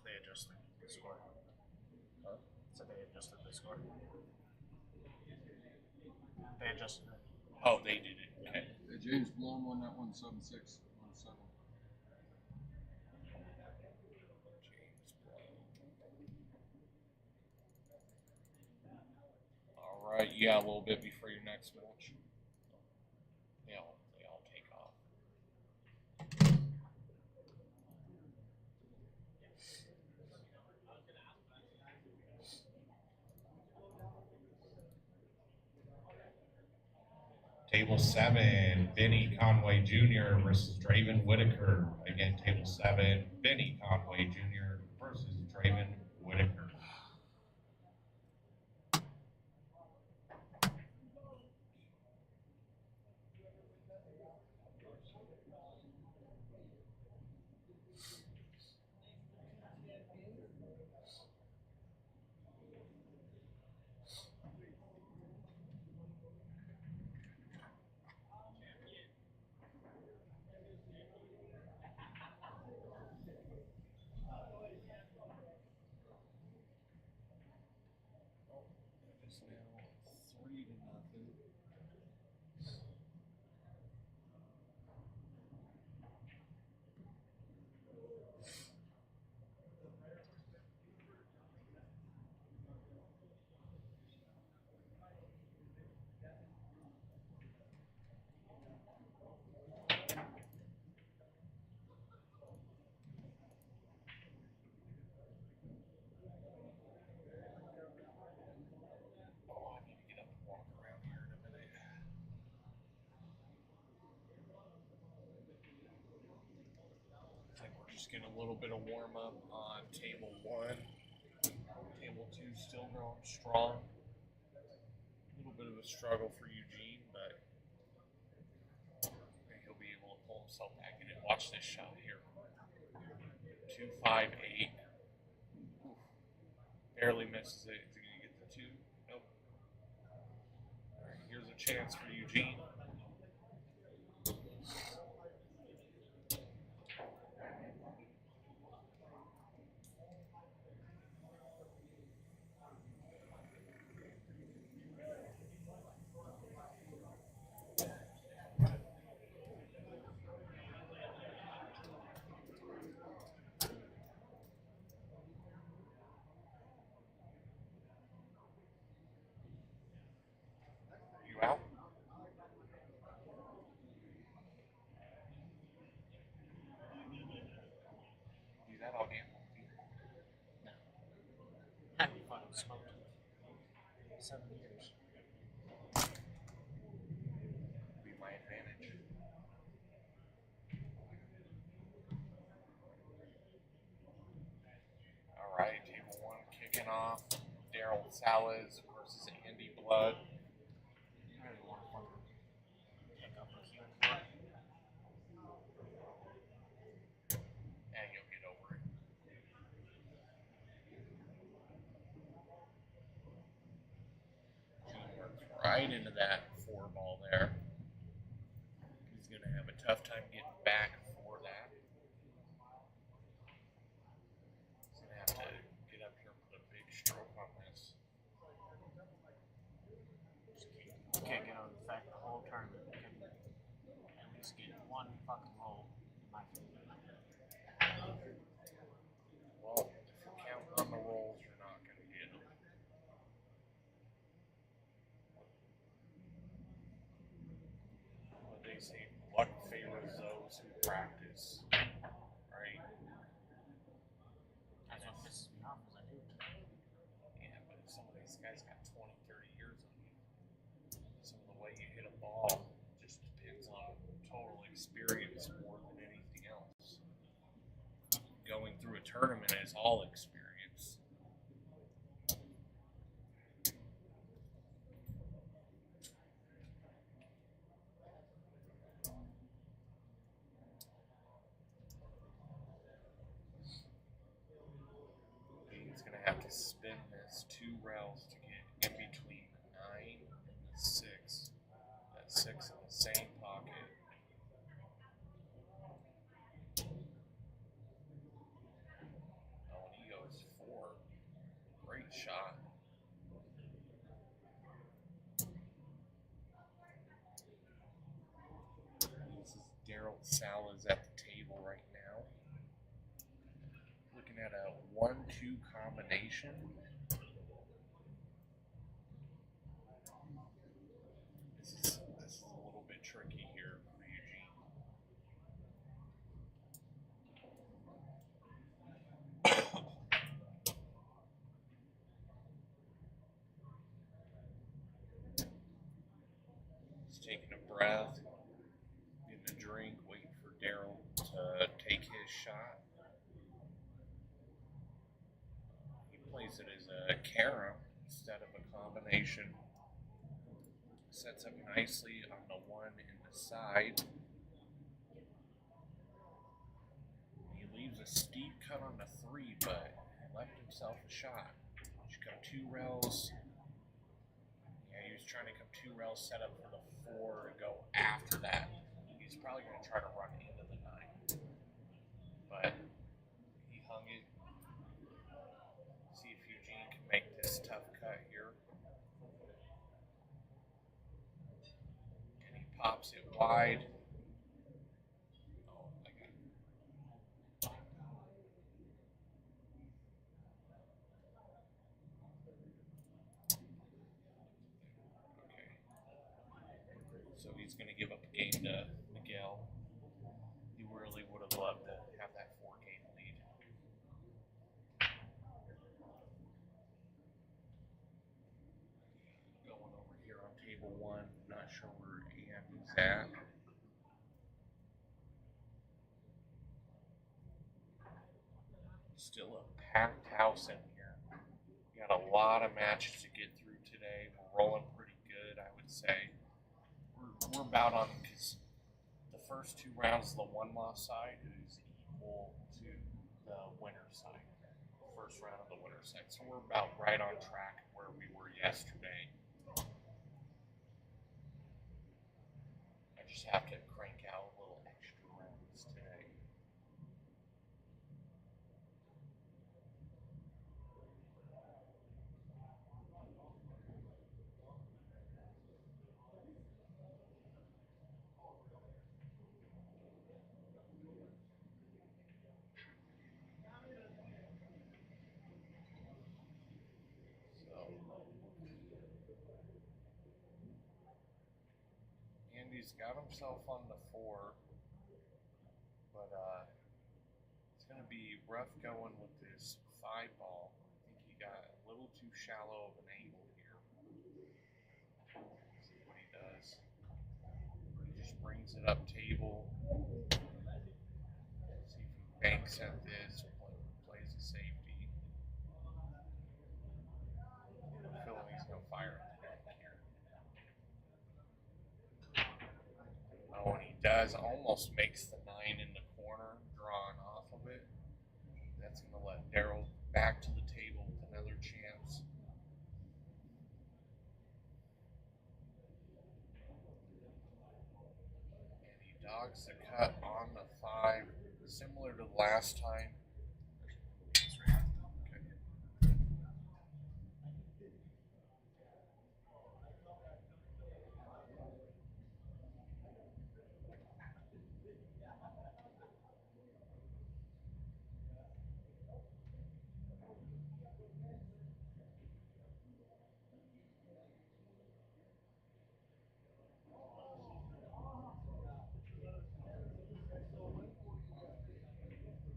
Speaker 13: They adjusted the score. So they adjusted the score. They adjusted it.
Speaker 6: Oh, they did it. Okay.
Speaker 15: Yeah, James Blum won that one 7-6 on 7.
Speaker 6: All right, yeah, a little bit before your next match. They all take off. Table 7, Benny Conway Jr. versus Draven Whitaker. Again, Table 7, Benny Conway Jr. versus Draven Whitaker. It's now 3-0. Oh, I need to get up and walk around here in a minute. Looks like we're just getting a little bit of warm up on table 1. Table 2 still going strong. A little bit of a struggle for Eugene, but he'll be able to pull himself back in it. Watch this shot here. 2-5-8. Oof. Barely misses it. Is he going to get the 2? Nope. All right, here's a chance for Eugene. You out? Do that all game.
Speaker 13: No. Happy fun smoked. 7 years.
Speaker 6: Be my advantage. All right, table 1 kicking off. Daryl Salas versus Andy Blood. right into that 4 ball there. He's going to have a tough time getting back for that. He's going to have to get up here and put a big stroke on this.
Speaker 13: You can't get on the fact the whole tournament can at least get one fucking roll, in my opinion.
Speaker 6: Well, if you're counting on the rolls, you're not going to get them. What they say, luck favors those who practice, right?
Speaker 13: That's what pisses me off, is I do.
Speaker 6: Yeah, but some of these guys got 20, 30 years on you. Some of the way you hit a ball just depends on total experience more than anything else. Going through a tournament is all experience. He's going to have to spin this 2 rails to get in between the 9 and the 6. That 6 in the same pocket. Oh, and he goes 4. Great shot. This is Daryl Salas at the table right now. Looking at a 1-2 combination. This is a little bit tricky here for Eugene. He's taking a breath, getting a drink, waiting for Daryl to take his shot. He plays it as a carom instead of a combination. Sets up nicely on the 1 in the side. He leaves a steep cut on the 3, but he left himself a shot. Should come 2 rails. Yeah, he was trying to come 2 rails set up for the 4 to go after that. He's probably going to try to run into the 9. But he hung it. See if Eugene can make this tough cut here. And he pops it wide. Oh, I got it. Okay. So he's going to give up a game to Miguel. He really would have loved to have that 4-game lead. Going over here on table 1, not sure where Andy's at. Still a packed house in here. We got a lot of matches to get through today. We're rolling pretty good, I would say. We're about on, because the first 2 rounds, the 1-loss side is equal to the winner side. First round of the winner side. So we're about right on track where we were yesterday. I just have to crank out a little extra rounds today. Andy's got himself on the 4, but it's going to be rough going with this 5 ball. I think he got a little too shallow of an angle here. Let's see what he does. He just brings it up table. See if he banks at this, plays a safety. I feel like he's going to fire at the bank here. Oh, and he does, almost makes the 9 in the corner, drawing off of it. That's going to let Daryl back to the table with another chance. Similar to the last time.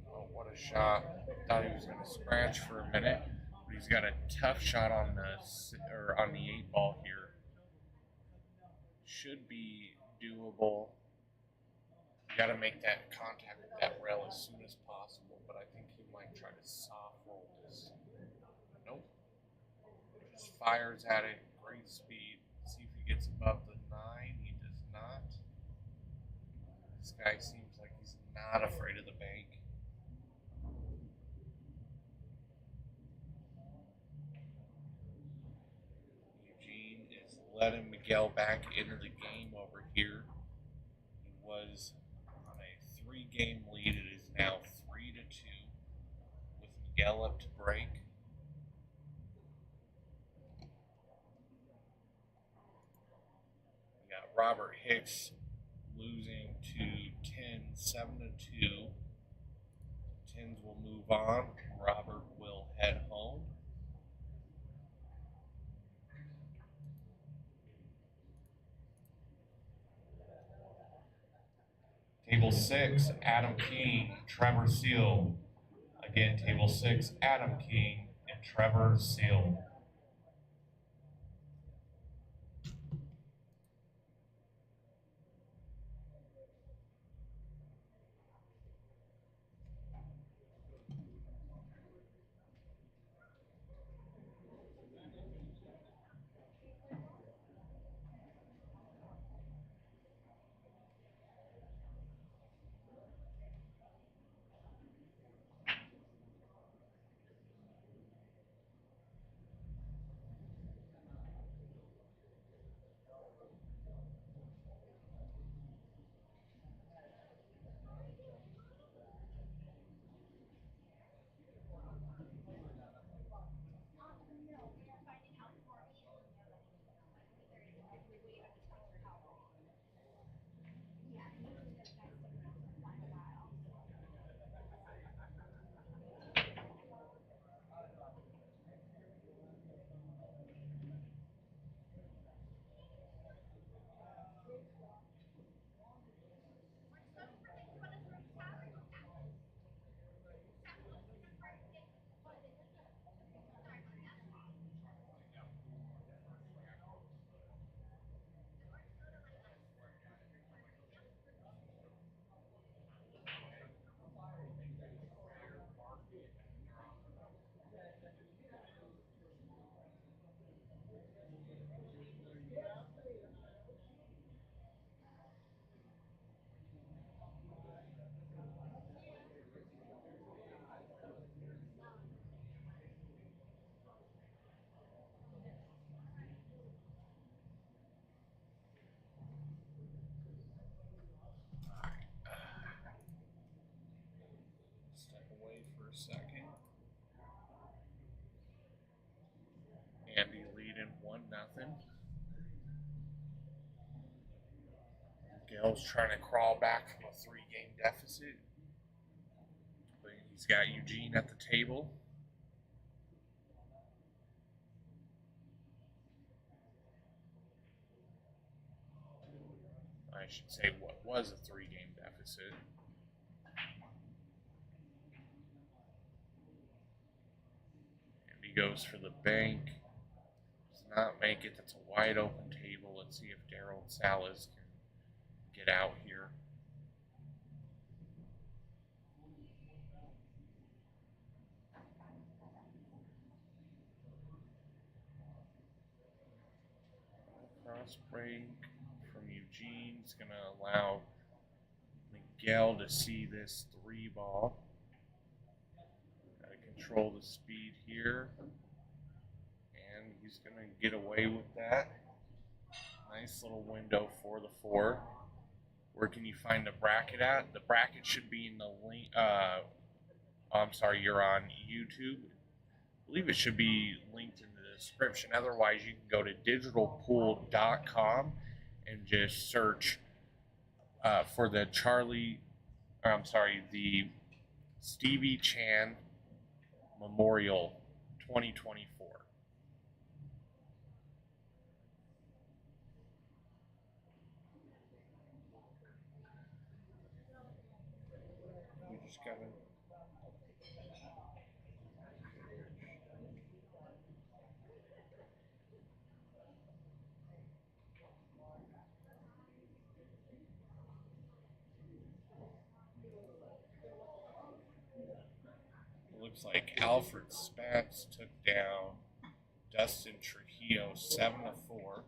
Speaker 6: Oh, what a shot. Thought he was going to scratch for a minute, but he's got a tough shot on the 8 ball here. Should be doable. You got to make that contact with that rail as soon as possible, but I think he might try to soft roll this. Nope. Just fires at it, great speed. See if he gets above the 9. He does not. This guy seems like he's not afraid of the bank. Eugene is letting Miguel back into the game over here. He was on a 3-game lead. It is now 3-2 with Miguel up to break. We got Robert Hicks losing to 10, 7-2. Tens will move on. Robert will head home. Table 6, Adam King, Trevor Seal. Again, Table 6, Adam King and Trevor Seal. Step away for a second. Andy leading 1-0. Miguel's trying to crawl back from a 3-game deficit. But he's got Eugene at the table. I should say what was a 3-game deficit. And he goes for the bank. Does not make it. That's a wide open table. Let's see if Daryl Salas can get out here. Cross break from Eugene is going to allow Miguel to see this 3 ball. Got to control the speed here. And he's going to get away with that. Nice little window for the 4. Where can you find the bracket at? The bracket should be in the link. I'm sorry, you're on YouTube. I believe it should be linked in the description. Otherwise, you can go to digitalpool.com and just search for the the Stevie Chan Memorial 2024. We just got to. Looks like Alfred Spence took down Dustin Trujillo 7-4.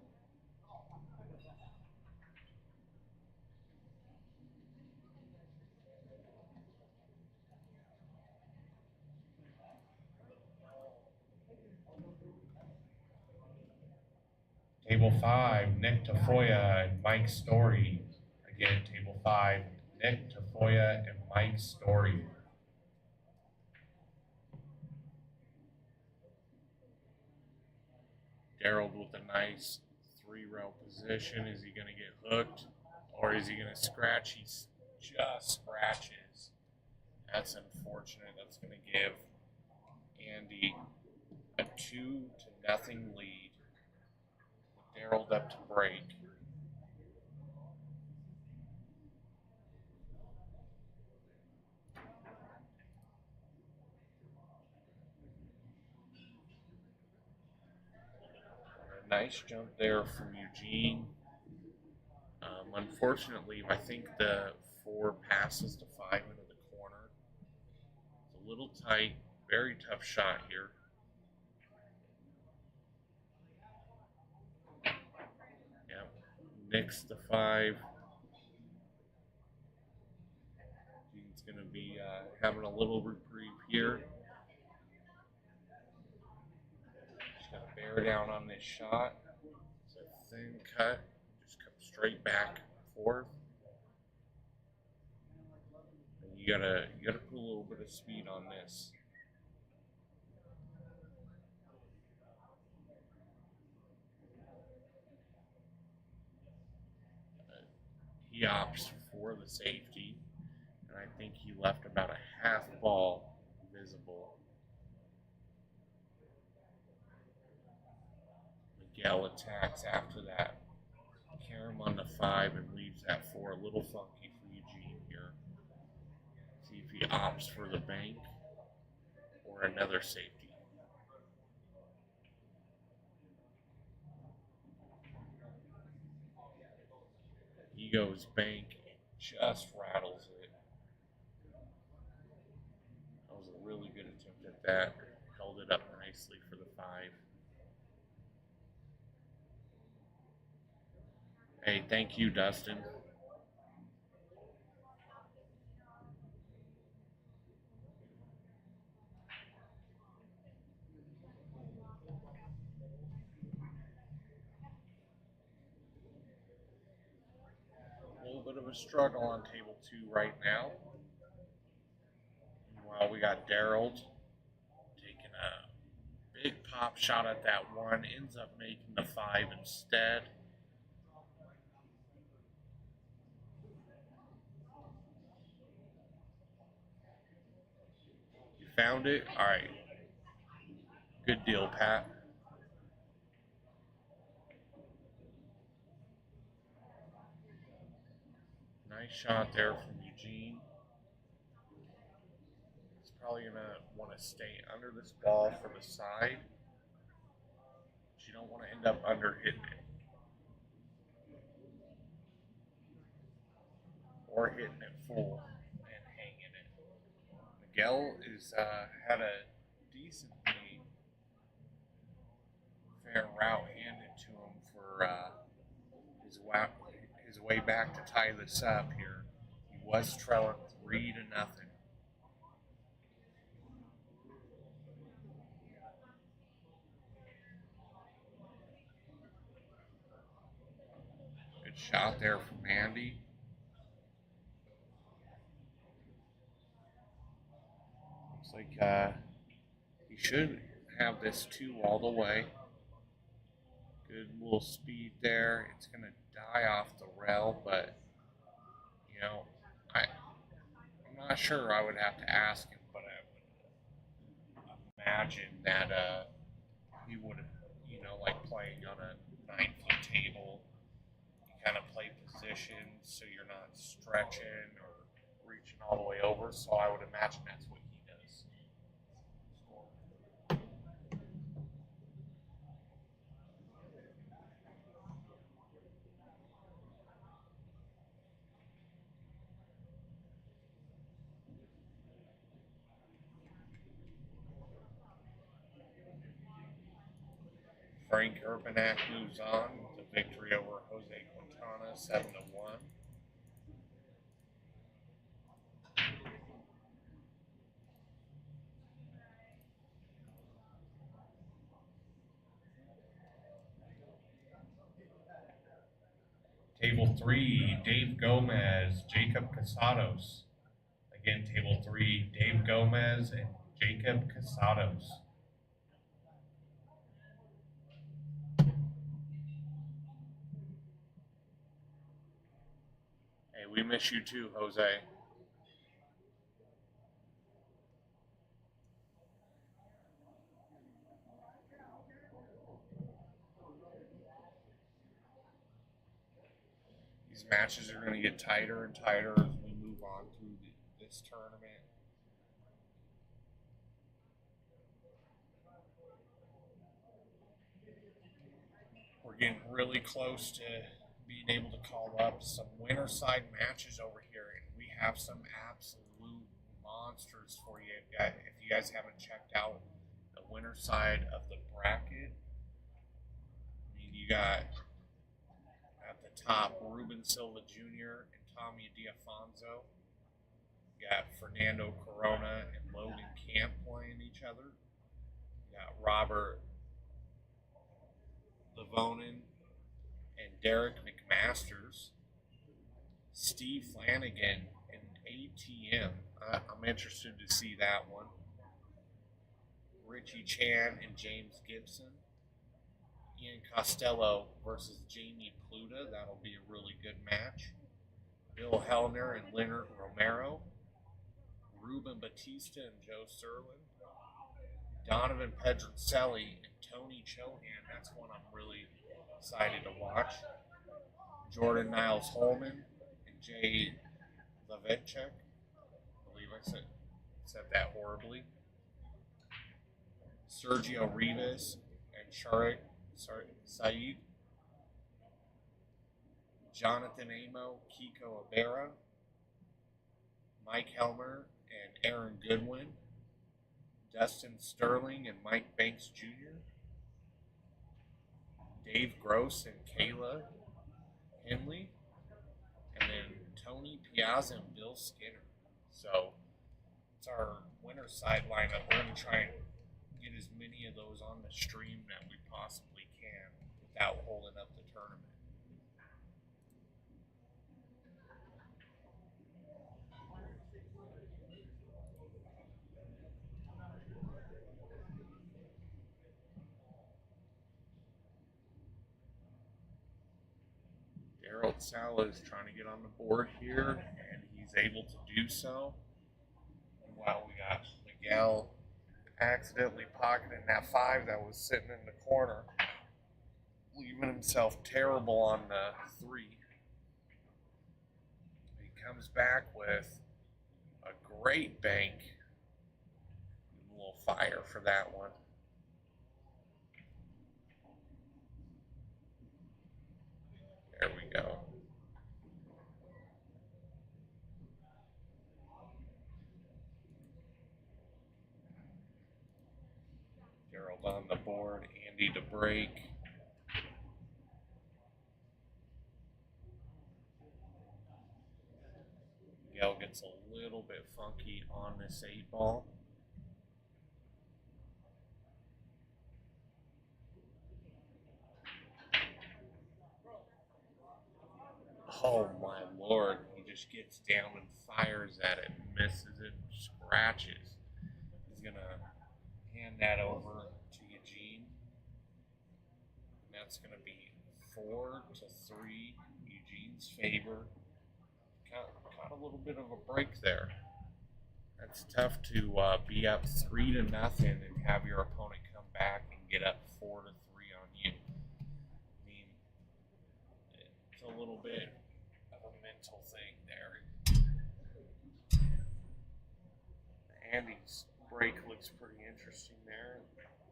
Speaker 6: Table 5, Nick Tafoya and Mike Story. Again, Table 5, Nick Tafoya and Mike Story. Daryl with a nice 3-row position. Is he going to get hooked or is he going to scratch? He just scratches. That's unfortunate. That's going to give Andy a 2-0 lead. Daryl up to break. A nice jump there from Eugene. Unfortunately, I think the 4 passes to 5 into the corner. It's a little tight. Very tough shot here. Yep. Nicks the 5. He's going to be having a little reprieve here. Just got to bear down on this shot. It's a thin cut. Just come straight back and forth. And you gotta put a little bit of speed on this. He opts for the safety, and I think he left about a half ball visible. Miguel attacks after that. Karam on the 5 and leaves that 4. A little funky for Eugene here. See if he opts for the bank or another safety. He goes bank, just rattles it. That was a really good attempt at that. Held it up nicely for the 5. Hey, thank you, Dustin. A little bit of a struggle on table 2 right now. Meanwhile, we got Daryl taking a big pop shot at that 1, ends up making the 5 instead. You found it? All right. Good deal, Pat. Nice shot there from Eugene. He's probably going to want to stay under this ball for the side. But you don't want to end up under hitting it. Or hitting it full and hanging it. Miguel is had a decently fair route handed to him for his way back to tie this up here. He was trailing 3-0. Good shot there from Andy. Looks like he should have this 2 all the way. Good little speed there. It's gonna die off the rail, but you know, I'm not sure. I would have to ask him, but I would imagine that he would, you know, like playing on a 9-foot table. You kind of play position so you're not stretching or reaching all the way over. So I would imagine that's what he does. Frank Urbanak moves on with a victory over Jose Quintana, 7-1. Table 3, Dave Gomez, Jacob Casados. Again, Table 3, Dave Gomez and Jacob Casados. Hey, we miss you too, Jose. These matches are going to get tighter and tighter as we move on through this tournament. We're getting really close to being able to call up some winter side matches over here, and we have some absolute monsters for you guys. If you guys haven't checked out the winter side of the bracket, I mean, you got at the top Ruben Silva Jr. and Tommy Diafonso. You got Fernando Corona and Logan Camp playing each other. You got Robert Lavonin and Derek McMasters, Steve Flanagan and ATM. I'm interested to see that one. Richie Chan and James Gibson. Ian Costello versus Jamie Pluta. That'll be a really good match. Bill Hellner and Leonard Romero. Ruben Batista and Joe Serlin. Donovan Pedroselli and Tony Chohan. That's one I'm really excited to watch. Jordan Niles Holman and Jay Levetchuk. I believe I said that horribly. Sergio Rivas and Sharik Saeed. Jonathan Amo, Kiko Abera. Mike Helmer and Aaron Goodwin. Dustin Sterling and Mike Banks Jr., Dave Gross and Kayla Henley, and then Tony Piazza and Bill Skinner. So it's our winter side lineup. We're going to try and get as many of those on the stream that we possibly can without holding up the tournament. Gerald Sala is trying to get on the board here, and he's able to do so. And wow, we got Miguel accidentally pocketing that 5 that was sitting in the corner, leaving himself terrible on the 3. He comes back with a great bank. A little fire for that one. There we go. Gerald on the board, Andy to break. Miguel gets a little bit funky on this 8-ball. Oh my lord, he just gets down and fires at it, misses it, scratches. that over to Eugene. And that's going to be 4-3 Eugene's favor. Got a little bit of a break there. That's tough to be up 3-0 and have your opponent come back and get up 4-3 on you. I mean, it's a little bit of a mental thing there. Andy's break looks pretty interesting there.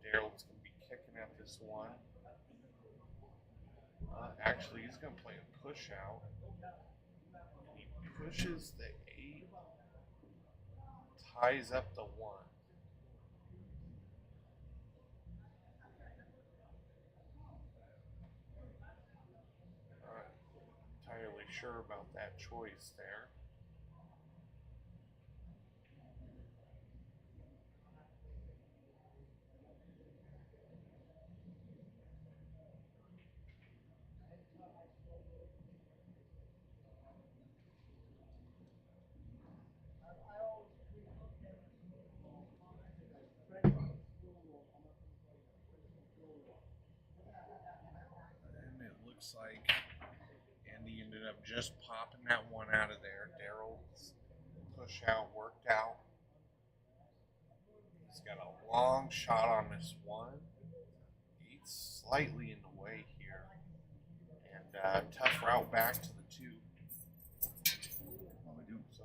Speaker 6: Daryl's going to be kicking at this one. Actually, he's going to play a push out. He pushes the 8, ties up the 1. Not entirely sure about that choice there. And it looks like Andy ended up just popping that one out of there. Daryl's push out worked out. He's got a long shot on this one. He's slightly in the way here. And tough route back to the 2.
Speaker 4: What we do?
Speaker 6: So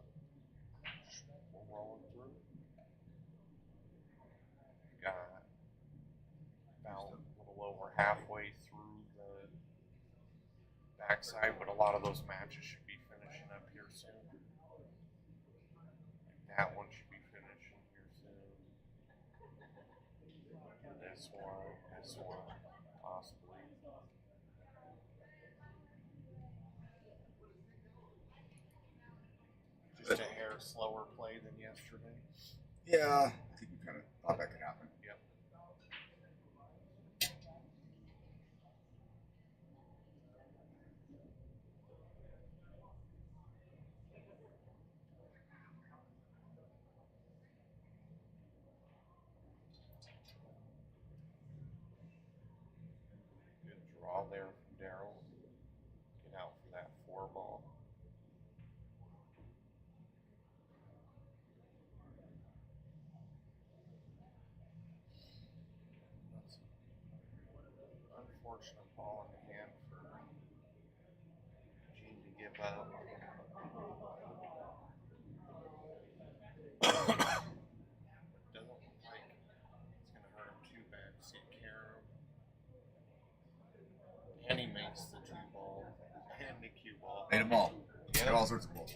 Speaker 6: we're rolling through. Got about a little over halfway through the backside, but a lot of those matches should be finishing up here soon. Like that one should be finishing here soon. This one, possibly. Just a hair slower play than yesterday.
Speaker 4: Yeah, I think we kind of thought that could happen.
Speaker 6: Yep. Good draw there from Daryl. Get out for that 4 ball. That's an unfortunate ball in the hand for Gene to give up. Doesn't look like it's going to hurt him too bad to see it carry him. And he makes the 2 ball and the cue ball.
Speaker 4: Made them all.
Speaker 6: Yep.
Speaker 4: Made all sorts of balls.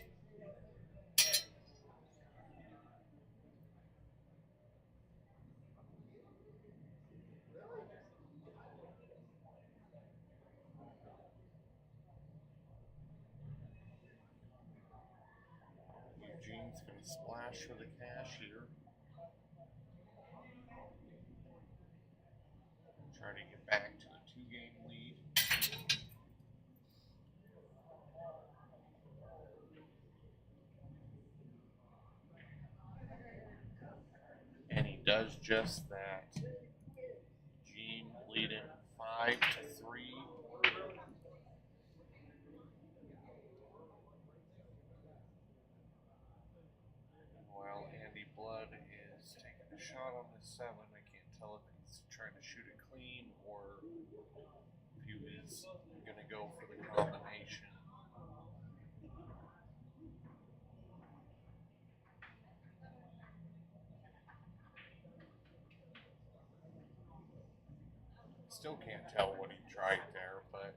Speaker 6: Eugene's going to splash for the cash here. Try to get back to the 2-game lead. And he does just that. Gene leading 5-3. While Andy Blood is taking a shot on the 7, I can't tell if he's trying to shoot it clean or if he is going to go for the combination. Still can't tell what he tried there, but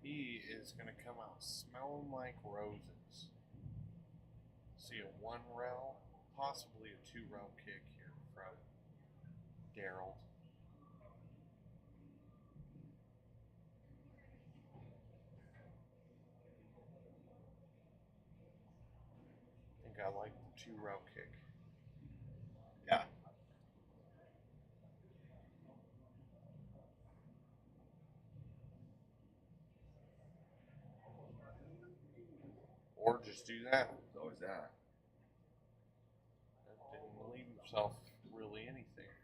Speaker 6: he is going to come out smelling like roses. See a 1 rail, possibly a 2 rail kick here from Daryl. I think I like the 2 rail kick.
Speaker 4: Yeah.
Speaker 6: Or just do that.
Speaker 4: There's always that.
Speaker 6: That didn't leave himself really anything.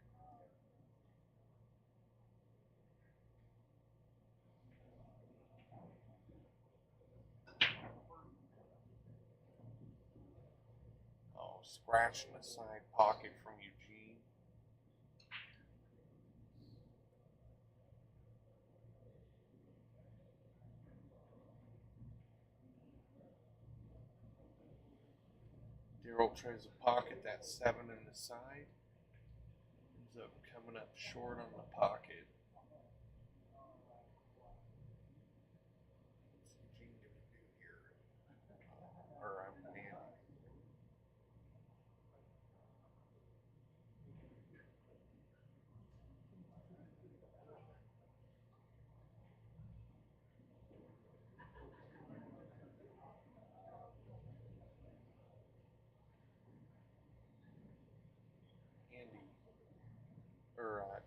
Speaker 6: scratch in the side pocket from Eugene. Daryl tries to pocket that 7 in the side. Ends up coming up short on the pocket. What's Eugene gonna do here? Or I'm Andy.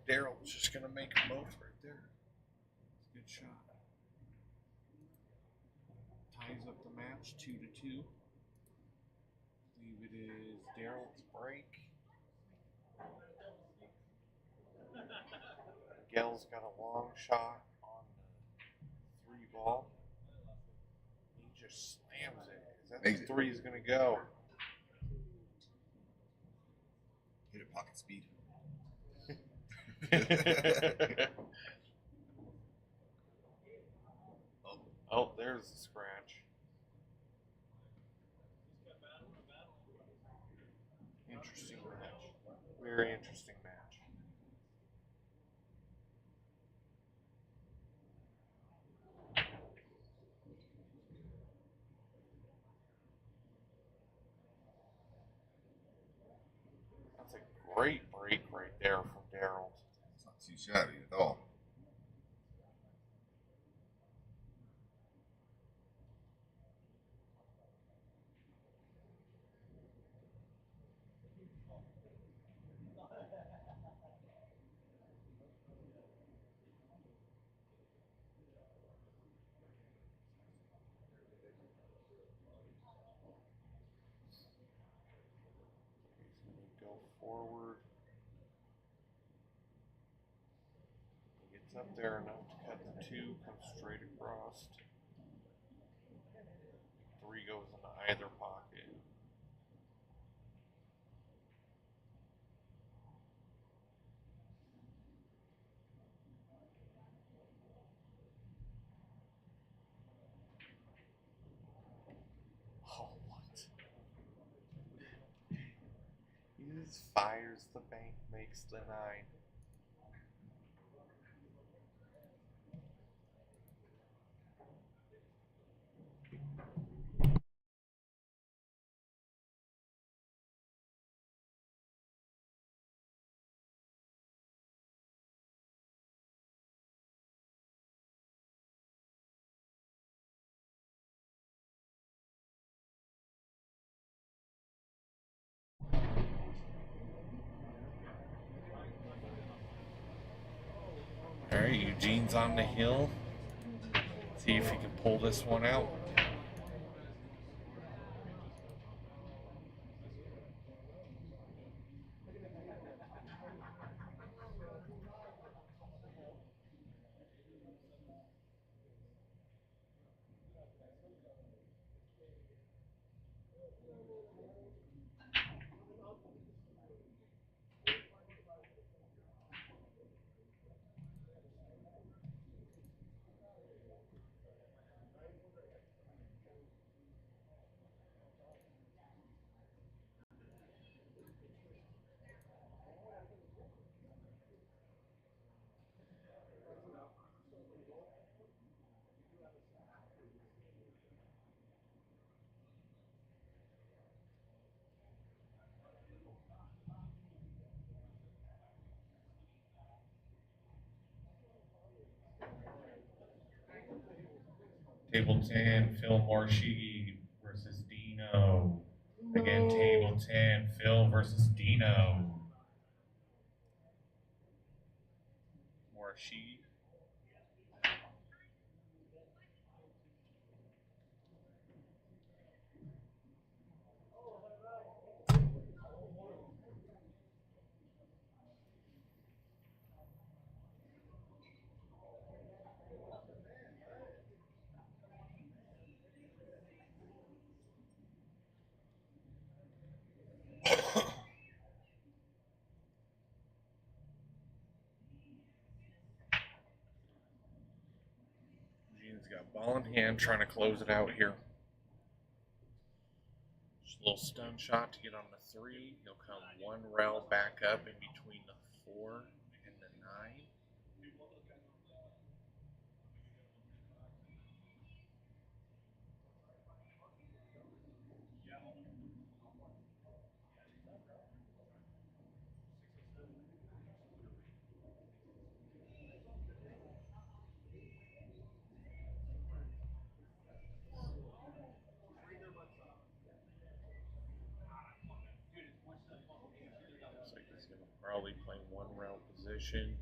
Speaker 6: Daryl's just gonna make them both right there. It's a good shot. Ties up the match 2-2. I believe it is Daryl's break. Miguel's got a long shot on the 3 ball. He just slams it. That's
Speaker 2: Makes
Speaker 6: the 3 is gonna go.
Speaker 2: Hit at pocket speed.
Speaker 6: Oh, there's the scratch. Interesting match. Very interesting match. That's a great break right there from Daryl.
Speaker 4: It's not too shabby at all.
Speaker 6: Go forward. He gets up there enough to cut the 2, comes straight across. 3 goes into either pocket. Oh, what? He just fires the bank, makes the 9. All right, Eugene's on the hill. See if he can pull this one out. Table 10, Phil Morshi versus Dino. Again, table 10, Phil versus Dino. Morshi. Gene's got ball in hand, trying to close it out here. Just a little stun shot to get on the 3. He'll come one rail back up in between the 4 and the 9. Looks like he's going to probably play one rail position,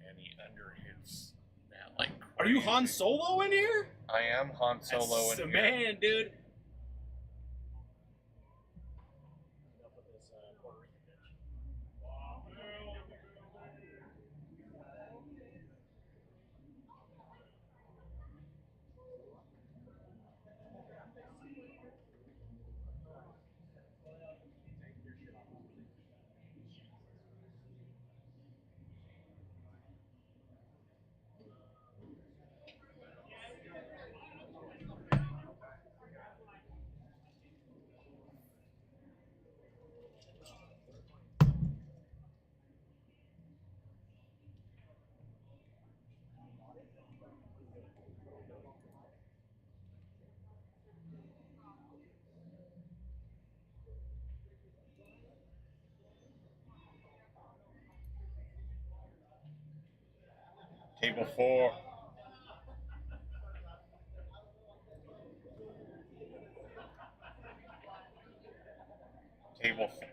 Speaker 6: and he underhits that like
Speaker 17: Are you Han Solo in here?
Speaker 6: I am Han Solo
Speaker 17: That's
Speaker 6: in
Speaker 17: the
Speaker 6: here.
Speaker 17: man, dude.
Speaker 6: Table 4. Table 4.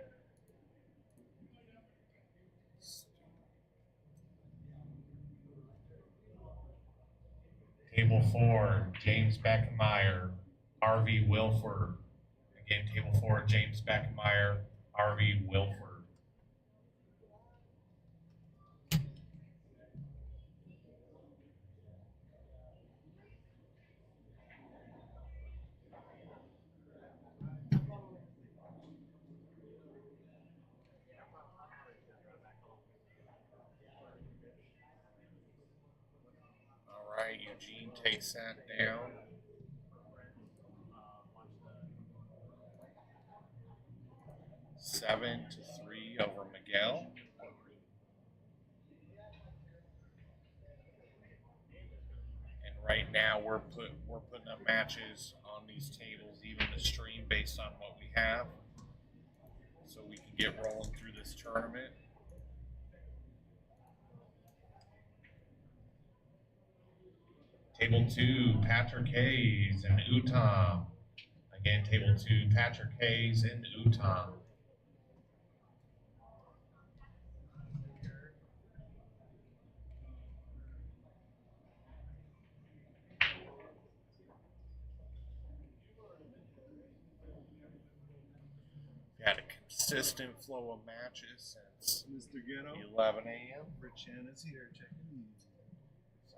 Speaker 6: Table 4, James Beckemeyer, RV Wilford. Again, table 4, James Beckemeyer, RV Wilford. All right, Eugene takes that down. Seven to 3 over Miguel. And right now we're putting up matches on these tables, even the stream based on what we have, so we can get rolling through this tournament. Table 2, Patrick Hayes and Utam. Again, table 2, Patrick Hayes and Utam. Had a consistent flow of matches since
Speaker 15: Mr. Ghetto.
Speaker 6: 11 a.m.
Speaker 15: Rich Chan is here checking in.
Speaker 6: So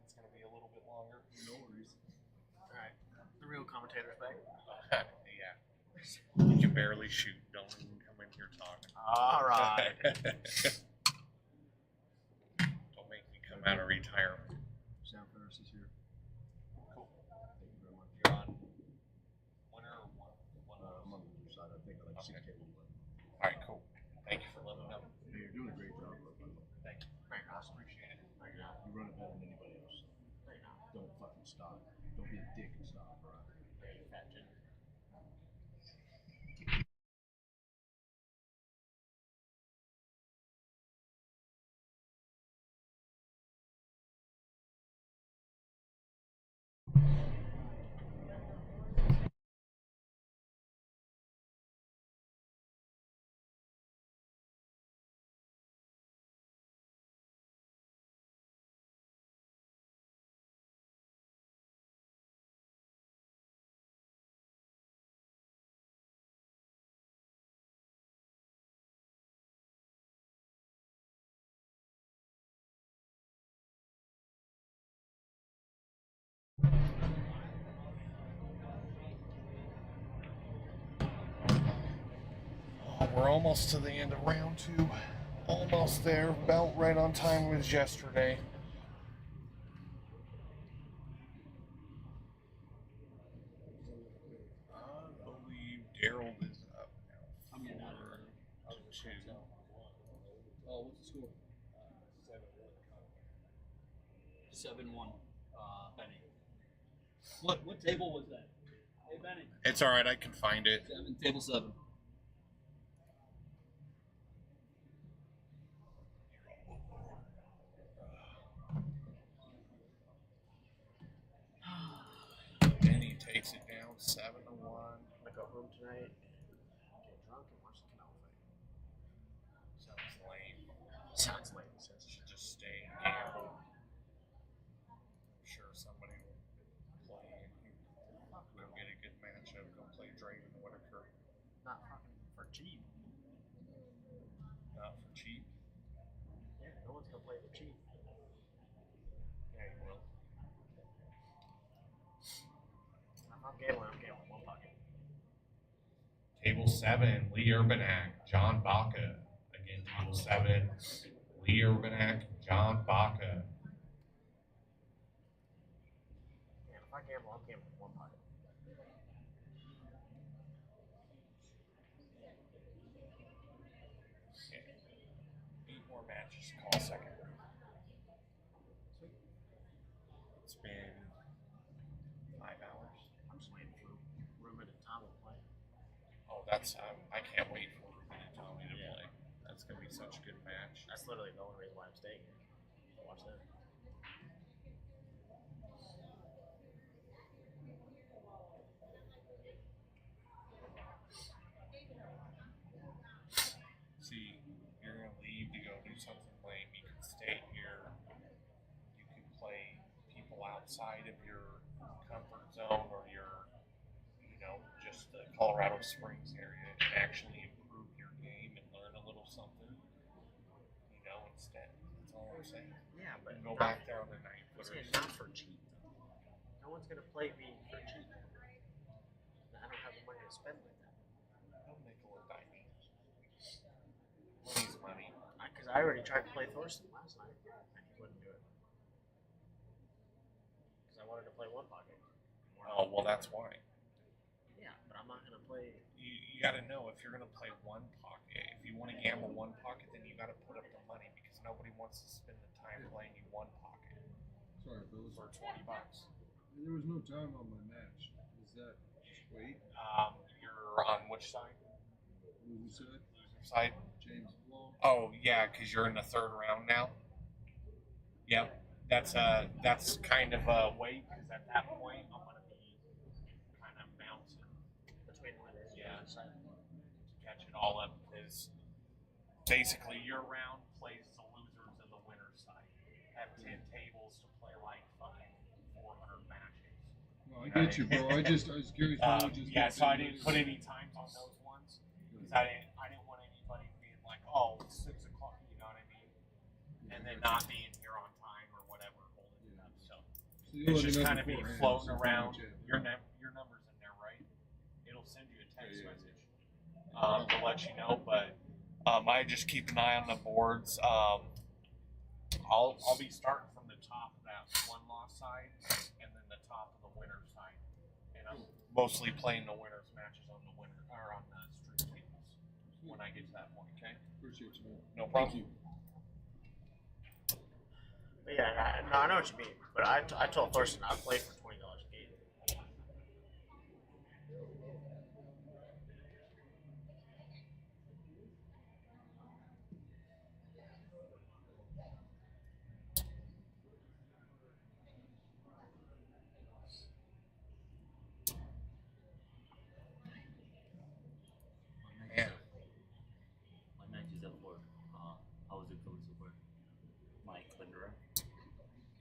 Speaker 6: it's going to be a little bit longer.
Speaker 15: No worries.
Speaker 13: Alright. The real commentator's back.
Speaker 6: Yeah. You can barely shoot. Don't even come in here talking.
Speaker 13: Alright.
Speaker 6: Don't make me come out of retirement.
Speaker 15: Sam Ferris is here.
Speaker 6: Cool.
Speaker 15: Thank you very much.
Speaker 6: You're on winner or one?
Speaker 15: I'm on the other side. I think I like 6K.
Speaker 6: All right, cool. Thank you for letting me know.
Speaker 15: Hey, you're doing a great job.
Speaker 6: Thank you. Very nice. Appreciate it.
Speaker 15: You run it better than anybody else. Don't fucking stop. Don't be a dick and stop, alright?
Speaker 13: Fat Jim.
Speaker 6: we're almost to the end of round 2. Almost there. About right on time with yesterday. I believe Daryl is up now.
Speaker 8: I'm getting out of here.
Speaker 6: I was just
Speaker 8: Oh, what's the score? 7-1. Benny. What table was that? Hey, Benny.
Speaker 6: It's all right. I can find it.
Speaker 8: Table 7.
Speaker 6: Benny takes it down 7-1.
Speaker 13: I go home tonight, get drunk, and watch the Canal fight.
Speaker 6: Sounds lame.
Speaker 13: Sounds lame.
Speaker 6: Should just stay and gamble. I'm sure somebody will play and we'll get a good matchup. Go play Draven Whitaker.
Speaker 13: Not fucking for cheap.
Speaker 6: Not for cheap.
Speaker 13: Yeah, no one's gonna play for cheap.
Speaker 6: Yeah, you will.
Speaker 13: If I'm gambling one pocket.
Speaker 1: Table 7, Lee Urbanak, John Baca. Again, table 7, Lee Urbanak, John Baca.
Speaker 13: Yeah, if I gamble, I'm gambling one pocket.
Speaker 6: Yeah. 8 more matches. Call second. It's been 5 hours.
Speaker 13: I'm just waiting for Ruben and Tom to play.
Speaker 6: Oh, that's I can't wait for Ruben and Tommy to play. That's gonna be such a good match.
Speaker 13: That's literally the only reason why I'm staying here. Watch that.
Speaker 6: See, you're gonna leave to go do something lame. You can stay here. You can play people outside of your comfort zone or your, just the Colorado Springs area and actually improve your game and learn a little something. Instead. That's all I'm saying.
Speaker 13: Yeah, but
Speaker 6: go back there on the ninth.
Speaker 13: I'm saying not for cheap. No one's gonna play me for cheap. I don't have the money to spend like that.
Speaker 6: Don't nickel and dime me. Money's money.
Speaker 13: Because I already tried to play Thorsten last night, and he wouldn't do it. Because I wanted to play one pocket.
Speaker 6: Oh, well, that's why.
Speaker 13: Yeah, but I'm not gonna play.
Speaker 6: You got to know if you're going to play one pocket. If you want to gamble one pocket, then you got to put up the money because nobody wants to spend the time playing you one pocket.
Speaker 15: Sorry, fellas.
Speaker 6: For $20.
Speaker 15: There was no time on my match. Is that wait?
Speaker 6: You're on which side?
Speaker 15: Loser side.
Speaker 6: Loser side.
Speaker 15: James Long.
Speaker 6: Oh yeah, because you're in the 3rd round now. Yep, that's kind of a wait because at that point I'm gonna be kind of bouncing
Speaker 13: between winners.
Speaker 6: Yeah, to catch it all up because basically your round plays the losers and the winners side. Have 10 tables to play like fucking 400 matches.
Speaker 15: No, I get you, bro. I was curious.
Speaker 6: Yeah, so I didn't put any times on those ones because I didn't want anybody being like, oh, it's 6 o'clock, you know what I mean? And then not being here on time or whatever, holding it up. So it's just kind of me floating around. Your number's in there, right? It'll send you a text message to let you know. But I just keep an eye on the boards. I'll be starting from the top of that one loss side and then the top of the winner side. And I'm mostly playing the winners matches on the winner or on the street tables when I get to that point, okay?
Speaker 15: Appreciate you, man.
Speaker 6: No problem.
Speaker 13: But yeah, I know what you mean. But I told Thorsten I'd play for $20 a game.
Speaker 6: Man.
Speaker 18: My match is at work. How was it going so far? Mike Lindera.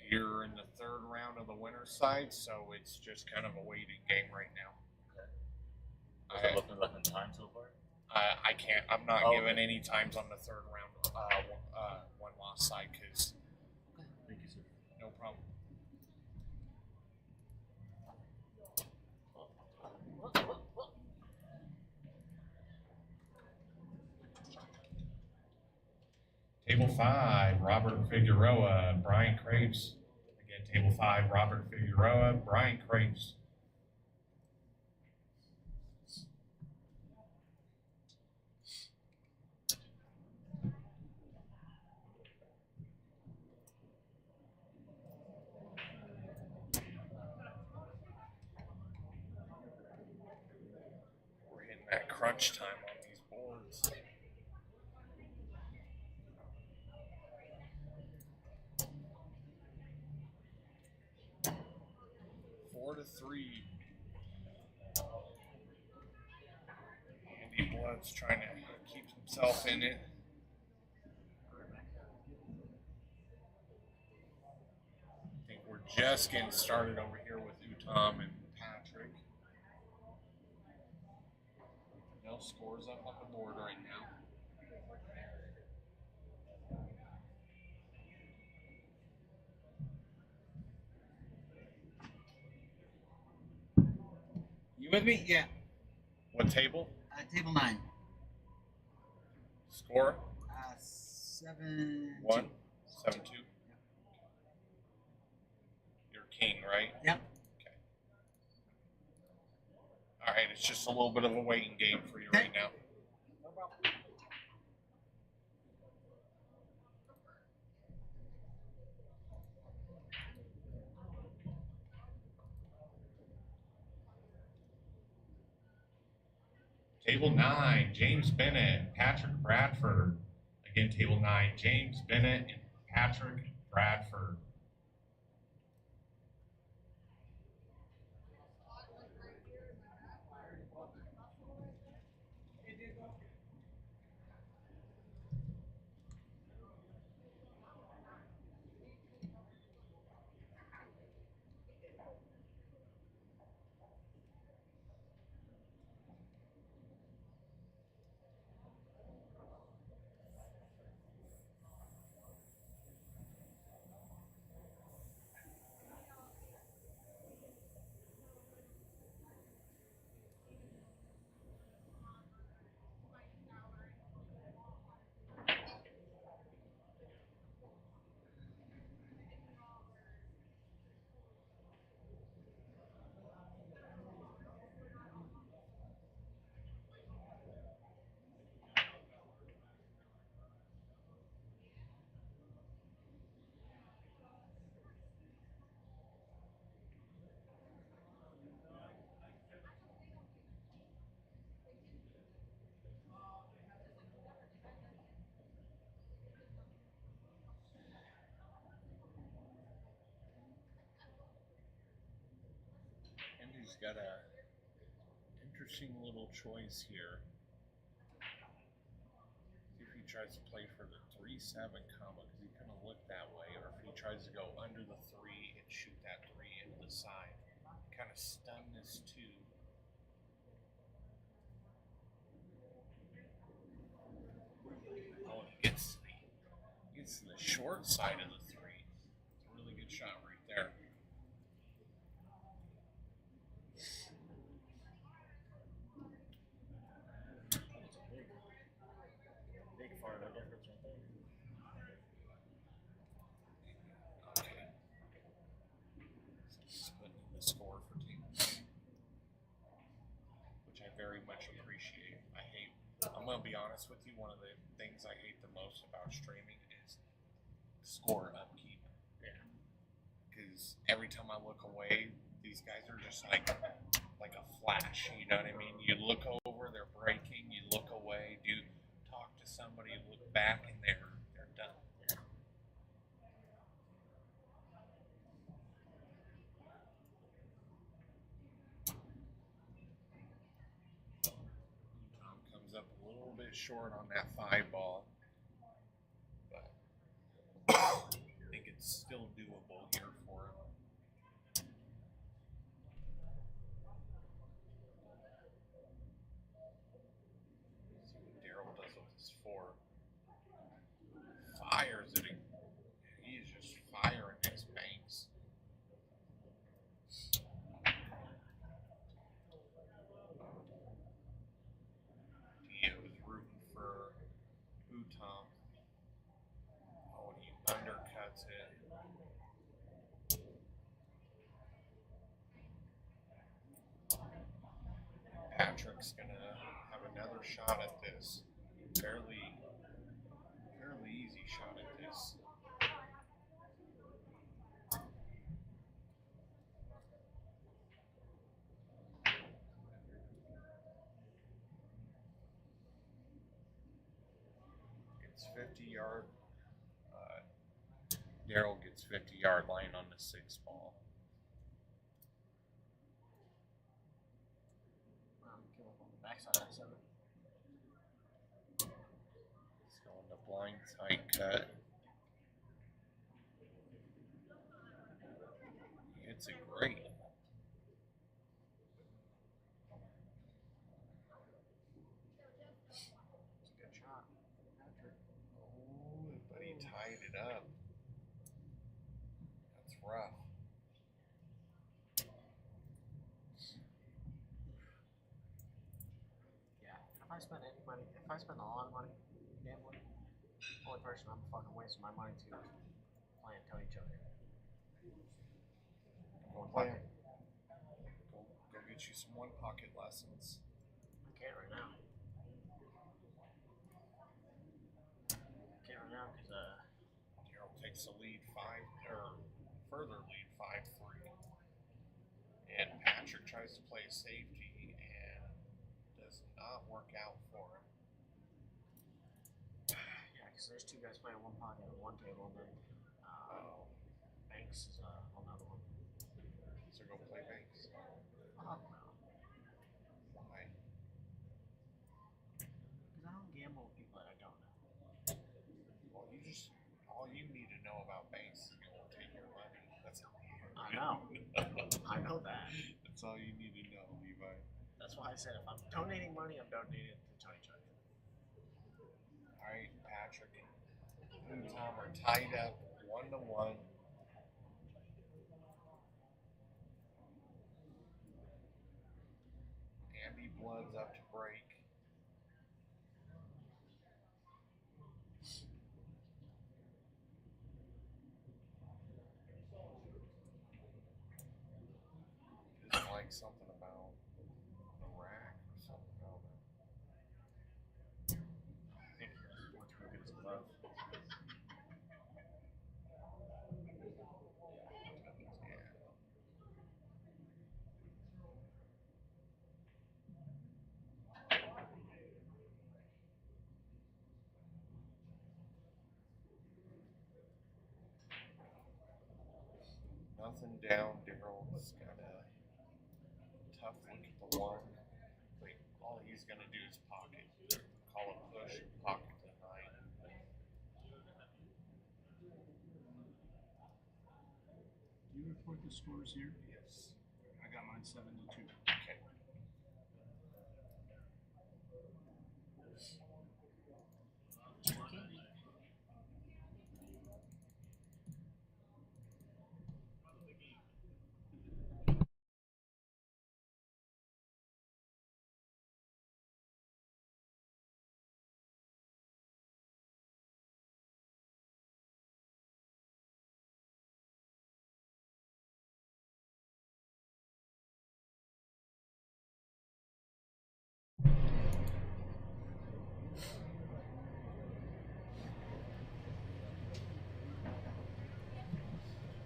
Speaker 6: You're in the 3rd round of the winner's side, so it's just kind of a waiting game right now.
Speaker 18: Is it looking like the time so far?
Speaker 6: I can't. I'm not giving any times on the 3rd round one loss side because.
Speaker 18: Thank you, sir.
Speaker 6: No problem.
Speaker 1: table 5, Robert Figueroa, Brian Craves. Again, table 5, Robert Figueroa, Brian Craves. We're hitting that crunch time on these boards. Four to 3. Andy Blood's trying to keep himself in it. I think we're just getting started over here with Utom and Patrick. No scores up on the board right now.
Speaker 19: You with me? Yeah.
Speaker 1: What table?
Speaker 19: Table 9.
Speaker 1: Score?
Speaker 19: 7-2.
Speaker 1: 1, 7-2. You're king, right?
Speaker 19: Yep.
Speaker 1: Okay. All right, it's just a little bit of a waiting game for you right now. Table 9, James Bennett, Patrick Bradford. Again, table 9, James Bennett and Patrick Bradford. Andy's got a interesting little choice here. See if he tries to play for the 3-7 combo, because he kind of looked that way, or if he tries to go under the 3 and shoot that 3 into the side. Kind of stun this 2. Oh, it gets to the short side of the 3. It's a really good shot right there.
Speaker 13: Big far no difference right there.
Speaker 1: Okay. So splitting the score for team, which I very much appreciate. I'm gonna be honest with you, one of the things I hate the most about streaming is score upkeep.
Speaker 13: Yeah.
Speaker 1: Because every time I look away, these guys are just like a flash, you know what I mean? You look over, they're breaking, you look away, talk to somebody, look back, and they're done.
Speaker 13: Yeah.
Speaker 1: Tom comes up a little bit short on that 5 ball, but I think it's still doable here for him. See what Daryl does with his 4. Fires it. He is just firing his banks. Dia was rooting for Utom.
Speaker 6: Patrick's gonna have another shot at this. Fairly easy shot at this. It's 50-yard. Daryl gets 50-yard line on the 6th ball.
Speaker 13: Came up on the backside of that 7.
Speaker 6: He's going to blind side cut. He hits it great.
Speaker 13: It's a good shot. Patrick.
Speaker 6: Oh, but he tied it up. That's rough.
Speaker 13: Yeah. If I spend any money, if I spend a lot of money gambling, the only person I'm fucking wasting my money to is playing Tony Choker.
Speaker 6: One pocket. Go get you some one pocket lessons.
Speaker 13: I can't right now. Because
Speaker 6: Daryl takes the lead further lead 5-3. And Patrick tries to play safety and does not work out for him.
Speaker 13: yeah, because there's 2 guys playing one pocket on one table, and then Banks is on the other one.
Speaker 6: So go play Banks.
Speaker 13: Oh no.
Speaker 6: Why?
Speaker 13: Because I don't gamble with people that I don't know.
Speaker 6: Well, all you need to know about Banks is going to take your money. That's all you need.
Speaker 13: I know. I know that.
Speaker 6: That's all you need to know, Levi.
Speaker 13: That's why I said if I'm donating money, I'm donating it to Tony Chuck.
Speaker 6: All right, Patrick and Tom are tied up 1-1. Andy Blood's up to break. Doesn't like something about the rack or something. I don't know.
Speaker 13: I think he wants to go get his glove.
Speaker 6: Nothing down. Daryl's got a tough look at the 1. But all he's going to do is pocket. Call a push, pocket to 9.
Speaker 15: Do you report the scores here?
Speaker 6: Yes.
Speaker 15: I got mine 7-2.
Speaker 6: Okay.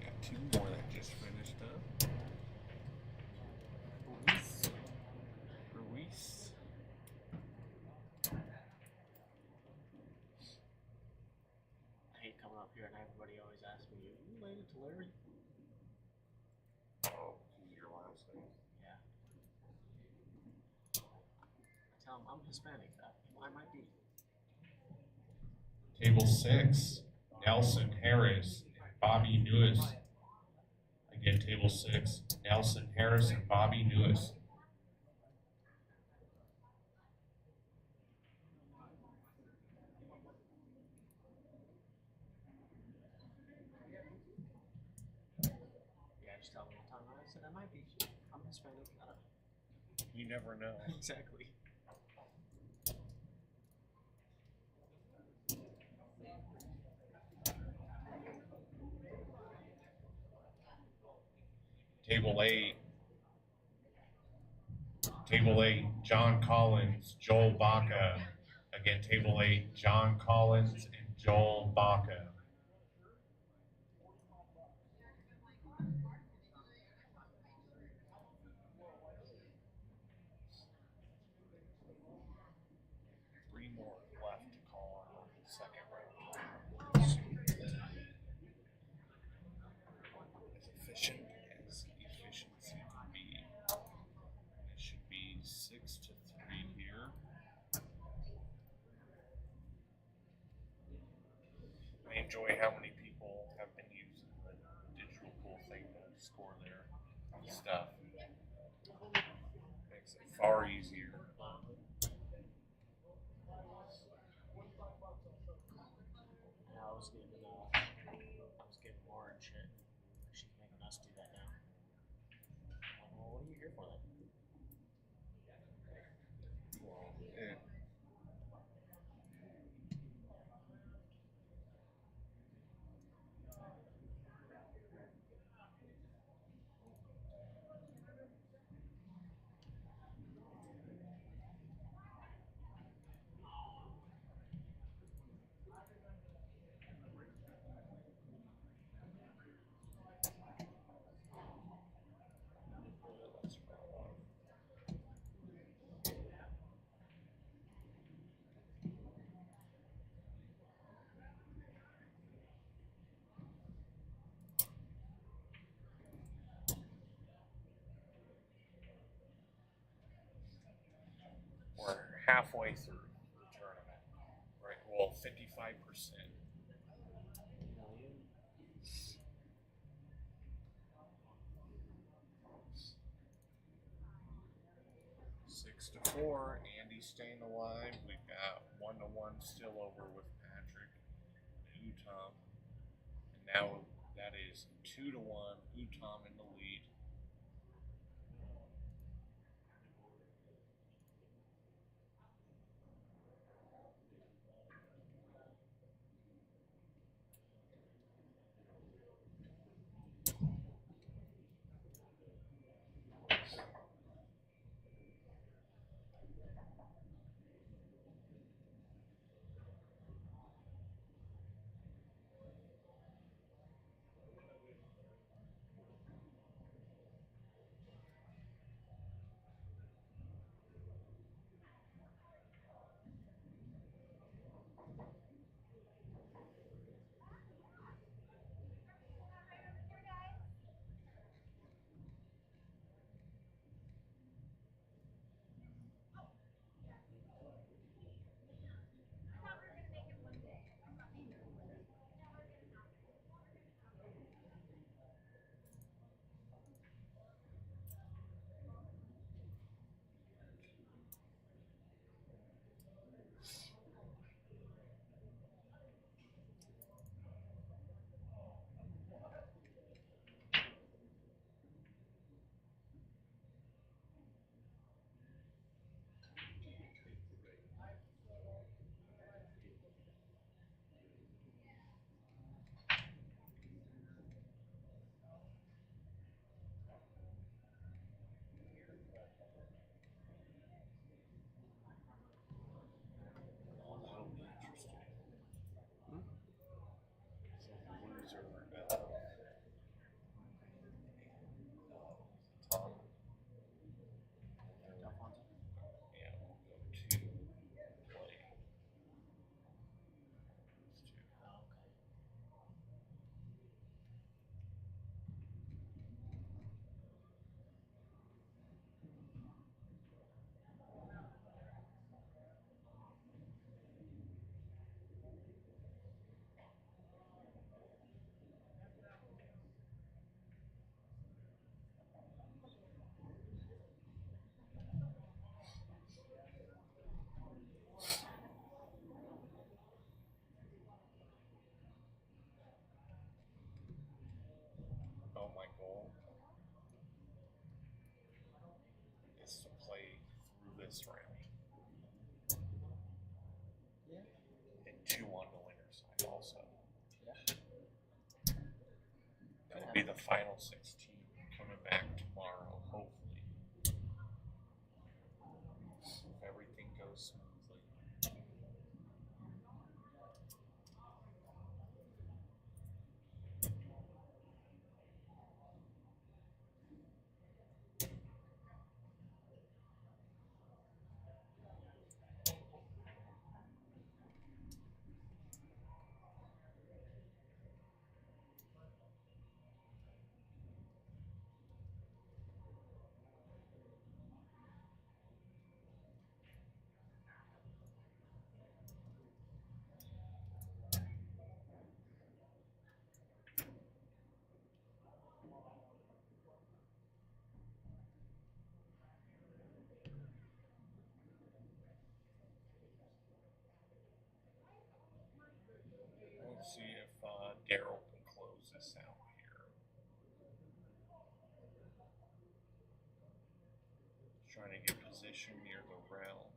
Speaker 6: Got 2 more that just finished up. Ruiz.
Speaker 13: I hate coming up here and everybody always asks me, "Are you related to Larry?"
Speaker 6: Oh, this is your last name?
Speaker 13: Yeah. I tell them I'm Hispanic. I might be.
Speaker 1: Table 6, Nelson Harris and Bobby Newis. Again, table 6, Nelson Harris and Bobby Newis.
Speaker 13: Yeah, I just tell them all the time. I said I might be. I'm Hispanic. I don't know.
Speaker 6: You never know.
Speaker 13: Exactly.
Speaker 1: Table 8, Table 8, John Collins, Joel Baca. Again, Table 8, John Collins and Joel Baca. Three more left to call on the second round. As efficient as efficiency can be. It should be 6-3 here. I enjoy how many people have been using the digital pool thing to score their stuff. Makes it far easier.
Speaker 13: Yeah, I was getting bored and shit. She's making us do that now. Well, what are you here for then?
Speaker 4: Well, yeah.
Speaker 1: We're halfway through the tournament. Right, well, 55%. 6-4. Andy's staying alive. We've got 1-1 still over with Patrick and Utom. And now that is 2-1. Utom in the lead. My goal is to play through this round. And 2 on the winner's side also. That'll be the final 16 coming back tomorrow, hopefully.
Speaker 6: Daryl can close this out here. Trying to get position near the rail.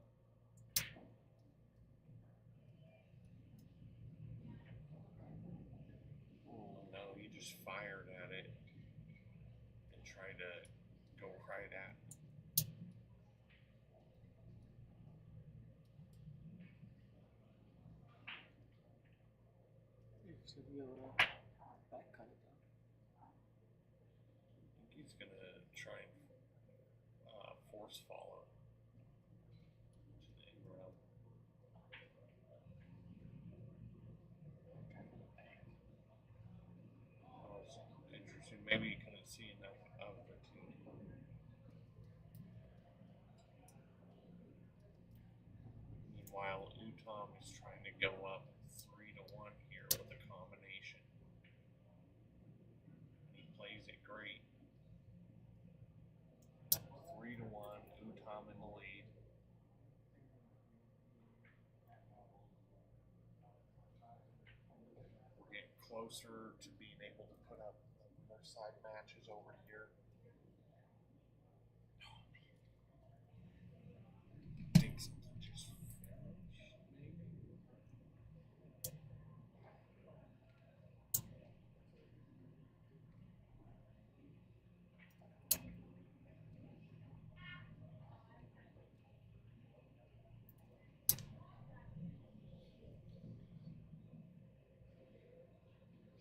Speaker 6: Oh no, he just fired at it and tried to go right at.
Speaker 13: Should be able to back cut it though.
Speaker 6: I think he's gonna try and force follow to the end rail. That was interesting. Maybe you couldn't see enough of the team. Meanwhile, Utom is trying to go up 3-1 here with a combination. He plays it great. 3-1, Utom in the lead. We're getting closer to being able to put up more side matches over here. I think something just finished, maybe.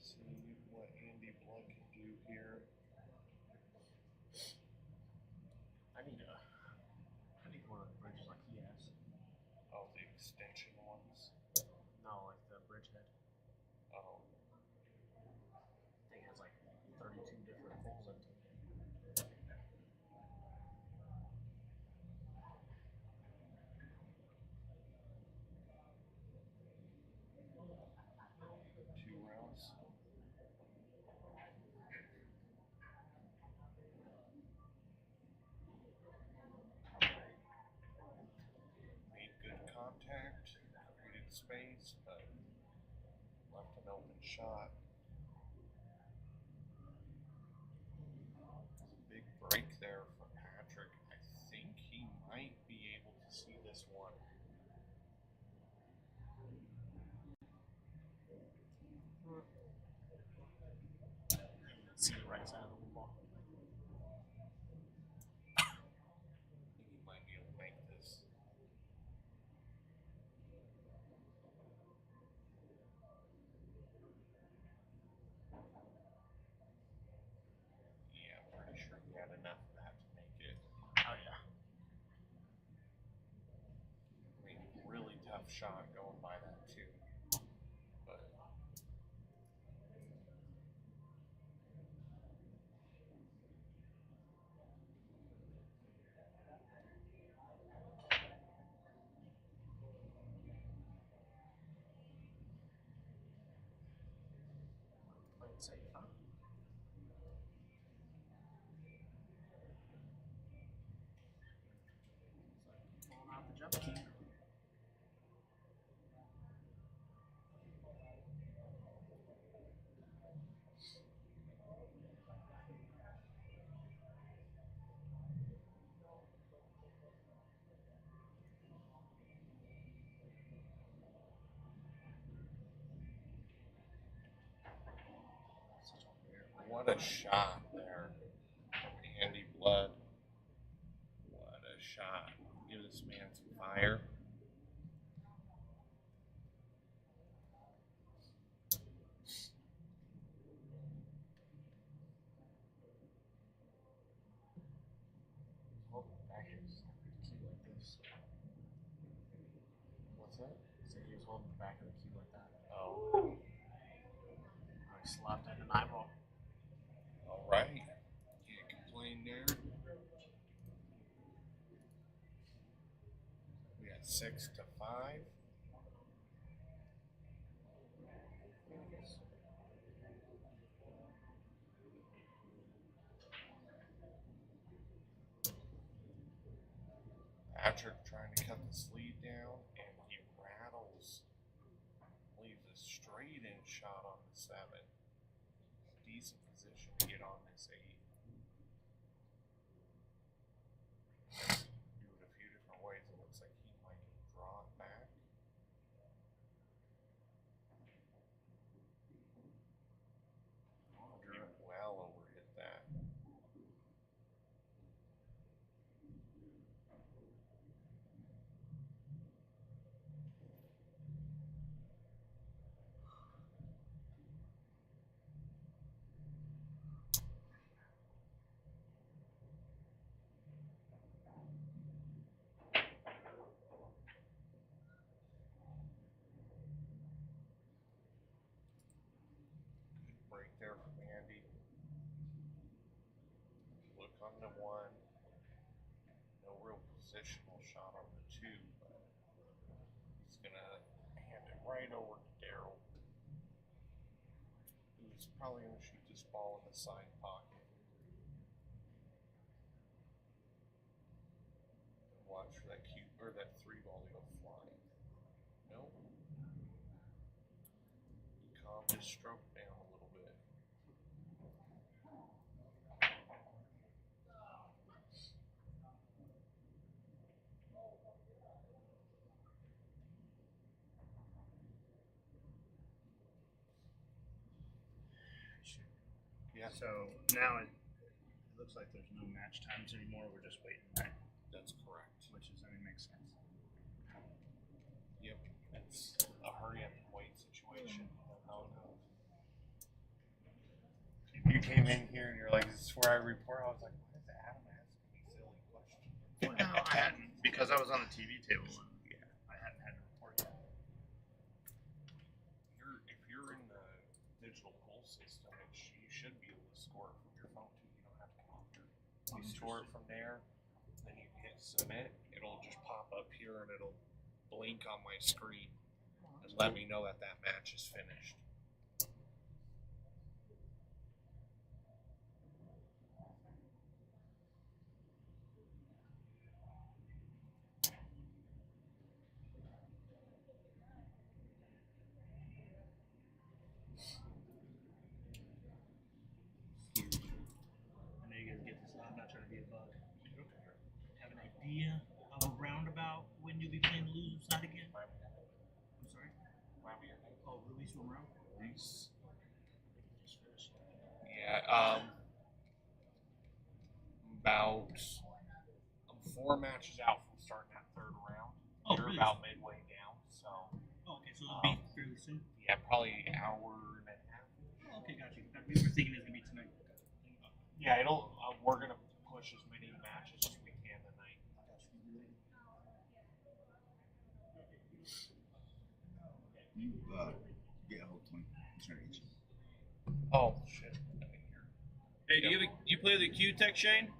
Speaker 6: See what Andy Blood can do here.
Speaker 13: I need one of the bridges like he has.
Speaker 6: Oh, the extension ones.
Speaker 13: No, like the bridgehead.
Speaker 6: Oh.
Speaker 13: I think it has like 32 different holes in it.
Speaker 6: Two rounds. Made good contact, created space, but left an open shot. Big break there for Patrick. I think he might be able to see this one.
Speaker 13: See the right side of the ball.
Speaker 6: I think he might be able to make this. Yeah, I'm pretty sure he had enough of that to make it.
Speaker 13: Oh yeah.
Speaker 6: I mean, really tough shot going by that too. But
Speaker 13: Play it safe, huh? Pulling out the jump key.
Speaker 6: what a shot there from Andy Blood. What a shot. Give this man some fire.
Speaker 13: Hold the back of his key like this.
Speaker 6: What's that?
Speaker 13: So he was holding the back of the key like that.
Speaker 6: Oh.
Speaker 13: I slapped in an eyeball.
Speaker 6: All right. Can't complain there. We got 6-5. Patrick trying to cut the sleeve down, and he rattles, leaves a straight in shot on the 7. Decent position to get on this 8. Do it a few different ways. It looks like he might draw it back. He well overhit that. Break there from Andy. Look on the 1. No real positional shot on the 2, but he's gonna hand it right over to Daryl, who's probably gonna shoot this ball in the side pocket. Watch for that that 3 ball to go flying. Nope. He calmed his stroke down a little bit. Yeah.
Speaker 10: So now it looks like there's no match times anymore. We're just waiting, right?
Speaker 6: That's correct.
Speaker 10: Which is, I mean, makes sense.
Speaker 6: Yep. It's a hurry up and wait situation. Oh no. If you came in here and you're like, "This is where I report," I was like, "Why is Adam asking me silly questions?"
Speaker 10: Well, no, I hadn't, because I was on the TV table. And I hadn't had to report yet.
Speaker 6: If you're in the digital poll system, you should be able to score it from your phone too. You don't have to come up here. You score it from there, then you hit submit. It'll just pop up here and it'll blink on my screen and let me know that that match is finished.
Speaker 14: I know you guys get this. I'm not trying to be a bug. Have an idea of a roundabout when you'll be playing the losing side again? I'm sorry? Oh, Luis Romero?
Speaker 6: Luis. Yeah, about 4 matches out from starting that 3rd round.
Speaker 14: Oh,
Speaker 6: You're
Speaker 14: really?
Speaker 6: about midway down, so.
Speaker 14: Oh, okay, so it'll be fairly soon.
Speaker 6: Yeah, probably an hour and a half.
Speaker 14: Oh, okay, got you. We were thinking it's gonna be tonight.
Speaker 6: Yeah, we're gonna push as many matches as we can tonight.
Speaker 4: You get a hold 20. I'm trying to get you.
Speaker 6: Oh shit.
Speaker 8: Hey, do you play the Q Tech, Shane?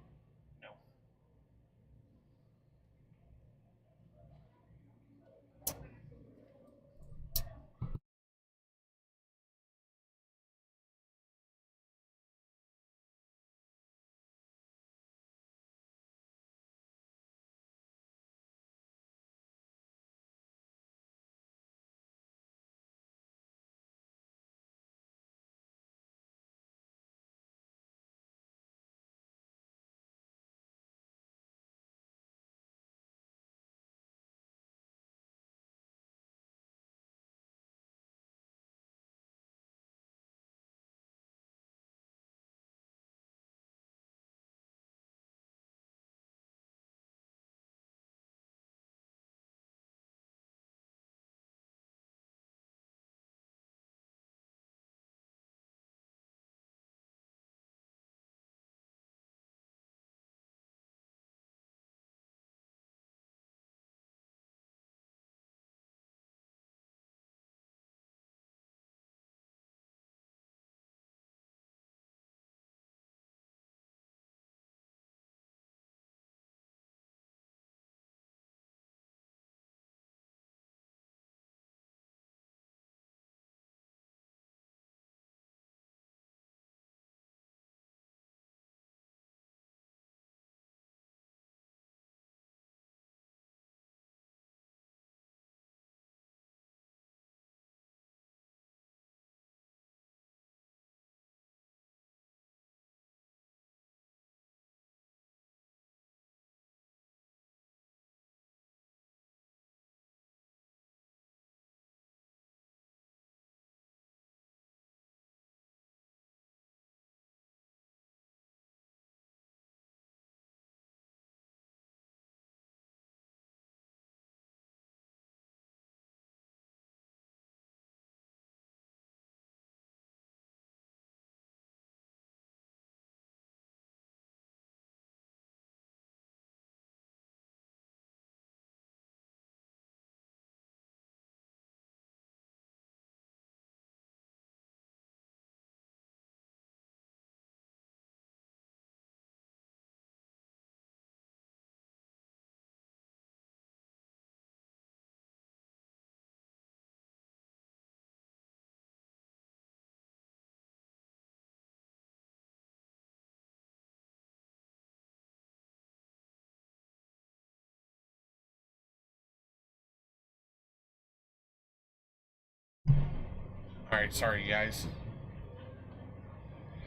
Speaker 6: Alright, sorry guys.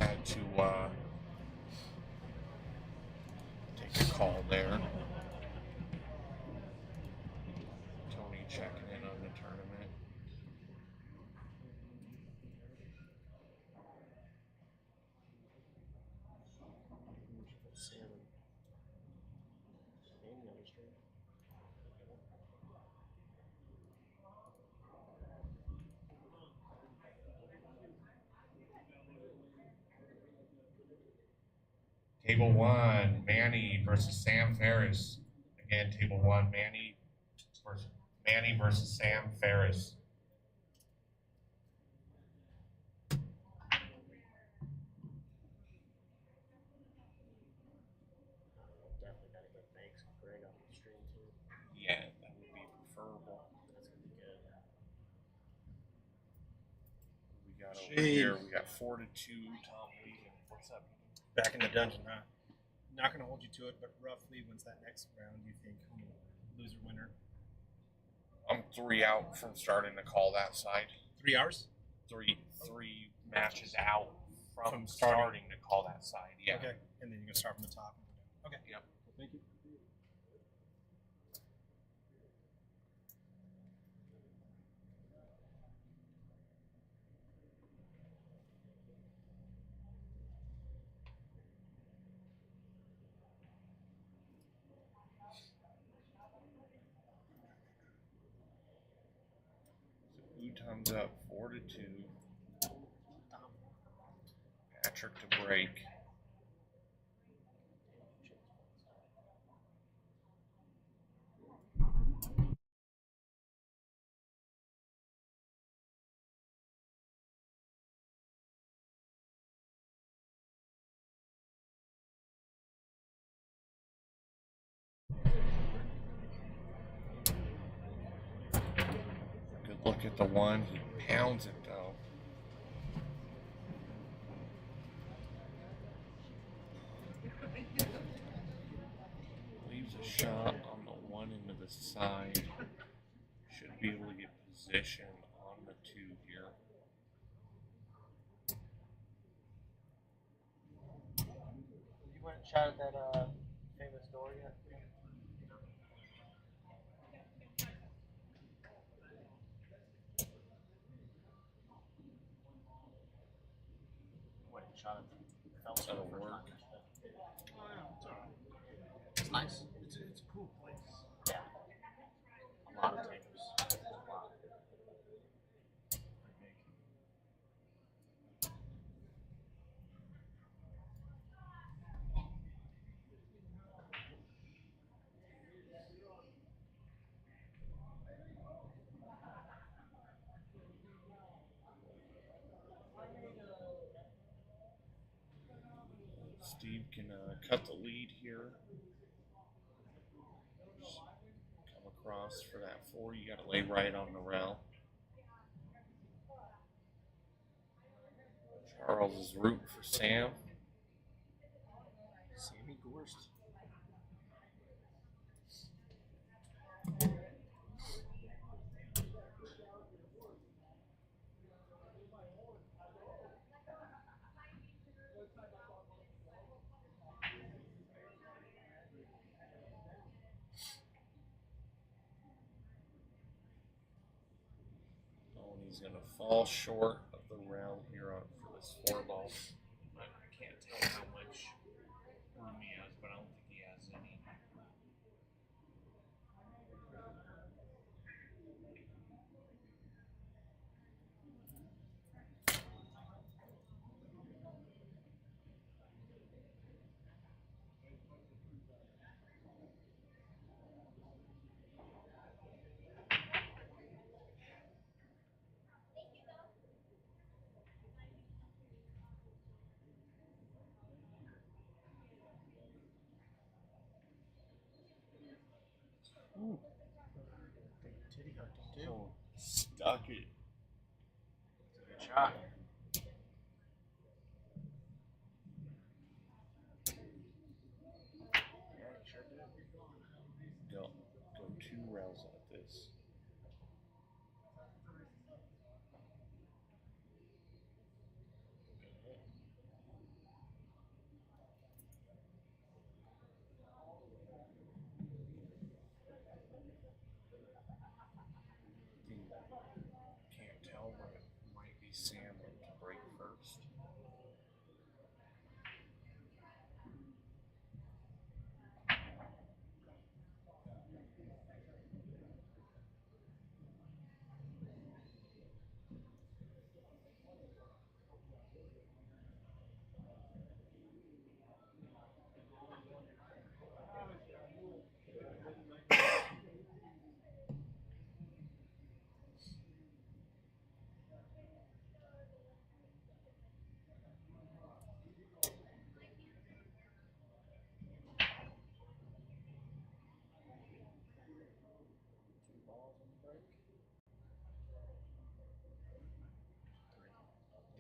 Speaker 6: Had to take a call there. Tony checking in on the tournament. Table 1, Manny versus Sam Ferris. Again, Table 1, Manny versus Sam Ferris.
Speaker 13: Definitely gotta get Banks and Greg on the stream too.
Speaker 6: Yeah, that would be preferable.
Speaker 13: That's gonna be good.
Speaker 6: We got over here, we got 4-2, Tom Legion. What's up?
Speaker 17: Back in the dungeon, huh? Not gonna hold you to it, but roughly when's that next round, do you think? Loser winner?
Speaker 6: I'm 3 out from starting to call that side.
Speaker 17: 3 hours?
Speaker 6: Three matches out from starting to call that side, yeah.
Speaker 17: Okay, and then you're gonna start from the top. Okay.
Speaker 6: Yep.
Speaker 17: Thank you.
Speaker 6: Utom's up 4-2. Patrick to break. Good look at the one. He pounds it though. Leaves a shot on the one end of the side. Should be able to get position on the 2 here.
Speaker 13: You went and shot at that famous door yet? Went and shot at fell for the
Speaker 6: That'll
Speaker 13: first
Speaker 6: work.
Speaker 13: time yesterday.
Speaker 5: Oh, yeah, it's all right.
Speaker 13: It's nice.
Speaker 5: It's a cool place.
Speaker 13: Yeah. A lot of tables. A lot. Pretty big.
Speaker 6: Steve can cut the lead here. Come across for that 4. You got to lay right on the rail. Charles is rooting for Sam.
Speaker 13: Sammy Gorst.
Speaker 6: Oh, and he's going to fall short of the rail here for this 4 ball. I can't tell how much room he has, but I don't think he has any.
Speaker 13: Ooh. Big titty hunting too.
Speaker 6: Oh, stuck it.
Speaker 13: It's a good shot. Yeah, you sure did.
Speaker 6: Go 2 rails at this.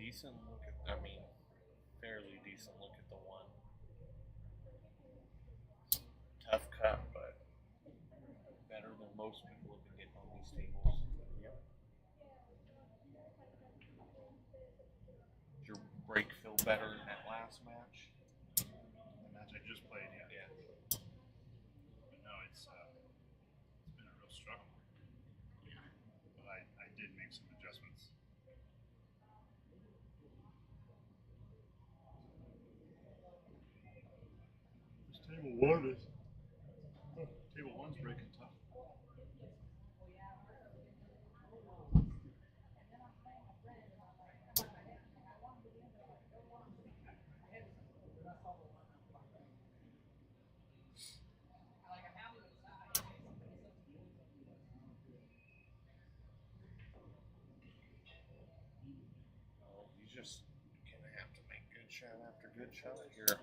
Speaker 6: decent look at, fairly decent look at the one. Tough cut, but better than most people have been getting on these tables.
Speaker 13: Yep.
Speaker 6: Did your break feel better in that last match?
Speaker 11: The match I just played, yeah. But no, it's been a real struggle. But I did make some adjustments. This table one's breaking tough.
Speaker 6: Well, you just gonna have to make good shot after good shot here.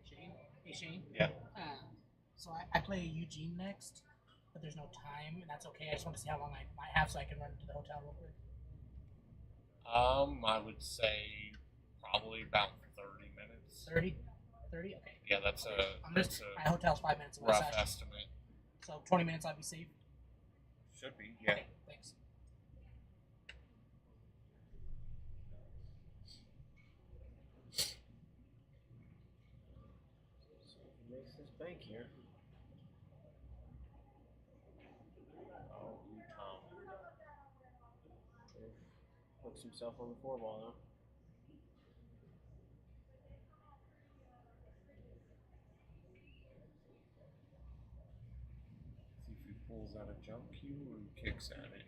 Speaker 9: Shane? Hey, Shane?
Speaker 6: Yeah.
Speaker 9: So I play Eugene next, but there's no time, and that's okay. I just want to see how long I might have so I can run to the hotel real quick.
Speaker 6: I would say probably about 30 minutes.
Speaker 9: 30? 30? Okay.
Speaker 6: Yeah, that's
Speaker 9: my hotel's 5 minutes away.
Speaker 6: rough estimate.
Speaker 9: So 20 minutes I'll be safe?
Speaker 6: Should be, yeah.
Speaker 9: Okay, thanks.
Speaker 13: So he makes this bank here.
Speaker 6: Oh, Tom.
Speaker 13: Hooks himself on the 4-ball though.
Speaker 6: See if he pulls out a jump cue or he kicks at it.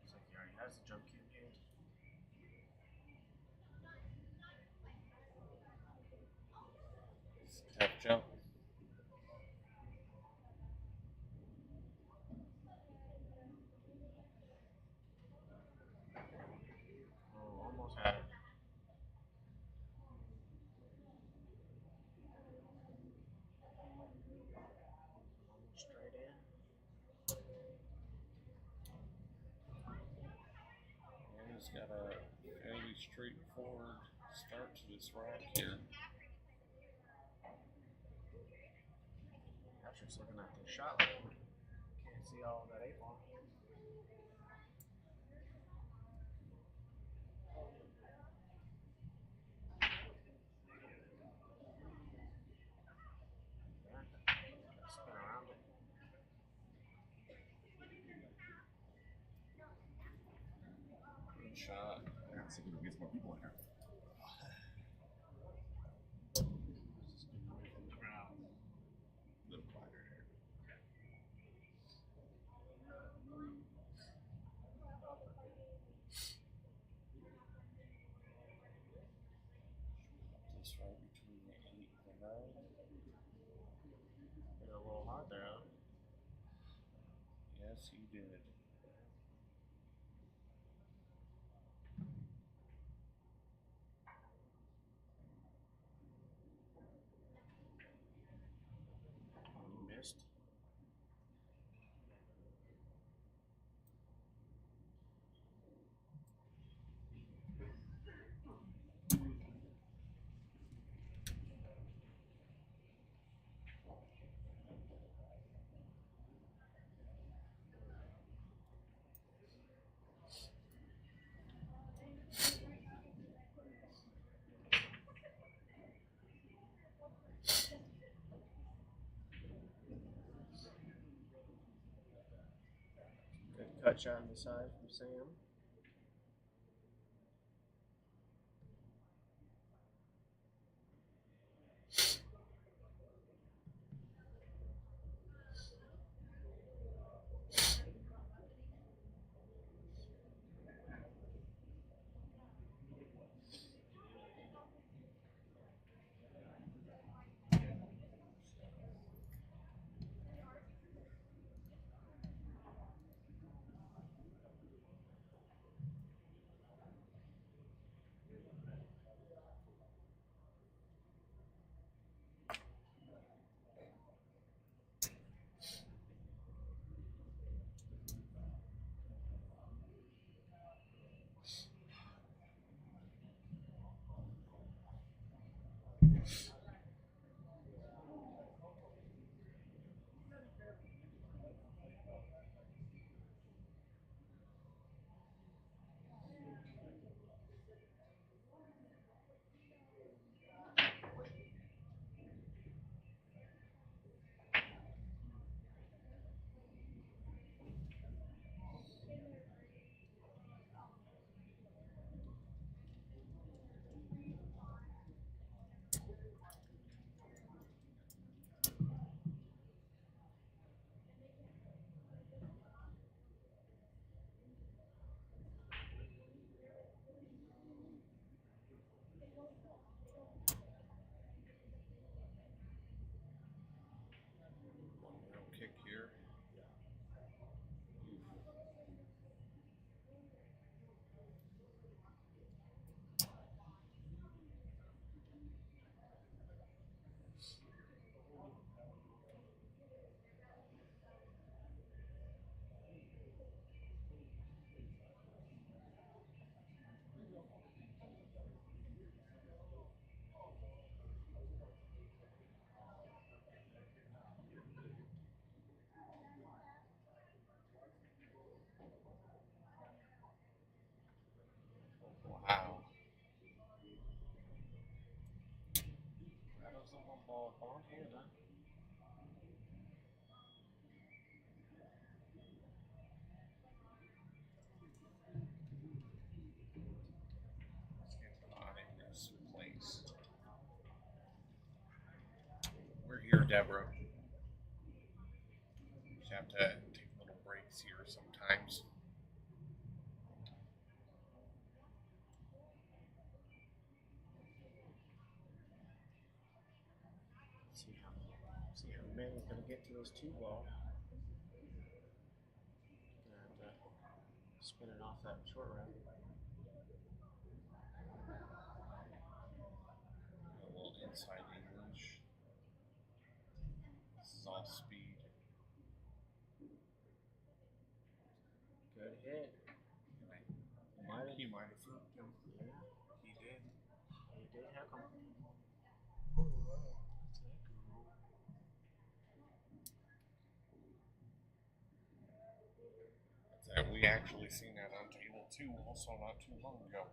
Speaker 13: Looks like he already has the jump cue game.
Speaker 6: Tough jump.
Speaker 13: Oh, almost had it. Almost straight in.
Speaker 6: Well, he's got a fairly straightforward start to this rack here.
Speaker 13: Patrick's looking at the shot line. Can't see all of that 8-ball. Spin around it.
Speaker 6: Good shot.
Speaker 4: Yeah, see if we can get some more people in here. A little quieter here.
Speaker 6: This right between the 8 and the 9.
Speaker 13: Hit a little hard there, huh?
Speaker 6: Yes, he did.
Speaker 13: He missed. Good cut shot on the side from Sam. ball with ball in hand, huh?
Speaker 6: Let's get hot in this place. We're here, Deborah. Just have to take little breaks here sometimes.
Speaker 13: See how Manny's gonna get to his 2 ball. Gonna have to spin it off that short round.
Speaker 6: A little inside English. This is all speed.
Speaker 13: Good hit.
Speaker 6: He might have flipped him.
Speaker 13: Yeah.
Speaker 6: He did.
Speaker 13: He did heck him.
Speaker 6: That we actually seen that on table 2 also not too long ago.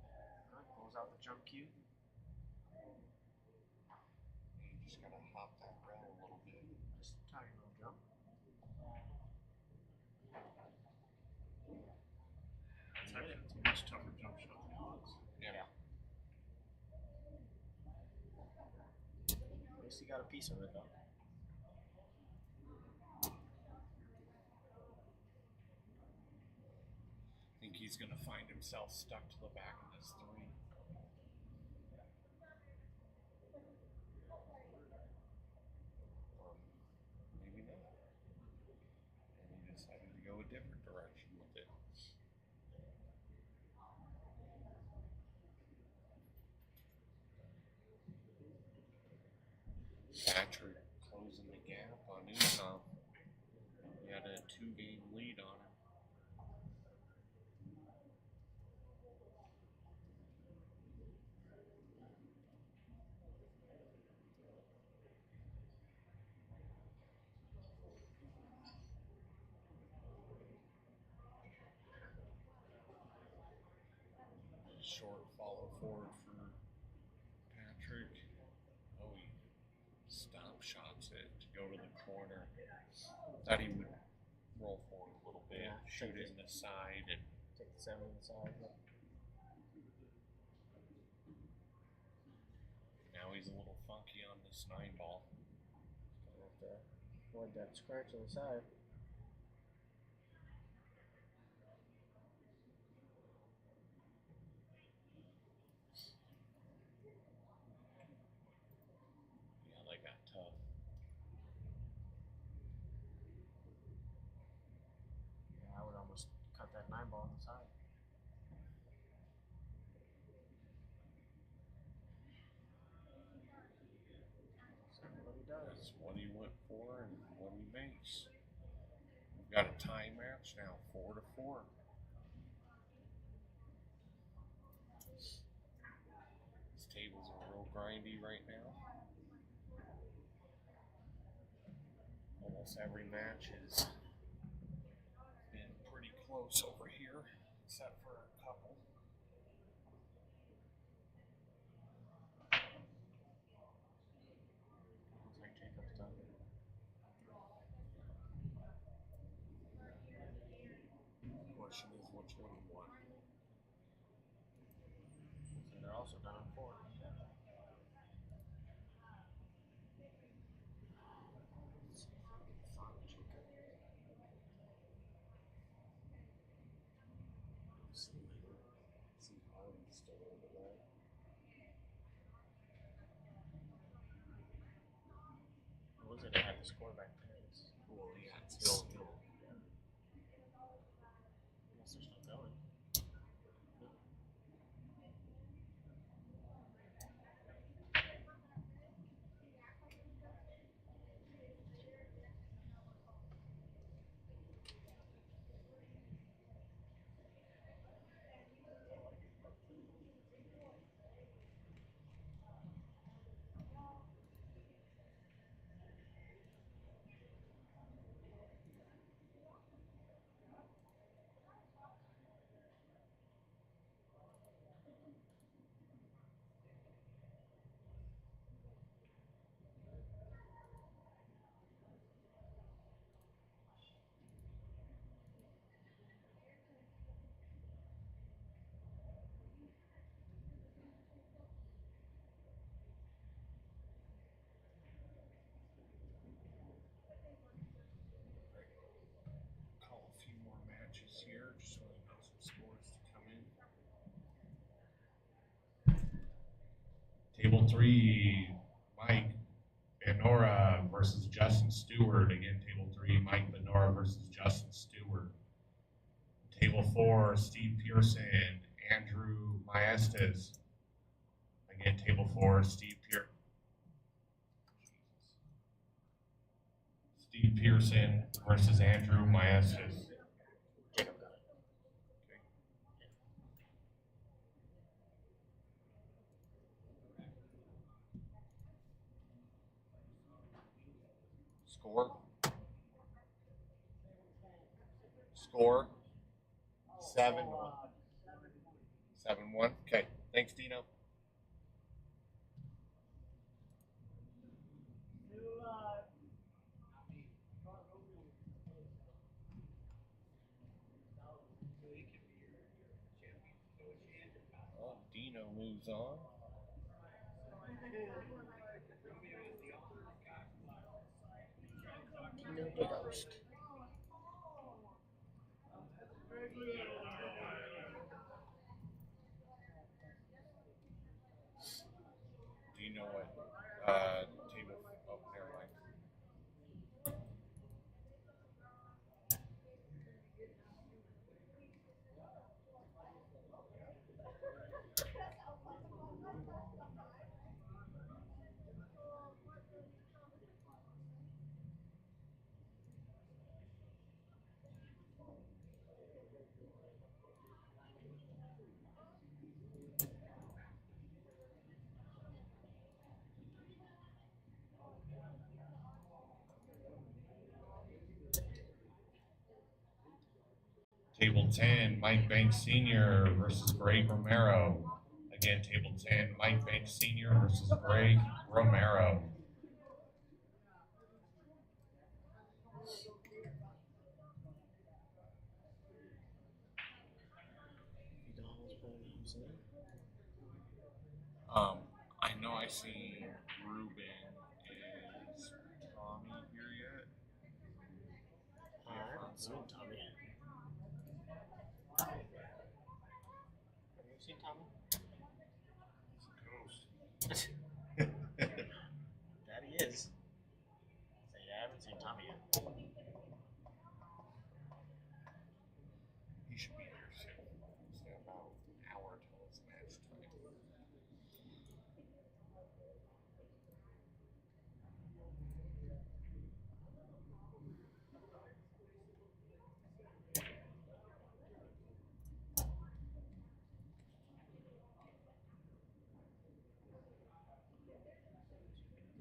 Speaker 13: Alright, pulls out the jump cue.
Speaker 6: You just gotta hop that rail a little bit.
Speaker 13: Just a tiny little jump.
Speaker 11: It's actually a much tougher jump shot than it was.
Speaker 6: Yeah.
Speaker 13: At least he got a piece of it though.
Speaker 6: I think he's gonna find himself stuck to the back of this 3. Maybe not. And he decided to go a different direction with it. Patrick closing the gap on Usom. He had a 2-game lead on him. Short follow forward for Patrick. Oh, he stop shots it to go to the corner. Thought he would roll forward a little bit,
Speaker 13: Yeah,
Speaker 6: shoot it in the side, and
Speaker 13: take the 7 inside. But
Speaker 6: now he's a little funky on this 9 ball.
Speaker 13: gonna have to avoid that scratch on the side.
Speaker 6: Yeah, they got tough.
Speaker 13: Yeah, I would almost cut that 9 ball on the side. What he does.
Speaker 6: That's what he went for and what he makes. We've got a tie match now, 4-4. These tables are real grindy right now. Almost every match has been pretty close over here, except for a couple.
Speaker 13: Looks like Jacob's done.
Speaker 6: The question is, which one you want?
Speaker 13: And they're also done on 4.
Speaker 6: See Hardy's still over there.
Speaker 13: What was it? They had the score back there.
Speaker 6: Well, yeah, it's still.
Speaker 13: I guess they're still going.
Speaker 1: Table 3, Mike Aurora versus Justin Stewart. Again, Table 3, Mike Aurora versus Justin Stewart. Table 4, Steve Pearson, Andrew Maestas. Again, Table 4, Steve Pearson versus Andrew Maestas. Score 7-1. 7-1. Okay. Thanks, Dino. Oh, Dino moves on.
Speaker 13: Dino the Ghost.
Speaker 1: Do you know what table? Oh, never mind. Table 10, Mike Banks Sr. versus Greg Romero. Again, Table 10, Mike Banks Sr. versus Greg Romero. I know I see Ruben. Is Tommy here yet?
Speaker 13: I haven't seen Tommy. Have you seen Tommy?
Speaker 1: He's a ghost.
Speaker 13: That he is. Say, I haven't seen Tommy yet.
Speaker 1: He should be here soon. It's about an hour till his match time.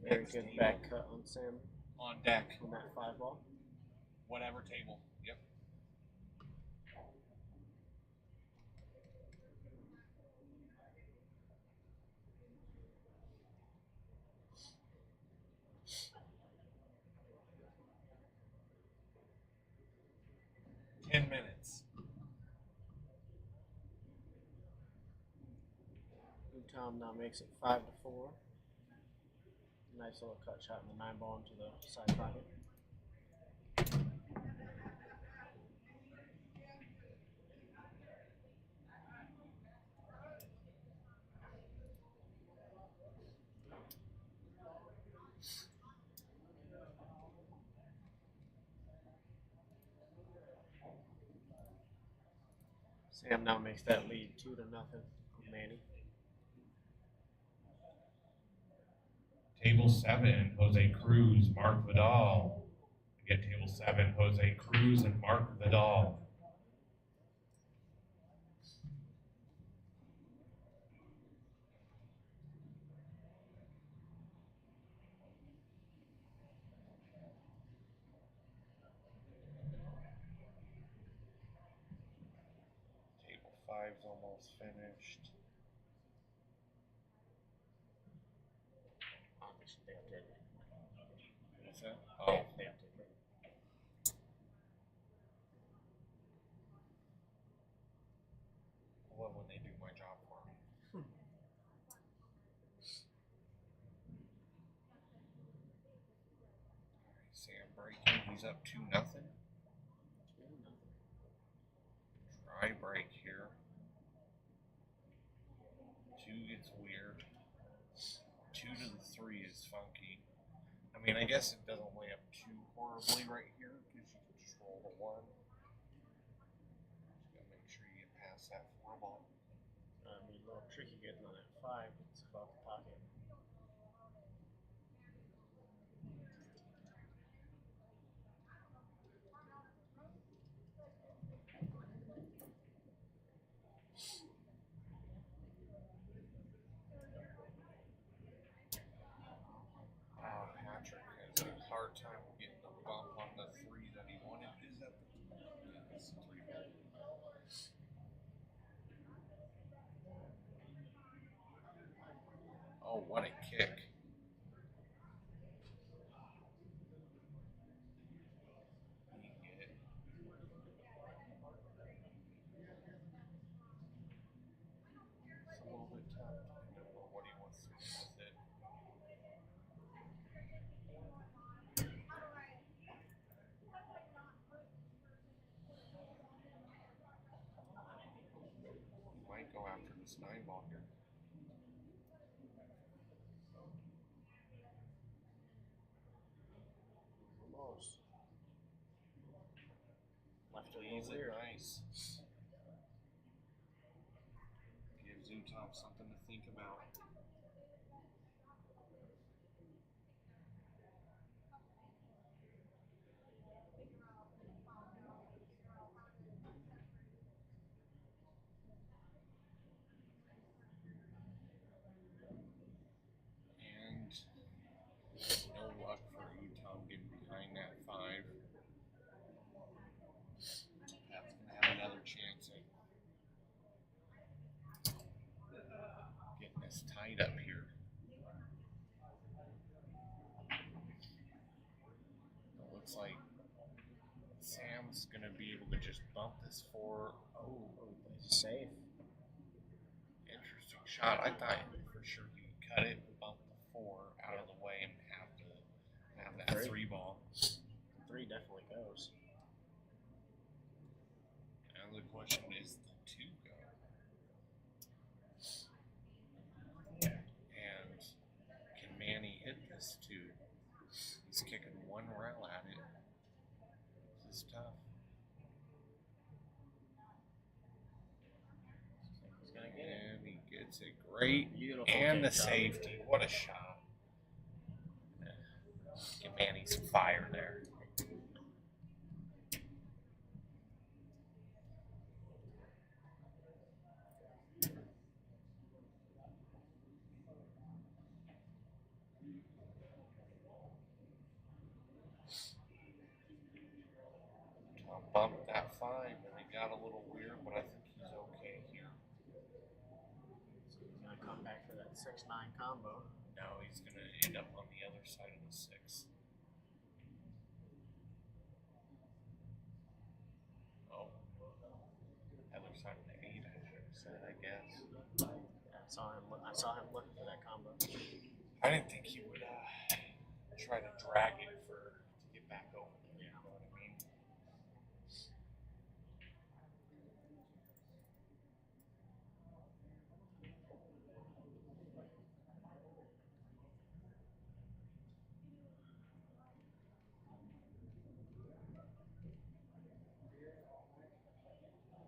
Speaker 13: Very good back cut on Sam.
Speaker 1: On deck.
Speaker 13: On that 5 ball.
Speaker 1: Whatever table. Yep. Minutes.
Speaker 13: Tom now makes it 5-4. Nice little cut shot in the 9 ball into the side pocket. Sam now makes that lead 2-0 on Manny.
Speaker 1: Table 7, Jose Cruz, Mark Vidal. Again, Table 7, Jose Cruz and Mark Vidal. Table 5's almost finished. What's that? Oh. I love when they do my job for me. Sam breaking, he's up 2-0. Try break here. 2 gets weird.
Speaker 6: mean, I guess it doesn't weigh up too horribly right here because you can just roll the 1. Just gotta make sure you get past that 4 ball.
Speaker 13: It'd be a little tricky getting on that 5. It's about the pocket.
Speaker 6: Patrick has a hard time getting the bump on the 3 that he wanted. Is that the 3 ball? Oh, what a kick. He can get it. It's a little bit tough. I don't know what he wants to do with it. Might go after this 9 ball here.
Speaker 13: Almost. Left it
Speaker 6: Plays it
Speaker 13: weird.
Speaker 6: nice. Gives Utah something to think about. And no luck for Utah getting behind that 5. Pat's gonna have another chance at getting this tied up here. It looks like Sam's gonna be able to just bump this 4. Oh,
Speaker 13: Plays it safe.
Speaker 6: interesting shot. I thought for sure he could cut it, bump the 4 out of the way, and have that 3 ball.
Speaker 13: 3 definitely goes.
Speaker 6: Now the question is the 2 go? And can Manny hit this 2? He's kicking 1 rail at it. This is tough.
Speaker 13: He's gonna get it.
Speaker 6: And he gets it great.
Speaker 13: Beautiful
Speaker 6: And the
Speaker 13: kick, Tom.
Speaker 6: safety. What a shot. Give Manny some fire there. Tom bumped that 5 and it got a little weird, but I think he's okay here.
Speaker 13: So he's gonna come back for that 6-9 combo.
Speaker 6: No, he's going to end up on the other side of the 6. Oh. Other side of the 8, I should have said, I guess.
Speaker 13: Yeah, I saw him looking for that combo.
Speaker 6: I didn't think he would try to drag it to get back over. You know what I mean?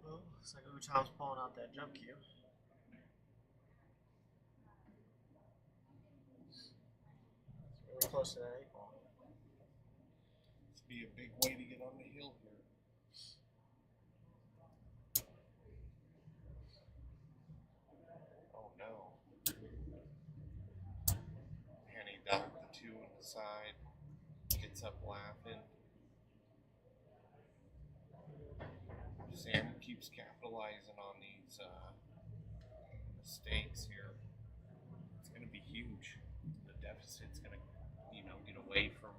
Speaker 13: Well, looks like Utom's pulling out that jump cue. Really close to that 8 ball.
Speaker 6: This would be a big way to get on the hill here. Oh no. And he dunked the 2 on the side. Gets up laughing. Sam keeps capitalizing on these mistakes here. It's going to be huge. The deficit's going to, get away from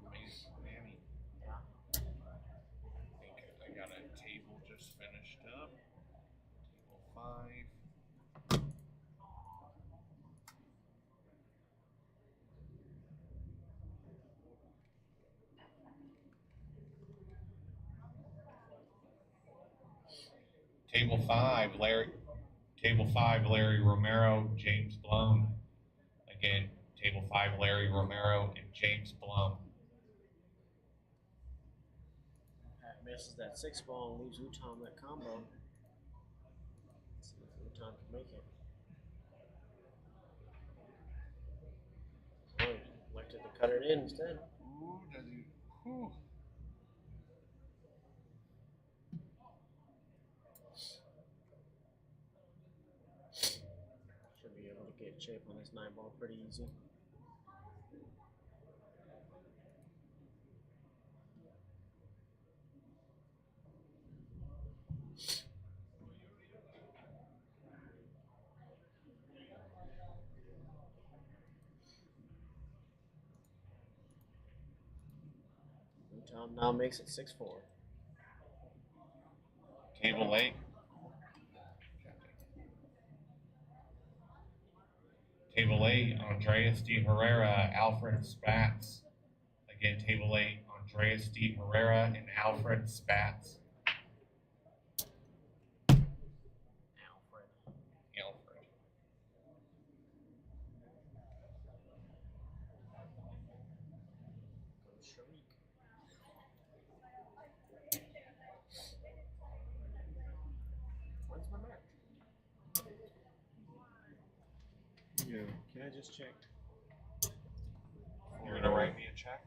Speaker 6: Manny.
Speaker 13: Yeah.
Speaker 6: I think I got a table just finished up. Table 5. Table 5, Larry Romero, James Blum. Again, Table 5, Larry Romero and James Blum.
Speaker 13: misses that 6 ball and leaves Utom that combo. Let's see if Utom can make it. Oh, he elected to cut it in instead.
Speaker 6: Ooh, does he? Whew.
Speaker 13: Should be able to get shape on this 9 ball pretty easy. Tom now makes it 6-4.
Speaker 6: Table 8. Table 8, Andreas D. Herrera, Alfred Spatz. Again, table 8, Andreas D. Herrera and Alfred Spatz.
Speaker 13: Alfred. Goes Sharik. When's my match?
Speaker 17: Yeah, can I just check?
Speaker 6: You're gonna write me a check?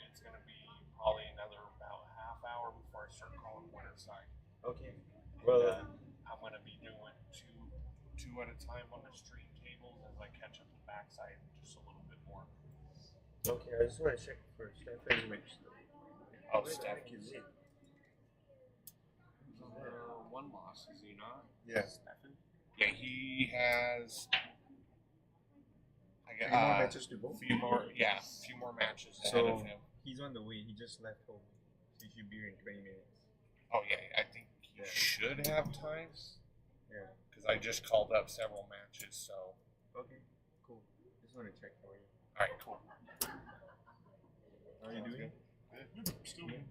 Speaker 6: It's gonna be probably another about half hour before I start calling winner side.
Speaker 17: Okay.
Speaker 6: Well, I'm gonna be doing two at a time on the stream tables as I catch up the backside just a little bit more.
Speaker 17: Okay, I just want to check for Stephen.
Speaker 6: Oh, Steph. One loss, is he not?
Speaker 17: Yeah.
Speaker 6: Stephen? Yeah, he has.
Speaker 17: Few more matches to go?
Speaker 6: Few more matches ahead
Speaker 17: So
Speaker 6: of him.
Speaker 17: he's on the way. He just left home. So he should be here in 20 minutes.
Speaker 6: Oh yeah, I think he should have time.
Speaker 17: Yeah.
Speaker 6: Because I just called up several matches, so.
Speaker 17: Okay, cool. Just want to check for you.
Speaker 6: All right, cool.
Speaker 17: How are you doing?
Speaker 11: Good. Still good.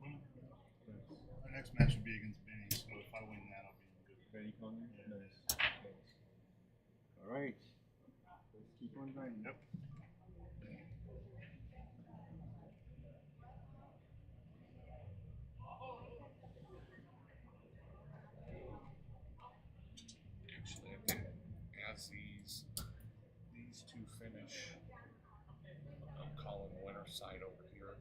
Speaker 11: Our next match will be against Benny, so if I win that, I'll be good.
Speaker 17: Benny Conway?
Speaker 11: Yeah.
Speaker 17: Nice. All right. Let's keep on going.
Speaker 11: Yep.
Speaker 6: Actually, I think as these two finish, I'm calling the winner side over here.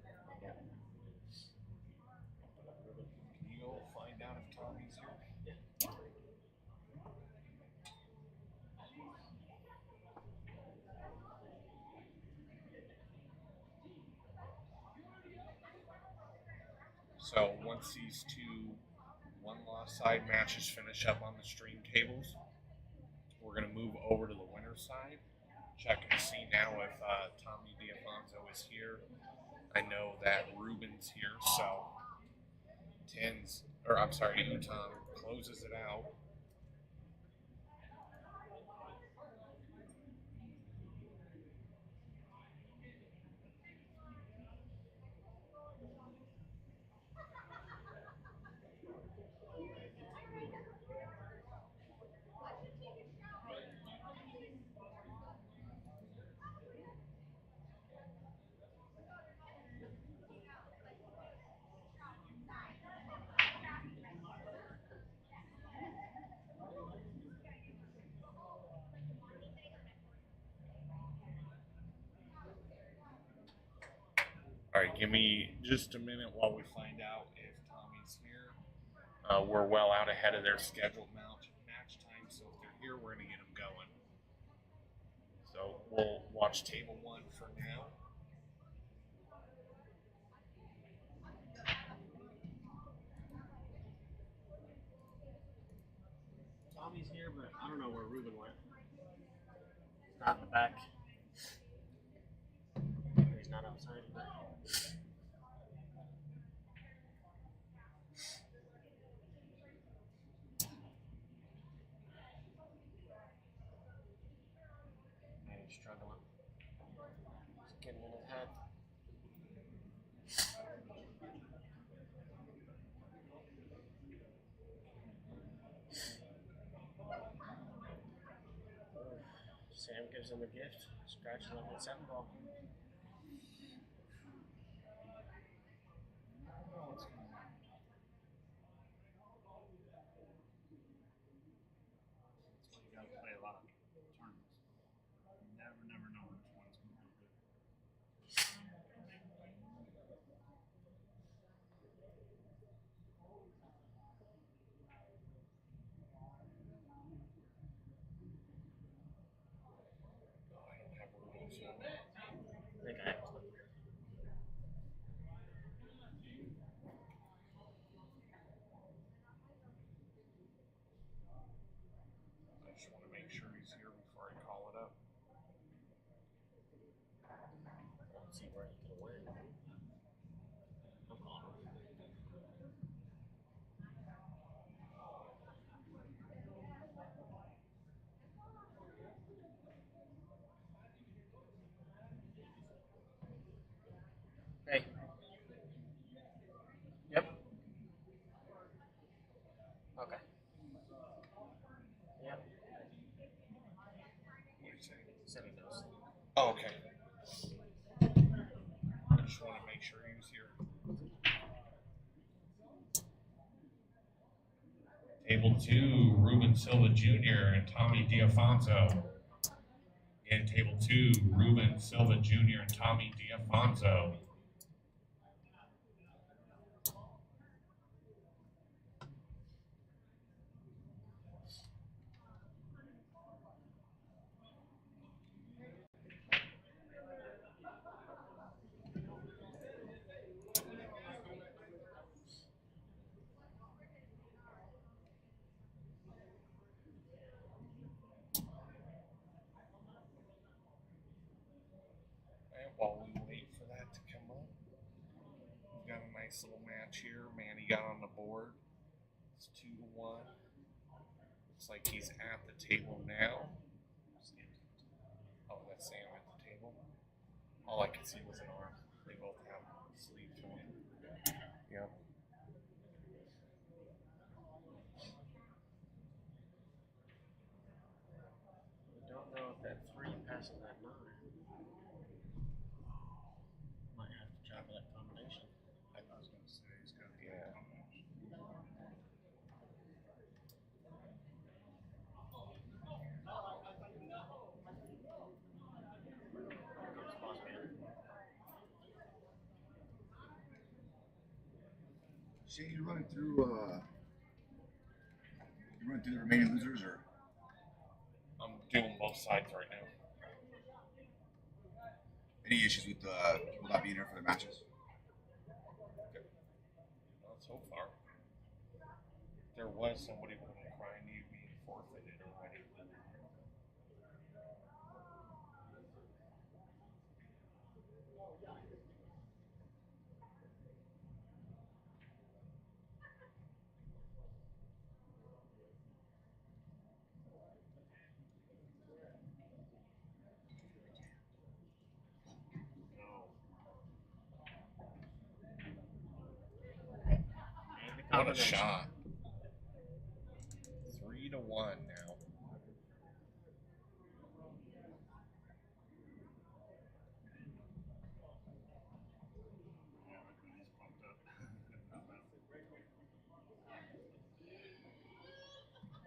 Speaker 6: Can you go find out if Tommy's here? So once these two one-loss side matches finish up on the stream tables, we're going to move over to the winner's side. Check and see now if Tommy Diafonso is here. I know that Ruben's here, so Utom closes it out. All right, give me just a minute while we find out if Tommy's here. We're well out ahead of their scheduled match time, so if they're here, we're going to get them going. So we'll watch table 1 for now.
Speaker 13: Tommy's here, but I don't know where Ruben went. He's not in the back. He's not outside either. Man, he's struggling. He's getting in his head. Sam gives him a gift. Scratches him with 7 ball. Hey. Yep. Okay. Yep.
Speaker 6: What do you say?
Speaker 13: Said he knows.
Speaker 6: Oh, okay. I just want to make sure he was here. Table 2, Ruben Silva Jr. and Tommy Diafonso. In table 2, Ruben Silva Jr. and Tommy Diafonso. And while we wait for that to come up, we've got a nice little match here. Manny got on the board. It's 2-1. Looks like he's at the table now. Oh, that's Sam at the table. All I could see was an arm. They both have sleeves on. Yep.
Speaker 13: I don't know if that 3 passes that 9. Might have to try for that combination.
Speaker 11: I was going to say he's got to
Speaker 6: Yeah.
Speaker 4: Shane, you running through the remaining losers, or
Speaker 6: I'm doing both sides right now.
Speaker 4: any issues with people not being here for the matches?
Speaker 6: Not so far. There was somebody crying you being forfeited already. What a shot. 3-1 now.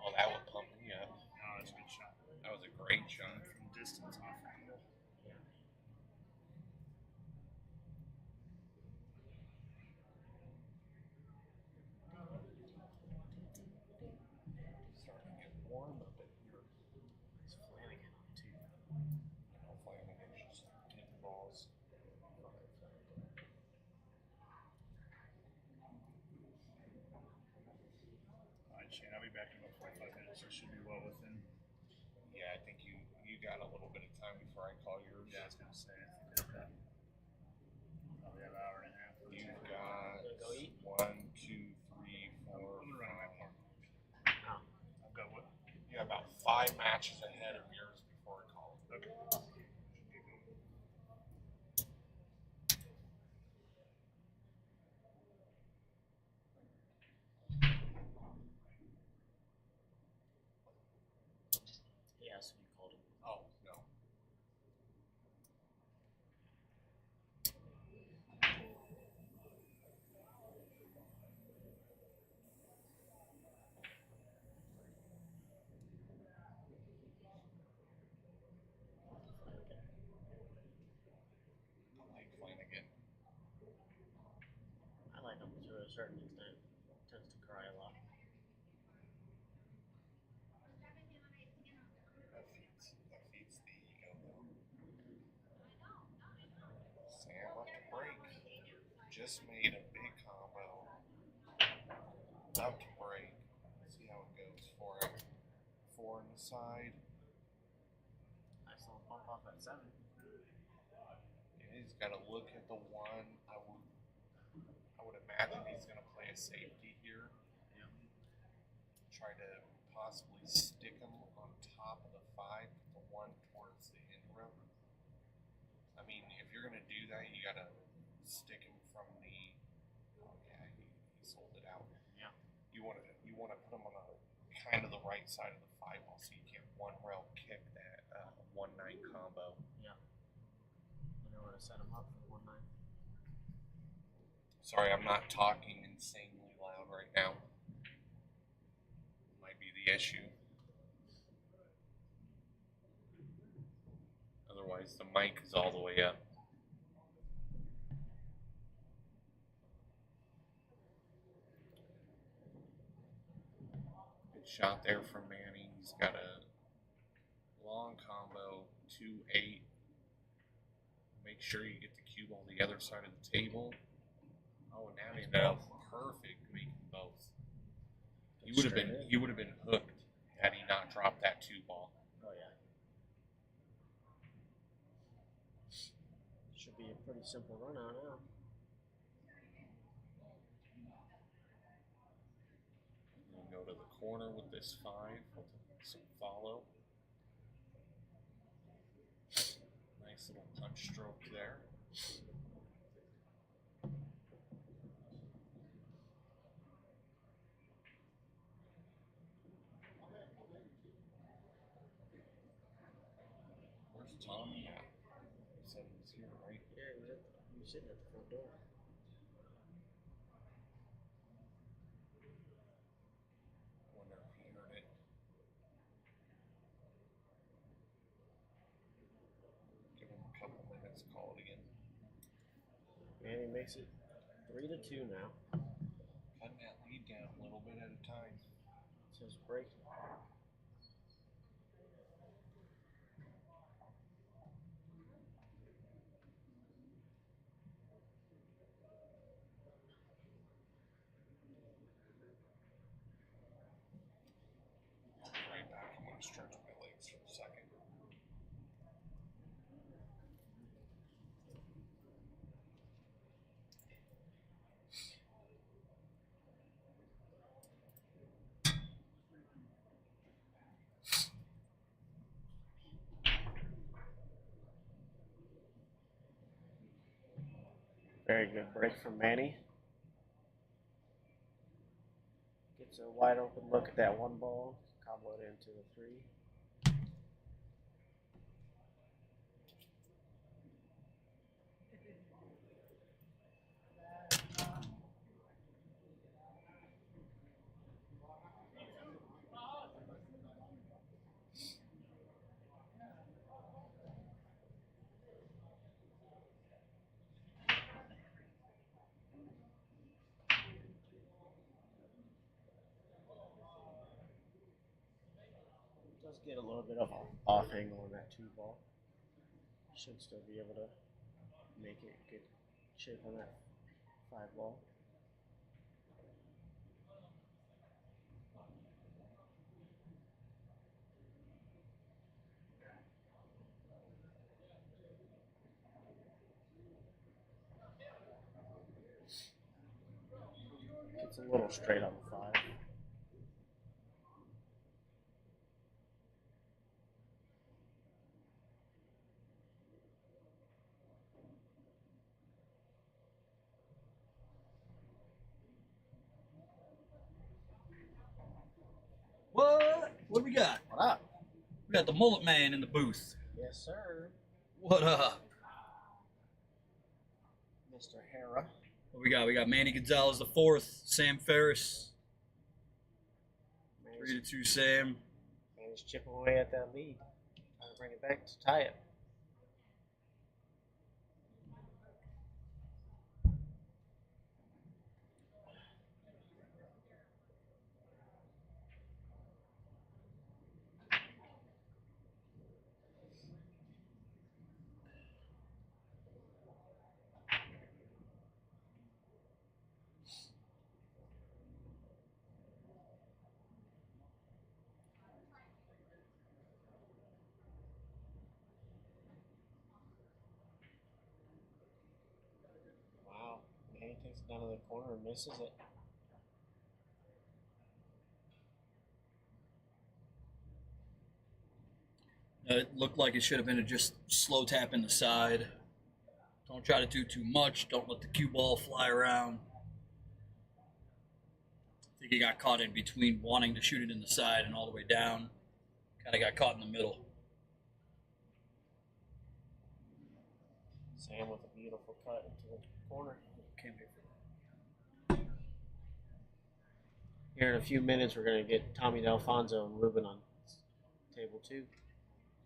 Speaker 6: Oh, that would pump me up.
Speaker 11: No, that's a good shot.
Speaker 6: That was a great shot.
Speaker 11: From distance off angle.
Speaker 6: Starting to get warm up in here.
Speaker 13: It's Flanagan on 2.
Speaker 6: Flanagan's just hitting balls.
Speaker 11: All right, Shane, I'll be back in about 45 minutes. I should be well within.
Speaker 6: Yeah, I think you got a little bit of time before I call yours.
Speaker 11: Yeah, I was going to say, I think I've got probably an hour and a half.
Speaker 6: You've got
Speaker 13: Go eat?
Speaker 6: 1, 2, 3, 4,
Speaker 11: I'm going to run my park.
Speaker 13: Oh.
Speaker 11: I've got what?
Speaker 6: You have about 5 matches ahead of yours before I call.
Speaker 11: Okay.
Speaker 13: He asked if you called him.
Speaker 6: Oh, no. Like Flanagan.
Speaker 13: I like him to a certain extent. Tends to cry a lot.
Speaker 6: That feeds the ego, though. Sam up to break. Just made a big combo. Up to break. Let's see how it goes for him. 4 on the side.
Speaker 13: I saw him bump off at 7.
Speaker 6: Yeah, he's got to look at the 1. I would imagine he's going to play a safety here.
Speaker 13: Yeah.
Speaker 6: Try to possibly stick him on top of the 5, the 1 towards the end rope. I mean, if you're going to do that, you got to stick him from the. Oh yeah, he sold it out.
Speaker 13: Yeah.
Speaker 6: You want to put him on the kind of the right side of the 5 ball, so you can one rail kick that 1-9 combo.
Speaker 13: Yeah. I know where to set him up for 1-9.
Speaker 6: Sorry, I'm not talking insanely loud right now. Might be the issue. Otherwise, the mic is all the way up. Good shot there from Manny. He's got a long combo, 2-8. Make sure you get the cube on the other side of the table. Oh, and now he ended up perfect making both. He would have been hooked had he not dropped that 2 ball.
Speaker 13: Oh yeah. Should be a pretty simple run out now.
Speaker 6: And go to the corner with this 5 with some follow. Nice little punch stroke there. Where's Tommy at? He said he was here, right?
Speaker 13: Yeah, he was sitting at the front door.
Speaker 6: Wonder if he heard it. Give him a couple minutes, call it again.
Speaker 13: And he makes it 3-2 now.
Speaker 6: Cutting that lead down a little bit at a time.
Speaker 13: Says break.
Speaker 6: Right back. I'm going to stretch my legs for a second.
Speaker 13: Very good break from Manny. Gets a wide open look at that 1 ball. Combo it into a 3. Does get a little bit of off angle on that 2 ball. Should still be able to make it good shape on that 5 ball. Gets a little straight on the 5.
Speaker 8: What? What do we got?
Speaker 13: What up?
Speaker 8: We got the mullet man in the booth.
Speaker 13: Yes, sir.
Speaker 8: What up?
Speaker 13: Mr. Hera.
Speaker 8: What we got? We got Manny Gonzalez the 4th, Sam Ferris. 3-2 Sam.
Speaker 13: And he's chipping away at that lead. Trying to bring it back to tie it. Wow. And he takes it down to the corner and misses it.
Speaker 8: It looked like it should have been a just slow tap in the side. Don't try to do too much. Don't let the cue ball fly around. I think he got caught in between wanting to shoot it in the side and all the way down. Kind of got caught in the middle.
Speaker 13: Sam with a beautiful cut into the corner.
Speaker 8: Came here
Speaker 13: Here in a few minutes, we're going to get Tommy D'Alfonso and Ruben on table 2.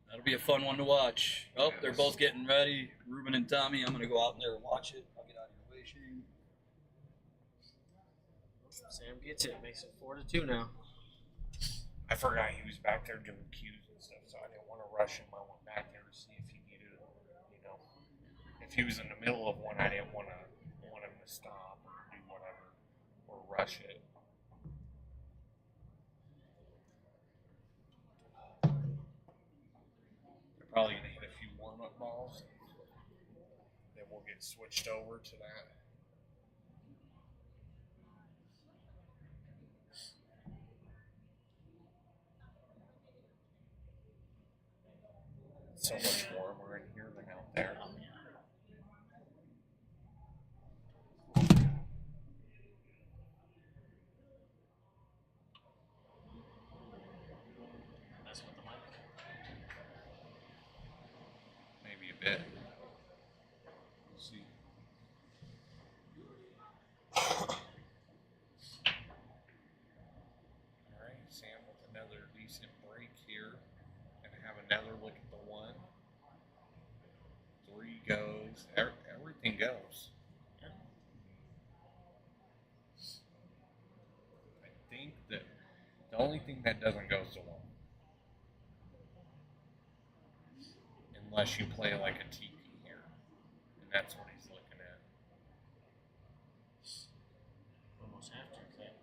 Speaker 8: That'll be a fun one to watch. Oh, they're both getting ready. Ruben and Tommy. I'm going to go out there and watch it. I'll get out of your way, Shane.
Speaker 13: Sam gets it. Makes it 4-2 now.
Speaker 6: I forgot he was back there doing cues and stuff, so I didn't want to rush him. I went back there to see if he needed, if he was in the middle of one, I didn't want him to stop or do whatever or rush it. They're probably gonna hit a few warm-up balls, then we'll get switched over to that. So much warmer in here than out there.
Speaker 13: That's what the mic.
Speaker 6: Maybe a bit. We'll see. Alright, Sam with another decent break here. Gonna have another look at the 1. 3 goes. Everything goes. I think that the only thing that doesn't go is the 1. Unless you play like a tiki here. And that's what he's looking at.
Speaker 13: Almost have to. That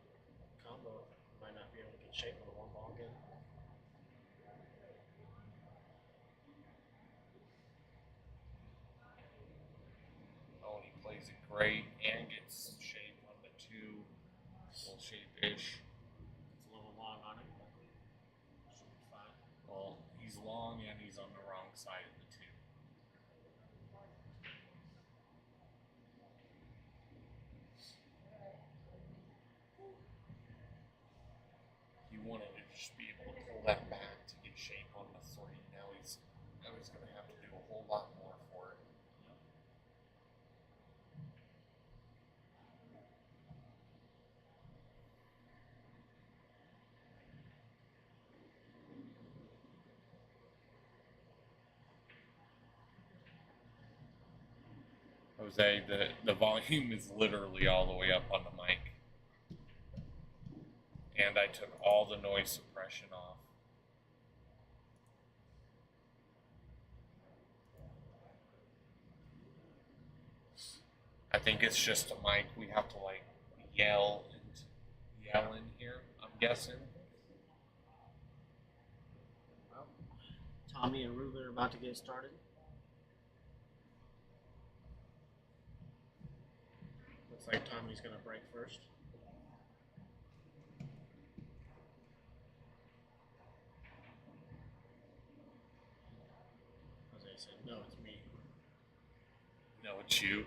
Speaker 13: combo might not be able to get shape with a 1 ball game.
Speaker 6: Oh, and he plays it great and gets shape on the 2. Little shape-ish.
Speaker 13: It's a little long on it, but should be fine.
Speaker 6: Well, he's long and he's on the wrong side of the 2. He wanted to just be able to pull that back to get shape on the 3. Now he's going to have to do a whole lot more for it. Jose, the volume is literally all the way up on the mic. And I took all the noise suppression off. I think it's just a mic. We have to like yell in here, I'm guessing.
Speaker 13: Well, Tommy and Ruben are about to get started. Looks like Tommy's going to break first. Jose said, no, it's me.
Speaker 6: No, it's you.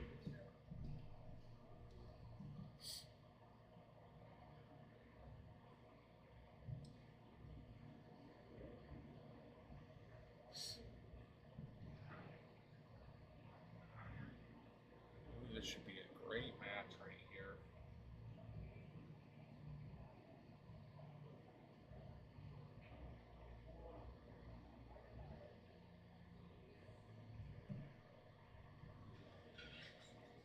Speaker 6: This should be a great match right here.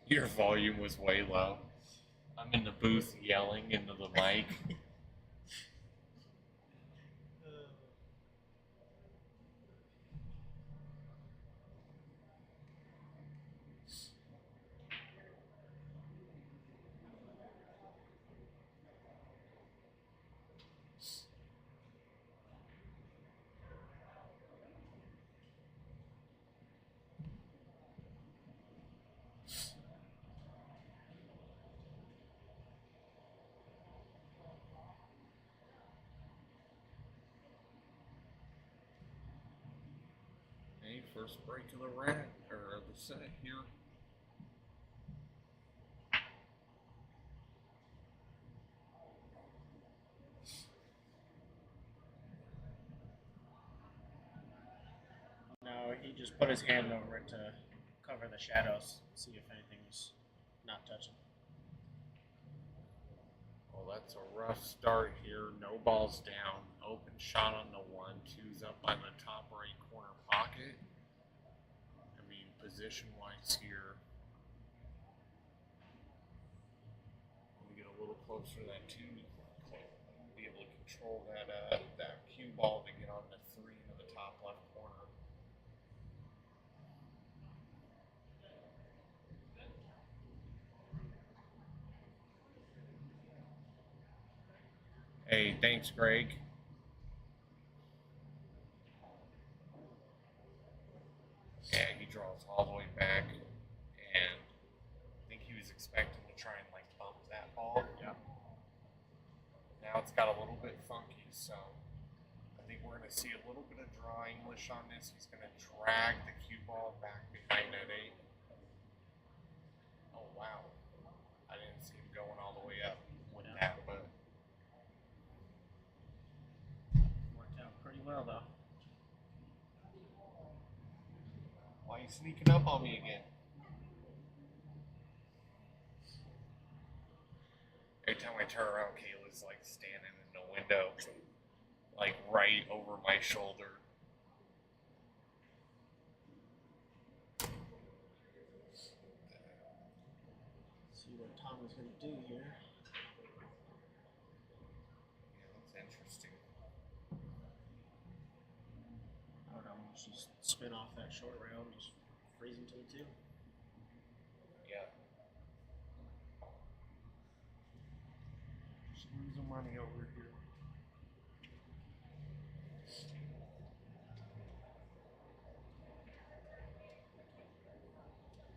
Speaker 6: Your volume was way low. I'm in the booth yelling into the mic. Hey, first break of the round or of the set here.
Speaker 13: just put his hand over it to cover the shadows, see if anything's not touching.
Speaker 6: Well, that's a rough start here. No balls down. Open shot on the 1-2's up by the top right corner pocket. I mean, position-wise here, when we get a little closer to that 2, we'll be able to control that cue ball to get on the 3 into the top left corner. Hey, thanks, Greg. Yeah, he draws all the way back, and I think he was expecting to try and like bump that ball.
Speaker 10: Yeah.
Speaker 6: Now it's got a little bit funky, so I think we're going to see a little bit of draw English on this. He's going to drag the cue ball back behind that 8. Oh, wow. I didn't see him going all the way up with that, but
Speaker 13: Worked out pretty well, though.
Speaker 6: why are you sneaking up on me again? Every time I turn around, Kayla's like standing in the window, like right over my shoulder.
Speaker 13: See what Tom is going to do here.
Speaker 6: Yeah, that's interesting.
Speaker 13: I don't know, just spin off that short rail and just freeze him to the 2.
Speaker 6: Yeah.
Speaker 13: Just losing money over here.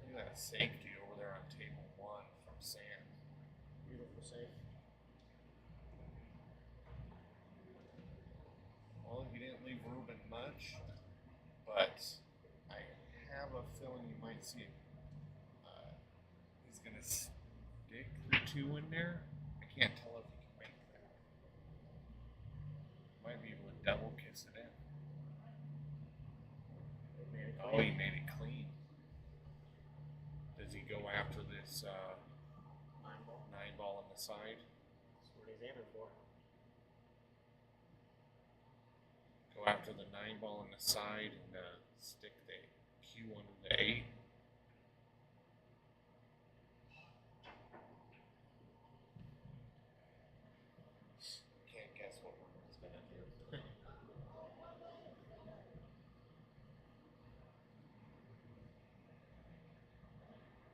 Speaker 6: Look at that safety over there on table 1 from Sam.
Speaker 13: Beautiful safe.
Speaker 6: Well, he didn't leave Ruben much, but I have a feeling you might see it. He's going to stick the 2 in there. I can't tell if he can make that. Might be able to double kiss it in. Oh, he made it clean. Does he go after this 9 ball on the side?
Speaker 13: That's what he's aiming for.
Speaker 6: Go after the 9 ball on the side and stick the cue under the 8. Can't guess what Ruben's gonna do.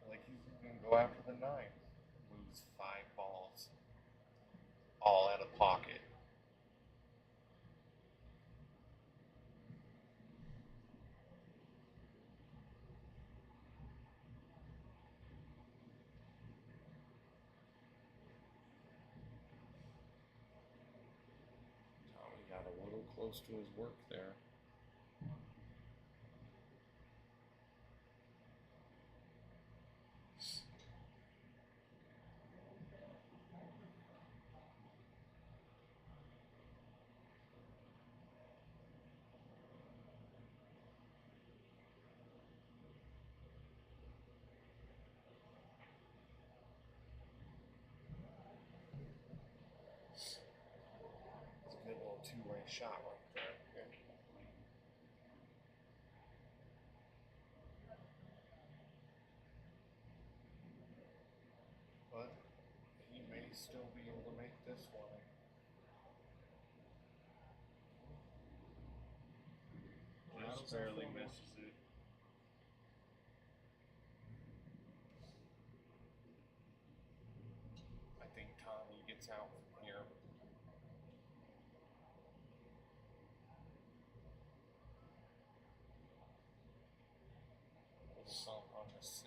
Speaker 6: Like he's gonna go after the 9. Lose 5 balls. All out of pocket. Tommy got a little close to his work there. It's a good little 2-way shot right there. Okay. But he may still be able to make this one. Just barely misses it. I think Tommy gets out from here. Little bump on the 6.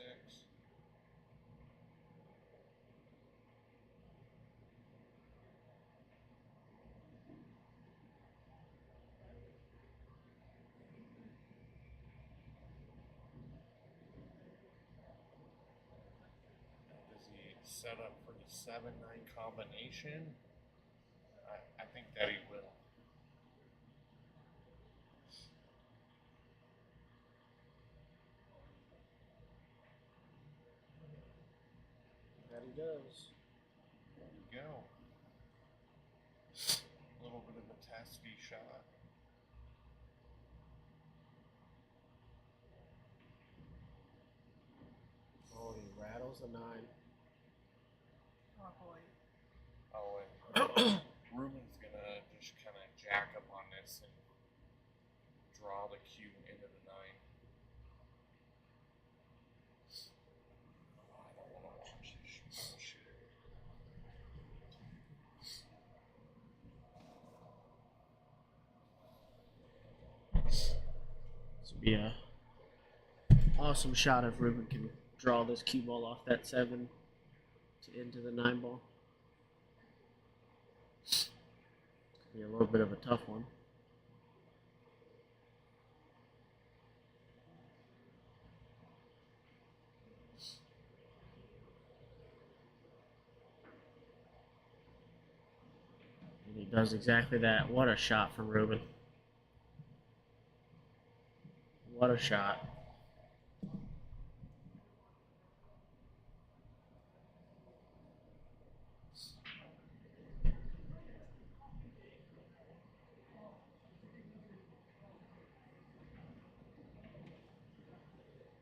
Speaker 6: Does he set up for the 7-9 combination? I think that he will.
Speaker 13: That he does.
Speaker 6: There we go. A little bit of a testy shot.
Speaker 13: Oh, he rattles the 9.
Speaker 16: Oh boy.
Speaker 6: Oh, and Ruben's gonna just kind of jack up on this and draw the cue into the 9. Oh, I don't want to watch this bullshit.
Speaker 13: This would be a awesome shot if Ruben can draw this cue ball off that 7 to into the 9 ball. Be a little bit of a tough one. And he does exactly that. What a shot from Ruben. What a shot.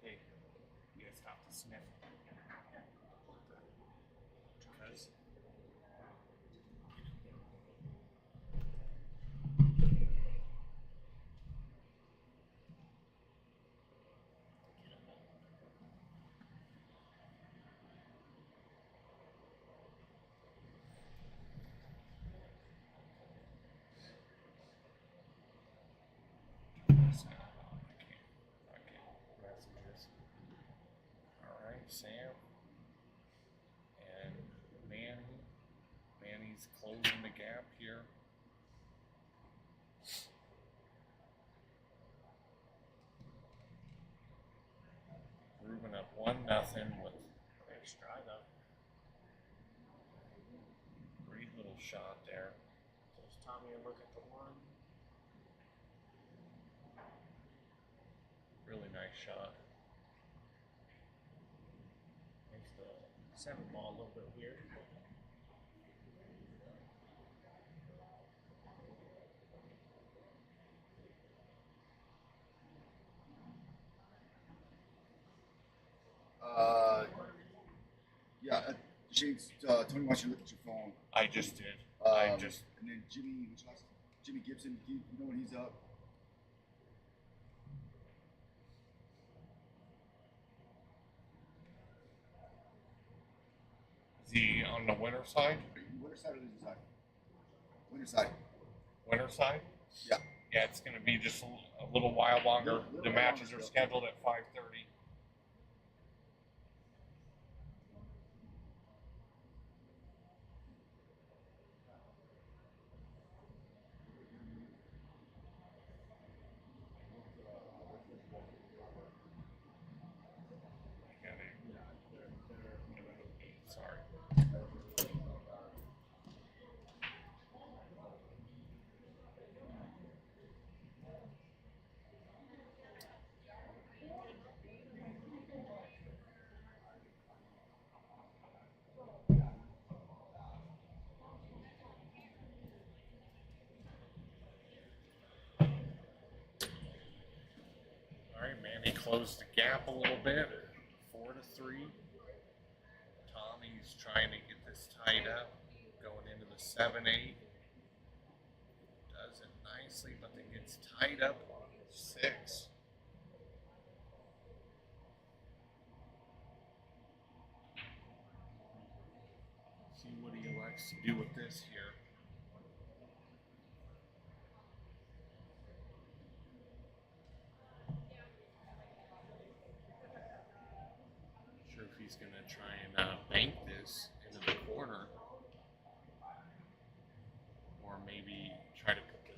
Speaker 6: Hey, you guys stop to sniff. Because messages. Alright, Sam. And Manny. Manny's closing the gap here. Ruben up 1-0 with
Speaker 13: Nice try though.
Speaker 6: great little shot there.
Speaker 13: Does Tommy look at the 1?
Speaker 6: Really nice shot.
Speaker 13: Makes the 7 ball a little bit weird.
Speaker 4: Yeah, James, Tony wants you to look at your phone.
Speaker 6: I just did.
Speaker 4: And then Jimmy Gibson, you know when he's up?
Speaker 6: Is he on the winner side?
Speaker 4: Winner side or loser side? Winner side.
Speaker 6: Winner side?
Speaker 4: Yeah.
Speaker 6: Yeah, it's going to be just a little while longer. The matches are scheduled at 5:30. Sorry. All right, Manny closed the gap a little bit, 4-3. Tommy's trying to get this tied up, going into the 7-8. Does it nicely, but then gets tied up on 6. See what he elects to do with this here. Sure if he's going to try and bank this into the corner, or maybe try to put the.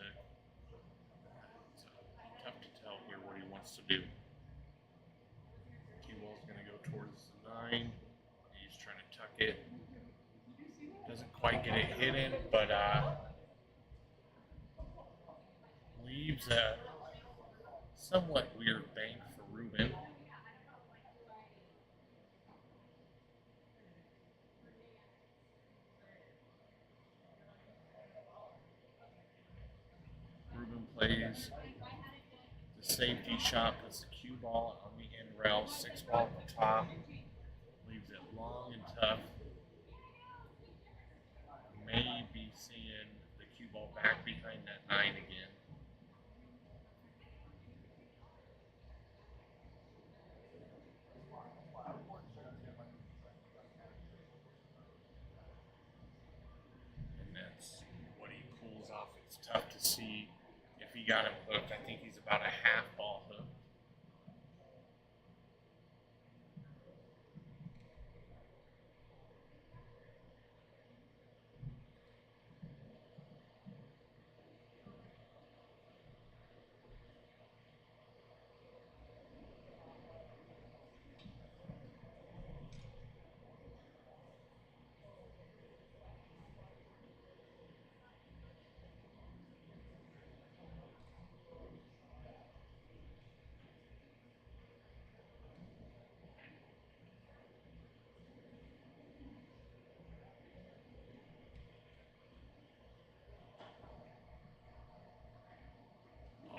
Speaker 6: It's tough to tell here what he wants to do. T-Wall's going to go towards the 9. He's trying to tuck it. Doesn't quite get it hidden, but leaves a somewhat weird bank for Ruben. guys. The safety shot puts the cue ball on the end rail, 6 ball at the top, leaves it long and tough. May be seeing the cue ball back behind that 9 again. And that's what he pulls off. It's tough to see if he got him hooked. I think he's about a half ball hook.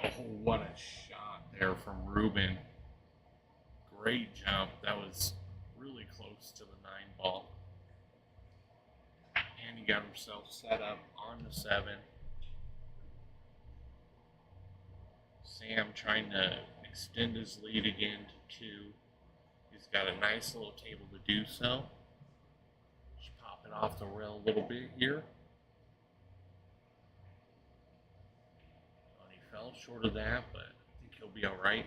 Speaker 6: Oh, what a shot there from Ruben. Great jump. That was really close to the 9 ball. And he got himself set up on the 7. Sam trying to extend his lead again to 2. He's got a nice little table to do so. Just pop it off the rail a little bit here. He fell short of that, but I think he'll be all right.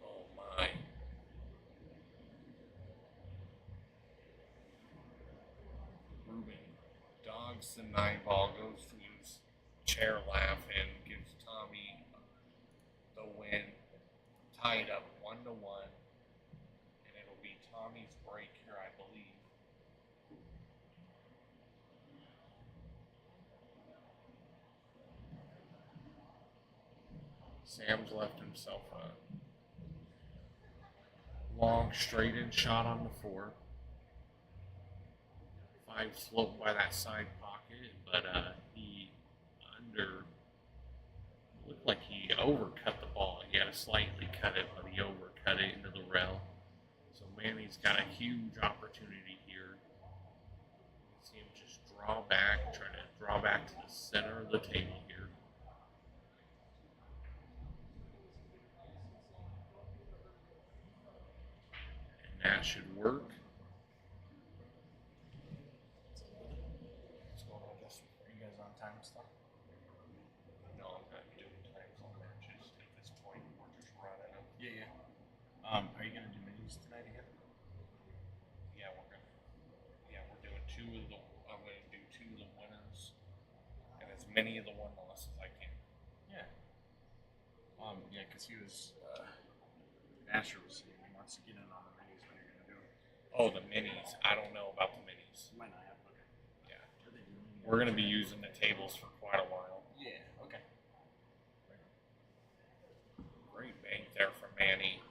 Speaker 6: Oh my. Ruben dogs the 9 ball, goes to his chair laughing, gives Tommy the win. Tied up 1-1, and it'll be Tommy's break here, I believe. Sam's left himself a long straight-in shot on the 4. 5 sloped by that side pocket, but he looked like he overcut the ball. He had to slightly cut it, but he overcut it into the rail. So Manny's got a huge opportunity here. See him just draw back, try to draw back to the center of the table here. And that should work.
Speaker 17: What's going on, Justin? Are you guys on time still?
Speaker 6: No, I'm not doing times on matches at this point. We're just running them.
Speaker 17: Yeah. Are you gonna do minis tonight again?
Speaker 6: Yeah, we're doing 2 of the. I'm gonna do 2 of the winners, and as many of the 1 loss as I can.
Speaker 17: Yeah. Yeah, because he was Asher was saying he wants to get in on the minis when you're gonna do it.
Speaker 6: Oh, the minis. I don't know about the minis.
Speaker 17: You might not have. Okay.
Speaker 6: Yeah. We're gonna be using the tables for quite a while.
Speaker 17: Yeah. Okay.
Speaker 6: Great bank there from Manny.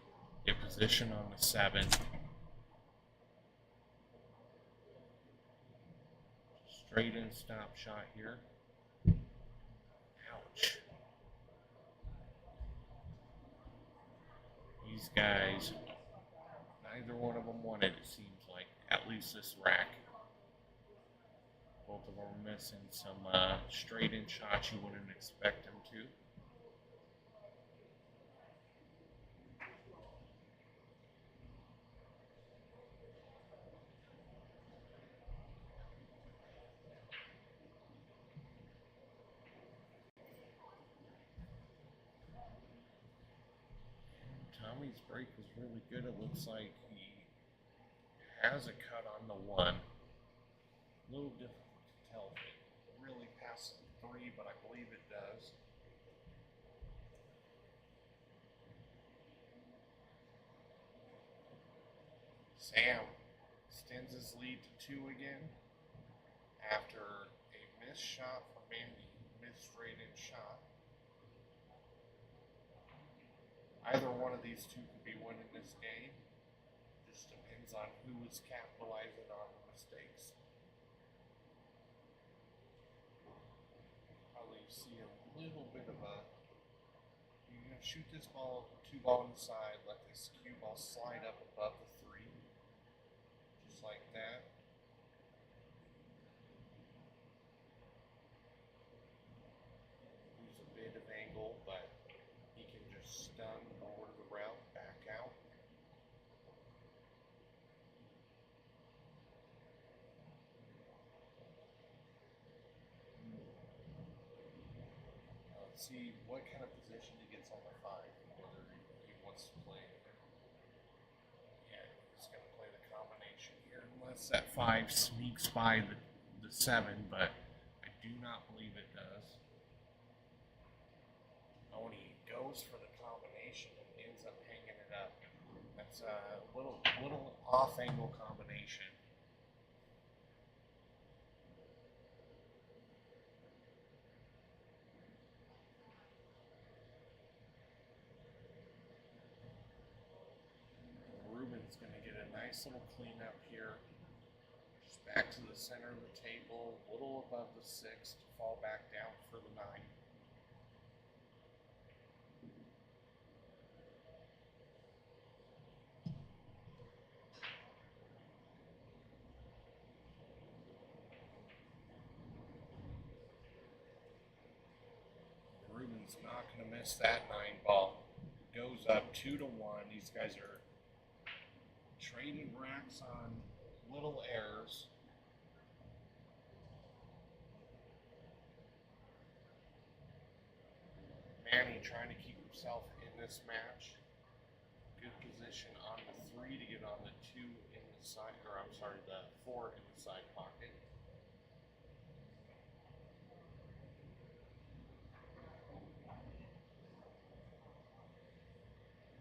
Speaker 6: Get position on the 7. Straight in stop shot here. Ouch. These guys, neither one of them wanted, it seems like, at least this rack. Both of them are missing some straight in shots you wouldn't expect them to. Tommy's break was really good. It looks like he has a cut on the 1. A little difficult to tell if it really passes the 3, but I believe it does. Sam extends his lead to 2 again after a missed shot from Mandy, missed straight in shot. Either one of these two could be winning this game. Just depends on who is capitalizing on the mistakes. Probably see a little bit of a. You're gonna shoot this ball, 2 ball on the side, let this cue ball slide up above the 3, just like that. Lose a bit of angle, but he can just stun over the route, back out. Let's see what kind of position he gets on the 5, whether he wants to play. Yeah, he's going to play the combination here, unless that 5 sneaks by the 7, but I do not believe it does. Oh, and he goes for the combination and ends up hanging it up. That's a little off-angle combination. Ruben's going to get a nice little cleanup here. Just back to the center of the table, a little above the 6 to fall back down for the 9. Ruben's not going to miss that 9 ball. Goes up 2-1. These guys are trading racks on little errors. Manny trying to keep himself in this match. Good position on the 3 to get on the 2 in the side, or I'm sorry, the 4 in the side pocket.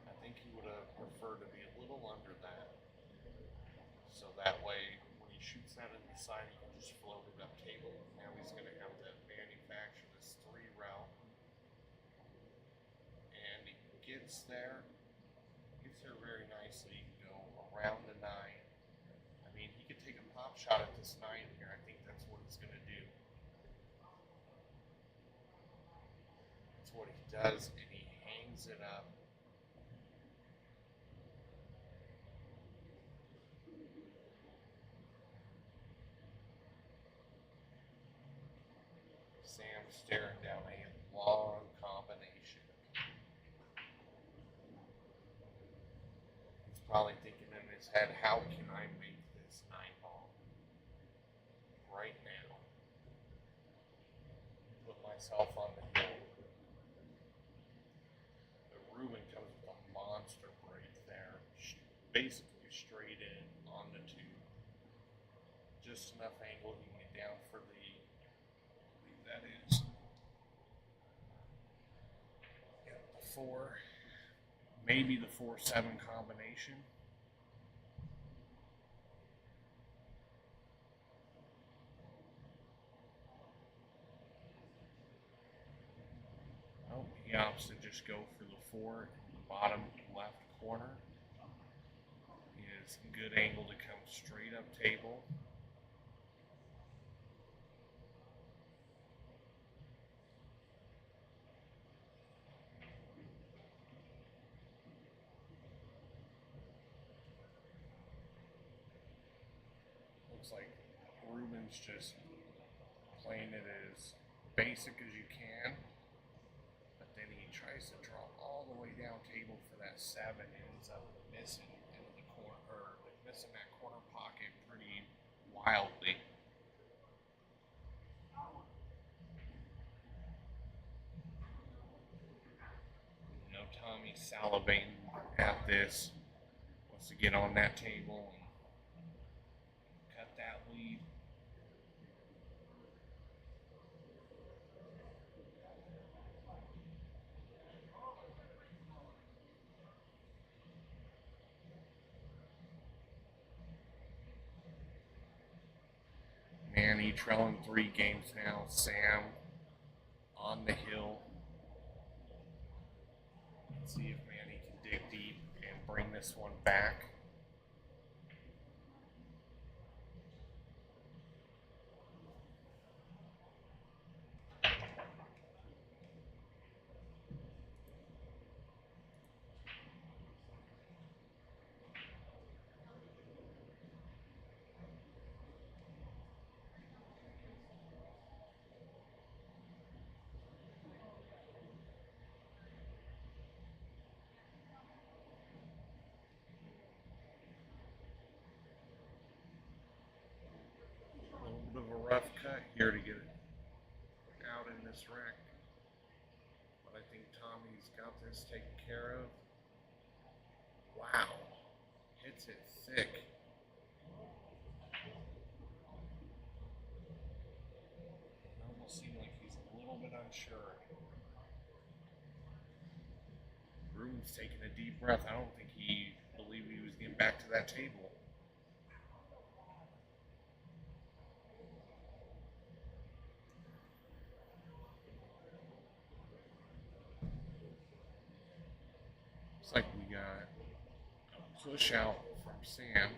Speaker 6: I think he would have preferred to be a little under that. So that way, when he shoots that in the side, he can just float it up table. Now he's going to have to manufacture this 3 route. And he gets there very nicely. He can go around the 9. I mean, he could take a pop shot at this 9 here. I think that's what he's going to do. That's what he does, and he hangs it up. Sam staring down a long combination. He's probably thinking in his head, how can I make this 9 ball right now? Put myself on the hill. But Ruben comes with a monster break there. Basically straight in on the 2. Just enough angle he can get down for the, I believe that is, yeah, the 4, maybe the 4-7 combination. Oh, he opts to just go for the 4 in the bottom left corner. He has a good angle to come straight up table. Looks like Ruben's just playing it as basic as you can, but then he tries to draw all the way down table for that 7, ends up missing into the corner, or missing that corner pocket pretty wildly. You know, Tommy's salivating at this, wants to get on that table and cut that lead. Manny trailing 3 games now. Sam on the hill. Let's see if Manny bring this one back. A little bit of a rough cut here to get it out in this rack. But I think Tommy's got this taken care of. Wow. Hits it thick. It almost seemed like he's a little bit unsure. Ruben's taking a deep breath. I don't think he believed he was getting back to that table. Looks like we got a push out from Sam,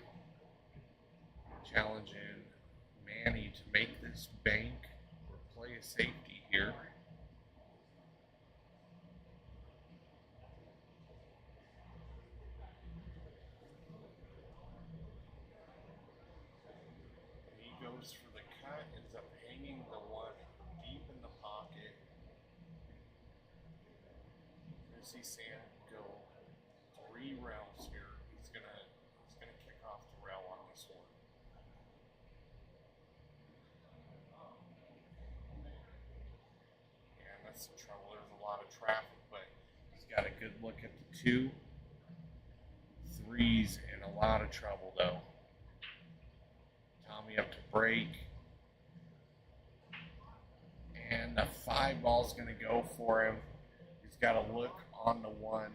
Speaker 6: challenging Manny to make this bank or play a safety here. He goes for the cut, ends up hanging the one deep in the pocket. I see Sam go 3 rails here. He's gonna kick off the rail on this one. And that's the trouble. There's a lot of traffic, but he's got a good look at the 2. 3's in a lot of trouble though. Tommy up to break. And the 5 ball's gonna go for him. He's got to look on the 1.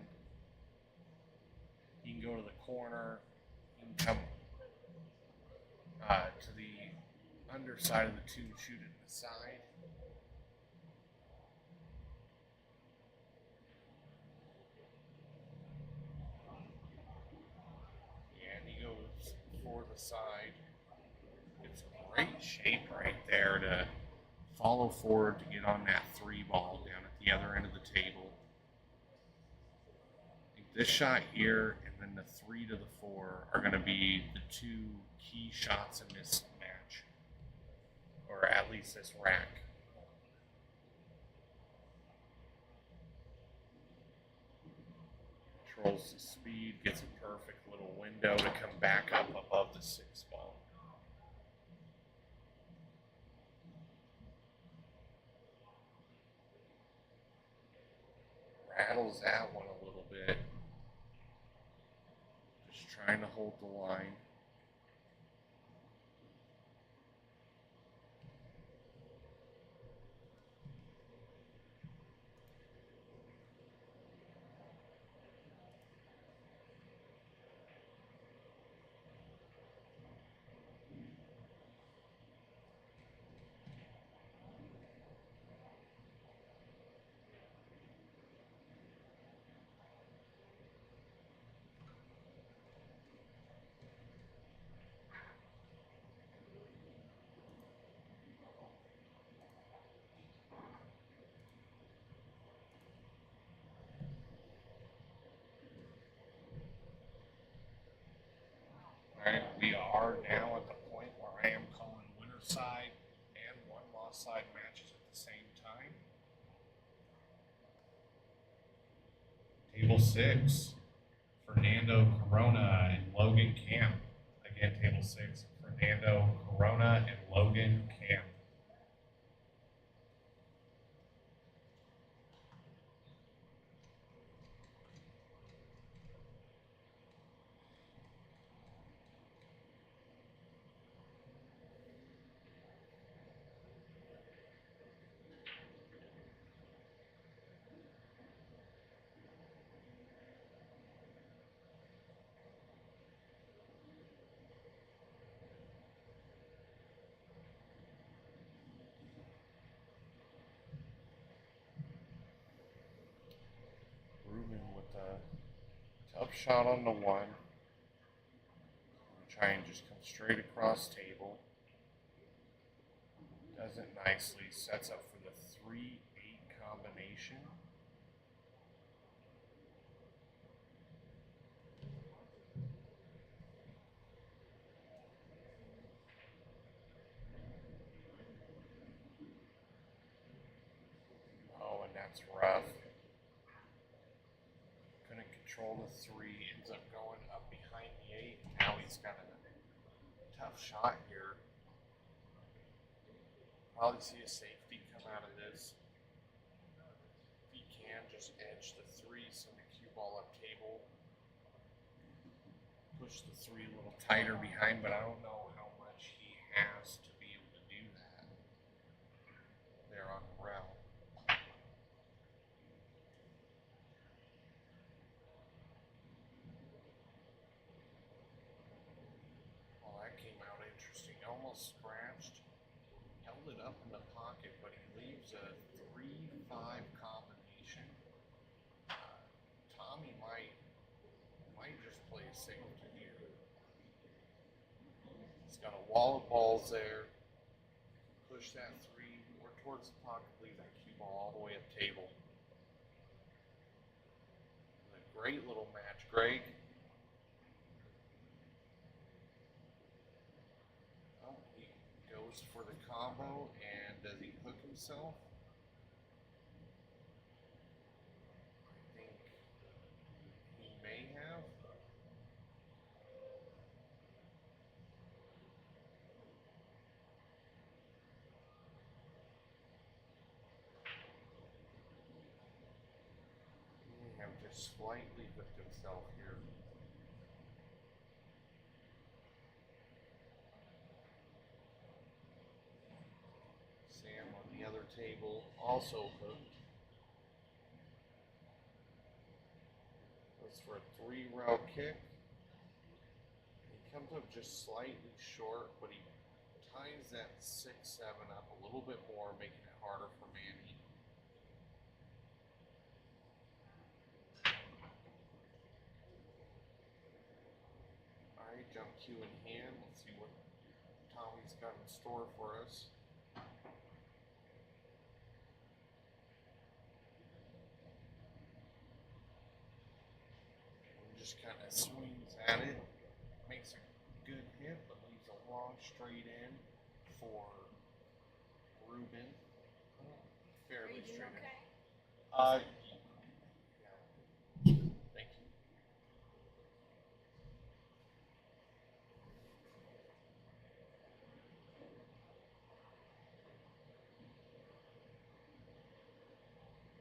Speaker 6: He can go to the corner. He can come to the underside of the 2 and shoot it in the side. And he goes for the side. It's great shape right there to follow forward to get on that 3 ball down at the other end of the table. I think this shot here and then the 3 to the 4 are going to be the 2 key shots in this match, or at least this rack. Controls the speed, gets a perfect little window to come back up above the 6 ball. Rattles that one a little bit. Just trying to hold the line. Alright, we are now at the point where I am calling winner side and one loss side matches at the same time. Table 6, Fernando Corona and Logan Camp. Again, table 6, Fernando Corona and Logan Camp. Tough shot on the one. Try and just come straight across table. Does it nicely. Sets up for the 3-8 combination. Oh, and that's rough. Couldn't control the 3. Ends up going up behind the 8. Now he's got a tough shot here. Probably see a safety come out of this. If he can, just edge the 3, send the cue ball up table. Push the 3 a little tighter behind, but I don't know how much he has to be able to do that. There on the rail. Well, that came out interesting. Almost scratched. Held it up in the pocket, but he leaves a 3-5 combination. Tommy might just play a safety here. He's got a wall of balls there. Push that 3 more towards the pocket, leave that cue ball all the way up table. A great little match, Greg. Oh, he goes for the combo, and does he hook himself? I think he may have. He may have just slightly hooked himself here. Sam on the other table also hooked. Goes for a 3-row kick. He comes up just slightly short, but he ties that 6-7 up a little bit more, making it harder for Manny. Alright, jump cue in hand. Let's see what Tommy's got in store for us. Just kind of swings at it, makes a good hit, but leaves a long straight in for Ruben. Fairly straight in. Yeah. Thank you.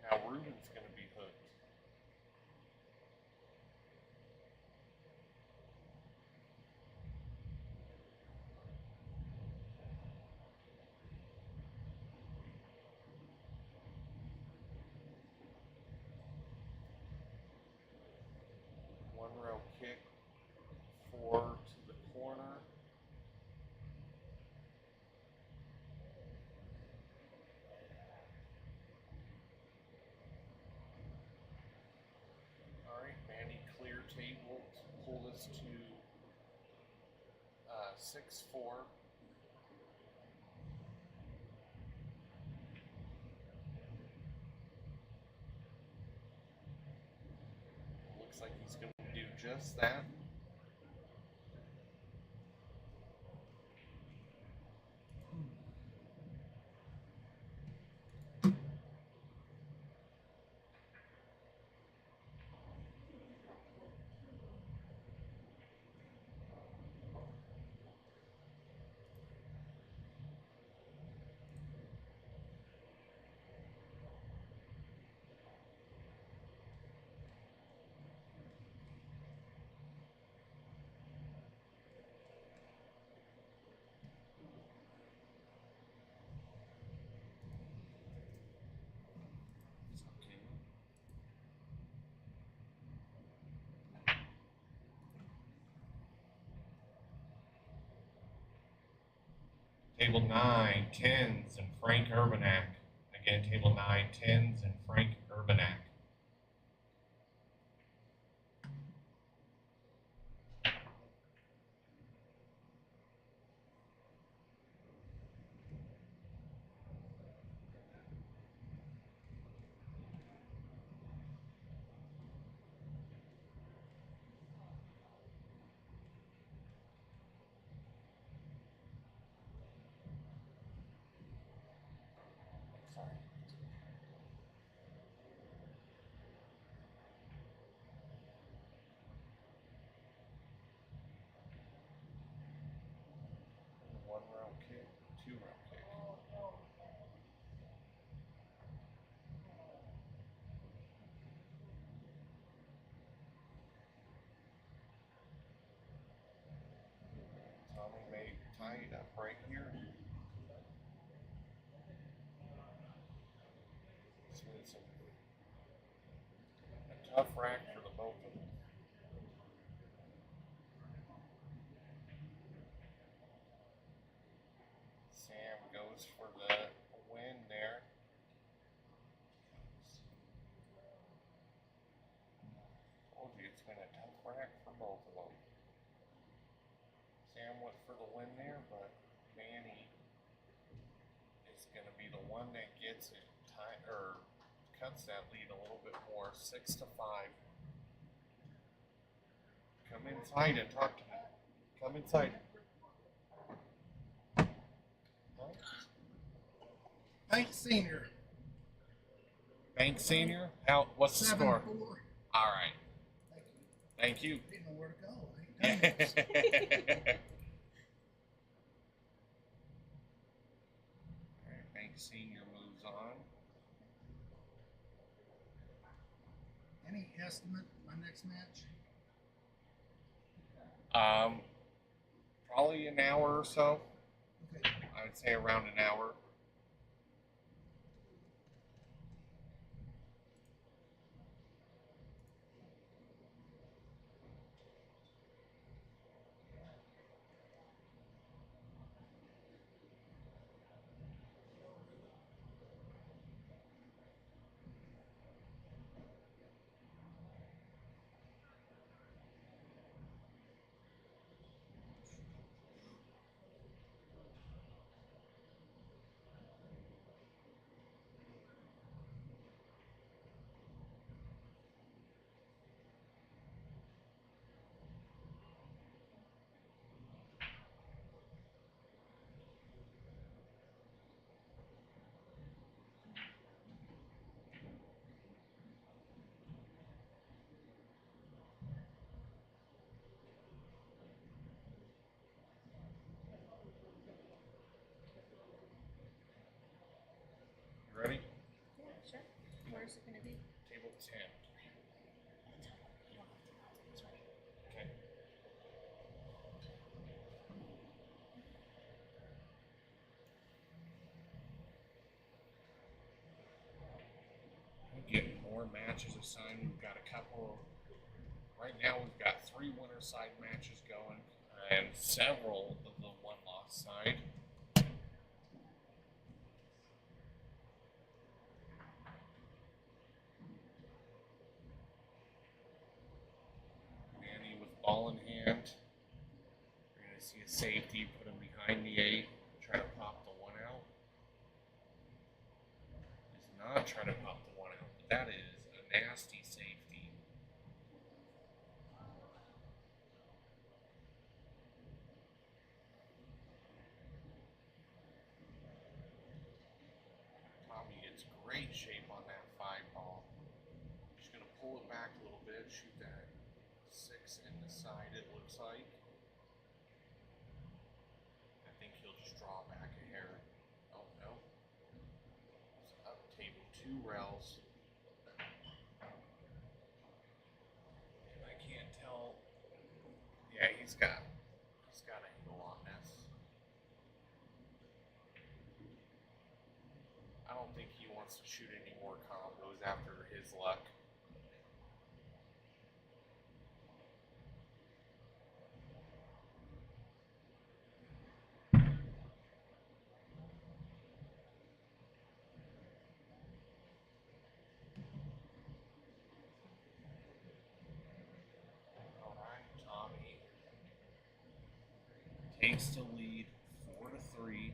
Speaker 6: Now Ruben's going to be hooked. One-row kick, 4 to the corner. All right, Manny clear table to pull this to 6-4. Looks like he's going to do just that. Table 9, Tens, and Frank Urbanak. Again, table 9, Tens, and Frank Urbanak. Sorry. One round kick, 2 round kick. Tommy may tie it up right here. A tough rack for the both of them. Sam goes for the win there. Told you it's been a tough rack for both of them. Sam went for the win there, but Manny is going to be the one that gets it, or cuts that lead a little bit more, 6-5. Come inside and talk to me. Come inside.
Speaker 5: Bank Senior.
Speaker 6: Bank Senior? How? What's the score?
Speaker 5: 7-4.
Speaker 6: All right. Thank you.
Speaker 5: Didn't know where to go. I ain't done this.
Speaker 6: All right, Bank Senior moves on.
Speaker 5: Any estimate my next match?
Speaker 6: Probably an hour or so.
Speaker 5: Okay.
Speaker 6: I would say around an hour. You ready?
Speaker 16: Yeah, sure. Where's it going to be?
Speaker 6: Table 10. Okay. We're getting more matches assigned. We've got a couple. Right now, we've got 3 winner side matches going and several of the one loss side. Manny with ball in hand. You're going to see a safety, put him behind the 8, try to pop the 1 out. He's not trying to pop the 1 out, but that is a nasty safety. Tommy gets great shape on that 5 ball. Just going to pull it back a little bit, shoot that 6 in the side, it looks like. I think he'll just draw back a hair. Oh, no. It's up table 2 rails. And I can't tell. Yeah, he's got a handle on this. I don't think he wants to shoot any more combos after his luck. Alright, Tommy takes the lead 4-3.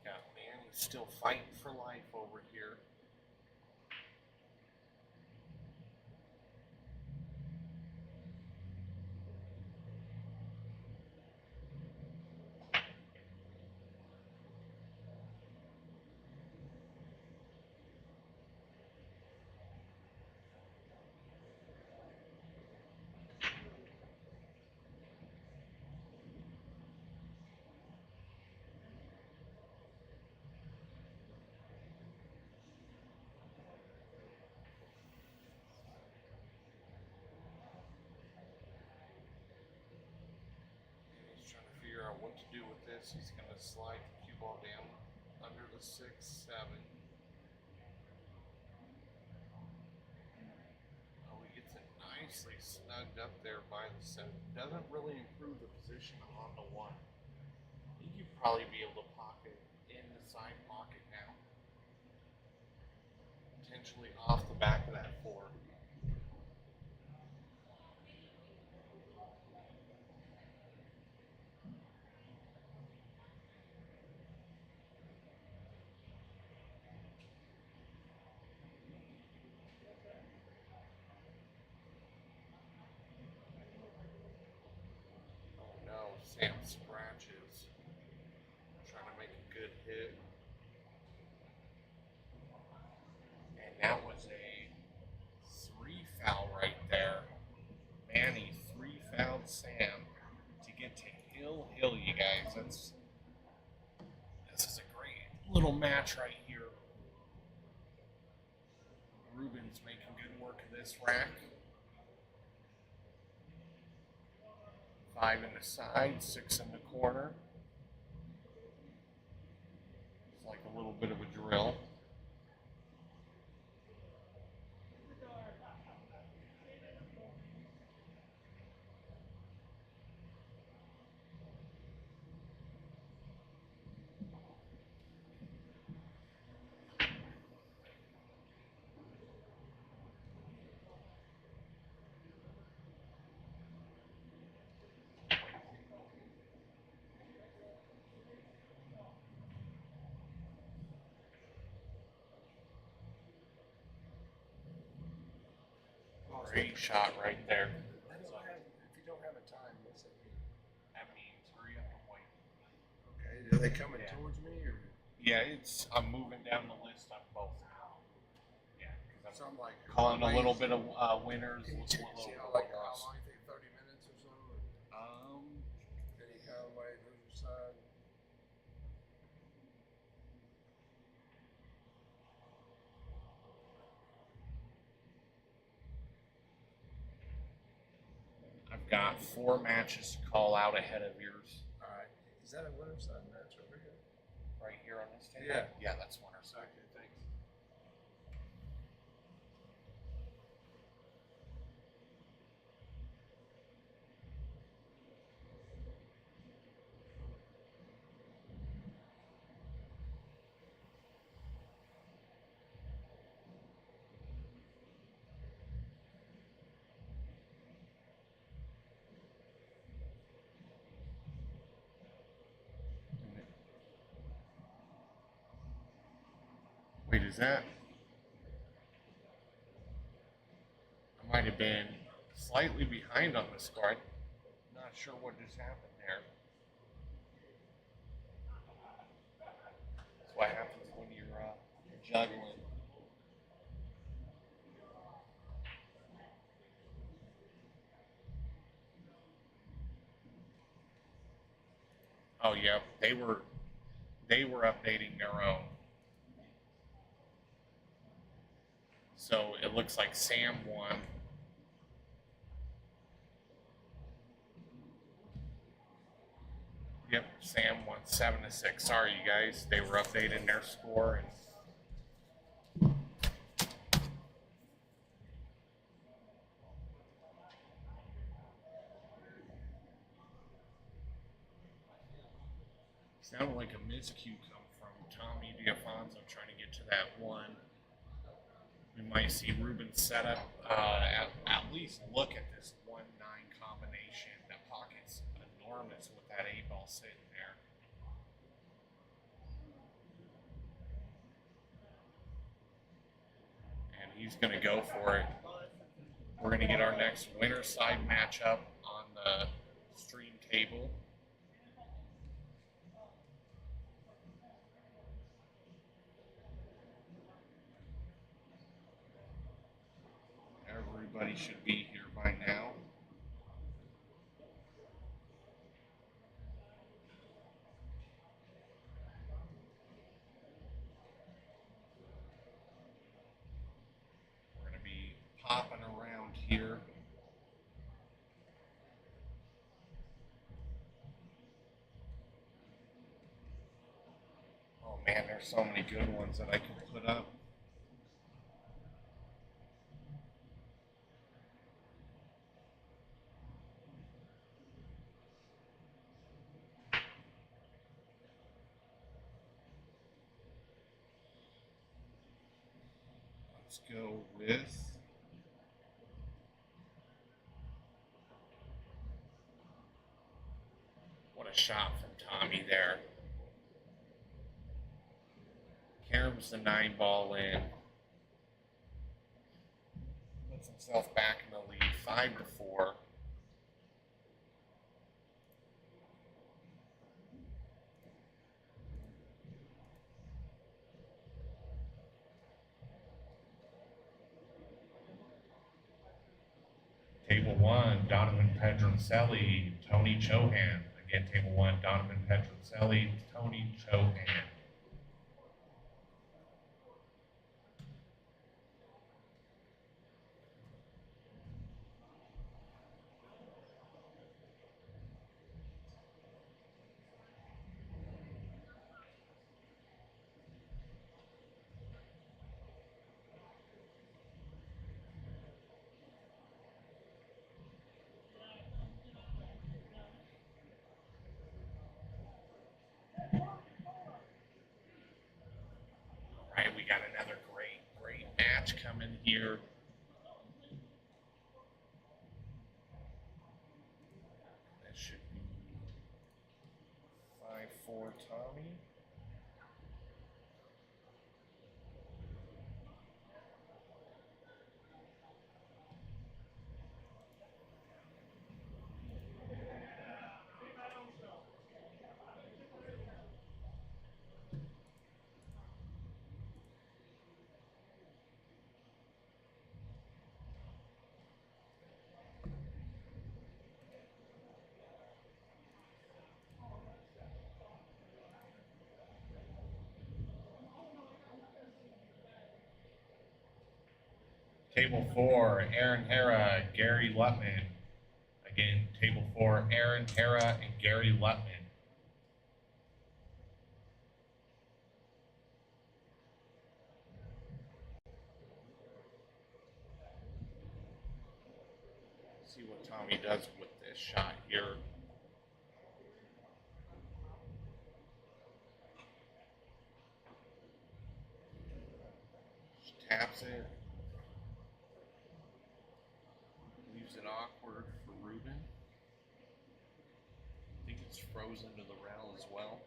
Speaker 6: Got Manny still fighting for life over here. what to do with this. He's going to slide the cue ball down under the 6-7. Oh, he gets it nicely snugged up there by the 7. Doesn't really improve the position on the 1. I think you'd probably be able to pocket in the side pocket now. Potentially off the back of that 4. Oh no, Sam scratches. Trying to make a good hit. And that was a 3 foul right there. Manny 3 fouled Sam to get to Hill, you guys. This is a great little match right here. Ruben's making good work of this rack. 5 in the side, 6 in the corner. It's like a little bit of a drill. Great shot right there.
Speaker 5: If you don't have a time, what's that mean?
Speaker 6: That means hurry up and wait.
Speaker 5: Okay, are they coming towards me or?
Speaker 6: Yeah, I'm moving down the list on both. Yeah, because
Speaker 5: So I'm like
Speaker 6: calling a little bit of winners.
Speaker 5: Can you
Speaker 6: a
Speaker 5: check,
Speaker 6: little
Speaker 5: see
Speaker 6: bit
Speaker 5: how
Speaker 6: of
Speaker 5: like how
Speaker 6: loss.
Speaker 5: long you think 30 minutes or so? Any Conway, loser side.
Speaker 6: I've got 4 matches to call out ahead of yours.
Speaker 5: All right. Is that a winner side match over here?
Speaker 6: Right here on this table?
Speaker 5: Yeah.
Speaker 6: Yeah, that's winner side.
Speaker 5: Okay, thanks.
Speaker 6: Wait, is that? I might have been slightly behind on the score. I'm not sure what just happened there. That's what happens when you're juggling. Oh yeah, they were updating their own. So it looks like Sam won. Yep, Sam won 7-6. Sorry, you guys. They were updating their score and. Sounded like a miscue come from Tommy DiAfonso trying to get to that 1. We might see Ruben set up, at least look at this 1-9 combination. That pocket's enormous with that 8-ball sitting there. And he's going to go for it. We're going to get our next winner side matchup on the stream table. Everybody should be here by now. We're going to be popping around here. there's so many good ones that I can put up. Let's go with what a shot from Tommy there. Caroms the 9-ball in. Puts himself back in the lead, 5-4. Table 1, Donovan Pedroncelli, Tony Chohan. Again, Table 1, Donovan Pedroncelli, Tony Chohan. All right, we got another great match coming here. That should be 5-4 Tommy. Table 4, Aaron Hera, Gary Lutman. Again, Table 4, Aaron Hera and Gary Lutman. See what Tommy does with this shot here. Just taps it. Leaves it awkward for Ruben. I think it's frozen to the rail as well.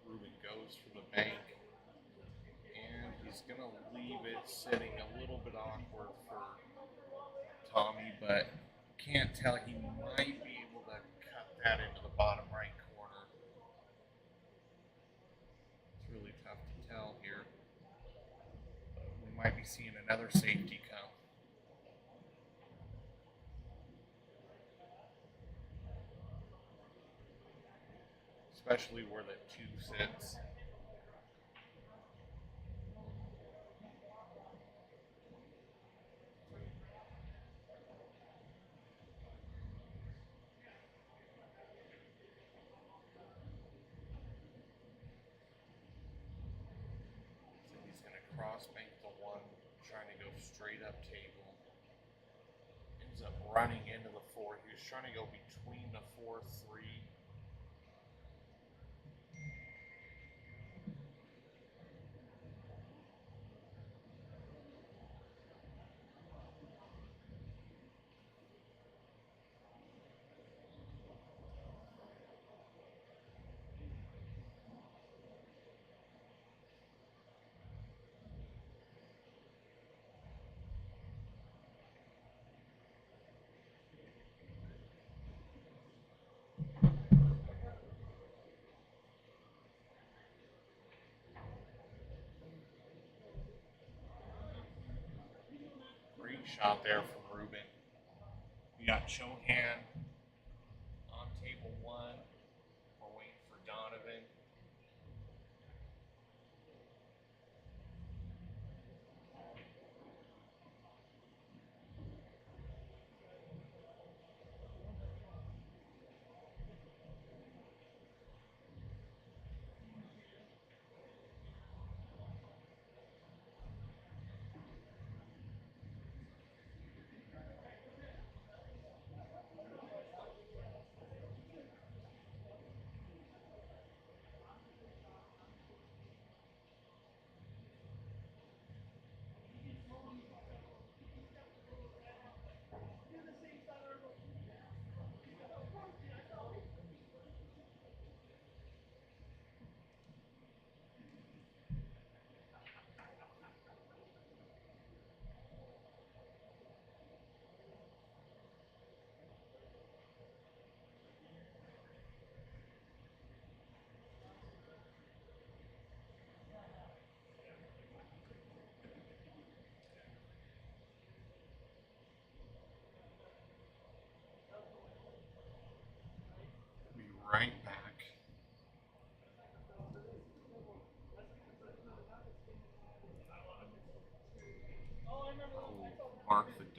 Speaker 6: Ruben goes for the bank, and he's gonna leave it sitting a little bit awkward for Tommy, but can't tell. He might be able to cut that into the bottom right corner. It's really tough to tell here. But we might be seeing another safety come. Especially where the 2 sits. So he's going to cross bank the 1, trying to go straight up table. Ends up running into the 4. He was trying to go between the 4-3. Great shot there from Ruben. We got Chohan on table 1. We're waiting for Donovan.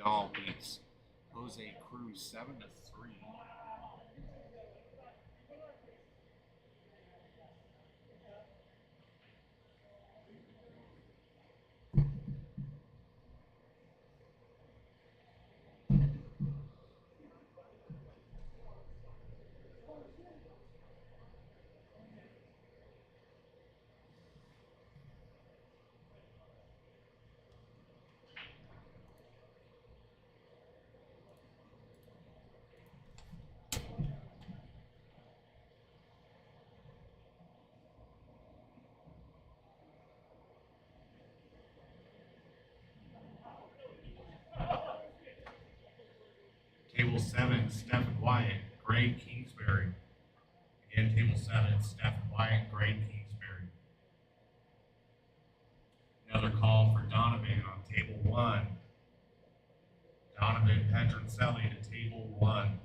Speaker 6: Vidal beats Jose Cruz 7-3. Table 7, Stephen Wyatt, Greg Kingsbury. Again, Table 7, Stephen Wyatt, Greg Kingsbury. Another call for Donovan on Table 1. Donovan Pedroncelli to Table 1.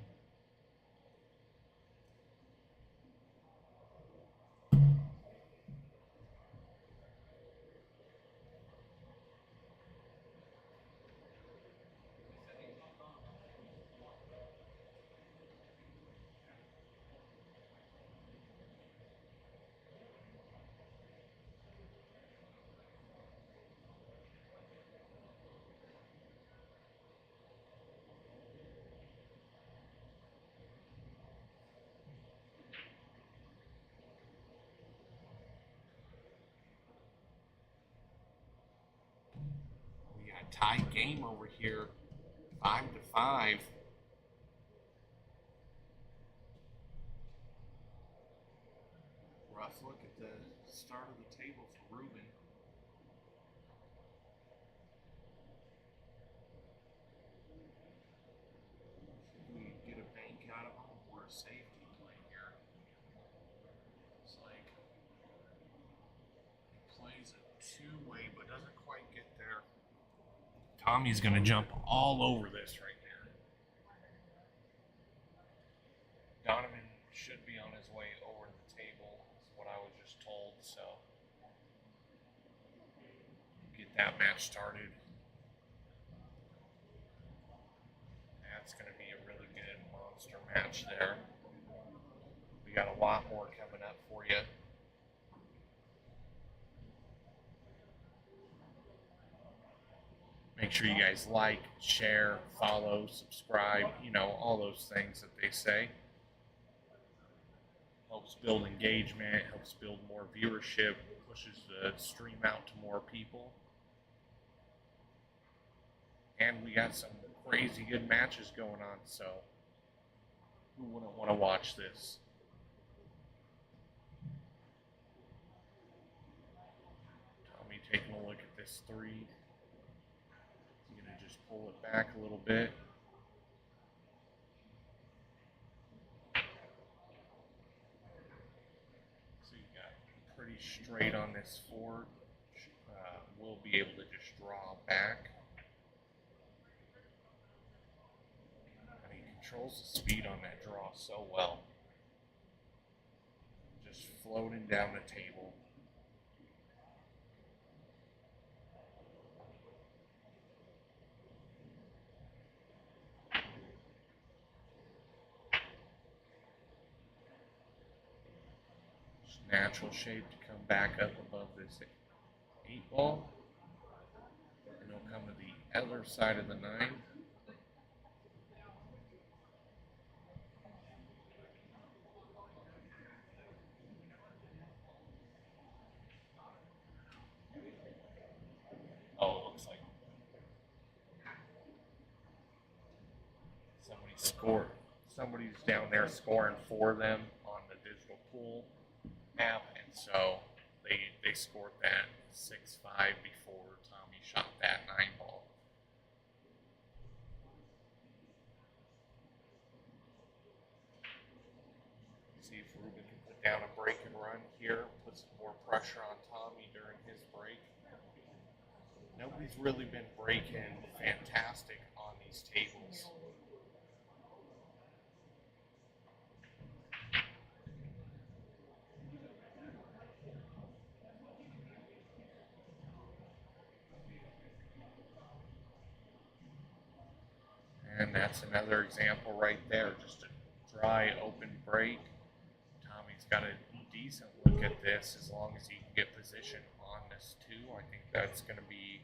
Speaker 6: We got a tie game over here, 5-5. Rough look at the start of the table for Ruben. Should we get a bank out of him or a safety play here? It's like he plays a two-way but doesn't quite get there. Tommy's gonna jump all over this right here. Donovan should be on his way over the table, is what I was just told, so get that match started. That's going to be a really good monster match there. We got a lot more coming up for you. Make sure you guys like, share, follow, subscribe, you know, all those things that they say. Helps build engagement, helps build more viewership, pushes the stream out to more people. And we got some crazy good matches going on, so who wouldn't want to watch this? Tommy taking a look at this 3. He's going to just pull it back a little bit. Pretty straight on this 4. We'll be able to just draw back. And he controls the speed on that draw so well. Just floating down the table. Natural shape to come back up above this 8 ball, and it'll come to the other side of the 9. Oh, it looks like somebody scored. Somebody's down there scoring for them on the digital pool app, and so they scored that 6-5 before Tommy shot that 9 ball. See if Ruben can put down a break and run here, put some more pressure on Tommy during his break. Nobody's really been breaking fantastic on these tables. again, that's another example right there. Just a dry, open break. Tommy's got a decent look at this as long as he can get position on this too. I think that's going to be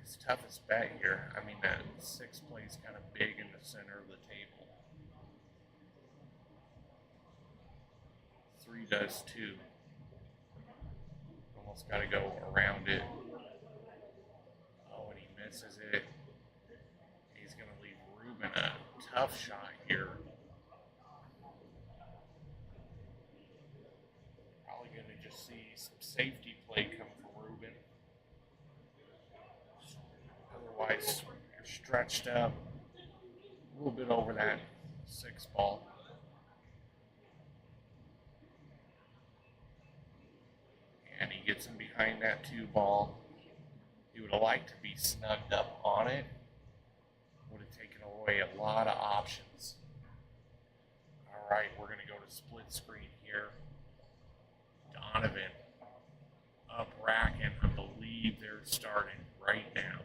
Speaker 6: his toughest bet here. I mean, that 6 plays kind of big in the center of the table. 3 does too. Almost got to go around it. Oh, and he misses it. He's going to leave Ruben a tough shot here. Probably going to just see some safety play come from Ruben. Otherwise, you're stretched up a little bit over that 6 ball. And he gets him behind that 2 ball. He would have liked to be snugged up on it. Would have taken away a lot of options. All right, we're going to go to split screen here. Donovan up racking. I believe they're starting right now.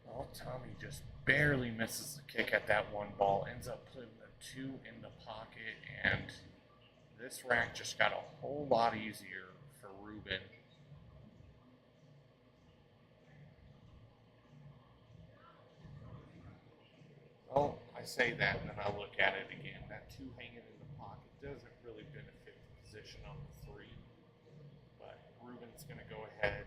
Speaker 6: Well, Tommy just barely misses the kick at that 1 ball, ends up putting the 2 in the pocket, and this rack just got a whole lot easier for Ruben. Well, I say that and then I look at it again. That 2 hanging in the pocket doesn't really benefit the position on the 3, but Ruben's going to go ahead and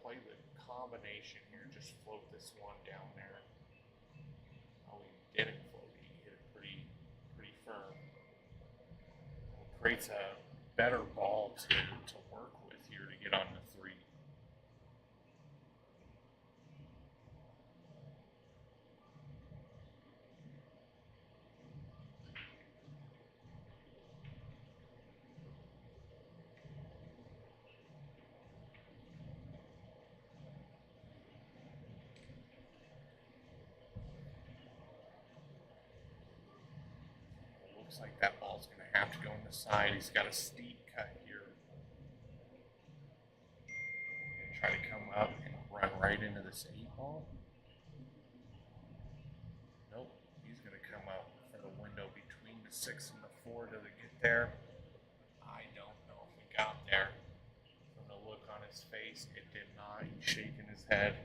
Speaker 6: play the combination here. Just float this 1 down there. Oh, he didn't float. He hit it pretty firm. It creates a better ball to work with here to get on the 3. Looks like that ball's going to have to go on the side. He's got a steep cut here. And try to come up and run right into this 8 ball. Nope. He's going to come up for the window between the 6 and the 4. Does it get there? I don't know if it got there. From the look on his face, it did not. He's shaking his head.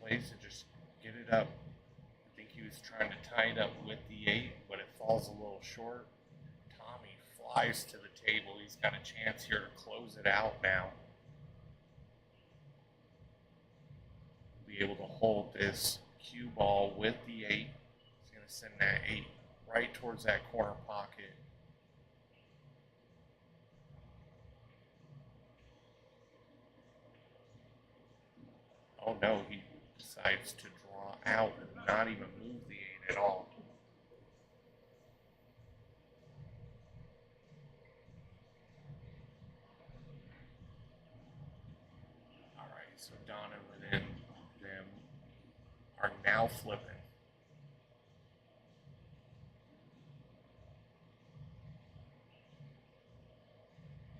Speaker 6: Plays to just get it up. I think he was trying to tie it up with the 8, but it falls a little short. Tommy flies to the table. He's got a chance here to close it out now. Be able to hold this cue ball with the 8. He's going to send that 8 right towards that corner pocket. Oh no, he decides to draw out and not even move the 8 at all. All right, so Donovan and them are now flipping.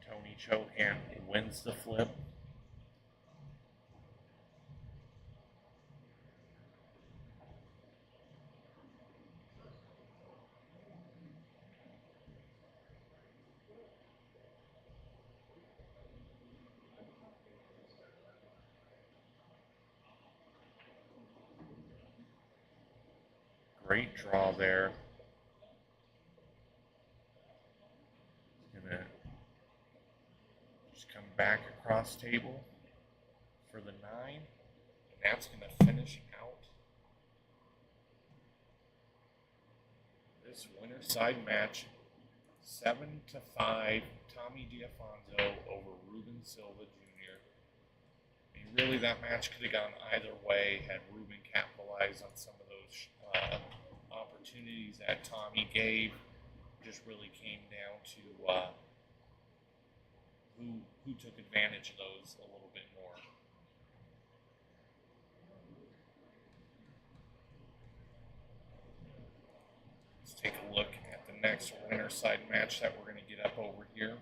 Speaker 6: Tony Chohan wins the flip. Great draw there. He's gonna just come back across table for the 9, and that's gonna finish out this winner side match. 7-5, Tommy DiAfonso over Ruben Silva Jr. He's really, that match could have gone either way had Ruben capitalized on some of those opportunities that Tommy gave. Just really came down to who took advantage of those a little bit more. Let's take a look at the next winner side match that we're going to get up over here.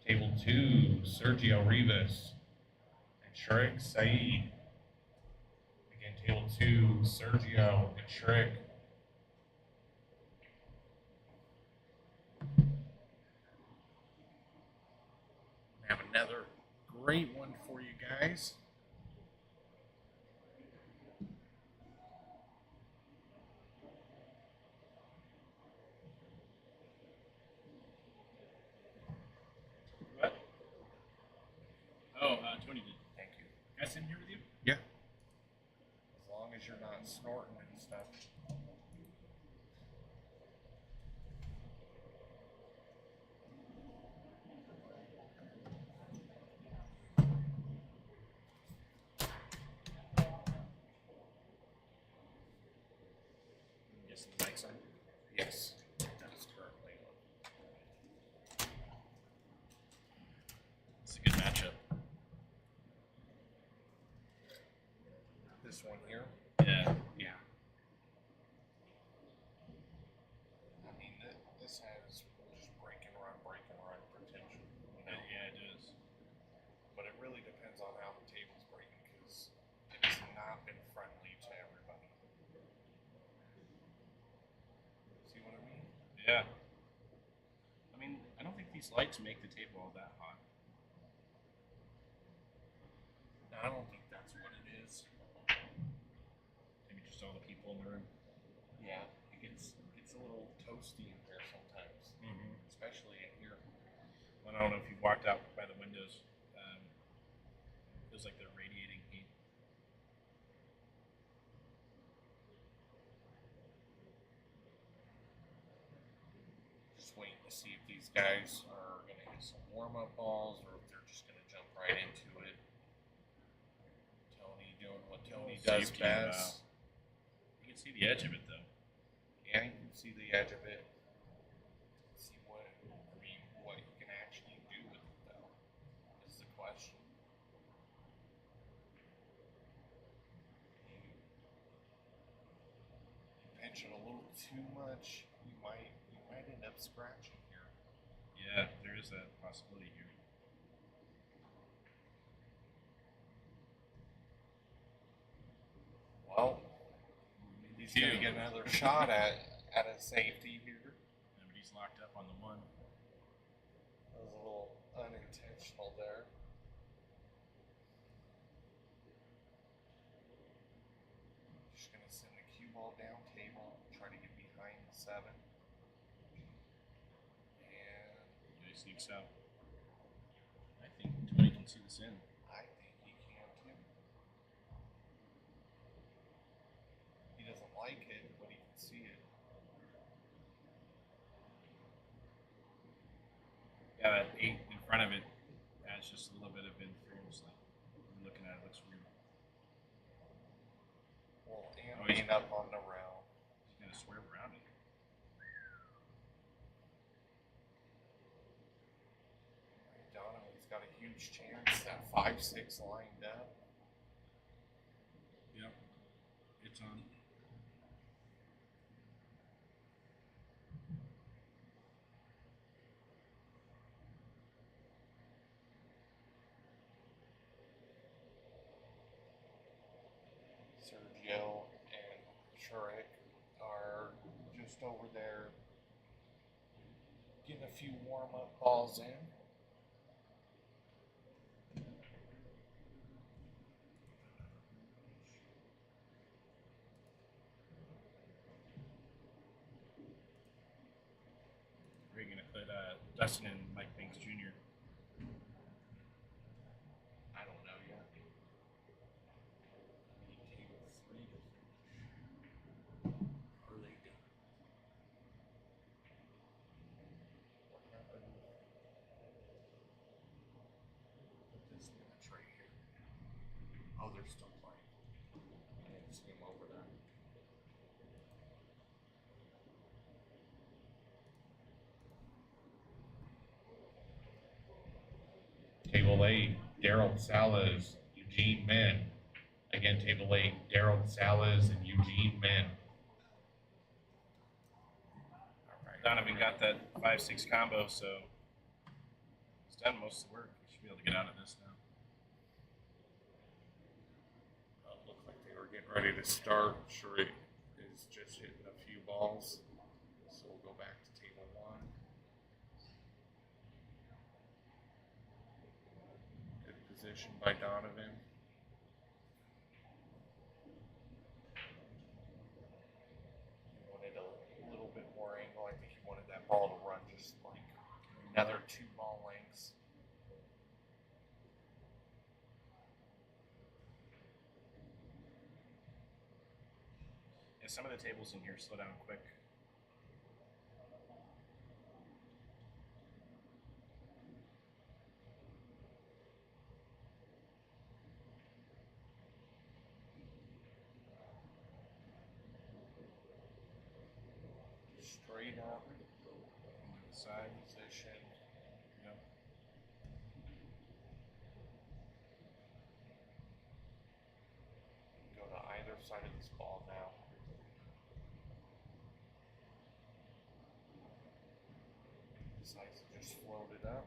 Speaker 6: Table 2, Sergio Rivas and Shrek Saeed. Again, table 2, Sergio and Shrek. We have another great one for you guys.
Speaker 10: Oh, Tony did.
Speaker 6: Thank you.
Speaker 10: Can I sit in here with you?
Speaker 6: Yeah. As long as you're not snorting and stuff.
Speaker 10: Yes, the mic's on.
Speaker 6: Yes, that is currently on.
Speaker 10: It's a good matchup.
Speaker 6: This one here.
Speaker 10: Yeah. Yeah.
Speaker 6: I mean, this has just break and run potential. You know?
Speaker 10: Yeah, it is.
Speaker 6: But it really depends on how the table's breaking because it has not been friendly to everybody. See what I mean?
Speaker 10: Yeah. I mean, I don't think these lights make the table all that hot.
Speaker 6: No, I don't think that's what it is.
Speaker 10: Maybe just all the people in the room.
Speaker 6: Yeah, it gets a little toasty in here sometimes, especially in here.
Speaker 10: I don't know if you've walked out by the windows. Feels like they're radiating heat.
Speaker 6: Just waiting to see if these guys are going to hit some warm-up balls or if they're just going to jump right into it. Tony doing what Tony does
Speaker 10: Safety,
Speaker 6: best.
Speaker 10: You can see the edge of it, though.
Speaker 6: Yeah, you can see the edge of it. See what you can actually do with it, though, is the question. You pinch it a little too much, you might end up scratching here.
Speaker 10: Yeah, there is that possibility here.
Speaker 6: Well, he's going to get another shot at a safety here.
Speaker 10: Yeah, but he's locked up on the one.
Speaker 6: That was a little unintentional there. Just going to send the cue ball down table, try to get behind the 7. And
Speaker 10: he sneaks out. I think Tony can see this in.
Speaker 6: I think he can too. He doesn't like it, but he can see it.
Speaker 10: Yeah, that 8 in front of it adds just a little bit of influence. Like, looking at it, looks weird.
Speaker 6: Well, and being up on the rail.
Speaker 10: He's going to swerve around it.
Speaker 6: Donovan's got a huge chance. That 5-6 lined up.
Speaker 10: Yep. It's on.
Speaker 6: Sergio and Shurik are just over there getting a few warm-up balls in.
Speaker 10: We're going to put Dustin and Mike Banks Jr.
Speaker 6: I don't know yet. Table 3 to
Speaker 18: Are they done?
Speaker 6: what happened? Put this match right here. Oh, they're still playing. I didn't see them over there. Table 8, Daryl Salas, Eugene Min. Again, Table 8, Daryl Salas and Eugene Min.
Speaker 10: Donovan got that 5-6 combo, so he's done most of the work. He should be able to get out of this now.
Speaker 6: Looked like they were getting ready to start. Shurik is just hitting a few balls. So we'll go back to Table 1. Good position by Donovan. He wanted a little bit more angle. I think he wanted that ball to run just like another 2 ball lengths.
Speaker 10: Yeah, some of the tables in here slow down quick.
Speaker 6: Straight up. Side position.
Speaker 10: Yep.
Speaker 6: Go to either side of this ball now. Decides to just float it up.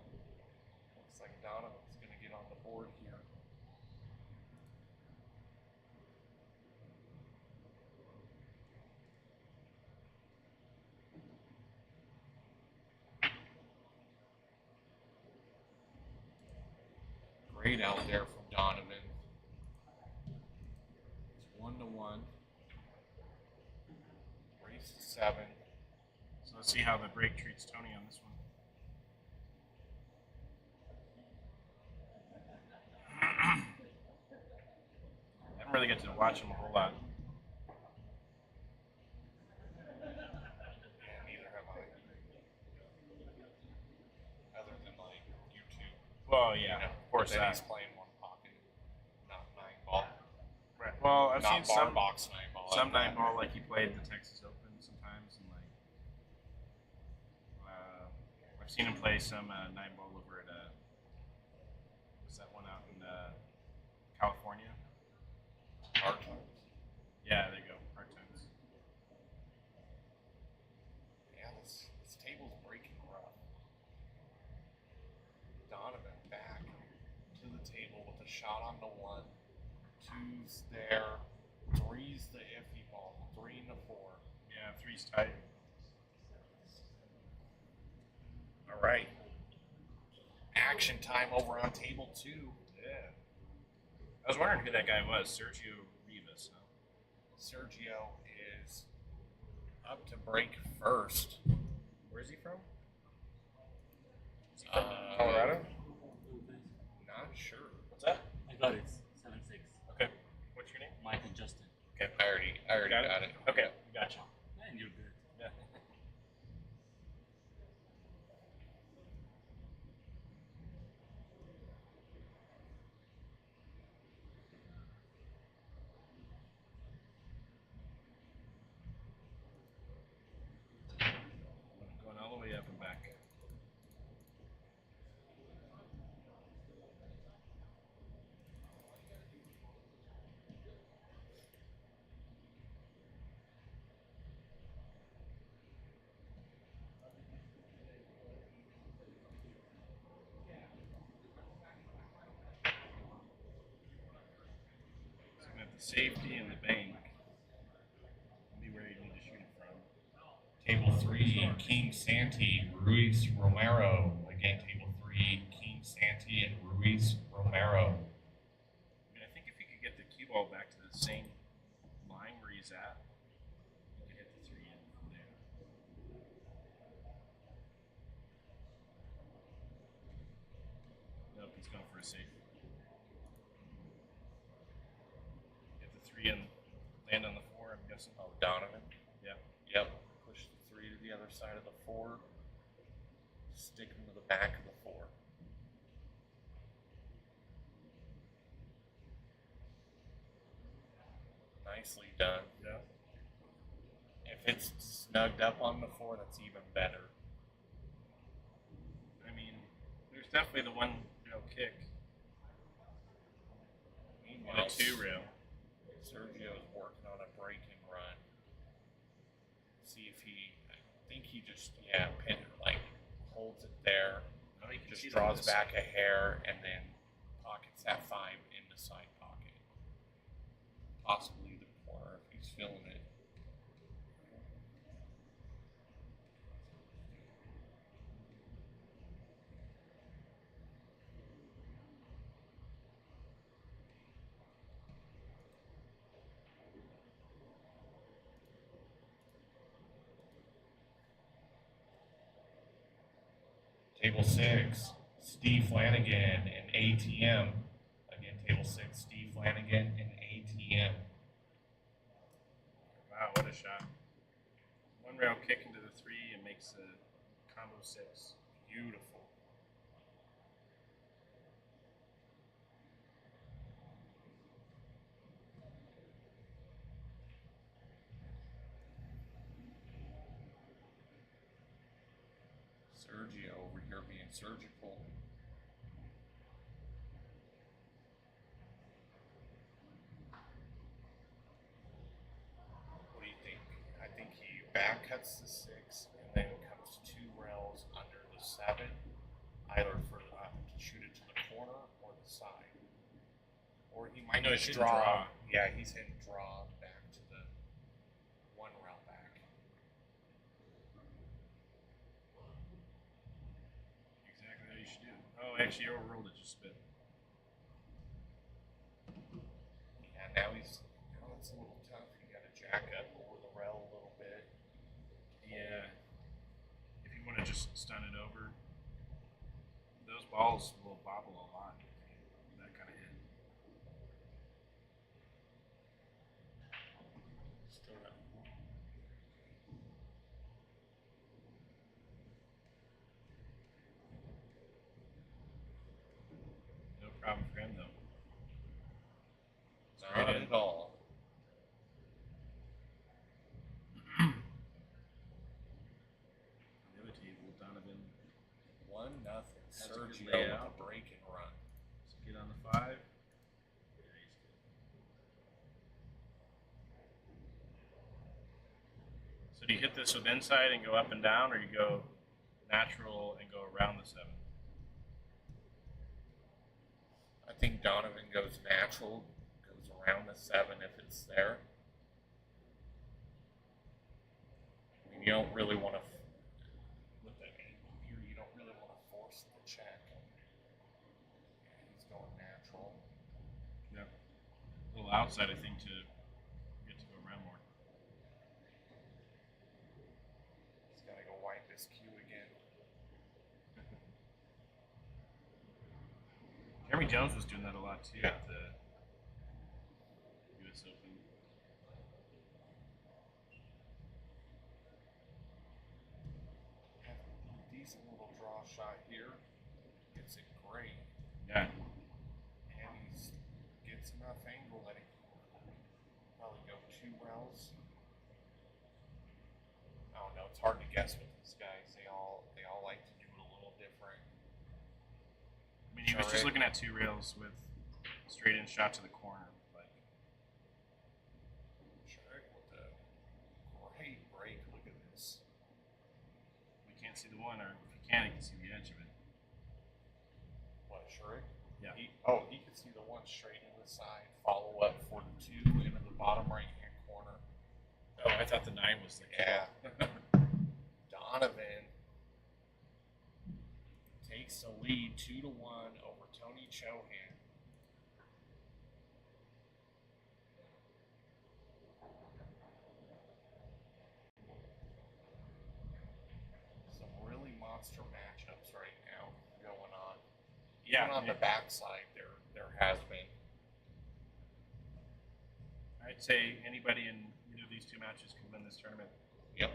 Speaker 6: Looks like Donovan's going to get on the board here. Great out there from Donovan. It's 1-1. Race to 7.
Speaker 10: So let's see how the break treats Tony on this one. I haven't really get to watch him a whole lot.
Speaker 6: Yeah, neither have I. Other than like YouTube.
Speaker 10: Well, yeah, of course.
Speaker 6: Then he's playing one pocket, not 9 ball.
Speaker 10: Right. Well, I've seen
Speaker 6: Not bar
Speaker 10: some
Speaker 6: box 9 ball.
Speaker 10: some 9 ball like he played the Texas Open sometimes, and like I've seen him play some 9 ball over at what's that one out in California?
Speaker 6: Hard times.
Speaker 10: Yeah, there you go. Hard times.
Speaker 6: Yeah, this table's breaking rough. Donovan back to the table with a shot on the 1. 2's there. 3's the iffy ball. 3 and a 4.
Speaker 10: Yeah, 3's tight.
Speaker 6: All right. Action time over on table 2.
Speaker 10: Yeah. I was wondering who that guy was. Sergio Rivas. Huh?
Speaker 6: Sergio is up to break first.
Speaker 10: Where is he from? Is he
Speaker 6: Uh,
Speaker 10: from Colorado?
Speaker 6: Not sure.
Speaker 10: What's that?
Speaker 18: I got it. 7-6.
Speaker 10: Okay. What's your name?
Speaker 18: Mike and Justin.
Speaker 6: Okay, I already got it.
Speaker 10: Okay, gotcha.
Speaker 18: Man, you're good.
Speaker 10: Yeah. Going all the way up and back. So we have the safety and the bank.
Speaker 1: King Santee, Ruiz Romero. Again, table 3, King Santee and Ruiz Romero.
Speaker 10: I mean, I think if he could get the cue ball back to the same line where he's at, he could hit the 3 in from there. Nope, he's going for a safe. Hit the 3 and land on the 4, I'm guessing.
Speaker 1: Oh, Donovan?
Speaker 10: Yeah.
Speaker 1: Yep. Push the 3 to the other side of the 4. Stick him to the back of the 4. Nicely done.
Speaker 10: Yeah.
Speaker 1: If it's snugged up on the 4, that's even better.
Speaker 10: I mean, there's definitely the 1 rail kick. And a 2 rail.
Speaker 1: Sergio's working on a breaking run. See if he, I think he just, holds it there.
Speaker 10: Oh, you can see
Speaker 1: Just
Speaker 10: that
Speaker 1: draws
Speaker 10: this
Speaker 1: back
Speaker 10: side.
Speaker 1: a hair and then pockets that 5 in the side pocket. Possibly the corner if he's feeling it. Table 6, Steve Flanagan and ATM. Again, table 6, Steve Flanagan and ATM.
Speaker 10: Wow, what a shot. 1 rail kick into the 3 and makes a combo 6.
Speaker 1: Beautiful. Sergio over here being surgical. What do you think? I think he back cuts the 6 and then comes 2 rails under the 7, either for to shoot it to the corner or the side. Or he might
Speaker 10: No,
Speaker 1: just
Speaker 10: he's
Speaker 1: draw.
Speaker 10: hitting draw.
Speaker 1: Yeah, he's hitting draw back to the 1 rail back.
Speaker 10: Exactly how you should do. Oh, actually, you overrolled it just a bit.
Speaker 1: Yeah, now it's a little tough. You got to jack up over the rail a little bit.
Speaker 10: Yeah. If you want to just stun it over, those balls will bobble a lot. That kind of hit.
Speaker 1: Still not.
Speaker 10: No problem for him, though.
Speaker 1: Not at all.
Speaker 10: The other table, Donovan.
Speaker 1: 1-0.
Speaker 10: That's a good
Speaker 1: Sergio
Speaker 10: layout.
Speaker 1: with a break and run.
Speaker 10: So get on the 5. So do you hit this with inside and go up and down, or you go natural and go around the 7?
Speaker 1: I think Donovan goes natural, goes around the 7 if it's there. I mean, you don't really want to, with that angle here, you don't really want to force the check. Yeah, he's going natural.
Speaker 10: Yeah. A little outside, I think, to get to go around more.
Speaker 1: He's got to go wipe his cue again.
Speaker 10: Jeremy Jones was doing that a lot too
Speaker 1: Yeah.
Speaker 10: at the U.S. Open.
Speaker 1: Decent little draw shot here. Gets it great.
Speaker 10: Yeah.
Speaker 1: And he gets enough angle that he can probably go 2 rails. I don't know. It's hard to guess with these guys. They all like to do it a little different.
Speaker 10: I mean, he was just looking at 2 rails with straight in shot to the corner. Like,
Speaker 1: Shark with a great break. Look at this.
Speaker 10: we can't see the 1, or if you can, you can see the edge of it.
Speaker 1: What, Shrek?
Speaker 10: Yeah.
Speaker 1: He can see the 1 straight in the side. Follow up for the 2 into the bottom right hand corner.
Speaker 10: Oh, I thought the 9 was the kill.
Speaker 1: Yeah.
Speaker 6: Donovan takes the lead 2-1 over Tony Chohan. Some really monster matchups right now going on.
Speaker 10: Yeah,
Speaker 6: Even on the backside, there has been.
Speaker 10: I'd say anybody in either of these two matches can win this tournament.
Speaker 6: Yep.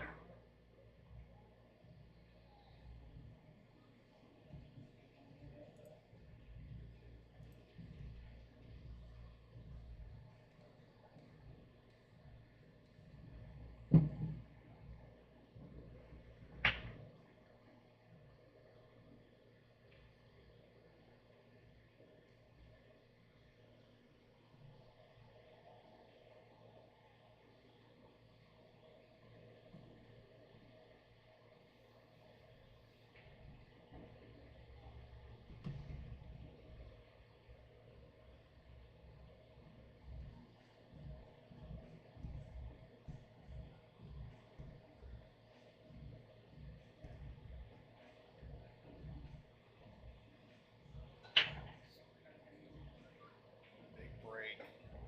Speaker 6: Big break.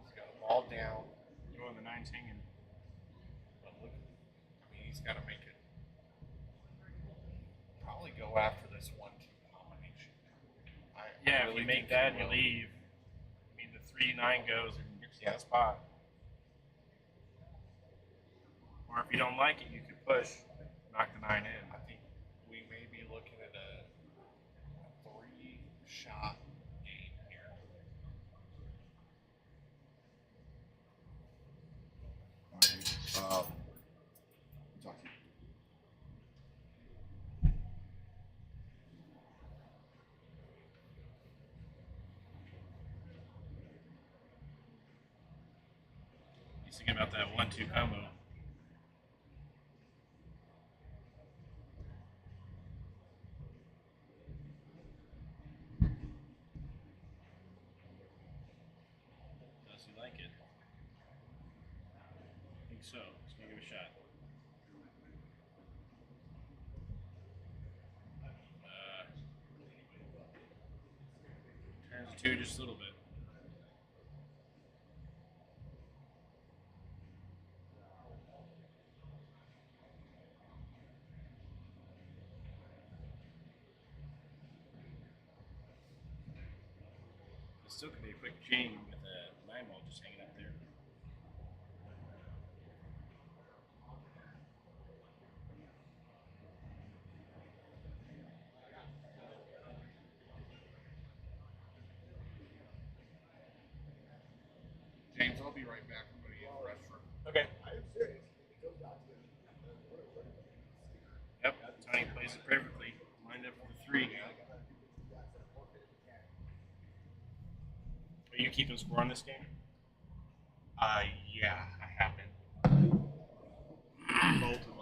Speaker 6: He's got a ball down.
Speaker 10: Oh, the nine's hanging.
Speaker 6: But look, I mean, he's got to make it. Probably go after this 1-2 combination.
Speaker 10: Yeah, if you make that, you leave. I mean, the 3-9 goes and gets you that spot. Or if you don't like it, you could push, knock the 9 in.
Speaker 6: I think we may be looking at a 3-shot game here.
Speaker 4: Talk to you.
Speaker 10: He's thinking about that 1-2 combo. Does he like it? I think so. He's gonna give it a shot. Turns to 2 just a little bit. It still could be a quick jam with a 9 ball just hanging up there.
Speaker 6: James, I'll be right back. I'm going to use the restroom.
Speaker 10: Okay.
Speaker 2: I am serious. It goes out to
Speaker 10: Yep, Tony plays it perfectly. Lined up for the 3. Are you keeping score on this game?
Speaker 6: Yeah, I have been.
Speaker 10: Both of them.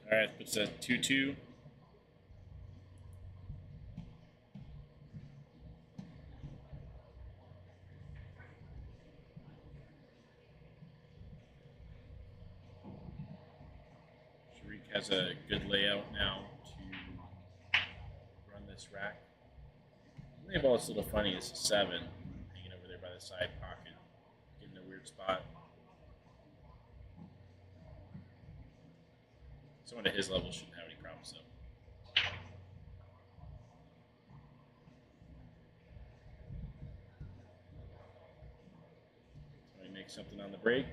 Speaker 10: All right, it's a 2-2. Sharik has a good layout now to run this rack. The ball is a little funny. It's a 7 hanging over there by the side pocket, getting a weird spot. Someone at his level shouldn't have any problems though. So he makes something on the break.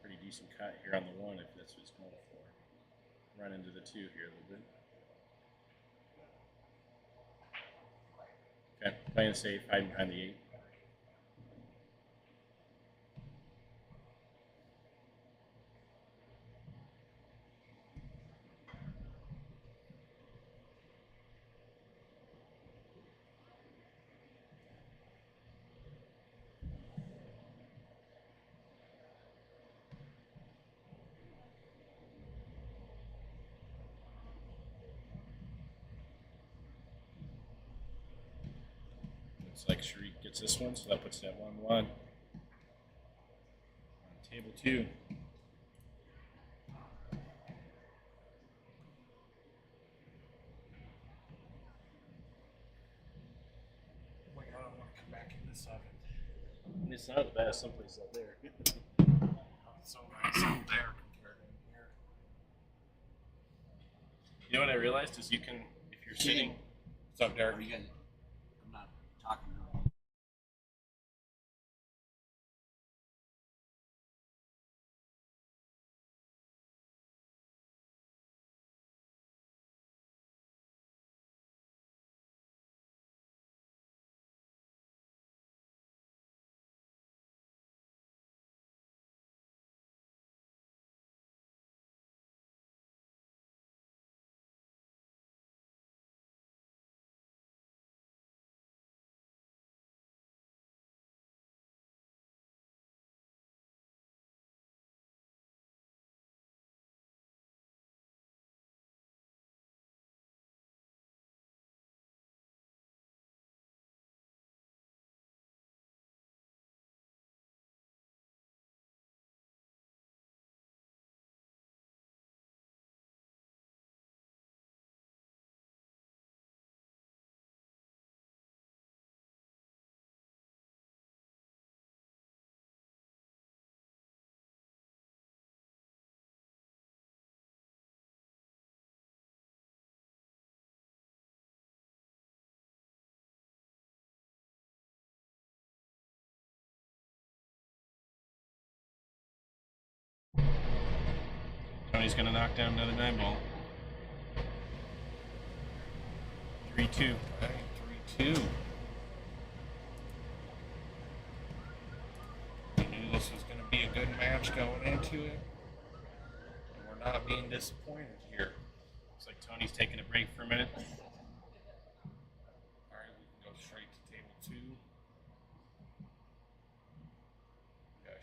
Speaker 10: Pretty decent cut here on the 1 if that's what he's going for. Run into the 2 here a little bit. Okay, playing safe, hiding behind the 8. Looks like Sharik gets this one, so that puts it at 1-1. On table 2.
Speaker 6: Oh my god, I want to come back in this oven.
Speaker 10: It's not the best, someplace up there.
Speaker 6: It's so nice out there compared to in here.
Speaker 10: You know what I realized is you can, if you're sitting. What's up, Derek?
Speaker 19: You guys, I'm not talking.
Speaker 10: Tony's going to knock down another 9-ball. 3-2.
Speaker 6: All right, 3-2. We knew this was going to be a good match going into it. And we're not being disappointed here.
Speaker 10: Looks like Tony's taking a break for a minute.
Speaker 6: All right, we can go straight to table 2.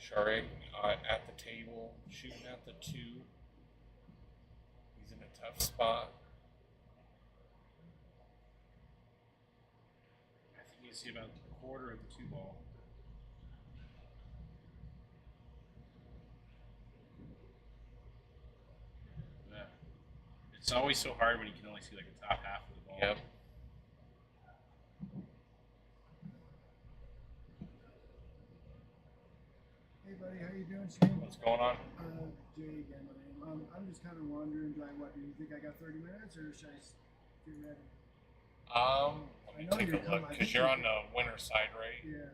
Speaker 6: Sharik at the table, shooting at the 2. He's in a tough spot.
Speaker 10: I think you see about a quarter of the 2-ball. Yeah. It's always so hard when you can only see like the top half of the ball.
Speaker 6: Yep.
Speaker 12: Hey buddy, how you doing, Shane?
Speaker 6: What's going on?
Speaker 12: Jay again, my name. I'm just kind of wondering, do you think I got 30 minutes, or should I get ready?
Speaker 6: Let me
Speaker 12: I know
Speaker 6: take
Speaker 12: you're
Speaker 6: a look,
Speaker 12: coming- I
Speaker 6: because
Speaker 12: think
Speaker 6: you're
Speaker 12: you're-
Speaker 6: on the winner side, right?
Speaker 12: Yeah.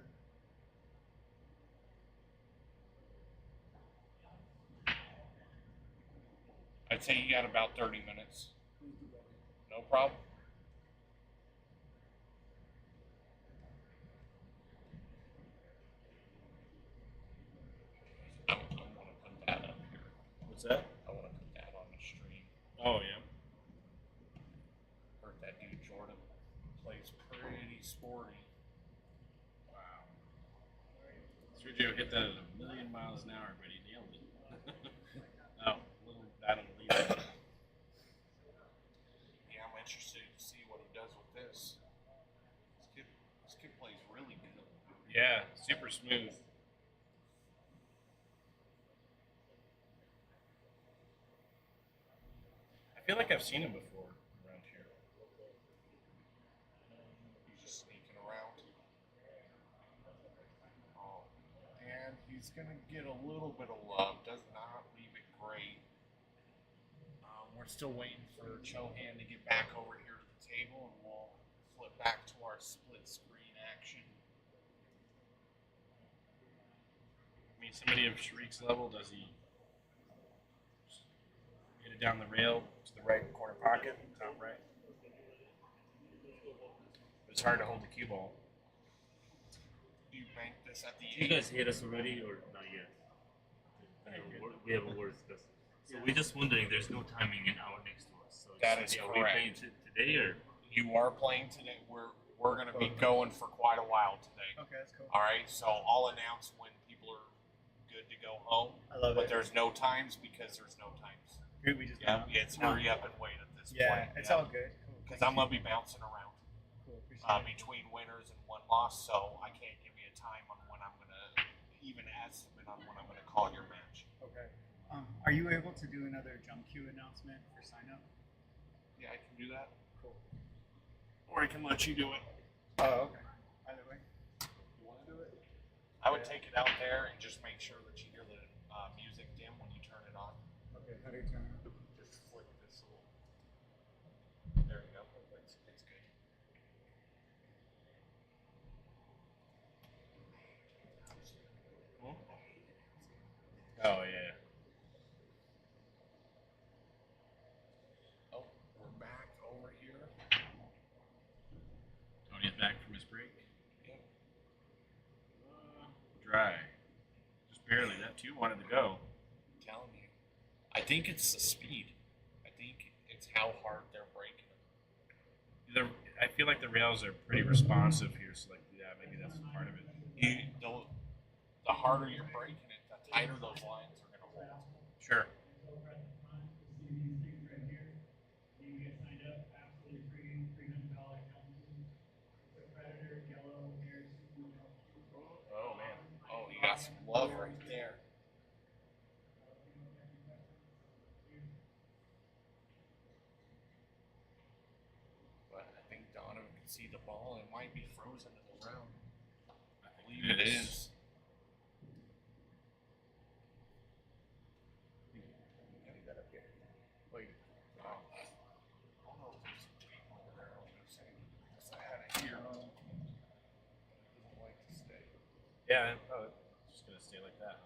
Speaker 6: I'd say you got about 30 minutes. No problem. I want to put that up here.
Speaker 10: What's that?
Speaker 6: I want to put that on the stream.
Speaker 10: Oh, yeah.
Speaker 6: Heard that dude Jordan plays pretty sporty.
Speaker 10: Wow. Sergio hit that at 1,000,000 miles an hour, but he nailed it. Oh, a little bad on the lead.
Speaker 6: Yeah, I'm interested to see what he does with this. This kid plays really good.
Speaker 10: Yeah, super smooth. I feel like I've seen him before around here.
Speaker 6: He's just sneaking around. Oh, and he's going to get a little bit of love. Does not leave it great. We're still waiting for Chohan to get back over here to the table, and we'll flip back to our split screen action.
Speaker 10: I mean, somebody of Sharik's level, does he hit it down the rail to the right corner pocket, top right? It's hard to hold the cue ball.
Speaker 6: Do you bank this at the
Speaker 18: You guys hit us already or not yet? We have a word discuss. So we're just wondering, there's no timing an hour next to us. So
Speaker 6: That is
Speaker 18: are we playing
Speaker 6: correct.
Speaker 18: today or?
Speaker 6: You are playing today. We're going to be going for quite a while today.
Speaker 12: Okay, that's cool.
Speaker 6: All right, so I'll announce when people are good to go home.
Speaker 12: I love
Speaker 6: but
Speaker 12: it.
Speaker 6: there's no times because there's no times.
Speaker 12: Good, we just
Speaker 6: Yeah, it's hurry up and wait at this point.
Speaker 12: Yeah, it's all good. Cool.
Speaker 6: Because I'm going to be bouncing around.
Speaker 12: Cool,
Speaker 6: between winners and one loss, so I can't give you a time on when I'm gonna even estimate on when I'm gonna call your match.
Speaker 20: Okay. Are you able to do another jump queue announcement for sign up?
Speaker 6: Yeah, I can do that.
Speaker 20: Cool.
Speaker 6: Or I can let you do it.
Speaker 20: Oh, okay. Either way.
Speaker 6: You want to do it? I would take it out there and just make sure that you hear the music dim when you turn it on.
Speaker 20: Okay, how do you turn it?
Speaker 6: Just flick this little. There you go. It's good.
Speaker 10: Oh yeah.
Speaker 6: Oh, we're back over here.
Speaker 10: Tony's back from his break.
Speaker 6: Yep.
Speaker 10: Dry. Just barely. That two wanted to go.
Speaker 6: I'm telling you. I think it's the speed. I think it's how hard they're breaking them.
Speaker 10: I feel like the rails are pretty responsive here, so like yeah, maybe that's part of it.
Speaker 6: The harder you're breaking it, the tighter those lines are going to hold.
Speaker 10: Sure.
Speaker 6: Oh man. Oh, you got some love right there. But I think Donovan can see the ball. It might be frozen in the round. I believe it is.
Speaker 10: Yeah, oh, it's just gonna stay like that.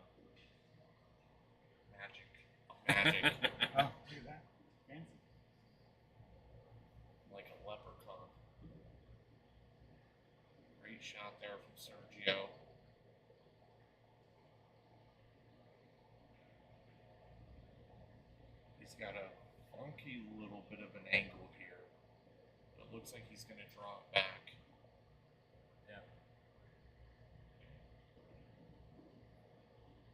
Speaker 6: Magic. Magic.
Speaker 20: Oh, look at that. Fancy.
Speaker 6: Like a leprechaun. Great shot there from Sergio. He's got a funky little bit of an angle here. It looks like he's going to draw it back.
Speaker 10: Yeah.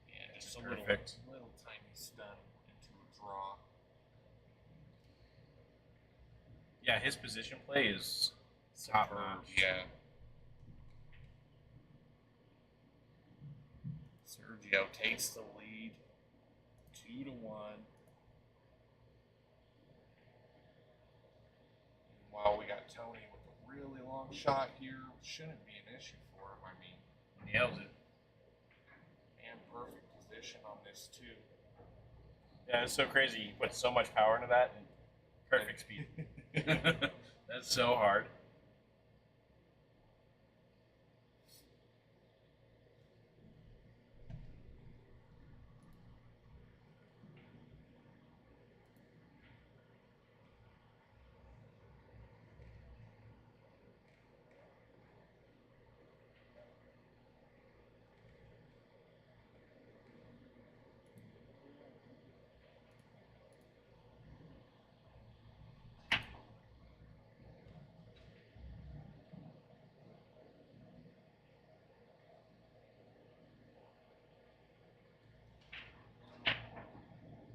Speaker 6: Yeah, just a
Speaker 10: Perfect.
Speaker 6: little tiny stun into a draw.
Speaker 10: Yeah, his position play is top notch.
Speaker 6: Yeah. Sergio takes the lead, 2-1. While we got Tony with a really long shot here, shouldn't be an issue for him. I mean,
Speaker 10: Nails it.
Speaker 6: And perfect position on this too.
Speaker 10: Yeah, it's so crazy. You put so much power into that and perfect speed. That's so hard.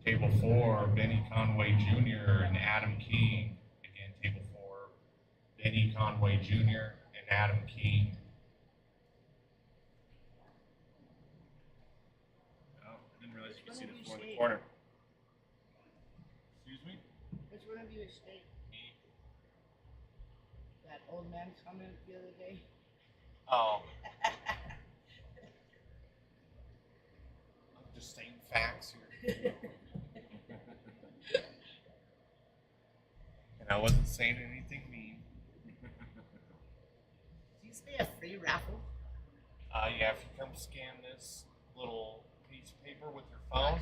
Speaker 1: Table 4, Benny Conway Jr. and Adam King. Again, Table 4, Benny Conway Jr. and Adam King.
Speaker 10: Oh, didn't realize you could see the floor in the corner.
Speaker 6: Excuse me?
Speaker 21: Which one of you is state?
Speaker 6: Me.
Speaker 21: That old man comment the other day?
Speaker 6: Oh. I'm just saying facts here. And I wasn't saying anything mean.
Speaker 21: Did you say a free raffle?
Speaker 6: Yeah, if you come scan this little piece of paper with your phone.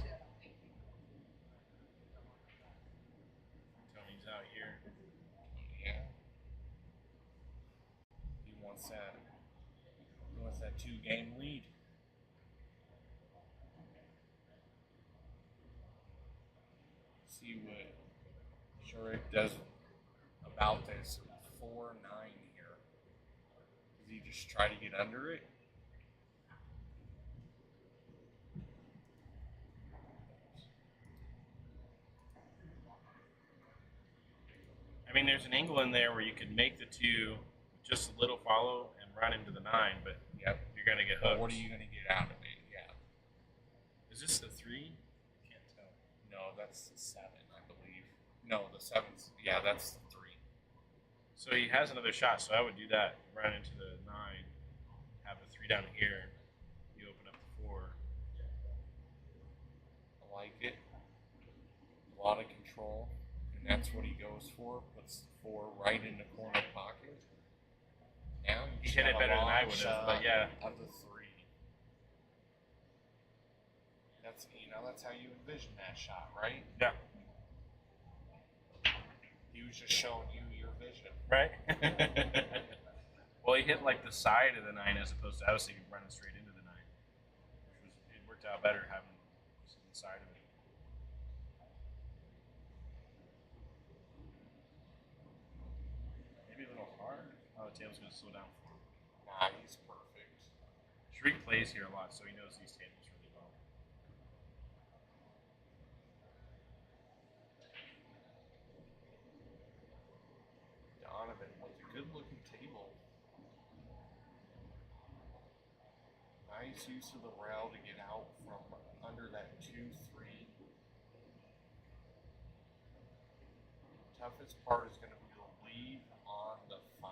Speaker 10: Tony's out here.
Speaker 6: Yeah. He wants that 2-game lead. See what Shurik does about this 4-9 here. Does he just try to get under it?
Speaker 10: I mean, there's an angle in there where you could make the two just a little follow and run into the 9, but
Speaker 6: Yep.
Speaker 10: you're gonna get
Speaker 6: But
Speaker 10: hooked.
Speaker 6: what are you gonna get out of it? Yeah.
Speaker 10: Is this the 3? Can't tell.
Speaker 6: No, that's the 7, I believe. No, the 7's. Yeah, that's the 3.
Speaker 10: So he has another shot, so I would do that. Run into the 9, have the 3 down here. You open up the 4.
Speaker 6: I like it. A lot of control, and that's what he goes for. Puts the 4 right in the corner pocket. Now
Speaker 10: He hit it better than I would have, but yeah.
Speaker 6: Of the 3. That's how you envision that shot, right?
Speaker 10: Yeah.
Speaker 6: He was just showing you your vision.
Speaker 10: Right? Well, he hit like the side of the 9 as opposed to I was thinking running straight into the 9, it worked out better having the side of it. Maybe a little hard. Oh, the table's gonna slow down for him.
Speaker 6: Nah, he's perfect.
Speaker 10: Shriek plays here a lot, so he knows these tables really well.
Speaker 6: Donovan with a good looking table. Nice use of the rail to get out from under that 2-3. Toughest part is going to be the lead on the 5.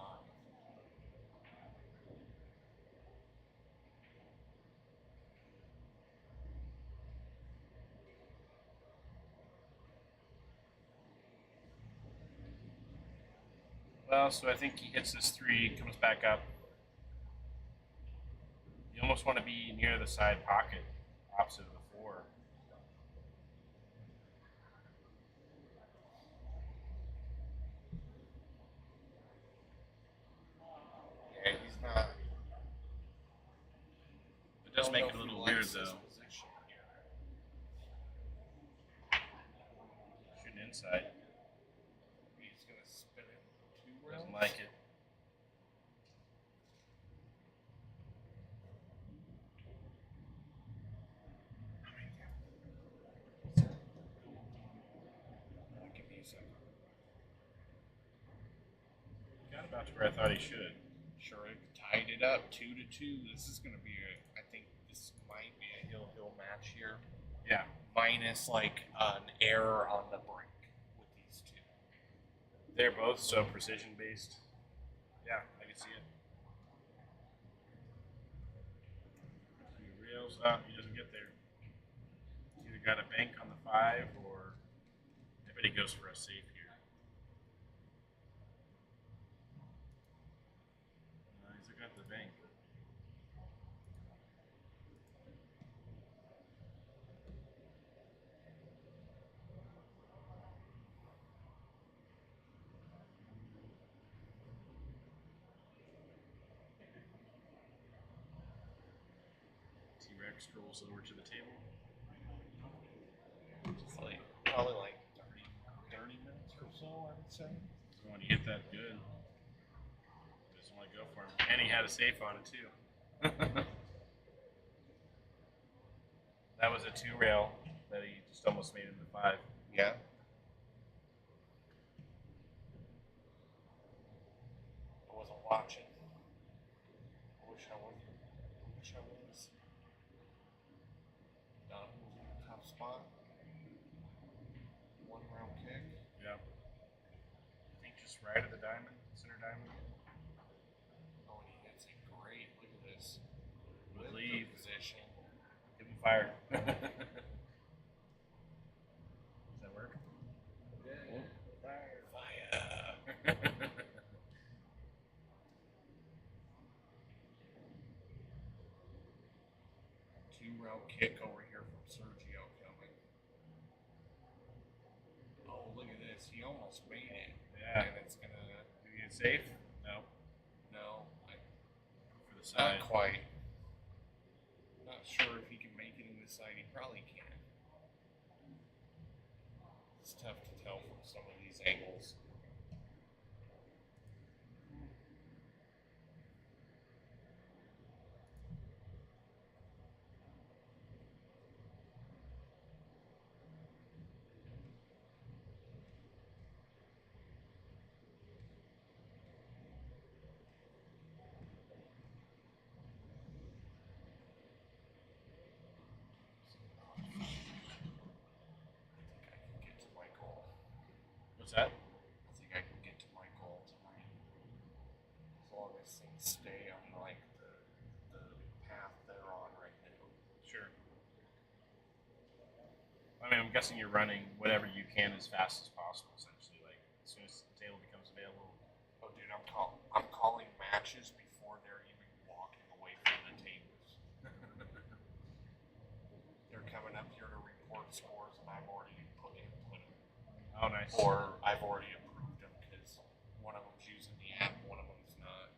Speaker 10: Well, so I think he hits this 3, comes back up. You almost want to be near the side pocket, opposite of the 4.
Speaker 6: Yeah, he's not.
Speaker 10: It does
Speaker 6: Don't
Speaker 10: make
Speaker 6: know
Speaker 10: it a
Speaker 6: if he
Speaker 10: little
Speaker 6: likes
Speaker 10: weird
Speaker 6: this
Speaker 10: though.
Speaker 6: position here.
Speaker 10: Shooting inside.
Speaker 6: He's going to spin it 2
Speaker 10: Doesn't
Speaker 6: rails.
Speaker 10: like it.
Speaker 6: Give me a second.
Speaker 10: Got about to where I thought he should.
Speaker 6: Sure, it tied it up 2-2. This is going to be I think this might be a hill match here.
Speaker 10: Yeah.
Speaker 6: Minus like an error on the break with these 2.
Speaker 10: They're both so precision based. Yeah, I can see it. He reels up, he doesn't get there. He's either got a bank on the 5 or I bet he goes for a safe here. He's got the bank. T-Rex strolls over to the table.
Speaker 6: Just like, probably like 30 minutes or so, I would say.
Speaker 10: So when you hit that good, just want to go for him. And he had a safe on it too. That was a 2 rail that he just almost made into 5.
Speaker 6: Yeah. I wasn't watching. I wish I was. Don was in a tough spot. 1 round kick.
Speaker 10: Yep. I think just right at the diamond, center diamond.
Speaker 6: Oh, and he hits it great. Look at this.
Speaker 10: Would
Speaker 6: With
Speaker 10: leave.
Speaker 6: the position.
Speaker 10: Give him fire. Does that work?
Speaker 6: Fire. Two-round kick over here from Sergio coming. Oh, look at this. He almost made it.
Speaker 10: Yeah.
Speaker 6: And it's going to...
Speaker 10: Did he get safe? No.
Speaker 6: No.
Speaker 10: For the side.
Speaker 6: Not quite. Not sure if he can make it in this side. He probably can. It's tough to tell from some of these angles. stay on like the path they're on right now.
Speaker 10: Sure. I mean, I'm guessing you're running whatever you can as fast as possible, essentially. Like as soon as the table becomes available.
Speaker 6: Oh, dude, I'm calling matches before they're even walking away from the tables. They're coming up here to report scores, and I've already put them.
Speaker 10: Oh, nice.
Speaker 6: Or I've already approved them because one of them's using the app, one of them's not.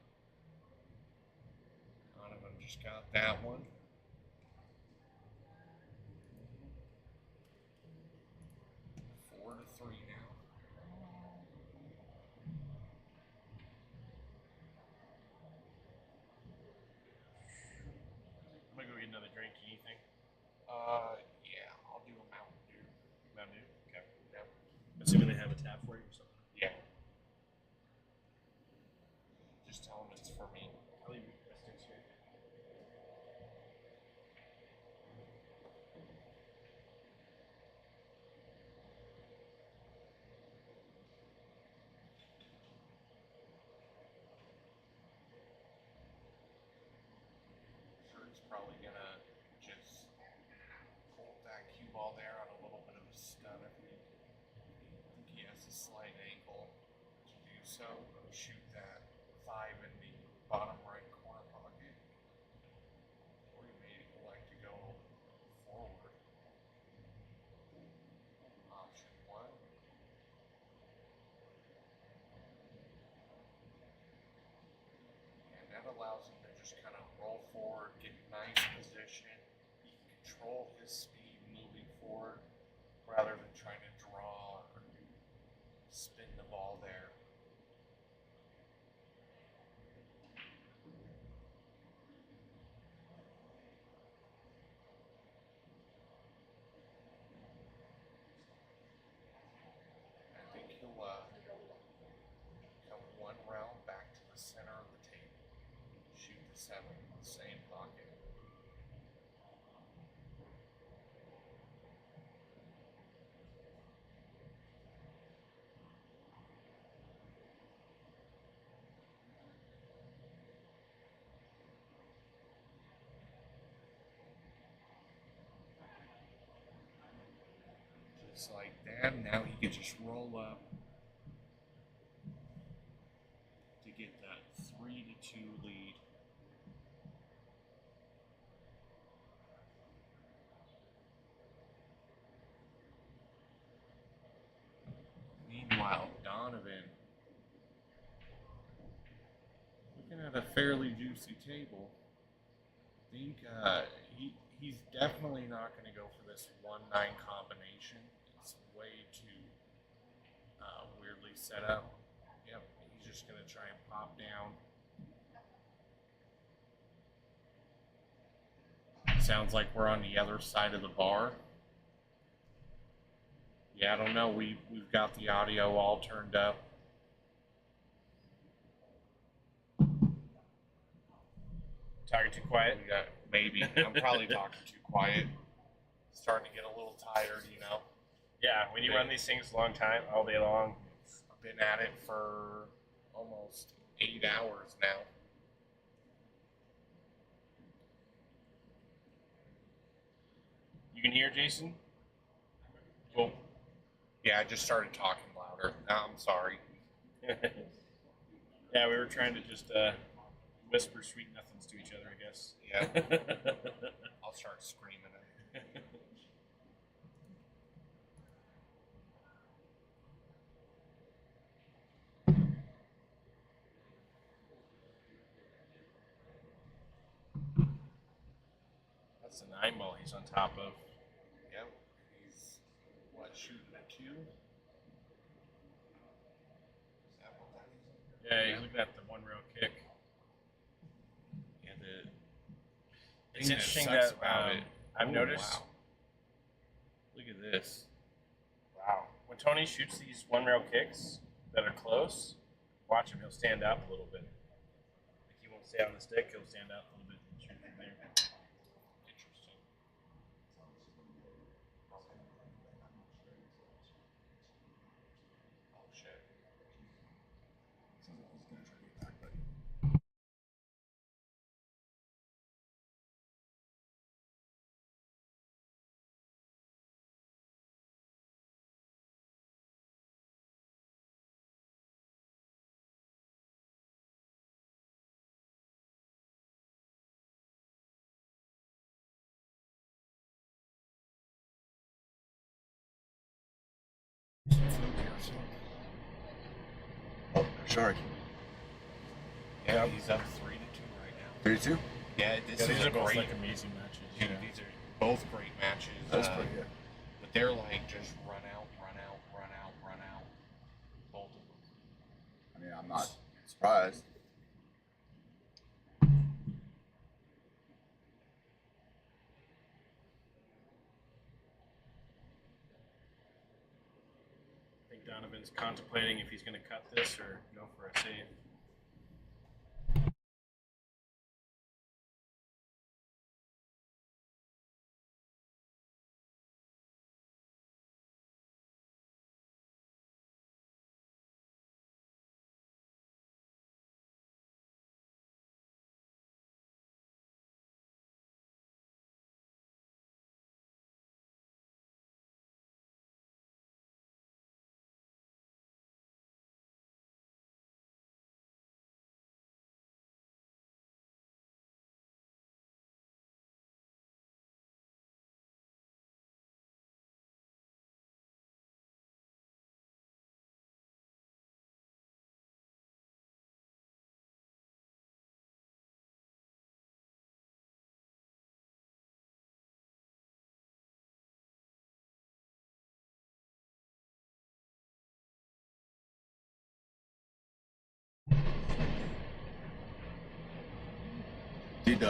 Speaker 6: One of them just got that one. Four to three now.
Speaker 10: I'm gonna go get another drink. Anything?
Speaker 6: Yeah, I'll do a Mountain Dew.
Speaker 10: Mountain Dew. Okay.
Speaker 6: Yep.
Speaker 10: Assuming they have a tap for you or something.
Speaker 6: Yeah. Just tell them it's for me.
Speaker 10: I'll leave you sticks here.
Speaker 6: Kurt's probably gonna just hold that cue ball there on a little bit of a stun if we think he has a slight angle to do so. Shoot that 5 in the bottom right corner pocket. Or he may like to go forward. Option 1. And that allows him to just kind of roll forward, get nice position. He can control his speed moving forward rather than trying to draw or spin the ball there. I think he'll come one round back to the center of the table. Shoot the 7 in the same pocket. Just like that. Now he can just roll up to get that 3-2 lead. Meanwhile, Donovan, looking at a fairly juicy table, think he's definitely not going to go for this 1-9 combination. It's way too weirdly set up. Yep, he's just going to try and pop down. Sounds like we're on the other side of the bar. Yeah, I don't know. We've got the audio all turned up.
Speaker 10: Talking too quiet?
Speaker 6: Yeah, maybe. I'm probably talking too quiet. Starting to get a little tired, you know.
Speaker 10: Yeah, when you run these things a long time, all day long.
Speaker 6: I've been at it for almost 8 hours now.
Speaker 10: You can hear Jason? Cool.
Speaker 6: Yeah, I just started talking louder. I'm sorry.
Speaker 10: Yeah, we were trying to just whisper sweet nothings to each other, I guess.
Speaker 6: Yeah. I'll start screaming it.
Speaker 10: That's a 9 ball he's on top of.
Speaker 6: Yep. He's, what, shooting a 2? Is that what that is?
Speaker 10: Yeah, he's looking at the 1 rail kick.
Speaker 6: Yeah,
Speaker 10: It's
Speaker 6: thing
Speaker 10: interesting
Speaker 6: sucks
Speaker 10: that
Speaker 6: about it.
Speaker 10: I've
Speaker 6: Oh,
Speaker 10: noticed.
Speaker 6: wow. Look at this.
Speaker 10: Wow. When Tony shoots these 1 rail kicks that are close, watch him. He'll stand up a little bit. Like he won't stay on the stick. He'll stand up a little bit and shoot from there.
Speaker 6: Interesting. Oh, shit.
Speaker 4: Oh, Shark.
Speaker 6: Yeah, he's up 3-2 right now.
Speaker 4: 32?
Speaker 6: Yeah, this
Speaker 10: these
Speaker 6: is
Speaker 10: are
Speaker 6: a
Speaker 10: both
Speaker 6: great.
Speaker 10: like amazing matches.
Speaker 6: Dude,
Speaker 10: Yeah.
Speaker 6: these are both great matches.
Speaker 4: That's pretty good.
Speaker 6: But they're like just run out, run out, run out, run out. Both of them.
Speaker 4: I mean, I'm not surprised.
Speaker 10: I think Donovan's contemplating if he's going to cut this or go for a save.
Speaker 4: Did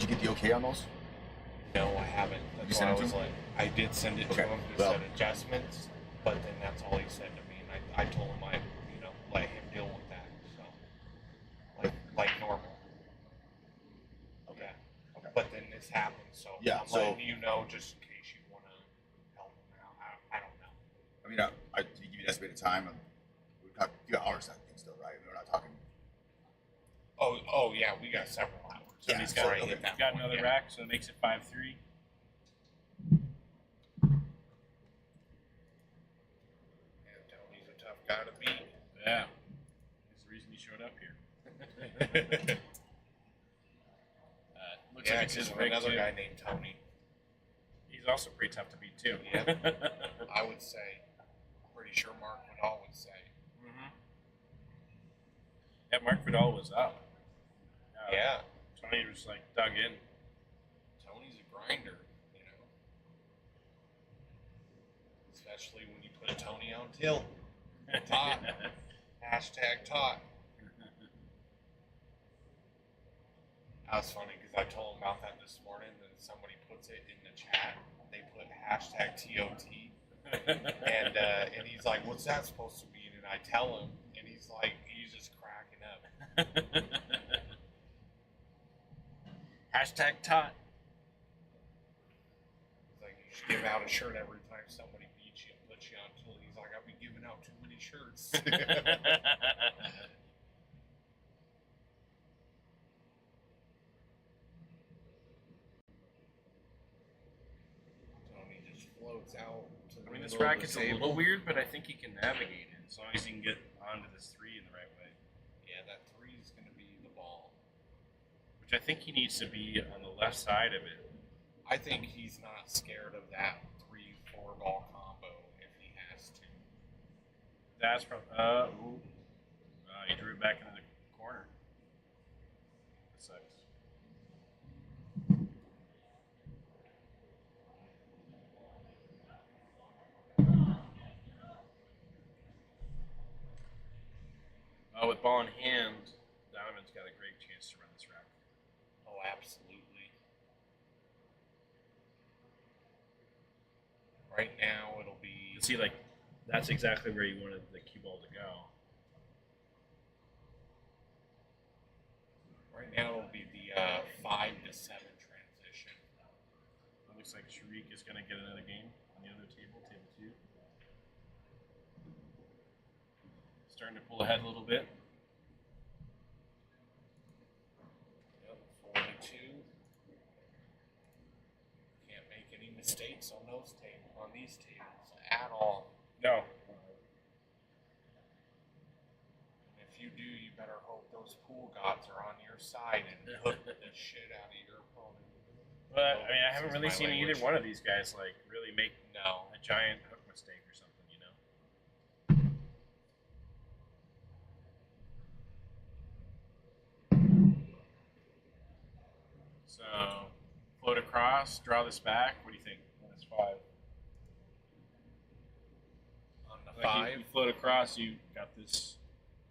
Speaker 4: you get the okay on those?
Speaker 6: No, I haven't.
Speaker 4: You
Speaker 6: That's
Speaker 4: sent
Speaker 6: why
Speaker 4: it
Speaker 6: I
Speaker 4: to
Speaker 6: was
Speaker 4: him?
Speaker 6: like, I did send it
Speaker 4: Okay,
Speaker 6: to him. He
Speaker 4: well-
Speaker 6: said adjustments, but then that's all he said to me, and I told him I, let him deal with that. So, like normal.
Speaker 4: Okay.
Speaker 6: Yeah. Okay. But then this happened, so
Speaker 4: Yeah,
Speaker 6: I'm
Speaker 4: so-
Speaker 6: letting you know just in case you want to help him out. I don't know.
Speaker 4: I mean, I did you give you an estimated time? We got a few hours, I think, still, right? We're not talking.
Speaker 6: Oh yeah, we got several hours.
Speaker 10: So
Speaker 4: Yeah,
Speaker 10: he's got,
Speaker 6: right at that
Speaker 10: got
Speaker 6: point,
Speaker 10: another
Speaker 6: yeah.
Speaker 10: rack, so it makes it 5-3.
Speaker 6: And Tony's a tough guy to beat.
Speaker 10: Yeah. That's the reason he showed up here. Looks
Speaker 6: Yeah,
Speaker 10: like it's
Speaker 6: because
Speaker 10: his
Speaker 6: of
Speaker 10: rig
Speaker 6: another
Speaker 10: too.
Speaker 6: guy named Tony.
Speaker 10: He's also pretty tough to beat too.
Speaker 6: Yeah, I would say. Pretty sure Mark would always say.
Speaker 10: Mm-hmm. Yeah, Mark Vidal was up.
Speaker 6: Yeah.
Speaker 10: Tony was like dug in.
Speaker 6: Tony's a grinder, especially when you put a Tony on tilt. Taut. Hashtag taut. That was funny because I told him about that this morning, and somebody puts it in the chat. They put hashtag TOT. And he's like, what's that supposed to mean? And I tell him, and he's like, he's just cracking up.
Speaker 10: Hashtag taut.
Speaker 6: He's like, you should give out a shirt every time somebody beats you and puts you on tilt. He's like, I've been giving out too many shirts. Tony just floats out to the
Speaker 10: This
Speaker 6: middle of
Speaker 10: racket's
Speaker 6: the
Speaker 10: a
Speaker 6: table.
Speaker 10: little weird, but I think he can navigate it as long as he can get onto this 3 in the right way.
Speaker 6: Yeah, that 3 is going to be the ball.
Speaker 10: Which I think he needs to be on the left side of it.
Speaker 6: I think he's not scared of that 3-4 ball combo if he has to.
Speaker 10: That's from he drew it back into the corner. That sucks. With ball in hand, Donovan's got a great chance to run this rack.
Speaker 6: Oh, absolutely. Right now, it'll be.
Speaker 10: See, like, that's exactly where you wanted the cue ball to go.
Speaker 6: Right now, it'll be the 5-7 transition.
Speaker 10: It looks like Sharik is going to get another game on the other table, table 2. Starting to pull ahead a little bit.
Speaker 6: Yep, 4-2. Can't make any mistakes on these tables at all.
Speaker 10: No.
Speaker 6: And if you do, you better hope those pool gods are on your side and hook the shit out of your opponent.
Speaker 10: But I mean, I haven't
Speaker 6: Excuse
Speaker 10: really
Speaker 6: my
Speaker 10: seen
Speaker 6: language.
Speaker 10: either one of these guys like really make
Speaker 6: No.
Speaker 10: a giant hook mistake or something, you know. So float across, draw this back. What do you think? Minus 5.
Speaker 6: On the
Speaker 10: Like
Speaker 6: 5.
Speaker 10: you float across, you got this.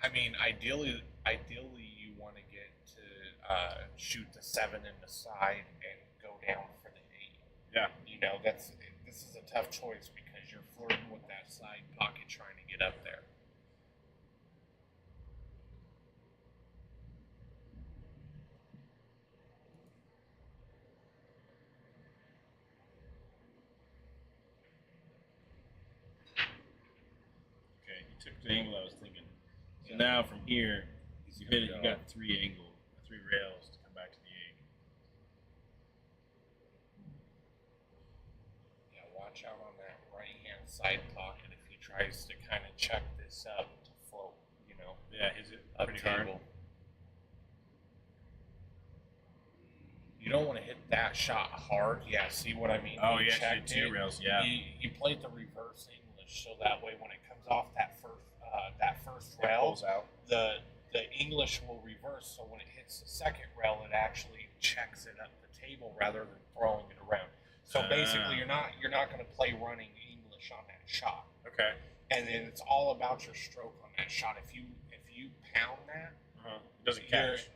Speaker 6: I mean, ideally, you want to get to shoot the 7 in the side and go down for the 8.
Speaker 10: Yeah.
Speaker 6: You know, this is a tough choice because you're flirting with that side pocket trying to get up there.
Speaker 10: Okay, you took the angle I was thinking. So now from here, you hit it. You got 3 rails to come back to the 8.
Speaker 6: Yeah, watch out on that right-hand side pocket if he tries to kind of check this up to float, you know.
Speaker 10: Yeah, is it
Speaker 6: up
Speaker 10: pretty
Speaker 6: table.
Speaker 10: hard?
Speaker 6: You don't want to hit that shot hard. Yeah, see what I mean?
Speaker 10: Oh,
Speaker 6: He
Speaker 10: yeah,
Speaker 6: checked
Speaker 10: shoot 2
Speaker 6: it.
Speaker 10: rails, yeah.
Speaker 6: He played the reverse English, so that way when it comes off that first
Speaker 10: It
Speaker 6: rail,
Speaker 10: pulls out.
Speaker 6: the English will reverse. So when it hits the second rail, it actually checks it up the table rather than throwing it around. So basically, you're not going to play running English on that shot.
Speaker 10: Okay.
Speaker 6: And then it's all about your stroke on that shot. If you pound that,
Speaker 10: it doesn't catch.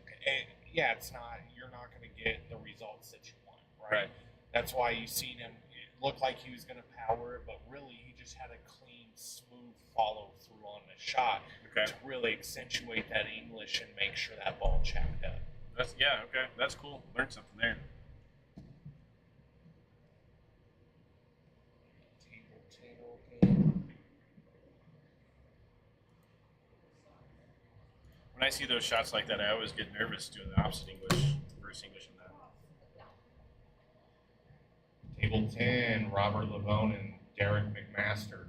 Speaker 6: Yeah, it's not. You're not going to get the results that you want, right? That's why you seen him. It looked like he was going to power it, but really he just had a clean, smooth follow through on the shot to really accentuate that English and make sure that ball checked up.
Speaker 10: Okay. That's cool. Learned something there. When I see those shots like that, I always get nervous doing the opposite English, reverse English in that.
Speaker 6: Table 10, Robert Lavone and Derek McMaster.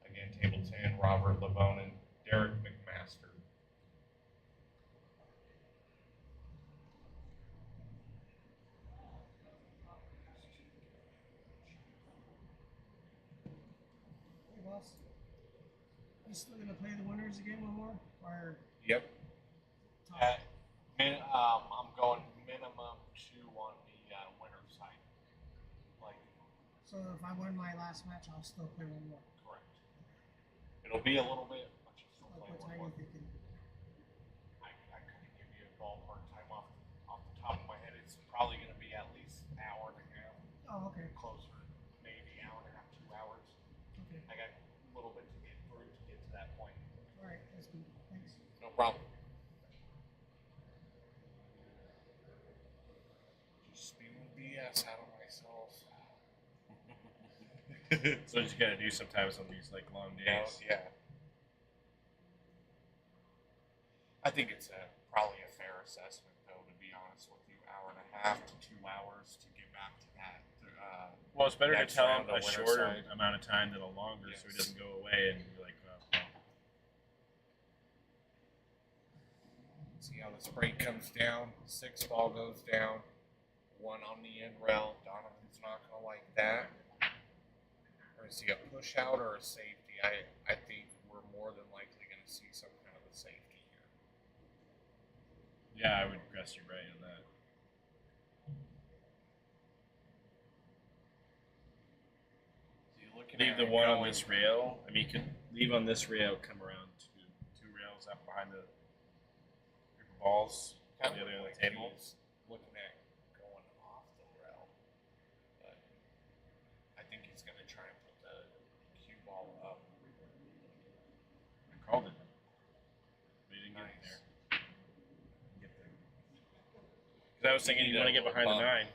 Speaker 6: Again, table 10, Robert Lavone and Derek McMaster.
Speaker 12: Hey, boss. You still gonna play the winners again one more? Or
Speaker 6: Yep. I'm going minimum 2 on the winner side.
Speaker 12: so if I win my last match, I'll still play one more.
Speaker 6: Correct. It'll be a little bit, but you still play
Speaker 12: What
Speaker 6: one
Speaker 12: time
Speaker 6: more.
Speaker 12: are you thinking?
Speaker 6: I couldn't give you a ballpark time off the top of my head. It's probably going to be at least an hour and a half.
Speaker 12: Oh, okay.
Speaker 6: Closer, maybe hour and a half, 2 hours.
Speaker 12: Okay.
Speaker 6: I got a little bit to get through to get to that point.
Speaker 12: All right, that's good. Thanks.
Speaker 6: No problem. Just spewing BS out of myself.
Speaker 10: That's what you got to do sometimes on these long days.
Speaker 6: Yeah. I think it's probably a fair assessment, though, to be honest with you. Hour and a half to 2 hours to get back to that.
Speaker 10: Well, it's better to
Speaker 6: next
Speaker 10: tell
Speaker 6: round
Speaker 10: him a
Speaker 6: of winner
Speaker 10: shorter
Speaker 6: side.
Speaker 10: amount of time than a longer, so he doesn't go away and be like,
Speaker 6: See how this break comes down. 6 ball goes down. 1 on the end rail. Donovan's not going to like that. Or is he a push out or a safety? I think we're more than likely going to see some kind of a safety here.
Speaker 10: yeah, I would guess you're right on that.
Speaker 6: So you're looking
Speaker 10: Leave
Speaker 6: at
Speaker 10: the
Speaker 6: it
Speaker 10: one on
Speaker 6: going-
Speaker 10: this rail. I mean, you could leave on this rail, come around two rails up behind the group of balls on the other end of the table.
Speaker 6: Looking at going off the rail, but I think he's going to try and put the cue ball up.
Speaker 10: I called it. But he didn't get it there. Because I was thinking you want to get behind the 9.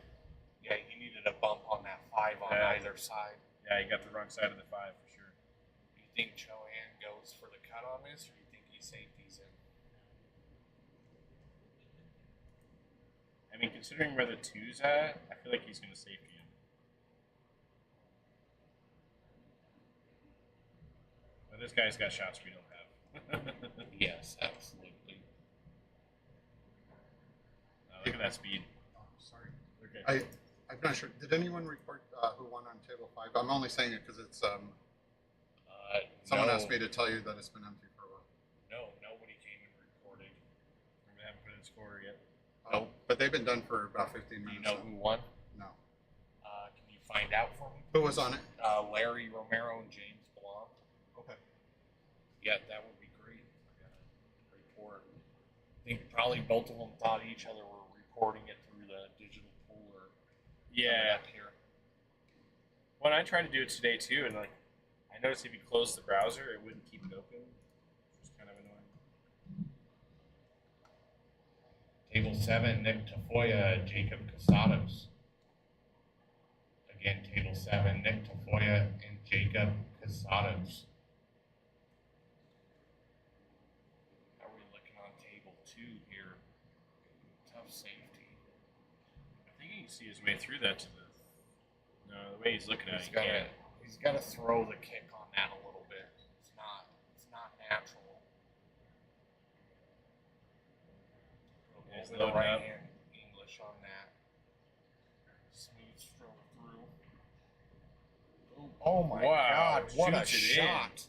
Speaker 6: Yeah, he needed a bump on that 5 on either side.
Speaker 10: Yeah, you got the wrong side of the 5 for sure.
Speaker 6: Do you think Chohan goes for the cut on this, or do you think he safeties in?
Speaker 10: I mean, considering where the 2's at, I feel like he's going to safety him. But this guy's got shots we don't have.
Speaker 6: Yes, absolutely.
Speaker 10: Look at that speed.
Speaker 3: Sorry.
Speaker 10: Okay.
Speaker 3: I'm not sure. Did anyone report who won on table 5? I'm only saying it because it's someone
Speaker 6: no.
Speaker 3: asked me to tell you that it's been empty for a while.
Speaker 6: No, nobody came and reported.
Speaker 10: We haven't put in a score yet.
Speaker 3: Oh, but they've been done for about 15
Speaker 6: Do
Speaker 3: minutes.
Speaker 6: you know who won?
Speaker 3: No.
Speaker 6: Can you find out for me?
Speaker 3: Who was on it?
Speaker 6: Larry Romero and James Blanc.
Speaker 3: Okay.
Speaker 6: Yeah, that would be great. Report. I think probably both of them thought each other were reporting it through the digital pool or
Speaker 10: Yeah.
Speaker 6: up here.
Speaker 10: When I tried to do it today too, and like I noticed if you close the browser, it wouldn't keep it open. Which was kind of annoying.
Speaker 1: Table 7, Nick Tafoya, Jacob Casados. Again, Table 7, Nick Tafoya and Jacob Casados.
Speaker 6: How are we looking on table 2 here? Tough safety.
Speaker 10: I think he can see his way through that to the. No, the way he's looking at it,
Speaker 6: He's got to throw the kick on that a little bit. It's not natural.
Speaker 10: Yeah, he's
Speaker 6: A little bit of
Speaker 10: loading up.
Speaker 6: right hand English on that. Smooth stroke through. Oh my God! What a
Speaker 10: shoots it in.
Speaker 6: shot!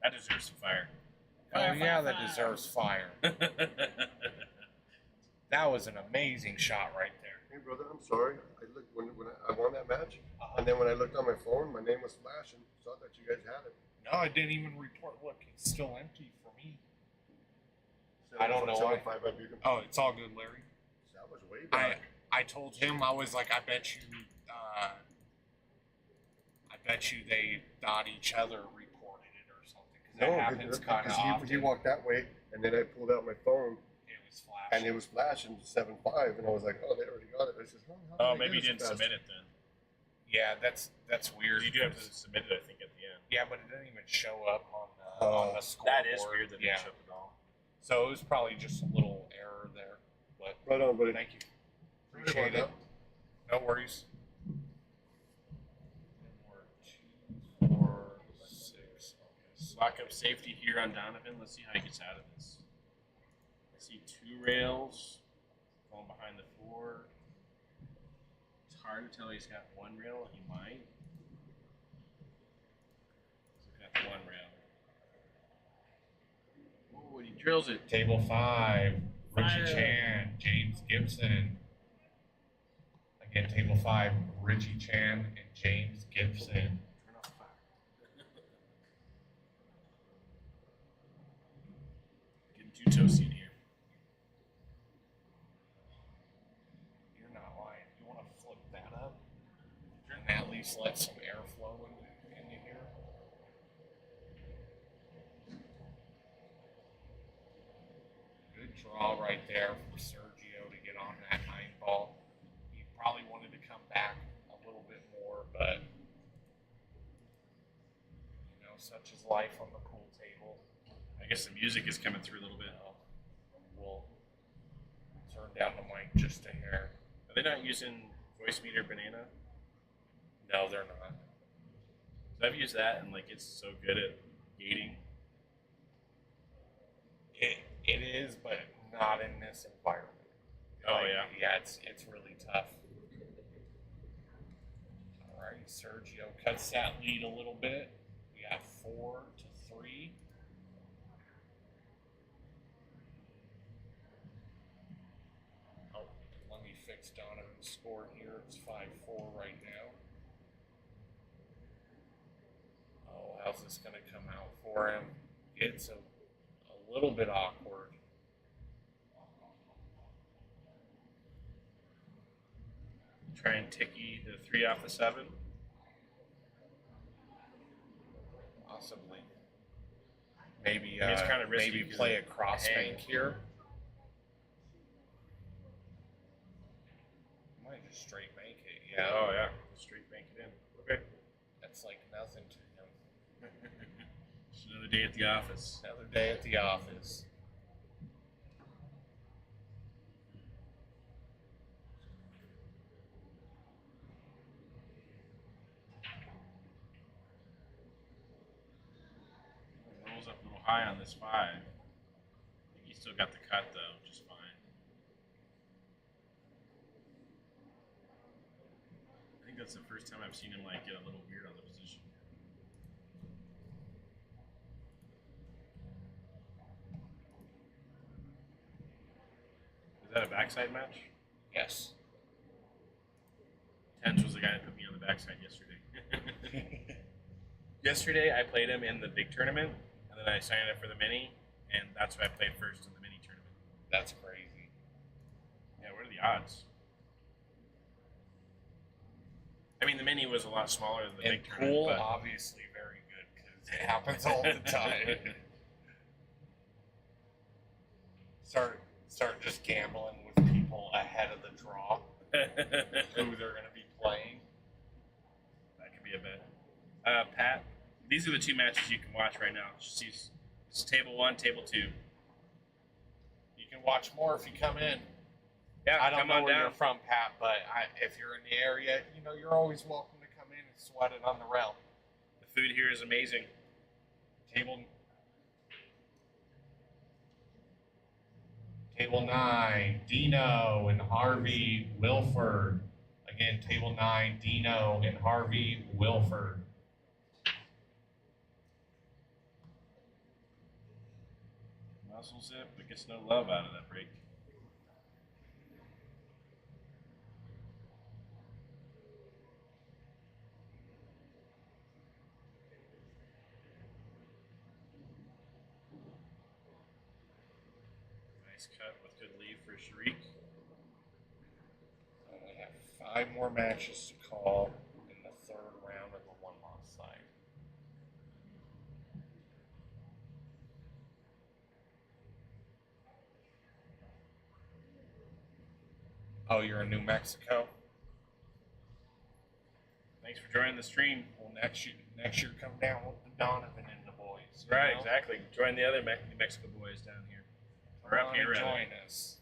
Speaker 10: That deserves some fire.
Speaker 6: Oh yeah, that deserves fire. That was an amazing shot right there.
Speaker 7: Hey brother, I'm sorry. I looked when I won that match, and then when I looked on my phone, my name was flashing. Saw that you guys had it.
Speaker 6: No, I didn't even report. Look, it's still empty for me. I don't know why.
Speaker 7: 7-5, I beat him.
Speaker 6: Oh, it's all good, Larry.
Speaker 7: That was way back.
Speaker 6: I told him, I was like, I bet you they thought each other reported it or something. Because that happens kind of often.
Speaker 7: He walked that way, and then I pulled out my phone.
Speaker 6: It was flashing.
Speaker 7: And it was flashing 7-5, and I was like, oh, they already got it. I said,
Speaker 10: Oh, maybe you didn't submit it then.
Speaker 6: Yeah, that's weird.
Speaker 10: You do have to submit it, I think, at the end.
Speaker 6: Yeah, but it didn't even show up on the scoreboard.
Speaker 10: That is weird that it didn't show up at all.
Speaker 6: So it was probably just a little error there. But
Speaker 7: right on, buddy.
Speaker 6: Thank you. Appreciate it. No worries. 4, 6.
Speaker 10: Lock up safety here on Donovan. Let's see how he gets out of this. I see 2 rails going behind the 4. It's hard to tell he's got 1 rail. He might. He's got the 1 rail. Oh, he drills it.
Speaker 1: Table 5, Richie
Speaker 10: Fire.
Speaker 1: Chan, James Gibson. Again, Table 5, Richie Chan and James Gibson.
Speaker 10: Turn off the fire. Getting too toasty in here.
Speaker 6: You're not lying. You want to flip that up and at least let some airflow into here. Good draw right there for Sergio to get on that 9 ball. He probably wanted to come back a little bit more, but such is life on the pool table.
Speaker 10: I guess the music is coming through a little bit.
Speaker 6: We'll turn down the mic just a hair.
Speaker 10: Are they not using voice meter banana?
Speaker 6: No, they're not.
Speaker 10: So I've used that, and like it's so good at gating.
Speaker 6: It is, but not in this environment.
Speaker 10: Oh yeah.
Speaker 6: Yeah, it's really tough. All right, Sergio cuts that lead a little bit. We got 4-3. Oh, let me fix Donovan's score here. It's 5-4 right now. Oh, how's this going to come out for him? It's a little bit awkward.
Speaker 10: Try and ticky the 3 off the 7.
Speaker 6: Possibly. Maybe
Speaker 10: It's kind of risky
Speaker 6: maybe
Speaker 10: 'cause
Speaker 6: play a
Speaker 10: it
Speaker 6: cross
Speaker 10: hang.
Speaker 6: bank here. Might just straight bank it. Yeah.
Speaker 10: Oh yeah. Straight bank it in. Okay.
Speaker 6: That's like nothing to him.
Speaker 10: Just another day at the office.
Speaker 6: Another day at the office.
Speaker 10: Rolls up a little high on this 5. I think he still got the cut though, just fine. I think that's the first time I've seen him like get a little weird on the position. Is that a backside match?
Speaker 6: Yes.
Speaker 10: Tens was the guy that put me on the backside yesterday. Yesterday, I played him in the big tournament, and then I signed up for the mini, and that's who I played first in the mini tournament.
Speaker 6: That's crazy.
Speaker 10: Yeah, what are the odds? I mean, the mini was a lot smaller than the
Speaker 6: And
Speaker 10: big tournament.
Speaker 6: pool,
Speaker 10: but-
Speaker 6: obviously very good because it happens all the time. Start just gambling with people ahead of the draw who they're going to be playing.
Speaker 10: That could be a bet. Pat, these are the two matches you can watch right now. This is table 1, table 2.
Speaker 6: You can watch more if you come in.
Speaker 10: Yeah,
Speaker 6: I don't
Speaker 10: come
Speaker 6: know
Speaker 10: on
Speaker 6: where
Speaker 10: down.
Speaker 6: you're from, Pat, but if you're in the area, you're always welcome to come in and sweat it on the rail.
Speaker 10: The food here is amazing.
Speaker 1: Table 9, Dino and Harvey Wilford. Again, table 9, Dino and Harvey Wilford.
Speaker 10: Muscle zip, but gets no love out of that break. Nice cut with good lead for Sharik.
Speaker 6: We have 5 more matches to call in the 3rd round of the one-loss side. Oh, you're in New Mexico?
Speaker 10: Thanks for joining the stream.
Speaker 6: Well, next year come down with the Donovan and the boys.
Speaker 10: Right, exactly. Join the other New Mexico boys down here. Or up here, rather.
Speaker 6: Join us.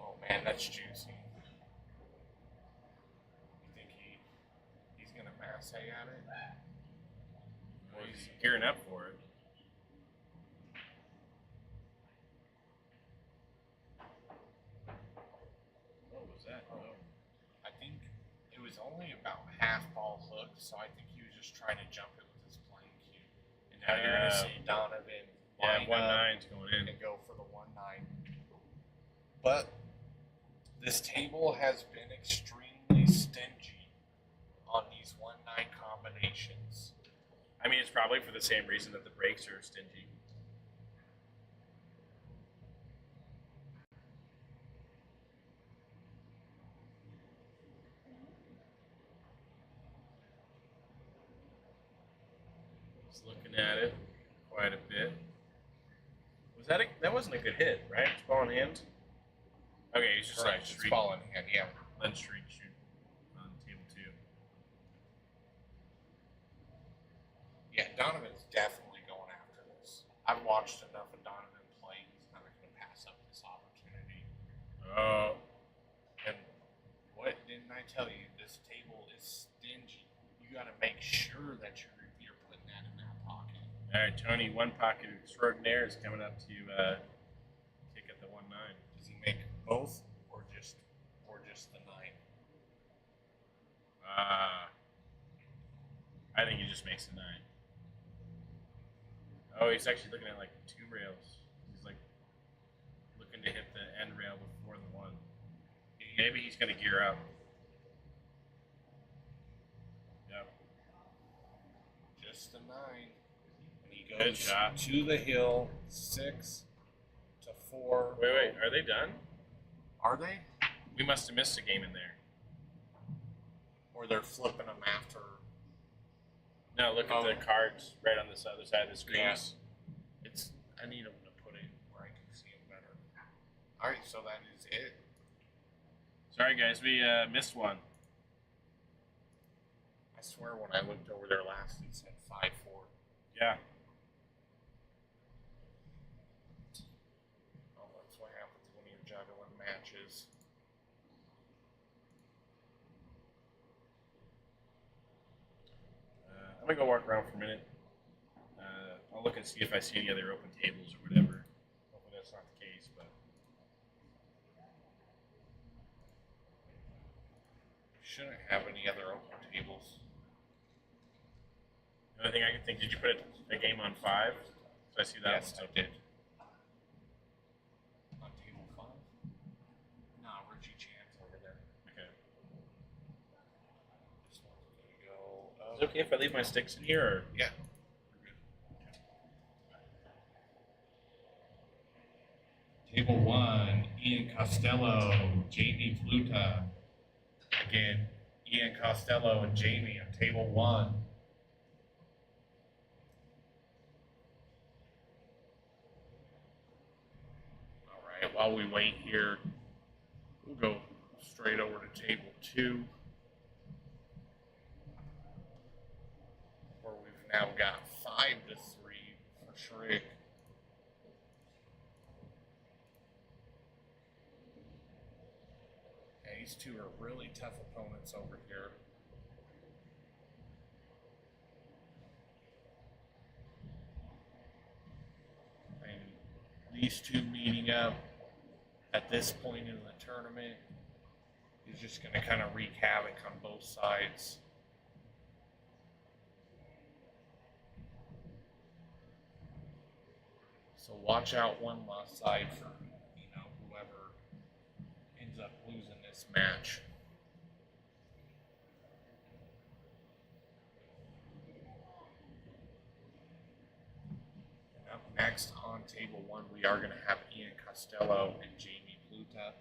Speaker 6: Oh man, that's juicy. You think he's gonna mass at it?
Speaker 10: Well, he's gearing up for it. What was that? Oh.
Speaker 6: I think it was only about half ball hook, so I think he was just trying to jump it with his playing cue. And now you're gonna see Donovan line up
Speaker 10: 1-9's going in.
Speaker 6: and go for the 1-9. But this table has been extremely stingy on these 1-9 combinations.
Speaker 10: I mean, it's probably for the same reason that the breaks are stingy. Just looking at it quite a bit. Was that wasn't a good hit, right? It's ball in hand. Okay, he's just
Speaker 6: Correct,
Speaker 10: like
Speaker 6: it's ball in hand, yeah.
Speaker 10: Let Shriek shoot on table 2.
Speaker 6: Yeah, Donovan's definitely going after this. I've watched enough of Donovan play. He's not going to pass up this opportunity.
Speaker 10: Oh.
Speaker 6: And what didn't I tell you? This table is stingy. You got to make sure that you're putting that in that pocket.
Speaker 10: All right, Tony, one pocket extraordinaire is coming up to kick at the 1-9.
Speaker 6: Does he make both or just the 9?
Speaker 10: I think he just makes the 9. Oh, he's actually looking at like 2 rails. He's like looking to hit the end rail before the 1. Maybe he's going to gear up. Yep.
Speaker 6: Just the 9. And he
Speaker 10: Good
Speaker 6: goes
Speaker 10: shot.
Speaker 6: to the hill, 6 to 4.
Speaker 10: Wait, are they done?
Speaker 6: Are they?
Speaker 10: We must have missed a game in there.
Speaker 6: Or they're flipping them after.
Speaker 10: No, look at the cards right on this other side of the screen.
Speaker 6: Yes. I need them to put it where I can see them better. All right, so that is it.
Speaker 10: Sorry, guys, we missed one.
Speaker 6: I swear when I looked over there last, it said 5-4.
Speaker 10: Yeah.
Speaker 6: Oh, that's what happens when you're juggling matches.
Speaker 10: I'm gonna go walk around for a minute. I'll look and see if I see any other open tables or whatever. Hopefully that's not the case, but
Speaker 6: Shouldn't have any other open tables.
Speaker 10: the Another thing I can think, did you put a game on 5? Did I see that?
Speaker 6: Yes, I did. On table 5? No, Richie Chan's over there.
Speaker 10: Okay.
Speaker 6: This one's gonna go.
Speaker 10: Is it okay if I leave my sticks in here? Or?
Speaker 6: Yeah. Table 1, Ian Costello, Jamie Pluta. Again, Ian Costello and Jamie on table 1. All right, while we wait here, we'll go straight over to table 2, where we've now got 5-3 for Schrick. These two are really tough opponents over here. And these two meeting up at this point in the tournament is just going to kind of wreak havoc on both sides. So watch out one last side for, whoever ends up losing this match. And up next on table 1, we are going to have Ian Costello and Jamie Pluta.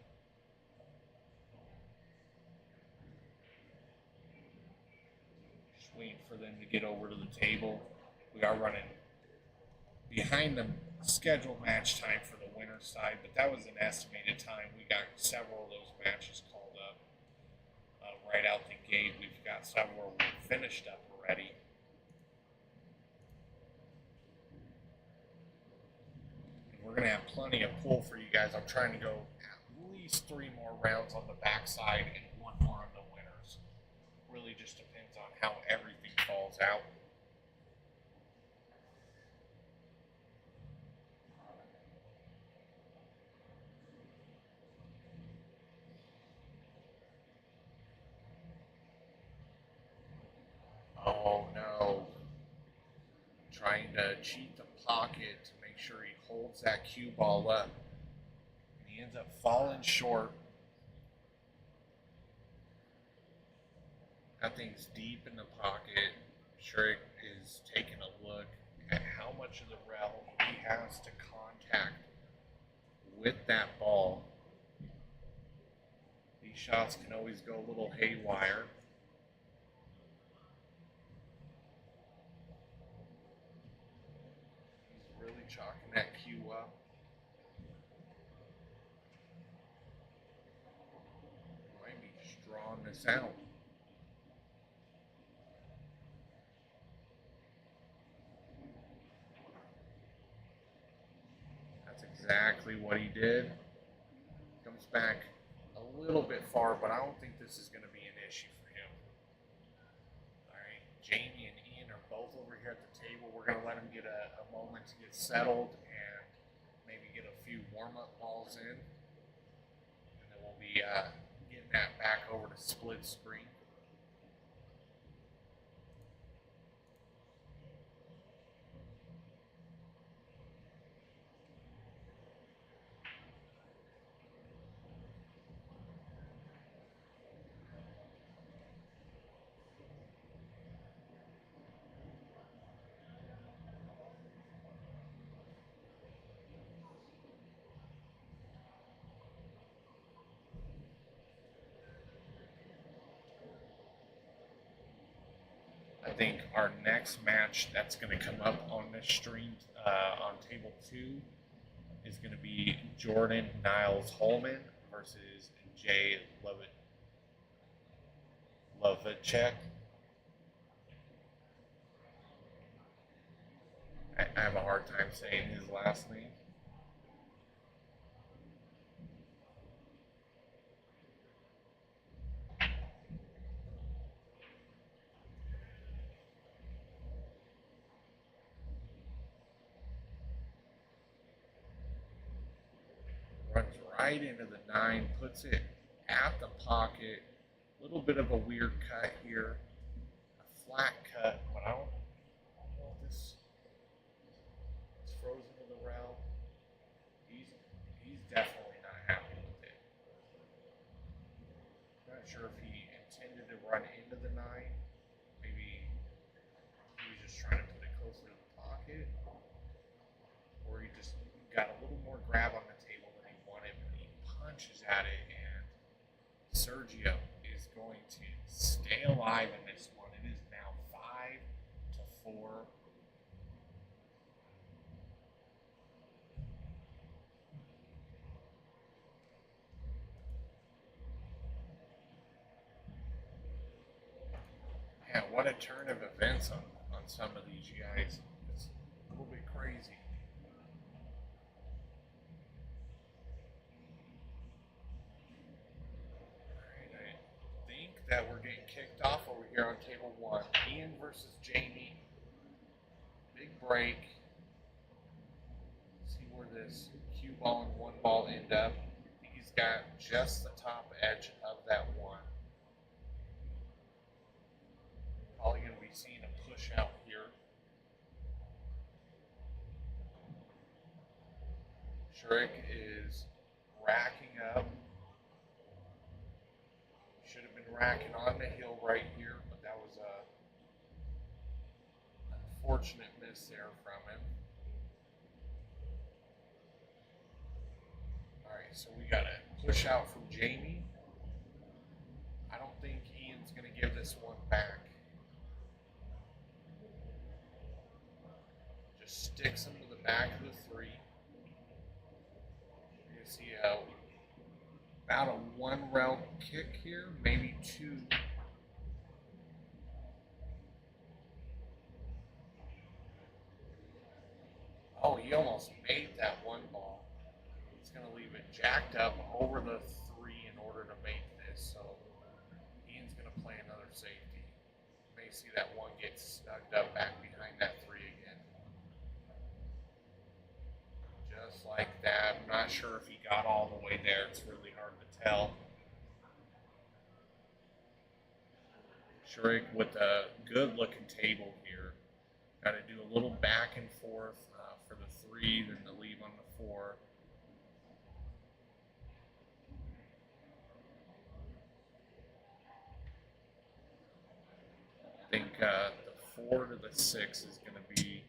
Speaker 6: Just waiting for them to get over to the table. We are running behind the scheduled match time for the winner's side, but that was an estimated time. We got several of those matches called up right out the gate. We've got several we finished up already. And we're going to have plenty of pull for you guys. I'm trying to go at least 3 more rounds on the backside and 1 more on the winners. Really just depends on how everything falls out. Oh no. Trying to cheat the pocket to make sure he holds that cue ball up. And he ends up falling short. That thing's deep in the pocket. Schrick is taking a look at how much of the rail he has to contact with that ball. These shots can always go a little haywire. Really chalking that cue up. Might be just drawing this out. That's exactly what he did. Comes back a little bit far, but I don't think this is going to be an issue for him. All right, Jamie and Ian are both over here at the table. We're going to let him get a moment to get settled and maybe get a few warm-up balls in. And then we'll be getting that back over to split screen. I think our next match that's going to come up on this stream on table 2 is going to be Jordan Niles Holman versus Jay Lovacek. I have a hard time saying his last name. Runs right into the 9, puts it at the pocket. A little bit of a weird cut here. A flat cut, but I don't sure if he intended to run into the 9. Maybe he was just trying to put it closer to the pocket. Or he just got a little more grab on the table than he wanted, but he punches at it, and Sergio is going to stay alive in this one. It is now 5-4. Yeah, what a turn of events on some of these guys. It's a little bit crazy. Alright, I think that we're getting kicked off over here on table 1. Ian versus Jamie. Big break. See where this cue ball and 1 ball end up. I think he's got just the top edge of that 1. Probably going to be seeing a push out here. Shurik is racking up. Should have been racking on the hill right here, but that was a unfortunate miss there from him. Alright, so we got a push out from Jamie. I don't think Ian's going to give this one back. Just sticks him to the back of the 3. You can see about a 1 route kick here, maybe 2. Oh, he almost made that 1 ball. He's going to leave it jacked up over the 3 in order to make this. So Ian's going to play another safety. You may see that 1 get snugged up back behind that 3 again. Just like that. I'm not sure if he got all the way there. It's really hard to tell. Shurik with a good looking table here. Got to do a little back and forth for the 3, then the leave on the 4. I think the 4 to the 6 is going to be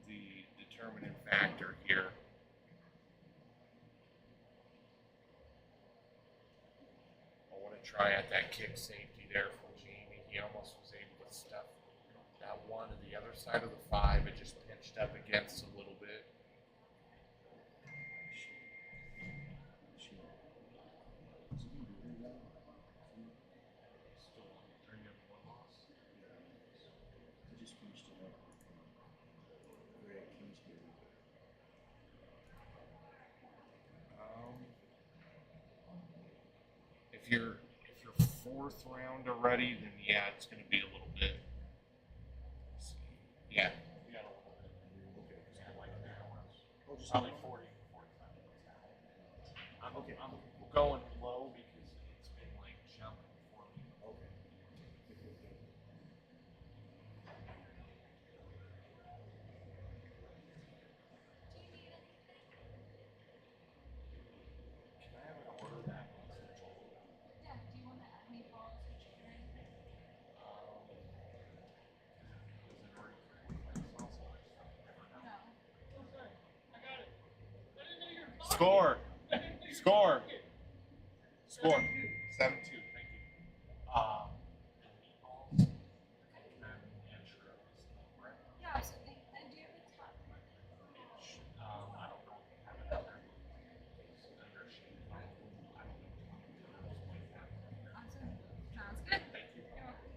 Speaker 6: the determining factor here. I want to try at that kick safety there from Jamie. He almost was able to stuff that 1 to the other side of the 5. It just pinched up against a little bit. If you're 4th round already, then yeah, it's going to be a little bit. Yeah. Just only 40. I'm going low because it's been like jumping for me. Okay. Can I have an order that?
Speaker 16: Yeah, do you want to add meatballs or chicken or anything?
Speaker 6: Score! Score! Score! 7-2. Thank you.
Speaker 16: Yeah, absolutely. And do you have a top?
Speaker 6: I don't know if you have it out there.
Speaker 16: Awesome. Sounds good.
Speaker 6: Thank you.
Speaker 16: You're welcome.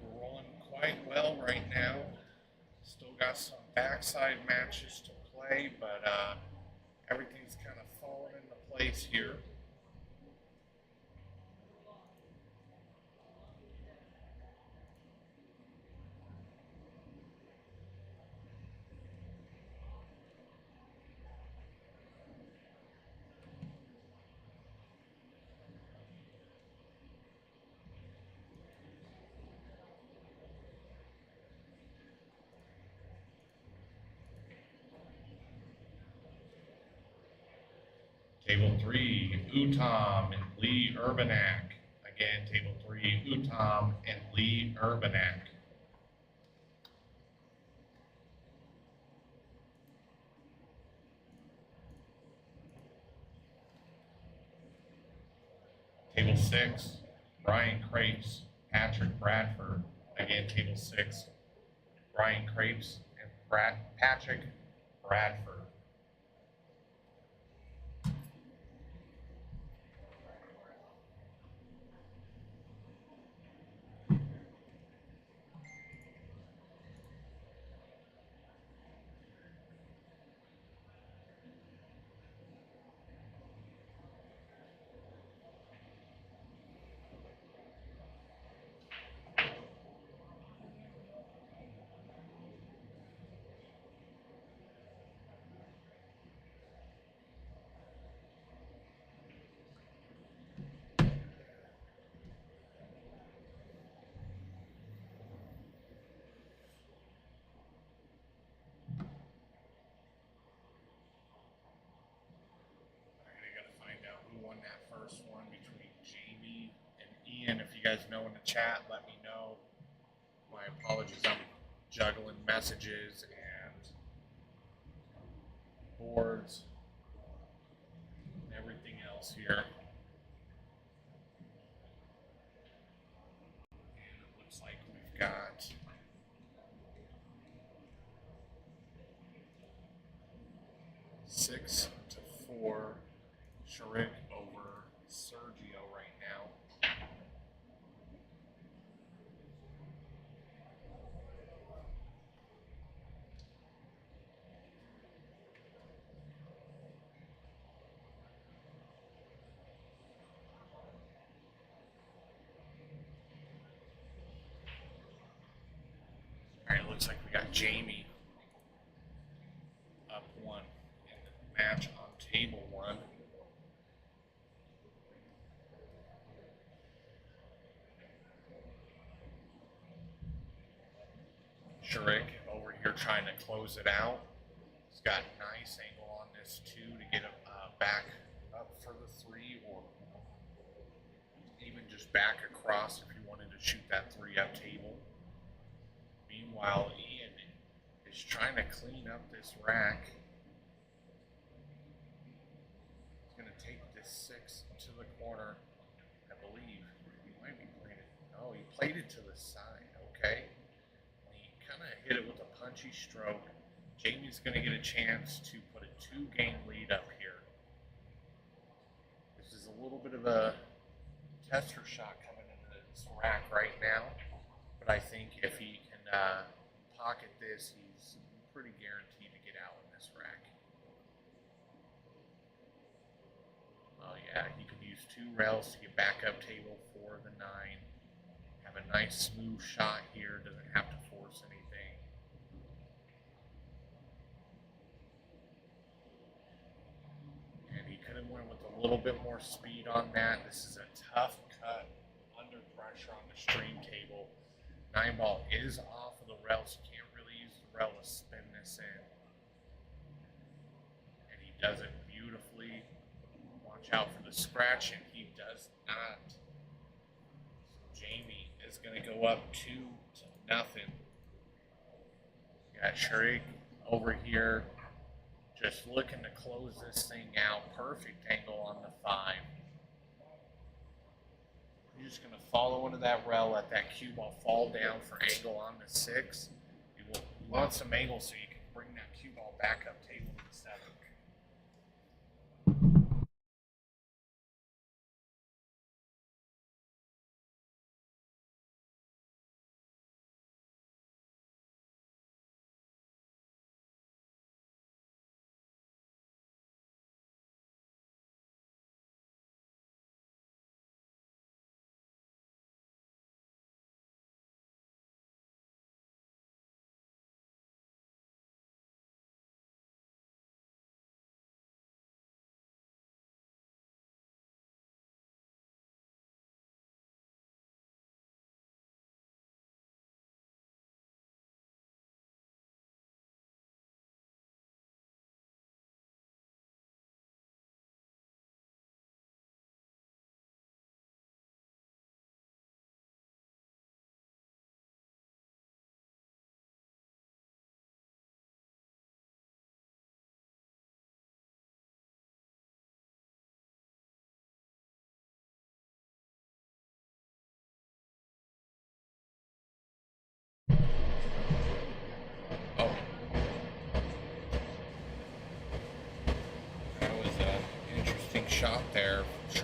Speaker 6: We're rolling quite well right now. Still got some backside matches to Conway, but everything's kind of fallen into place here. Table 3, Utom and Lee Urbanak. Again, table 3, Utom and Lee Urbanak. Table 6, Brian Crapes, Patrick Bradford. Again, table 6, Brian Crapes and Patrick Bradford. Who won that first one between Jamie and Ian? If you guys know in the chat, let me know. My apologies, I'm juggling messages and boards and everything else here. And it looks like we've got six to 4. Sharik over Sergio right now. All right, it looks like we got Jamie up 1 in the match on table 1. Sharik over here trying to close it out. He's got a nice angle on this 2 to get him back up for the 3, or even just back across if you wanted to shoot that 3 up table. Meanwhile, Ian is trying to clean up this rack. He's going to take this 6 to the corner, I believe. He might be playing it. No, he played it to the side, okay. Kind of hit it with a punchy stroke. Jamie's going to get a chance to put a 2-game lead up here. This is a little bit of a tester shot coming into this rack right now, but I think if he can pocket this, he's pretty guaranteed to get out in this rack. Oh yeah, he could use 2 rails to get back up table for the 9. Have a nice smooth shot here, doesn't have to force anything. And he could have went with a little bit more speed on that. This is a tough cut under pressure on the stream table. 9 ball is off of the rails. You can't really use the rail to spin this in. And he does it beautifully. Watch out for the scratch, and he does not. So Jamie is going to go up 2-0. Got Sharik over here just looking to close this thing out. Perfect angle on the 5. You're just going to follow into that rail, let that cue ball fall down for angle on the 6. You want some angle so you can bring that cue ball back up table to the 7.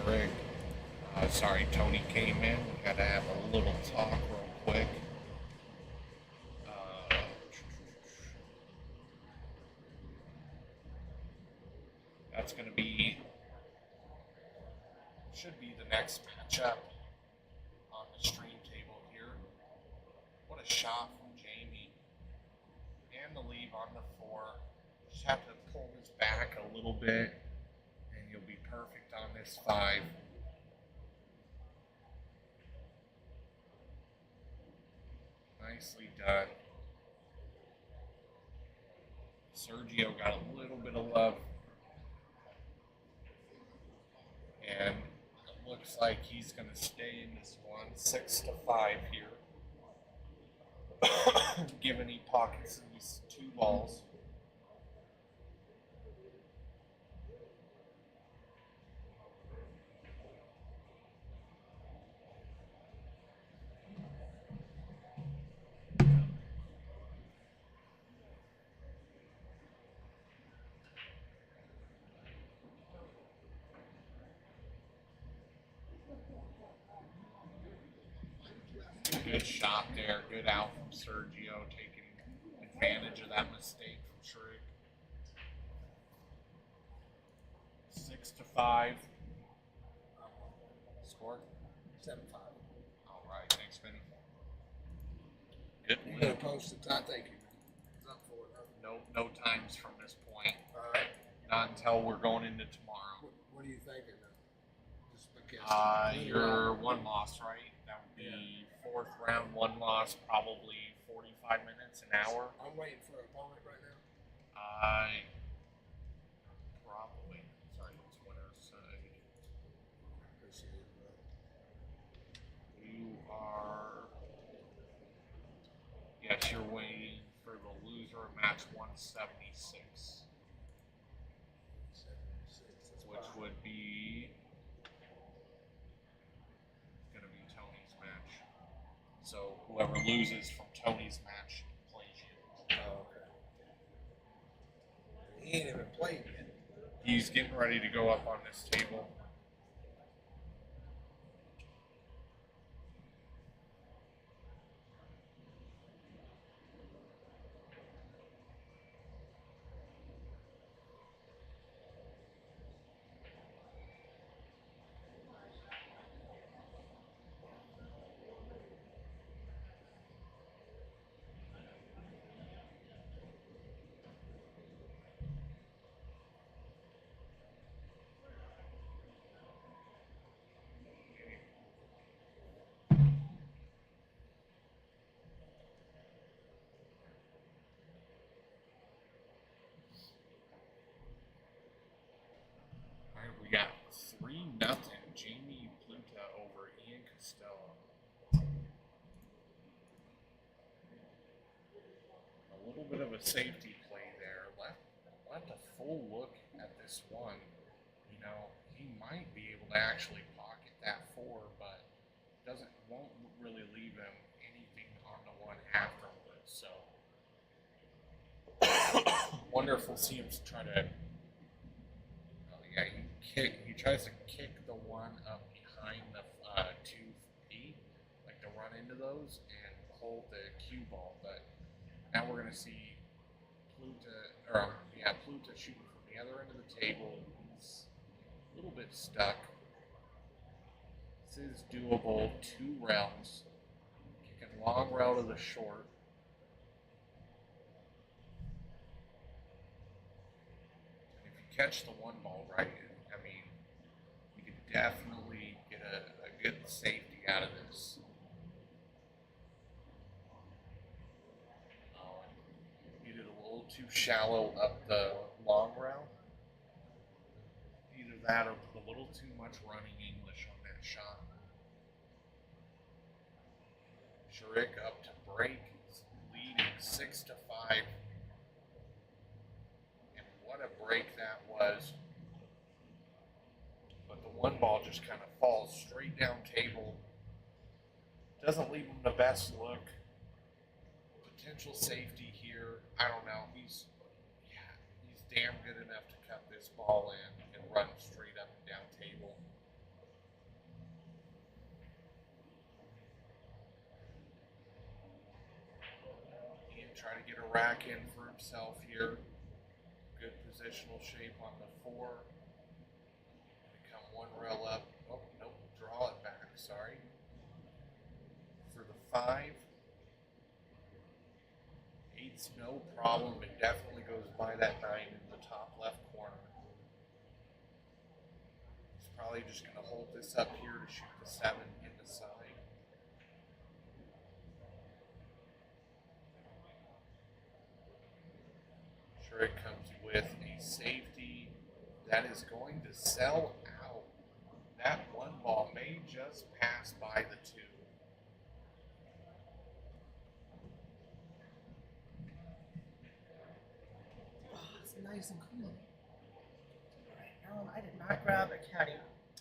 Speaker 6: Rick. Sorry, Tony came in. We got to have a little talk real quick. That's going to be, should be the next matchup on the stream table here. What a shot from Jamie. And the leave on the 4. Just have to pull this back a little bit, and you'll be perfect on this 5. Nicely done. Sergio got a little bit of love. And it looks like he's going to stay in this one, 6-5 here. Given he pockets these 2 balls. Good shot there. Good out from Sergio, taking advantage of that mistake from Shriek. 6-5. Score?
Speaker 5: 7-5.
Speaker 6: All right. Thanks, Benny. Good.
Speaker 5: You gonna post the time? Thank you. It's up for it.
Speaker 6: No times from this point.
Speaker 5: All right.
Speaker 6: Not until we're going into tomorrow.
Speaker 5: What are you thinking? Just because.
Speaker 6: You're 1 loss, right? That would be 4th round, 1 loss, probably 45 minutes, an hour.
Speaker 5: I'm waiting for an opponent right now.
Speaker 6: Probably. Sorry, it's winner's side. You are. Yes, you're waiting for the loser of match 176. Which would be. So whoever loses from Tony's match plays you.
Speaker 5: Oh, okay. He ain't even played yet.
Speaker 6: He's getting ready to go up on this table. We got 3-0 Jamie Pluta over Ian Costello. A little bit of a safety play there. Left a full look at this one. You know, he might be able to actually pocket that 4, but won't really leave him anything on the one afterwards. So wonder if we'll see him try to. He tries to kick the one up behind the 2 feet, like to run into those and hold the cue ball. But now we're going to see Pluta shooting from the other end of the table. He's a little bit stuck. This is doable. 2 rounds. Kicking long rail to the short. And if you catch the 1 ball right, definitely get a good safety out of this. He did a little too shallow up the long route. Either that or put a little too much running English on that shot. Shriek up to break, leading 6-5. And what a break that was. The 1 ball just kind of falls straight down table. Doesn't leave him the best look. Potential safety here. I don't know. He's damn good enough to cut this ball in and run straight up and down table. a rack in for himself here. Good positional shape on the 4. Gonna come one rail up. Oh, nope, draw it back, sorry. For the 5. 8's no problem, it definitely goes by that 9 in the top left corner. He's probably just going to hold this up here to shoot the 7 in the side. Sure, it comes with a safety that is going to sell out. That 1 ball may just pass by the 2.
Speaker 21: Oh, it's nice and cool. Alright, I did not grab a caddy.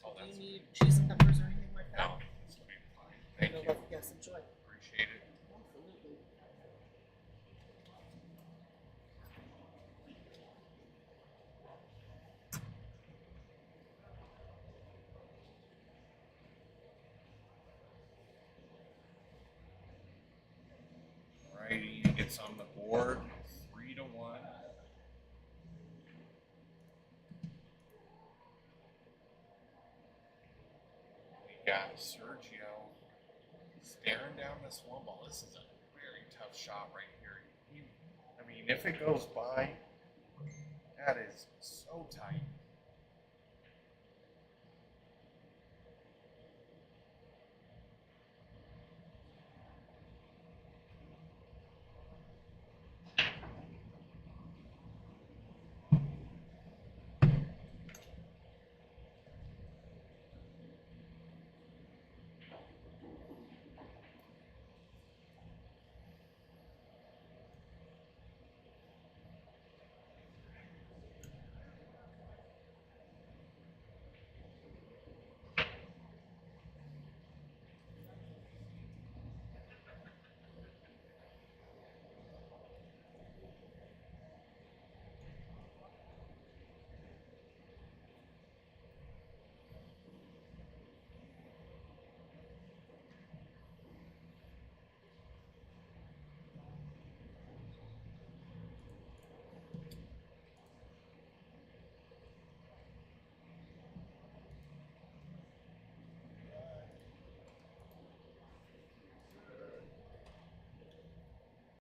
Speaker 6: Oh,
Speaker 21: Do
Speaker 6: that's
Speaker 21: you need cheese and peppers or anything like that?
Speaker 6: No, this will be fine. Thank you.
Speaker 21: Yes, enjoy.
Speaker 6: Appreciate it.
Speaker 21: Absolutely.
Speaker 6: Alrighty, gets on the board, 3-1. We got Sergio staring down this 1 ball. This is a very tough shot right here. I mean, if it goes by, that is so tight.